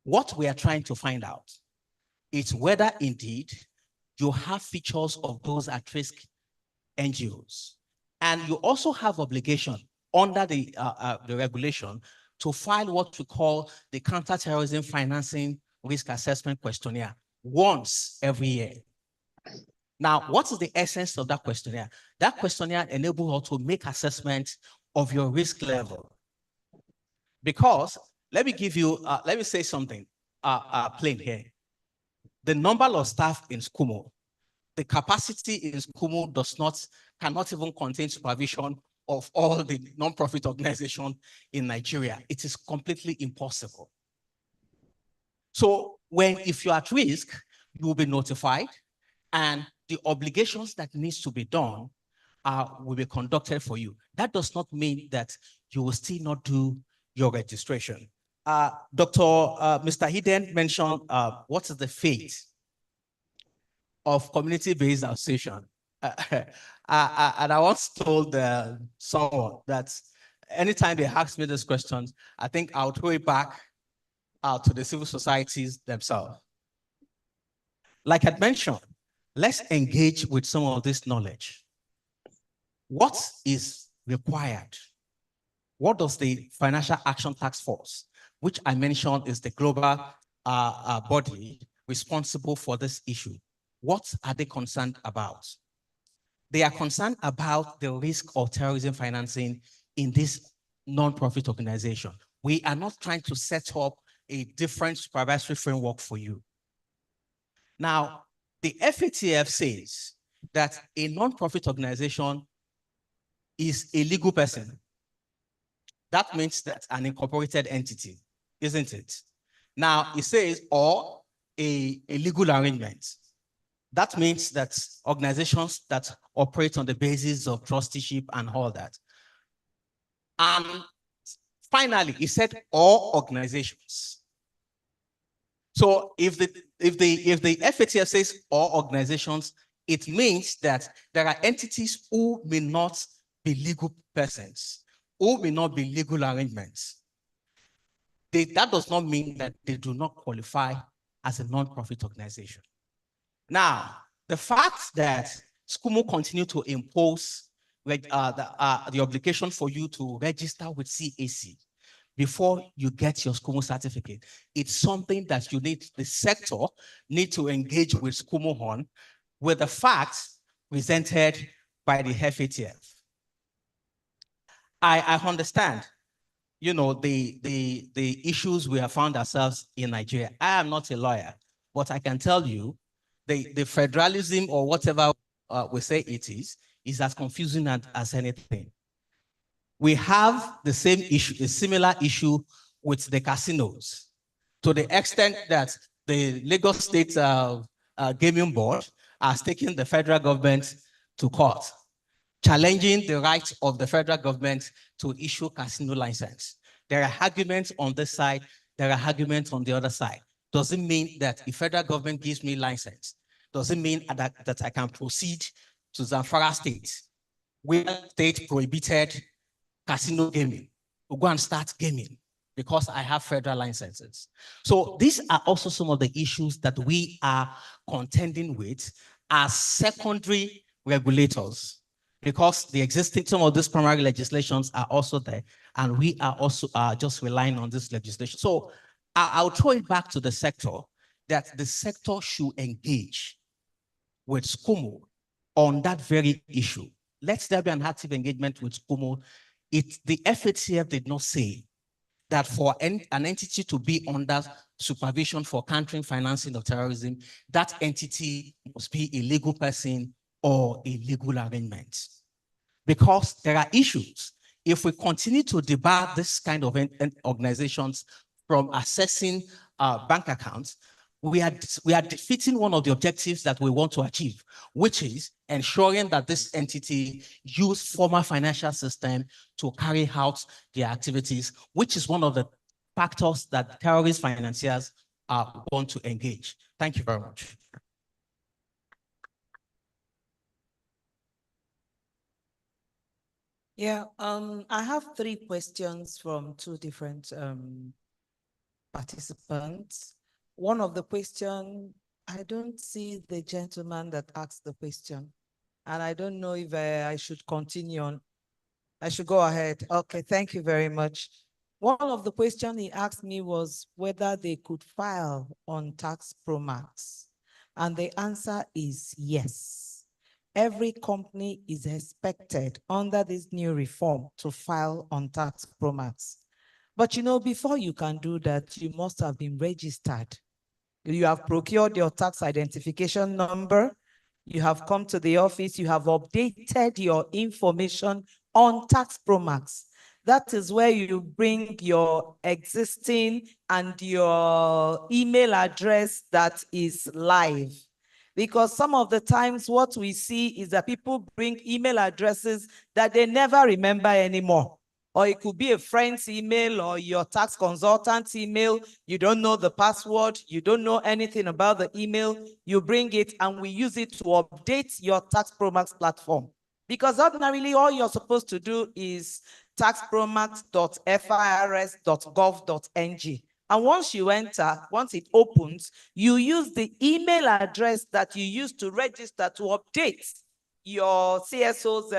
what we are trying to find out is whether indeed you have features of those at-risk NGOs. And you also have obligation under the regulation to file what we call the Counterterrorism Financing Risk Assessment Questionnaire once every year. Now, what is the essence of that questionnaire? That questionnaire enables us to make assessment of your risk level. Because, let me give you, let me say something plain here. The number of staff in SCUMO, the capacity in SCUMO cannot even contain supervision of all the non-profit organizations in Nigeria. It is completely impossible. So if you're at risk, you will be notified, and the obligations that needs to be done will be conducted for you. That does not mean that you will still not do your registration. Mr. Hidden mentioned what is the fate of community-based association. And I once told someone that anytime they ask me these questions, I think I'll throw it back to the civil societies themselves. Like I mentioned, let's engage with some of this knowledge. What is required? What does the Financial Action Task Force, which I mentioned is the global body responsible for this issue, what are they concerned about? They are concerned about the risk of terrorism financing in this non-profit organization. We are not trying to set up a different supervisory framework for you. Now, the FATF says that a non-profit organization is a legal person. That means that's an incorporated entity, isn't it? Now, it says, or a legal arrangement. That means that organizations that operate on the basis of trusteeship and all that. And finally, he said all organizations. So if the FATF says all organizations, it means that there are entities who may not be legal persons, who may not be legal arrangements. That does not mean that they do not qualify as a non-profit organization. Now, the fact that SCUMO continue to impose the obligation for you to register with CAC before you get your SCUMO certificate, it's something that the sector need to engage with SCUMO on with the facts presented by the FATF. I understand, the issues we have found ourselves in Nigeria. I am not a lawyer, but I can tell you the federalism or whatever we say it is as confusing as anything. We have the same issue, a similar issue with the casinos, to the extent that the Lagos State Gaming Board has taken the federal government to court, challenging the right of the federal government to issue casino license. There are arguments on this side, there are arguments on the other side. Doesn't mean that if federal government gives me license, doesn't mean that I can proceed to Zamfara State, where state prohibited casino gaming, to go and start gaming because I have federal licenses. So these are also some of the issues that we are contending with as secondary regulators, because the existing, some of these primary legislations are also there, and we are also just relying on this legislation. So I'll throw it back to the sector, that the sector should engage with SCUMO on that very issue. Let there be an active engagement with SCUMO. The FATF did not say that for an entity to be under supervision for countering financing of terrorism, that entity must be a legal person or a legal arrangement. Because there are issues. If we continue to debar this kind of organizations from accessing bank accounts, we are defeating one of the objectives that we want to achieve, which is ensuring that this entity use formal financial system to carry out their activities, which is one of the factors that terrorist financiers want to engage. Thank you very much. Yeah, I have 3 questions from 2 different participants. One of the question, I don't see the gentleman that asked the question, and I don't know if I should continue on. I should go ahead. Okay, thank you very much. One of the questions he asked me was whether they could file on Tax Promax, and the answer is yes. Every company is expected under this new reform to file on Tax Promax. But before you can do that, you must have been registered. You have procured your tax identification number. You have come to the office. You have updated your information on Tax Promax. That is where you bring your existing and your email address that is live. Because some of the times what we see is that people bring email addresses that they never remember anymore. Or it could be a friend's email or your tax consultant's email. You don't know the password. You don't know anything about the email. You bring it and we use it to update your Tax Promax platform. Because ordinarily, all you're supposed to do is taxpromax.firs.gov.ng. And once you enter, once it opens, you use the email address that you used to register to update your CSO's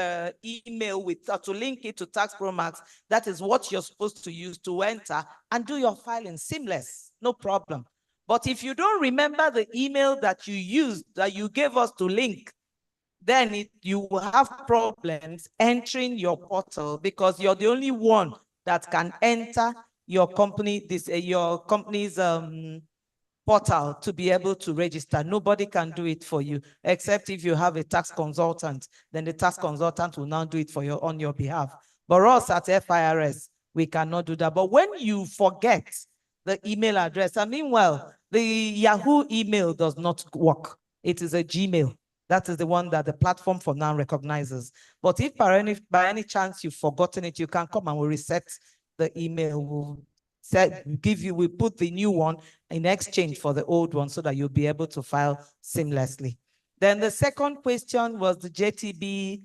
email to link it to Tax Promax. That is what you're supposed to use to enter and do your filing seamless, no problem. But if you don't remember the email that you used, that you gave us to link, then you will have problems entering your portal, because you're the only one that can enter your company, your company's portal to be able to register. Nobody can do it for you, except if you have a tax consultant. Then the tax consultant will now do it for you on your behalf. But us at FIRS, we cannot do that. But when you forget the email address, and meanwhile, the Yahoo email does not work. it is a Gmail. That is the one that the platform for now recognizes. But if by any chance you've forgotten it, you can come and we'll reset the email. We'll put the new one in exchange for the old one so that you'll be able to file seamlessly. Then the second question was the JTB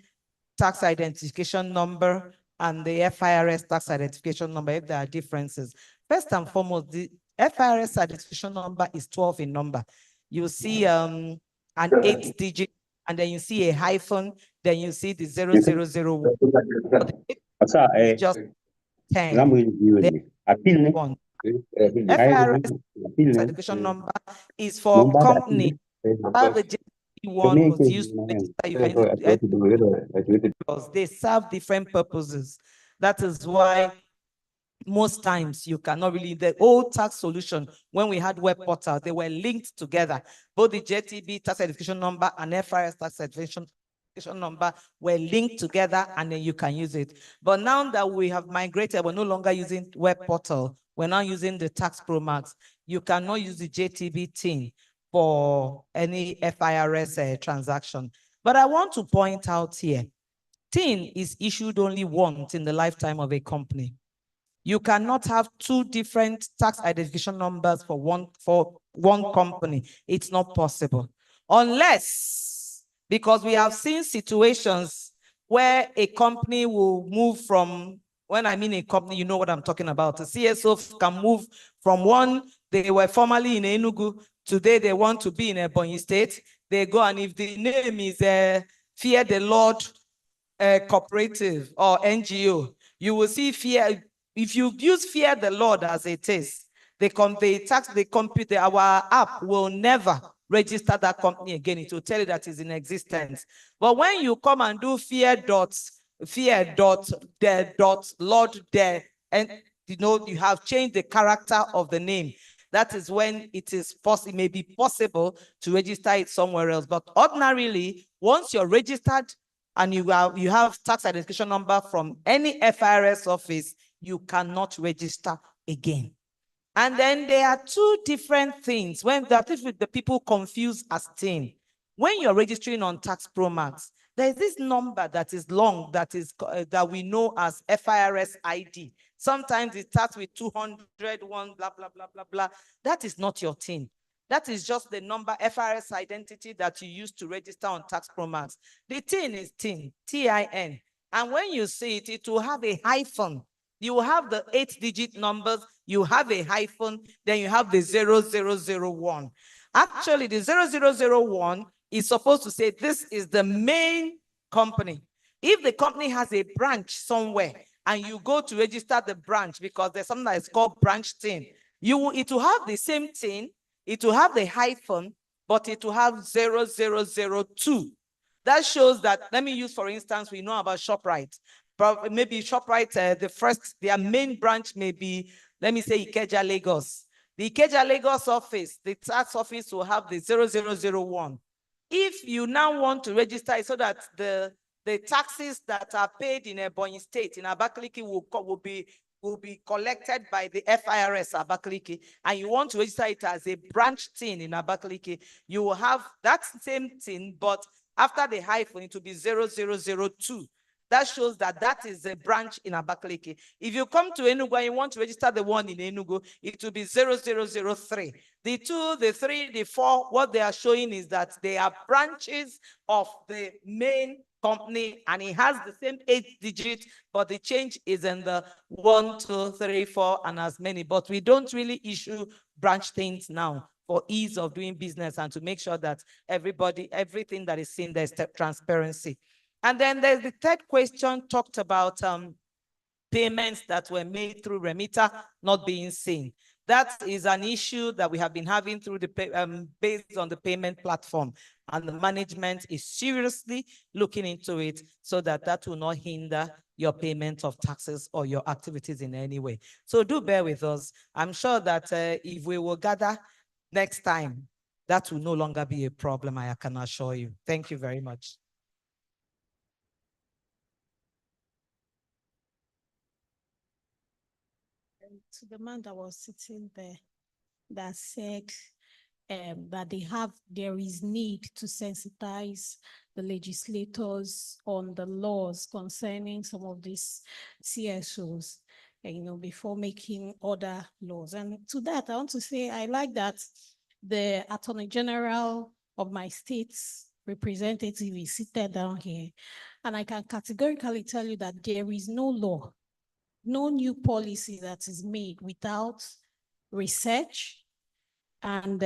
tax identification number and the FIRS tax identification number, if there are differences. First and foremost, the FIRS identification number is 12 in number. You see an 8-digit, and then you see a hyphen, then you see the 0001. It's just 10. One. FIRS identification number is for company. While the JTB one was used to register, you can because they serve different purposes. That is why most times you cannot really, the old tax solution, when we had web portal, they were linked together. Both the JTB tax identification number and FIRS tax identification number were linked together, and then you can use it. But now that we have migrated, we're no longer using web portal. We're now using the Tax Pro Max. You cannot use the JTB thing for any FIRS transaction. But I want to point out here, TIN is issued only once in the lifetime of a company. You cannot have two different tax identification numbers for one company. It's not possible. Unless, because we have seen situations where a company will move from, when I mean a company, you know what I'm talking about. A CSO can move from one, they were formerly in Enugu, today they want to be in Ebonyi State. They go, and if the name is Fear the Lord Cooperative or NGO, you will see Fear. If you use Fear the Lord as it is, our app will never register that company again. It will tell you that it's in existence. But when you come and do Lord there, and you have changed the character of the name, that is when it may be possible to register it somewhere else. But ordinarily, once you're registered and you have tax identification number from any FIRS office, you cannot register again. And then there are two different things when the people confuse as TIN. When you're registering on Tax Pro Max, there's this number that is long, that we know as FIRS ID. Sometimes it starts with 201, blah, blah, blah, blah, blah. That is not your TIN. That is just the number, FIRS identity that you use to register on Tax Pro Max. The TIN is TIN, T-I-N. And when you see it, it will have a hyphen. You will have the 8-digit numbers, you have a hyphen, then you have the 0001. Actually, the 0001 is supposed to say this is the main company. If the company has a branch somewhere and you go to register the branch, because there's something that is called branch TIN, it will have the same TIN, it will have the hyphen, but it will have 0002. That shows that, let me use, for instance, we know about ShopRite. Maybe ShopRite, their main branch may be, let me say, Ikeja, Lagos. The Ikeja, Lagos office, the tax office will have the 0001. If you now want to register it so that the taxes that are paid in Ebonyi State, in Abakaliki, will be collected by the FIRS Abakaliki, and you want to register it as a branch TIN in Abakaliki, you will have that same TIN, but after the hyphen, it will be 0002. That shows that that is a branch in Abakaliki. If you come to Enugu and you want to register the one in Enugu, it will be 0003. The 2, the 3, the 4, what they are showing is that they are branches of the main company, and it has the same 8 digits, but the change is in the 1, 2, 3, 4, and as many. But we don't really issue branch things now for ease of doing business and to make sure that everything that is seen, there's transparency. And then there's the third question, talked about payments that were made through remitter not being seen. That is an issue that we have been having through the based on the payment platform, and the management is seriously looking into it so that that will not hinder your payment of taxes or your activities in any way. So do bear with us. I'm sure that if we will gather next time, that will no longer be a problem, I can assure you. Thank you very much. To the man that was sitting there that said, that there is need to sensitize the legislators on the laws concerning some of these CSOs, before making other laws. And to that, I want to say, I like that the Attorney General of my state's representative is seated down here. And I can categorically tell you that there is no law, no new policy that is made without research and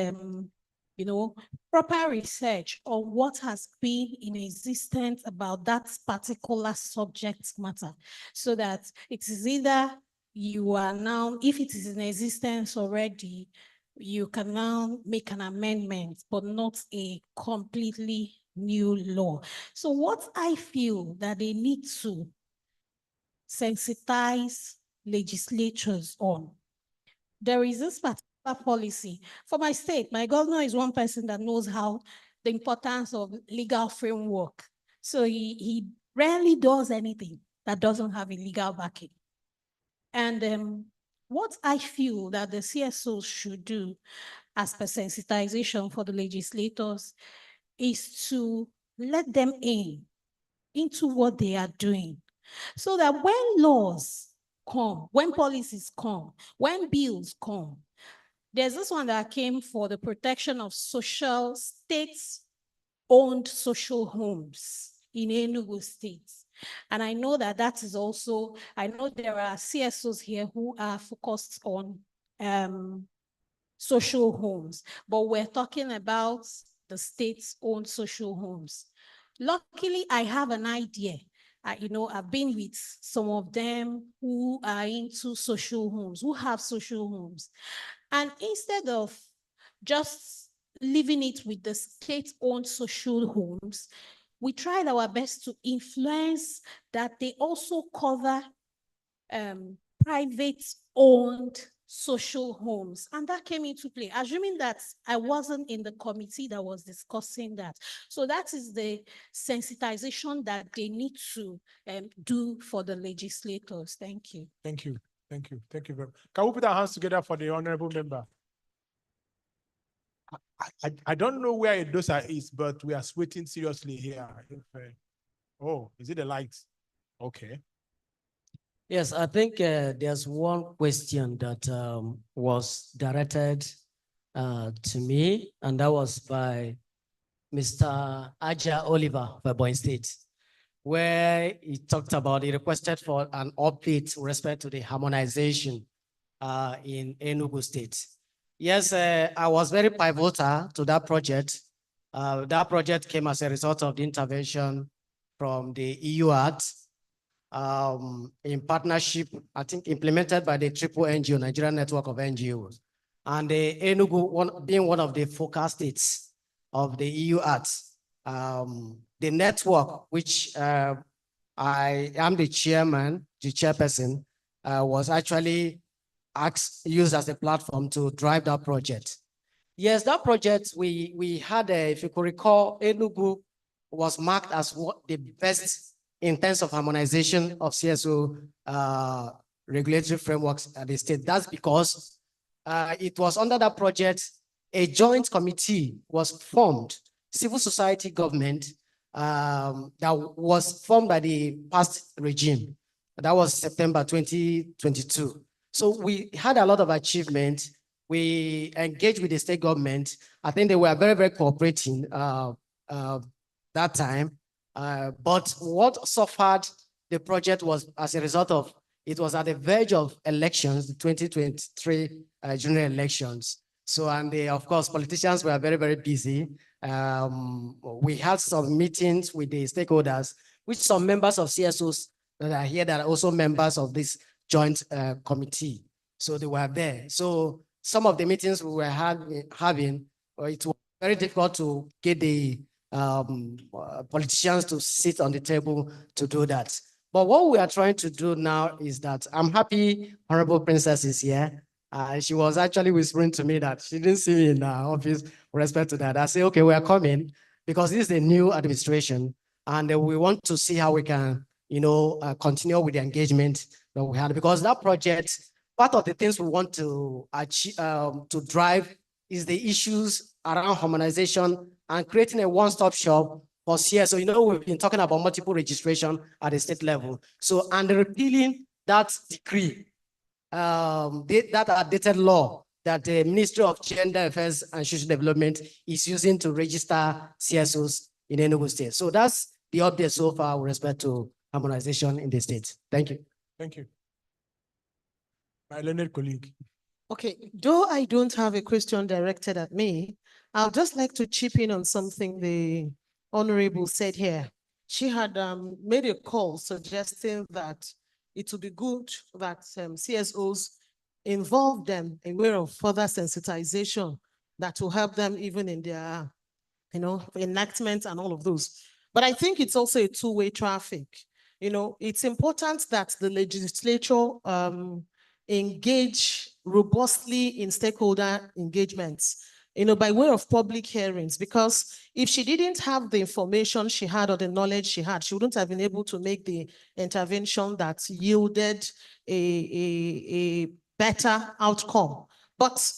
proper research on what has been in existence about that particular subject matter, so that it is either you are now, if it is in existence already, you can now make an amendment, but not a completely new law. So what I feel that they need to sensitize legislatures on, there is this particular policy. For my state, my governor is one person that knows how the importance of legal framework. So he rarely does anything that doesn't have a legal backing. And what I feel that the CSOs should do as per sensitization for the legislators is to let them into what they are doing, so that when laws come, when policies come, when bills come, there's this one that came for the protection of state-owned social homes in Enugu State. And I know that is also, I know there are CSOs here who are focused on social homes, but we're talking about the state-owned social homes. Luckily, I have an idea. I've been with some of them who are into social homes, who have social homes. And instead of just leaving it with the state-owned social homes, we tried our best to influence that they also cover private-owned social homes. And that came into play, assuming that I wasn't in the committee that was discussing that. So that is the sensitization that they need to do for the legislators. Thank you. Thank you. Thank you. Thank you very much. Can we put our hands together for the honorable member? I don't know where Edosa is, but we are sweating seriously here. Oh, is it the lights? Okay. Yes, I think there's one question that was directed to me, and that was by Mr. Aja Oliver for Boyne State, where he talked about, he requested for an update with respect to the harmonization in Enugu State. Yes, I was very pivotal to that project. That project came as a result of the intervention from the EU Act in partnership, I think implemented by the triple NGO, Nigerian Network of NGOs. And the Enugu being one of the focal states of the EU Act. The network, which I am the chairperson, was actually used as a platform to drive that project. Yes, that project, we had, if you could recall, Enugu was marked as the best in terms of harmonization of CSO regulatory frameworks at the state. That's because it was under that project, a joint committee was formed, civil society government, that was formed by the past regime. That was September 2022. So we had a lot of achievement. We engaged with the state government. I think they were very, very cooperating that time. But what suffered the project was as a result of, it was at the verge of elections, the 2023 general elections. So, and of course, politicians were very, very busy. We had some meetings with the stakeholders, which some members of CSOs that are here that are also members of this joint committee. So they were there. So some of the meetings we were having, it was very difficult to get the politicians to sit on the table to do that. But what we are trying to do now is that I'm happy Honorable Princess is here. She was actually whispering to me that she didn't see me in our office with respect to that. I say, okay, we are coming because this is a new administration and we want to see how we can, continue with the engagement that we had, because that project, part of the things we want to achieve, to drive is the issues around harmonization and creating a one-stop shop for CSO. You know, we've been talking about multiple registration at the state level. So, and repealing that decree, that outdated law that the Ministry of Gender Affairs and Social Development is using to register CSOs in Enugu State. So that's the update so far with respect to harmonization in the state. Thank you. Thank you. My learned colleague. Okay, though I don't have a question directed at me, I'd just like to chip in on something the Honorable said here. She had made a call suggesting that it would be good that CSOs involve them in way of further sensitization that will help them even in their, enactment and all of those. But I think it's also a two-way traffic. It's important that the legislature engage robustly in stakeholder engagements, by way of public hearings, because if she didn't have the information she had or the knowledge she had, she wouldn't have been able to make the intervention that yielded a better outcome. But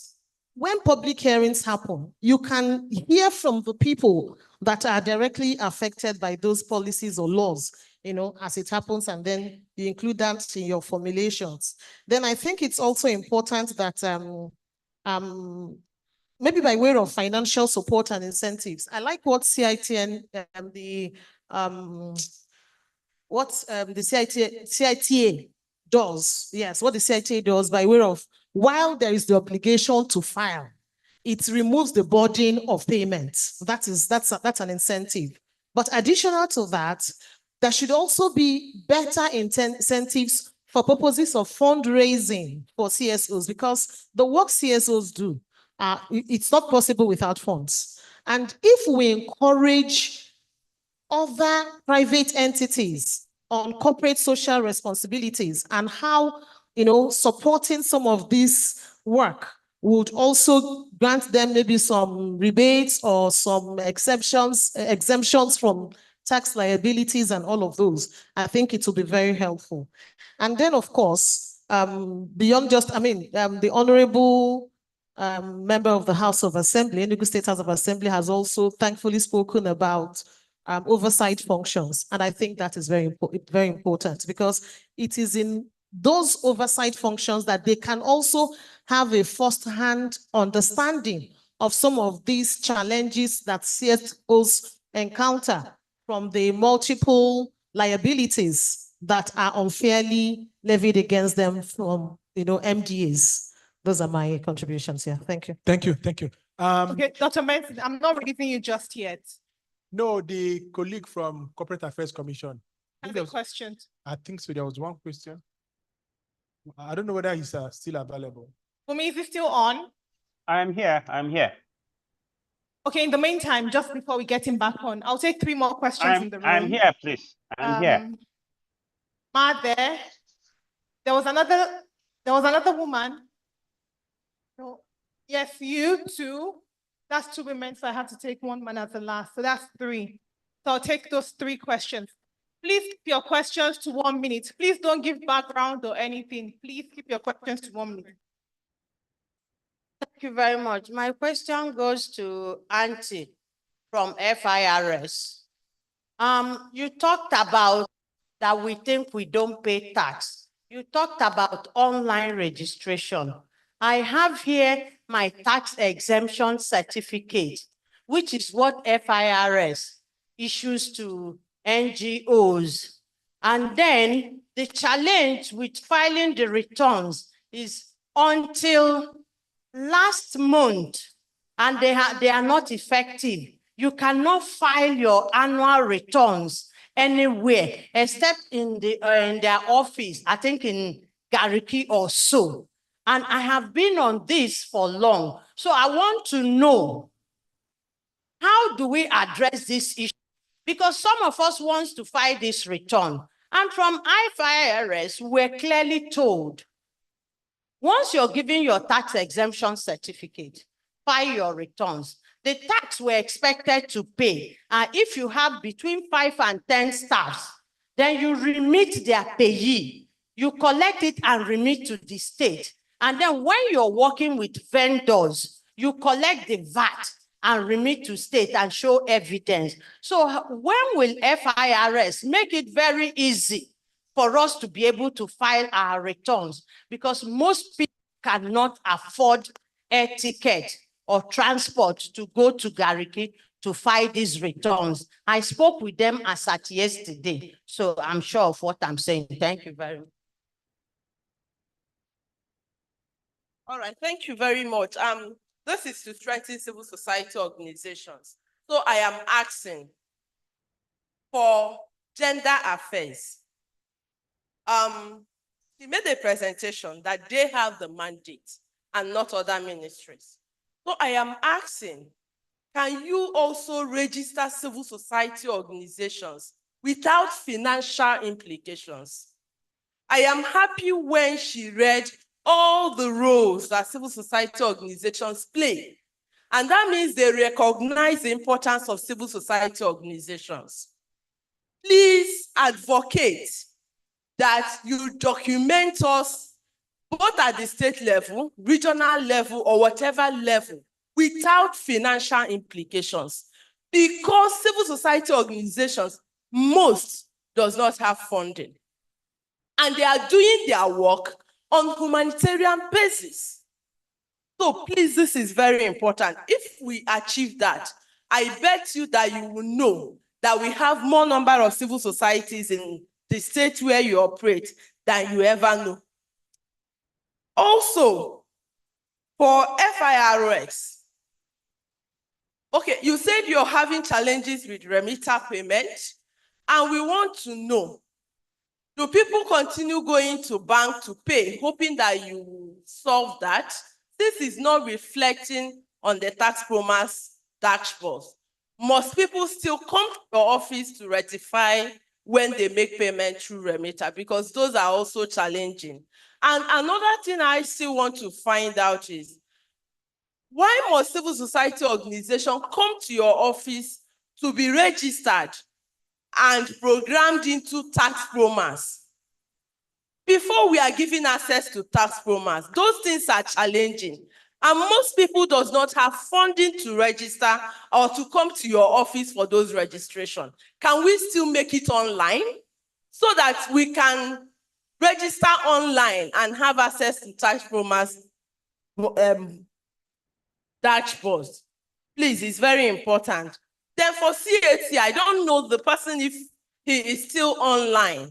when public hearings happen, you can hear from the people that are directly affected by those policies or laws, as it happens, and then you include that in your formulations. Then I think it's also important that maybe by way of financial support and incentives. I like what CITN, the CITA does. Yes, what the CITA does by way of, while there is the obligation to file, it removes the burden of payments. That's an incentive. But additional to that, there should also be better incentives for purposes of fundraising for CSOs, because the work CSOs do, it's not possible without funds. And if we encourage other private entities on corporate social responsibilities and how, supporting some of this work would also grant them maybe some rebates or some exemptions from tax liabilities and all of those, I think it will be very helpful. And then, of course, beyond just, the Honorable member of the House of Assembly, Enugu State House of Assembly, has also thankfully spoken about oversight functions. And I think that is very important, because it is in those oversight functions that they can also have a first-hand understanding of some of these challenges that CSOs encounter from the multiple liabilities that are unfairly levied against them from, MDAs. Those are my contributions here. Thank you. Thank you. Thank you. Okay, Dr. Benson, I'm not releasing you just yet. No, the colleague from Corporate Affairs Commission. Has a question. I think so. There was one question. I don't know whether he's still available. Fumi, is he still on? I'm here. I'm here. Okay, in the meantime, just before we get him back on, I'll take 3 more questions in the room. I'm here, please. I'm here. Ma, there was another woman. No. Yes, you two. That's 2 women, so I have to take 1 man as the last. So that's 3. So I'll take those 3 questions. Please keep your questions to 1 minute. Please don't give background or anything. Please keep your questions to 1 minute. Thank you very much. My question goes to Auntie from FIRS. You talked about that we think we don't pay tax. You talked about online registration. I have here my tax exemption certificate, which is what FIRS issues to NGOs. And then the challenge with filing the returns is until last month, and they are not effective. You cannot file your annual returns anywhere except in their office, I think in Gariki or so. And I have been on this for long. So I want to know, how do we address this issue? Because some of us want to file this return. And from FIRS, we're clearly told, once you're given your tax exemption certificate, file your returns. The tax we're expected to pay, if you have between 5 and 10 staffs, then you remit their payee. You collect it and remit to the state. And then when you're working with vendors, you collect the VAT and remit to state and show evidence. So when will FIRS make it very easy for us to be able to file our returns? Because most people cannot afford air ticket or transport to go to Gariki to file these returns. I spoke with them as at yesterday, so I'm sure of what I'm saying. Thank you very much. All right, thank you very much. This is to strengthen civil society organizations. So I am asking for gender affairs. He made a presentation that they have the mandate and not other ministries. So I am asking, can you also register civil society organizations without financial implications? I am happy when she read all the roles that civil society organizations play. And that means they recognize the importance of civil society organizations. Please advocate that you document us both at the state level, regional level, or whatever level, without financial implications. Because civil society organizations, most does not have funding. And they are doing their work on humanitarian basis. So please, this is very important. If we achieve that, I bet you that you will know that we have more number of civil societies in the state where you operate than you ever know. Also, for FIRX, okay, you said you're having challenges with remitter payment, and we want to know, do people continue going to bank to pay, hoping that you will solve that? This is not reflecting on the tax promise dashboard. Must people still come to your office to rectify when they make payment through remitter? Because those are also challenging. And another thing I still want to find out is, why must civil society organization come to your office to be registered and programmed into tax promise before we are given access to tax promise? Those things are challenging. And most people does not have funding to register or to come to your office for those registration. Can we still make it online so that we can register online and have access to tax promise dashboards? Please, it's very important. Then for CAC, I don't know the person if he is still online.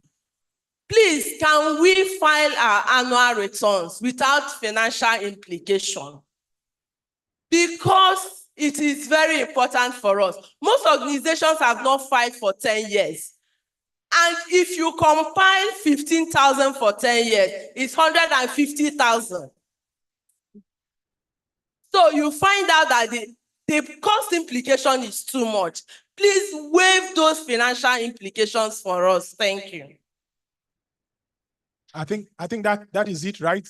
Please, can we file our annual returns without financial implication? Because it is very important for us. Most organizations have not filed for 10 years. And if you compile 15,000 for 10 years, it's 150,000. So you find out that the cost implication is too much. Please waive those financial implications for us. Thank you. I think that is it, right?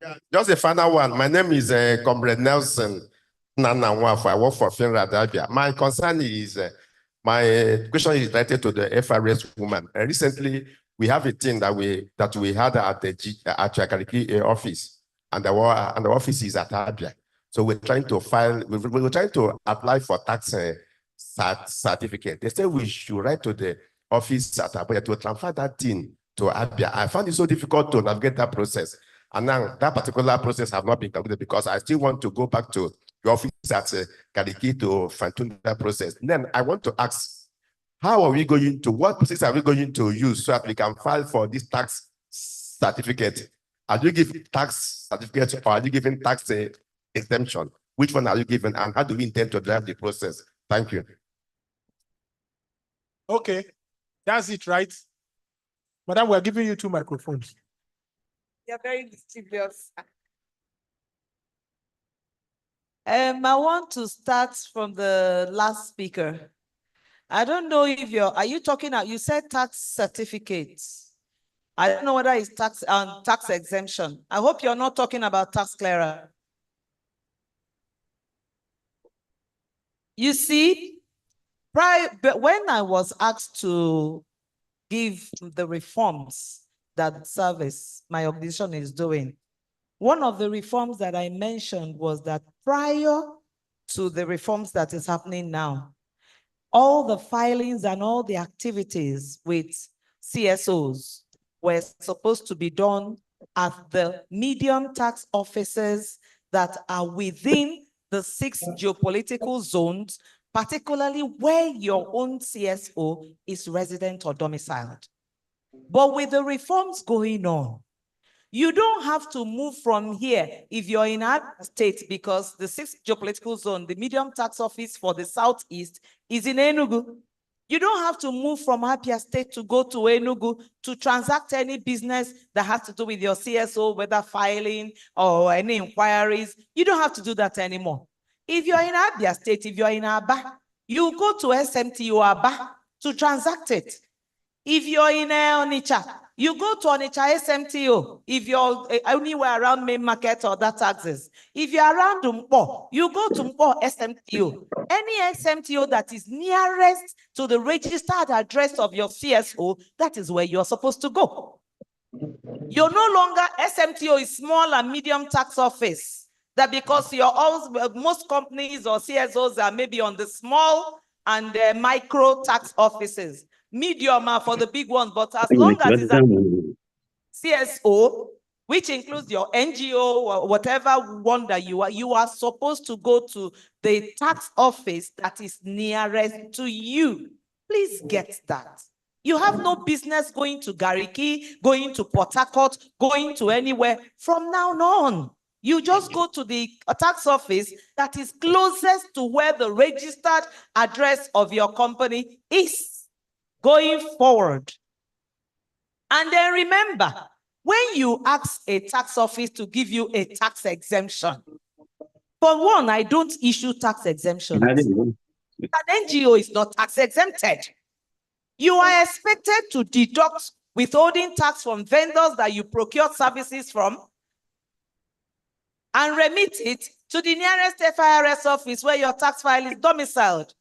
Yeah, just a final one. My name is Comrade Nelson Nana Nwafo. I work for FINRA Abia. My concern is, my question is related to the FRS woman. Recently, we have a team that we had at the Gariki office, and the office is at Abia. So we're trying to file. We're trying to apply for tax certificate. They say we should write to the office at Abia to transfer that team to Abia. I found it so difficult to navigate that process. And now that particular process has not been completed because I still want to go back to the office at Gariki to fine-tune that process. And then I want to ask, what process are we going to use so that we can file for this tax certificate? Are you giving tax certificates or are you giving tax exemption? Which one are you giving, and how do we intend to drive the process? Thank you. Okay, that's it, right? Madam, we're giving you 2 microphones. You're very mischievous. I want to start from the last speaker. I don't know if are you talking about, you said tax certificates. I don't know whether it's tax exemption. I hope you're not talking about tax clearer. You see, but when I was asked to give the reforms that service my organization is doing, One of the reforms that I mentioned was that prior to the reforms that is happening now, all the filings and all the activities with CSOs were supposed to be done at the medium tax offices that are within the 6 geopolitical zones, particularly where your own CSO is resident or domiciled. But with the reforms going on, you don't have to move from here if you're in our state, because the 6th geopolitical zone, the medium tax office for the Southeast, is in Enugu. You don't have to move from Abia State to go to Enugu to transact any business that has to do with your CSO, whether filing or any inquiries. You don't have to do that anymore. If you're in Abia State, if you're in Aba, you go to SMTO Aba to transact it. If you're in Onitsha, you go to Onitsha SMTO. If you're anywhere around main market or that taxes. If you're around Mpo, you go to Mpo SMTO. Any SMTO that is nearest to the registered address of your CSO, that is where you're supposed to go. You're no longer SMTO is small and medium tax office. That because you're all, most companies or CSOs are maybe on the small and micro tax offices. Medium are for the big ones, but as long as it's a CSO, which includes your NGO or whatever one that you are supposed to go to the tax office that is nearest to you. Please get that. You have no business going to Gariki, going to Port Harcourt, going to anywhere from now on. You just go to the tax office that is closest to where the registered address of your company is going forward. And then remember, when you ask a tax office to give you a tax exemption, for one, I don't issue tax exemptions. An NGO is not tax exempted. You are expected to deduct withholding tax from vendors that you procure services from and remit it to the nearest FIRS office where your tax file is domiciled.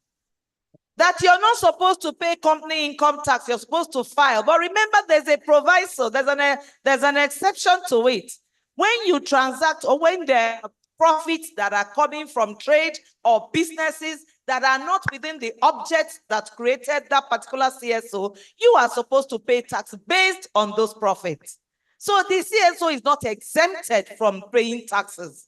That you're not supposed to pay company income tax, you're supposed to file. But remember, there's a proviso, there's an exception to it. When you transact or when there are profits that are coming from trade or businesses that are not within the objects that created that particular CSO, you are supposed to pay tax based on those profits. So the CSO is not exempted from paying taxes.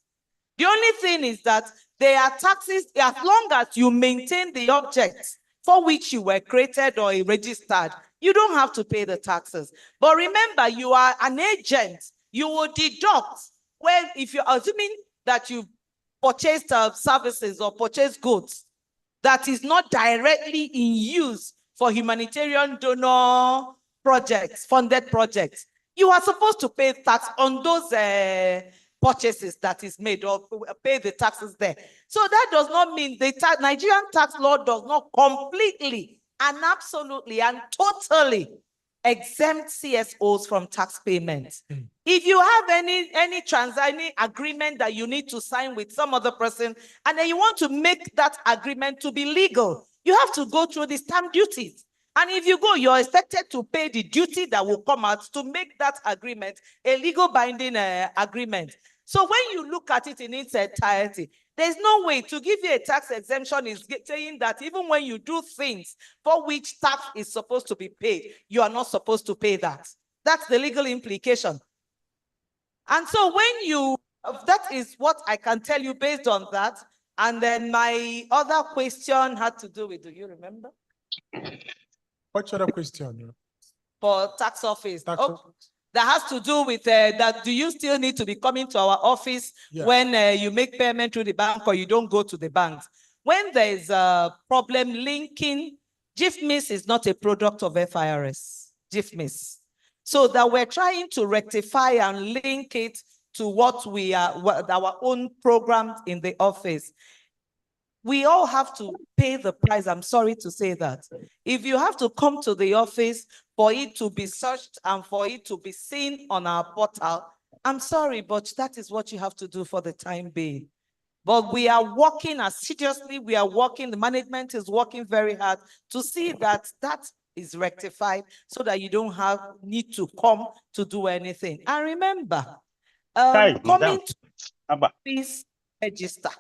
The only thing is that there are taxes as long as you maintain the objects for which you were created or registered. You don't have to pay the taxes. But remember, you are an agent. You will deduct when, if you're assuming that you purchased services or purchased goods that is not directly in use for humanitarian donor projects, funded projects, you are supposed to pay tax on those purchases that is made or pay the taxes there. So that does not mean the Nigerian tax law does not completely and absolutely and totally exempt CSOs from tax payments. If you have any agreement that you need to sign with some other person and then you want to make that agreement to be legal, you have to go through the stamp duties. And if you go, you're expected to pay the duty that will come out to make that agreement a legal binding agreement. So when you look at it in its entirety, there's no way to give you a tax exemption is saying that even when you do things for which tax is supposed to be paid, you are not supposed to pay that. That's the legal implication. And so when you, that is what I can tell you based on that. And then my other question had to do with, do you remember? What's your other question? For tax office. That has to do with that. Do you still need to be coming to our office when you make payment through the bank or you don't go to the banks? When there is a problem linking, GIFMIS is not a product of FIRS, GIFMIS. So that we're trying to rectify and link it to what we are, our own programs in the office. We all have to pay the price. I'm sorry to say that. If you have to come to the office for it to be searched and for it to be seen on our portal, I'm sorry, but that is what you have to do for the time being. But we are working assiduously. We are working, the management is working very hard to see that that is rectified so that you don't need to come to do anything. And remember, Madam. To this register.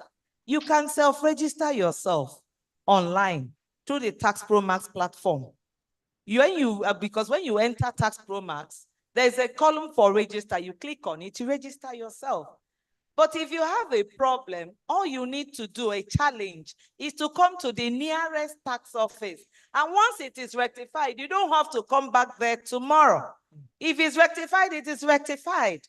You can self-register yourself online through the Tax Pro Max platform. Because when you enter Tax Pro Max, there's a column for register. You click on it, you register yourself. But if you have a problem, all you need to do, a challenge, is to come to the nearest tax office. And once it is rectified, you don't have to come back there tomorrow. If it's rectified, it is rectified.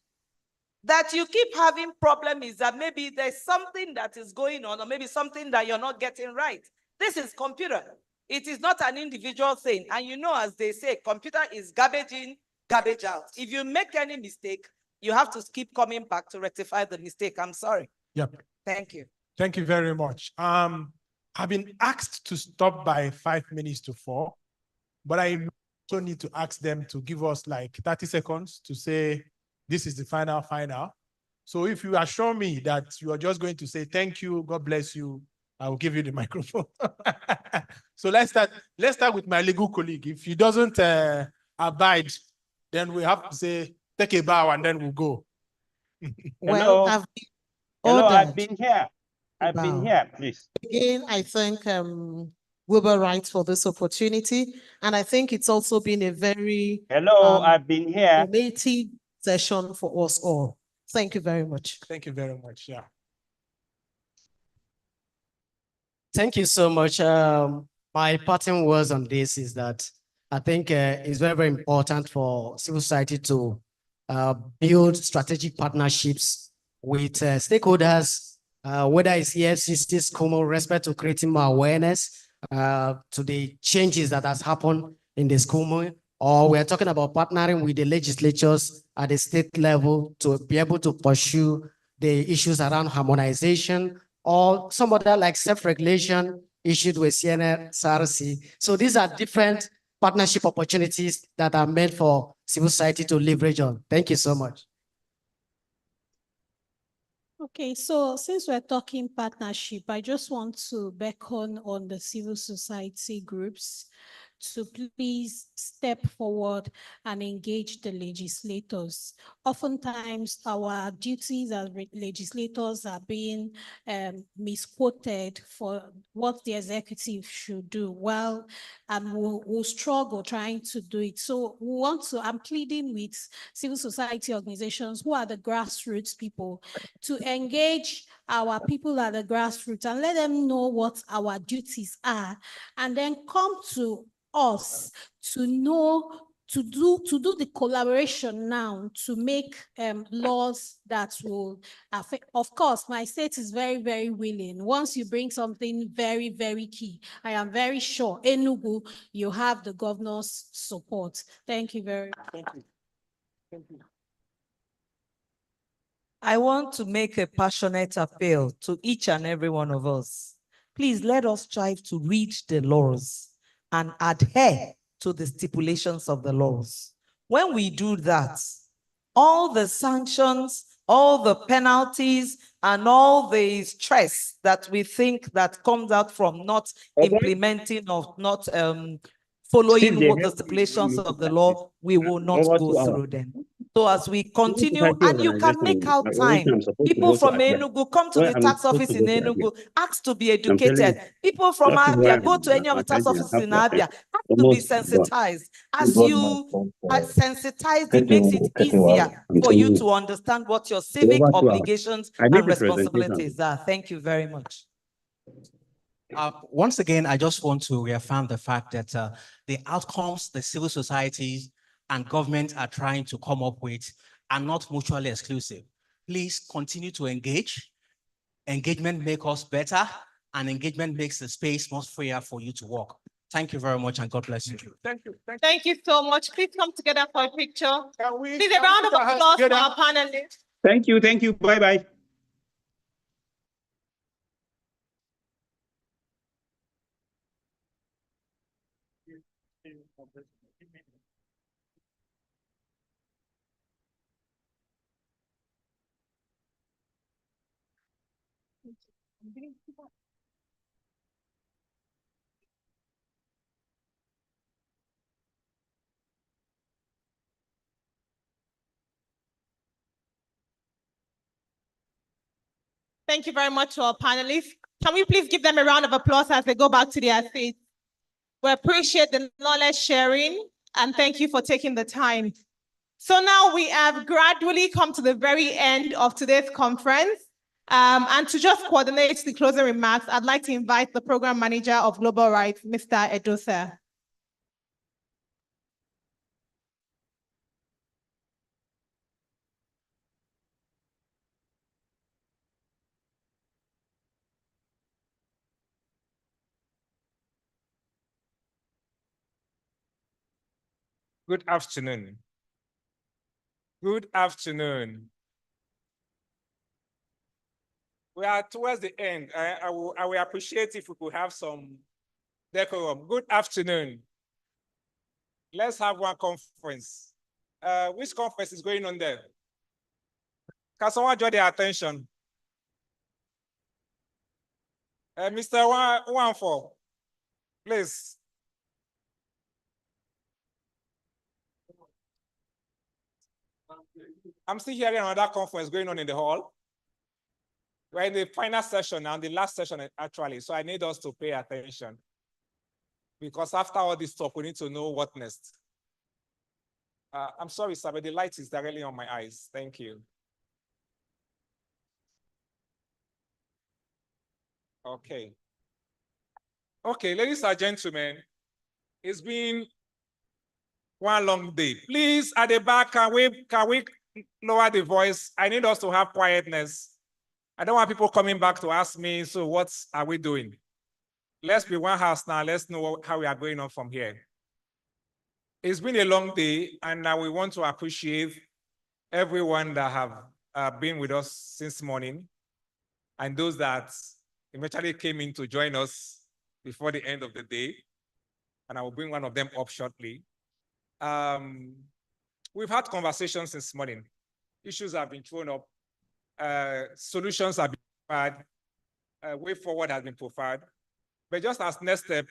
That you keep having problem is that maybe there's something that is going on, or maybe something that you're not getting right. This is computer. It is not an individual thing. And you know, as they say, computer is garbage in, garbage out. If you make any mistake, you have to keep coming back to rectify the mistake. I'm sorry. Yep. Thank you. Thank you very much. I've been asked to stop by 5 minutes to 4, but I also need to ask them to give us like 30 seconds to say, this is the final. So if you assure me that you are just going to say, thank you, God bless you, I will give you the microphone. So let's start with my legal colleague. If he doesn't abide, then we have to say, take a bow and then we'll go. Well, Hello, I've ordered. been here. I've been here, please. Again, I thank Wilbur Wright for this opportunity. And I think it's also been a very I've been here. informative session for us all. Thank you very much. Thank you very much. Yeah. Thank you so much. My parting words on this is that I think it's very, very important for civil society to build strategic partnerships with stakeholders, whether it's EFCC, SCOMO, respect to creating more awareness to the changes that has happened in the SCOMO, or we're talking about partnering with the legislatures at the state level to be able to pursue the issues around harmonization or some other like self-regulation issued with CNSRC. So these are different partnership opportunities that are meant for civil society to leverage on. Thank you so much. Okay, so since we're talking partnership, I just want to beckon on the civil society groups to please step forward and engage the legislators. Oftentimes, our duties as legislators are being misquoted for what the executive should do well, and we'll struggle trying to do it. So I'm pleading with civil society organizations who are the grassroots people to engage our people at the grassroots and let them know what our duties are, and then come to us to know to do the collaboration now to make laws that will affect. Of course, my state is very, very willing. Once you bring something very, very key, I am very sure Enugu, you have the governor's support. Thank you very much. Thank you. Thank you. I want to make a passionate appeal to each and every one of us. Please let us strive to read the laws and adhere to the stipulations of the laws. When we do that, all the sanctions, all the penalties, and all the stress that we think that comes out from not implementing or not following what the stipulations of the law, we will not go through them. So as we continue, and you can make out time. People from Enugu come to the tax office in Enugu, ask to be educated. People from Abia go to any of the tax offices in Abia, ask to be sensitized. As you are sensitized, it makes it easier for you to understand what your civic obligations and responsibilities are. Thank you very much. Once again, I just want to reaffirm the fact that the outcomes the civil societies and government are trying to come up with are not mutually exclusive. Please continue to engage. Engagement makes us better, and engagement makes the space more freer for you to work. Thank you very much, and God bless you. Thank you. Thank you so much. Please come together for a picture. Please, a round of applause for our panelists. Thank you. Thank you. Bye-bye. Thank you very much to our panelists. Can we please give them a round of applause as they go back to their seats? We appreciate the knowledge sharing and thank you for taking the time. So now we have gradually come to the very end of today's conference. And to just coordinate the closing remarks, I'd like to invite the Program Manager of Global Rights, Mr. Edosa. Good afternoon. Good afternoon. We are towards the end. I will appreciate if we could have some decorum. Good afternoon. Let's have one conference. Which conference is going on there? Can someone draw their attention? Mr. Wanfo, please. I'm still hearing another conference going on in the hall. We're in the final session now, the last session actually, so I need us to pay attention. Because after all this talk, we need to know what next. I'm sorry, sir, but the light is directly on my eyes. Thank you. Okay. Okay, ladies and gentlemen, it's been one long day. Please, at the back, can we lower the voice? I need us to have quietness. I don't want people coming back to ask me, so what are we doing? Let's be one house now. Let's know how we are going on from here. It's been a long day, and we want to appreciate everyone that have been with us since morning, and those that eventually came in to join us before the end of the day. And I will bring one of them up shortly. We've had conversations since morning. Issues have been thrown up. Solutions have been provided. Way forward has been provided. But just as next step,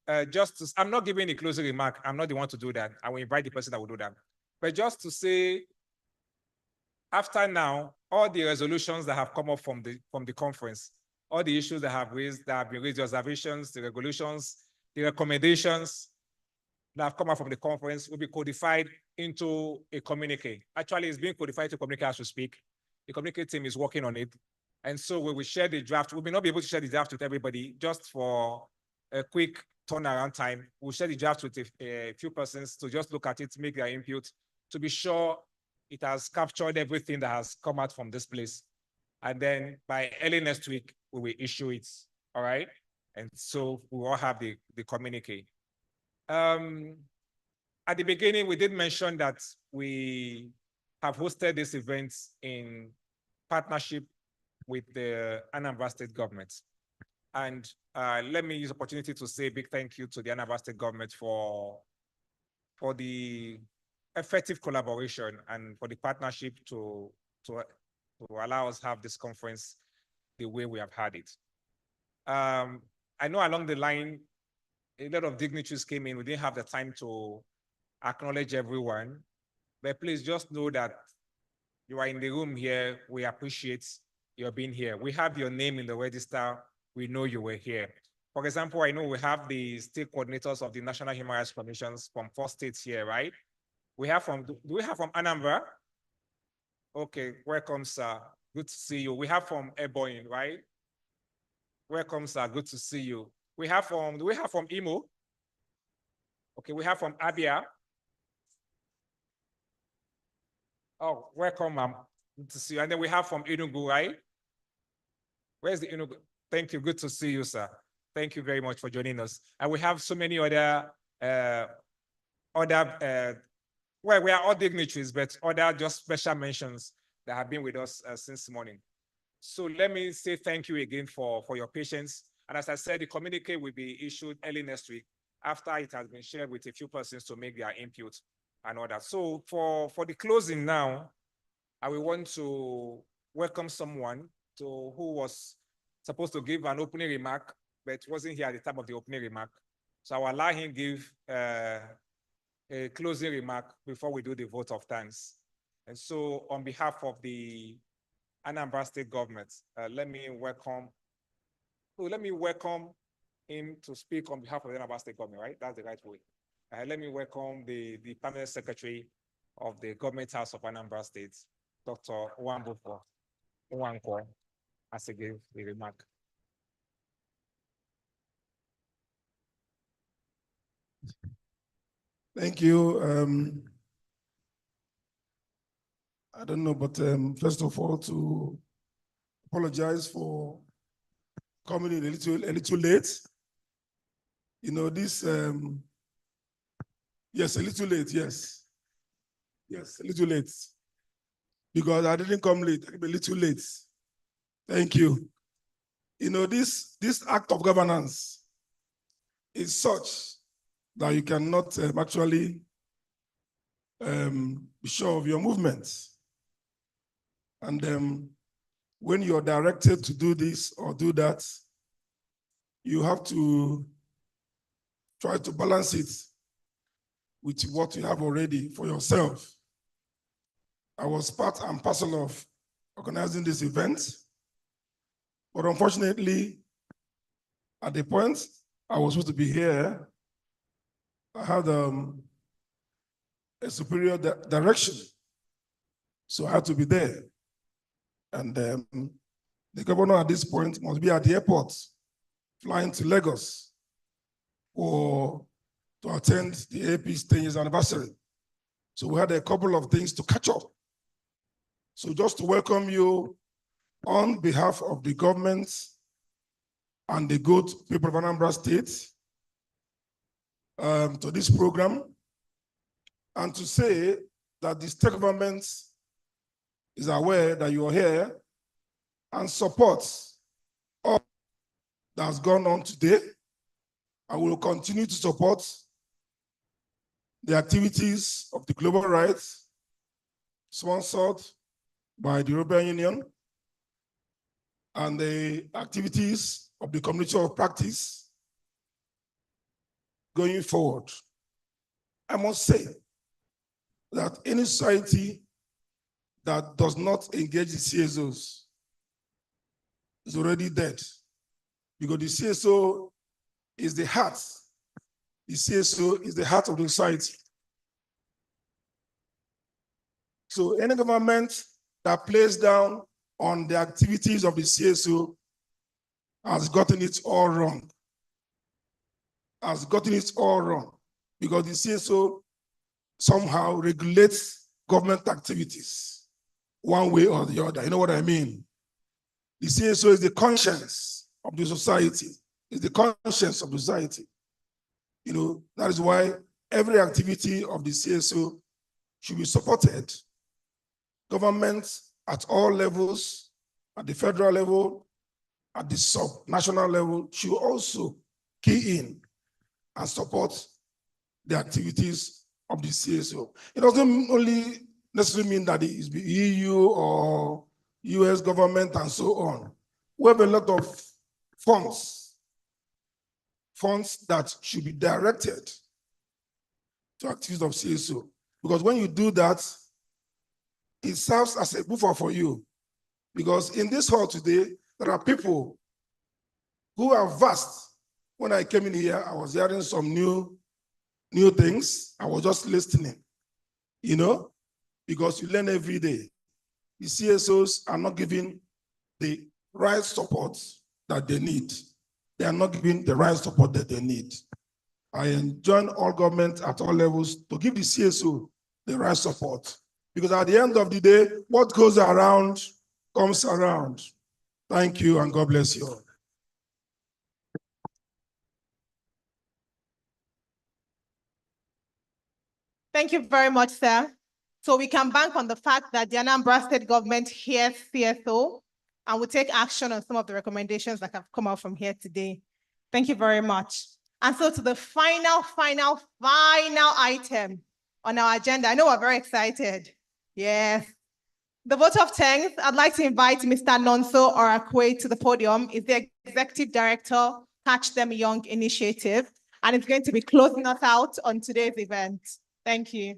I'm not giving a closing remark. I'm not the one to do that. I will invite the person that will do that. But just to say, after now, all the resolutions that have come up from the conference, all the issues that have been raised, the observations, the regulations, the recommendations that have come out from the conference will be codified into a communique. Actually, it's being codified to communique as we speak. The communique team is working on it. And so we will share the draft. We may not be able to share the draft with everybody, just for a quick turnaround time. We'll share the draft with a few persons to just look at it, make their input, to be sure it has captured everything that has come out from this place. And then by early next week, we will issue it, all right? And so we will have the communique. At the beginning, we did mention that we have hosted this event in partnership with the Anambra State government. And let me use the opportunity to say a big thank you to the Anambra State government for the effective collaboration and for the partnership to allow us to have this conference the way we have had it. I know along the line, a lot of dignitaries came in. We didn't have the time to acknowledge everyone, but please just know that you are in the room here. We appreciate your being here. We have your name in the register. We know you were here. For example, I know we have the state coordinators of the National Human Rights Commissions from 4 states here, right? We have do we have from Anambra? Okay, welcome, sir. Good to see you. We have from Ebonyi, right? Welcome, sir. Good to see you. We have do we have from Imo? Okay, we have from Abia. Oh, welcome, ma'am. Good to see you. And then we have from Enugu, right? Where's the Enugu? Thank you. Good to see you, sir. Thank you very much for joining us. And we have so many other, well, we are all dignitaries, but other just special mentions that have been with us since morning. So let me say thank you again for your patience. And as I said, the communique will be issued early next week after it has been shared with a few persons to make their input and all that. So for the closing now, I will want to welcome someone who was supposed to give an opening remark, but wasn't here at the time of the opening remark. So I will allow him give a closing remark before we do the vote of thanks. And so on behalf of the Anambra State government. Let me welcome him to speak on behalf of the Anambra State government, right? That's the right way. Let me welcome the permanent secretary of the Government House of Anambra State, Dr. Nwankwo, as he gave the remark. Thank you. I don't know, but first of all, to apologize for coming in a little late. You know, this, yes, a little late, yes. Yes, a little late. Because I didn't come late, I'm a little late. Thank you. You know, this act of governance is such that you cannot actually be sure of your movements. And when you're directed to do this or do that, you have to try to balance it with what you have already for yourself. I was part and parcel of organizing this event, but unfortunately, at the point I was supposed to be here, I had a superior direction, so I had to be there. And the governor at this point must be at the airport, flying to Lagos to attend the AP's 10 years anniversary. So we had a couple of things to catch up. So just to welcome you on behalf of the government and the good people of Anambra State to this program, and to say that the state government is aware that you are here and supports all that has gone on today. I will continue to support the activities of the Global Rights sponsored by the European Union and the activities of the Community of Practice going forward. I must say that any society that does not engage the CSOs is already dead, because the CSO is the heart. The CSO is the heart of the society. So any government that plays down on the activities of the CSO has gotten it all wrong. Has gotten it all wrong, because the CSO somehow regulates government activities one way or the other. You know what I mean? The CSO is the conscience of the society. It's the conscience of the society. You know, that is why every activity of the CSO should be supported. Governments at all levels, at the federal level, at the sub-national level, should also key in and support the activities of the CSO. It doesn't only necessarily mean that it is the EU or US government and so on. We have a lot of funds that should be directed to activities of CSO. Because when you do that, it serves as a buffer for you. Because in this hall today, there are people who are vast. When I came in here, I was hearing some new things. I was just listening, you know, because you learn every day. The CSOs are not giving the right support that they need. They are not giving the right support that they need. I enjoin all governments at all levels to give the CSO the right support. Because at the end of the day, what goes around comes around. Thank you, and God bless you all. Thank you very much, sir. So we can bank on the fact that the Anambra State government hears CSO and will take action on some of the recommendations that have come out from here today. Thank you very much. And so to the final item on our agenda. I know we're very excited. Yes. The vote of thanks. I'd like to invite Mr. Nonso Orakwe to the podium. He's the Executive Director, Catch Them Young Initiative, and it's going to be closing us out on today's event. Thank you.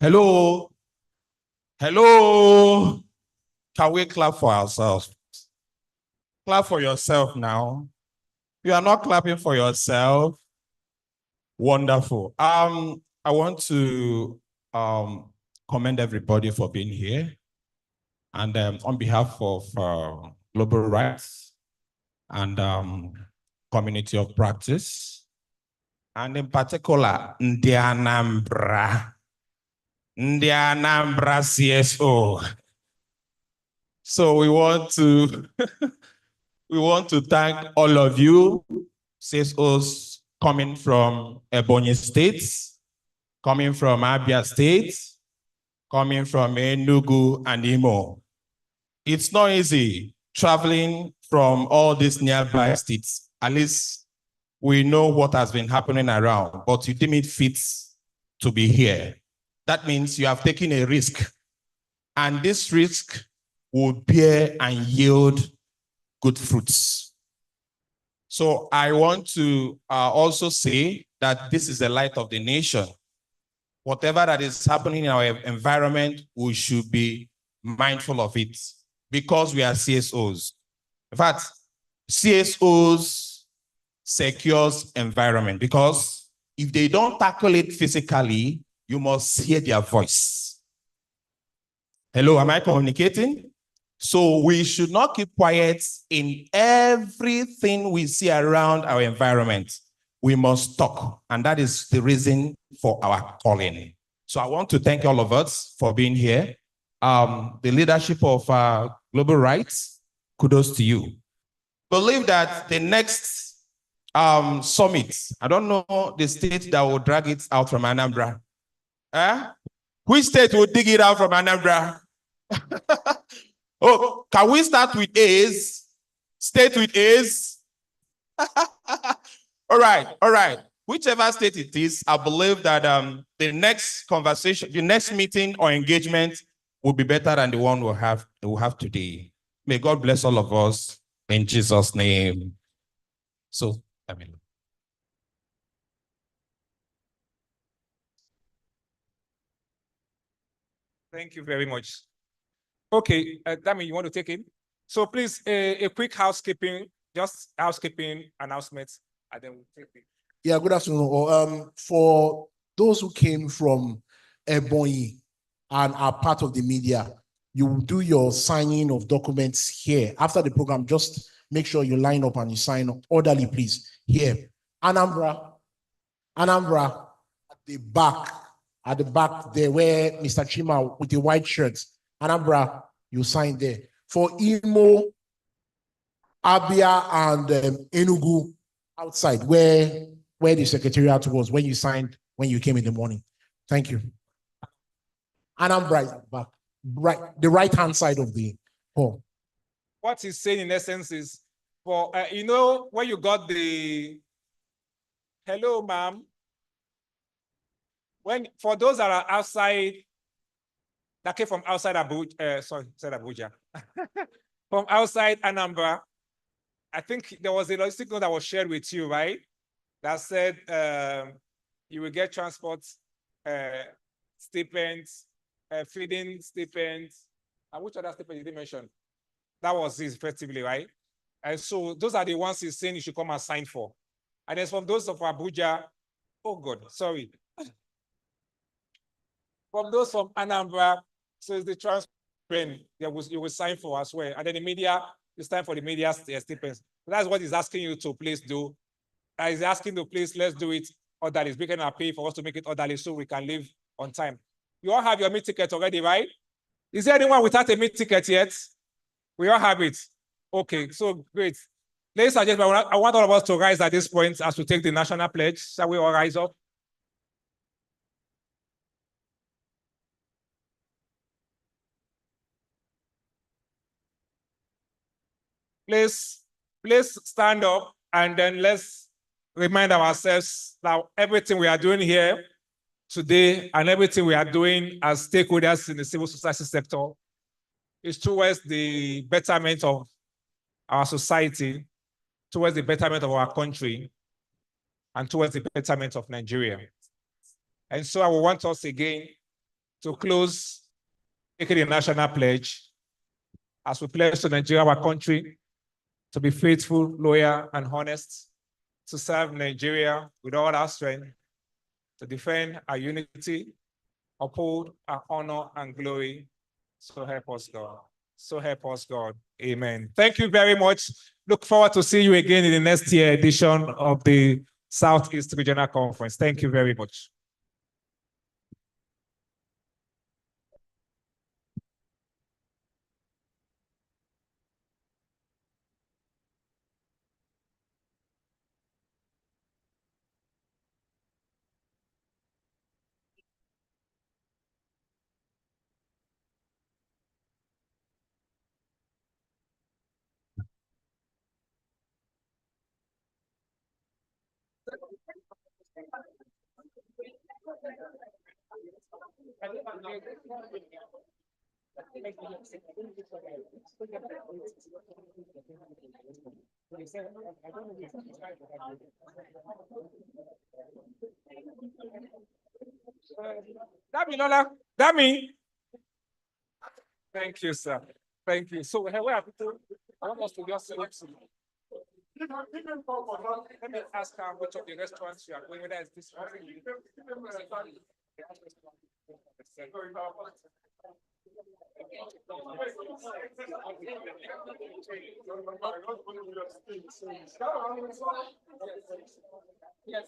Hello. Hello. Can we clap for ourselves? Clap for yourself now. You are not clapping for yourself. Wonderful. I want to commend everybody for being here. And on behalf of Global Rights and Community of Practice, and in particular, Ndi Anambra CSO. So we want to thank all of you, CSOs coming from Ebonyi State, coming from Abia State, coming from Enugu and Imo. It's not easy traveling from all these nearby states. At least we know what has been happening around, but you deem it fit to be here. That means you have taken a risk, and this risk will bear and yield good fruits. So I want to also say that this is the light of the nation. Whatever that is happening in our environment, we should be mindful of it because we are CSOs. In fact, CSOs secures environment because if they don't tackle it physically, you must hear their voice. Hello, am I communicating? So we should not keep quiet in everything we see around our environment. We must talk, and that is the reason for our calling. So I want to thank all of us for being here. The leadership of Global Rights, kudos to you. Believe that the next summit, I don't know the state that will drag it out from Anambra. Which state will dig it out from Anambra? Oh, can we start with A's? State with A's? All right. Whichever state it is, I believe that the next conversation, the next meeting or engagement will be better than the one we'll have today. May God bless all of us in Jesus' name. So, amen. Thank you very much. Okay, Dami, you want to take it? So please, a quick housekeeping, just housekeeping announcements, and then we'll take it. Yeah, good afternoon. For those who came from Ebonyi and are part of the media, you will do your signing of documents here. After the program, just make sure you line up and you sign up orderly, please. Here. Anambra, at the back there where Mr. Chima with the white shirt. Anambra, you sign there. For Imo, Abia, and Enugu, outside where the secretariat was when you signed, when you came in the morning. Thank you. Anambra is back, the right-hand side of the hall. What he's saying in essence is, for you know, when you got the hello, ma'am. For those that are outside, that came from outside Abuja, Abuja, from outside Anambra, I think there was a logistic note that was shared with you, right? That said you will get transport stipends, feeding stipends, and which other stipend did they mention? That was it effectively, right? And so those are the ones he's saying you should come and sign for. And then from those of Abuja, oh God, sorry. From those from Anambra, so it's the transport you will sign for as well. And then the media, it's time for the media stipends. So that's what he's asking you to please do. He's asking to please, let's do it orderly. We can pay for us to make it orderly so we can leave on time. You all have your meet ticket already, right? Is there anyone without a meet ticket yet? We all have it. Okay, so great. Ladies and gentlemen, I want all of us to rise at this point as we take the national pledge. Shall we all rise up? Please stand up and then let's remind ourselves that everything we are doing here today and everything we are doing as stakeholders in the civil society sector is towards the betterment of our society, towards the betterment of our country, and towards the betterment of Nigeria. And so I will want us again to close, taking the national pledge as we pledge to Nigeria, our country, to be faithful, loyal, and honest, to serve Nigeria with all our strength, to defend our unity, uphold our honor and glory. So help us, God. So help us, God. Amen. Thank you very much. Look forward to seeing you again in the next year edition of the Southeast Regional Conference. Thank you very much. Dami. Thank you, sir. Thank you. So, where are people? I want us to just select some. Let me ask her which of the restaurants you are going, whether it's this one. Yes.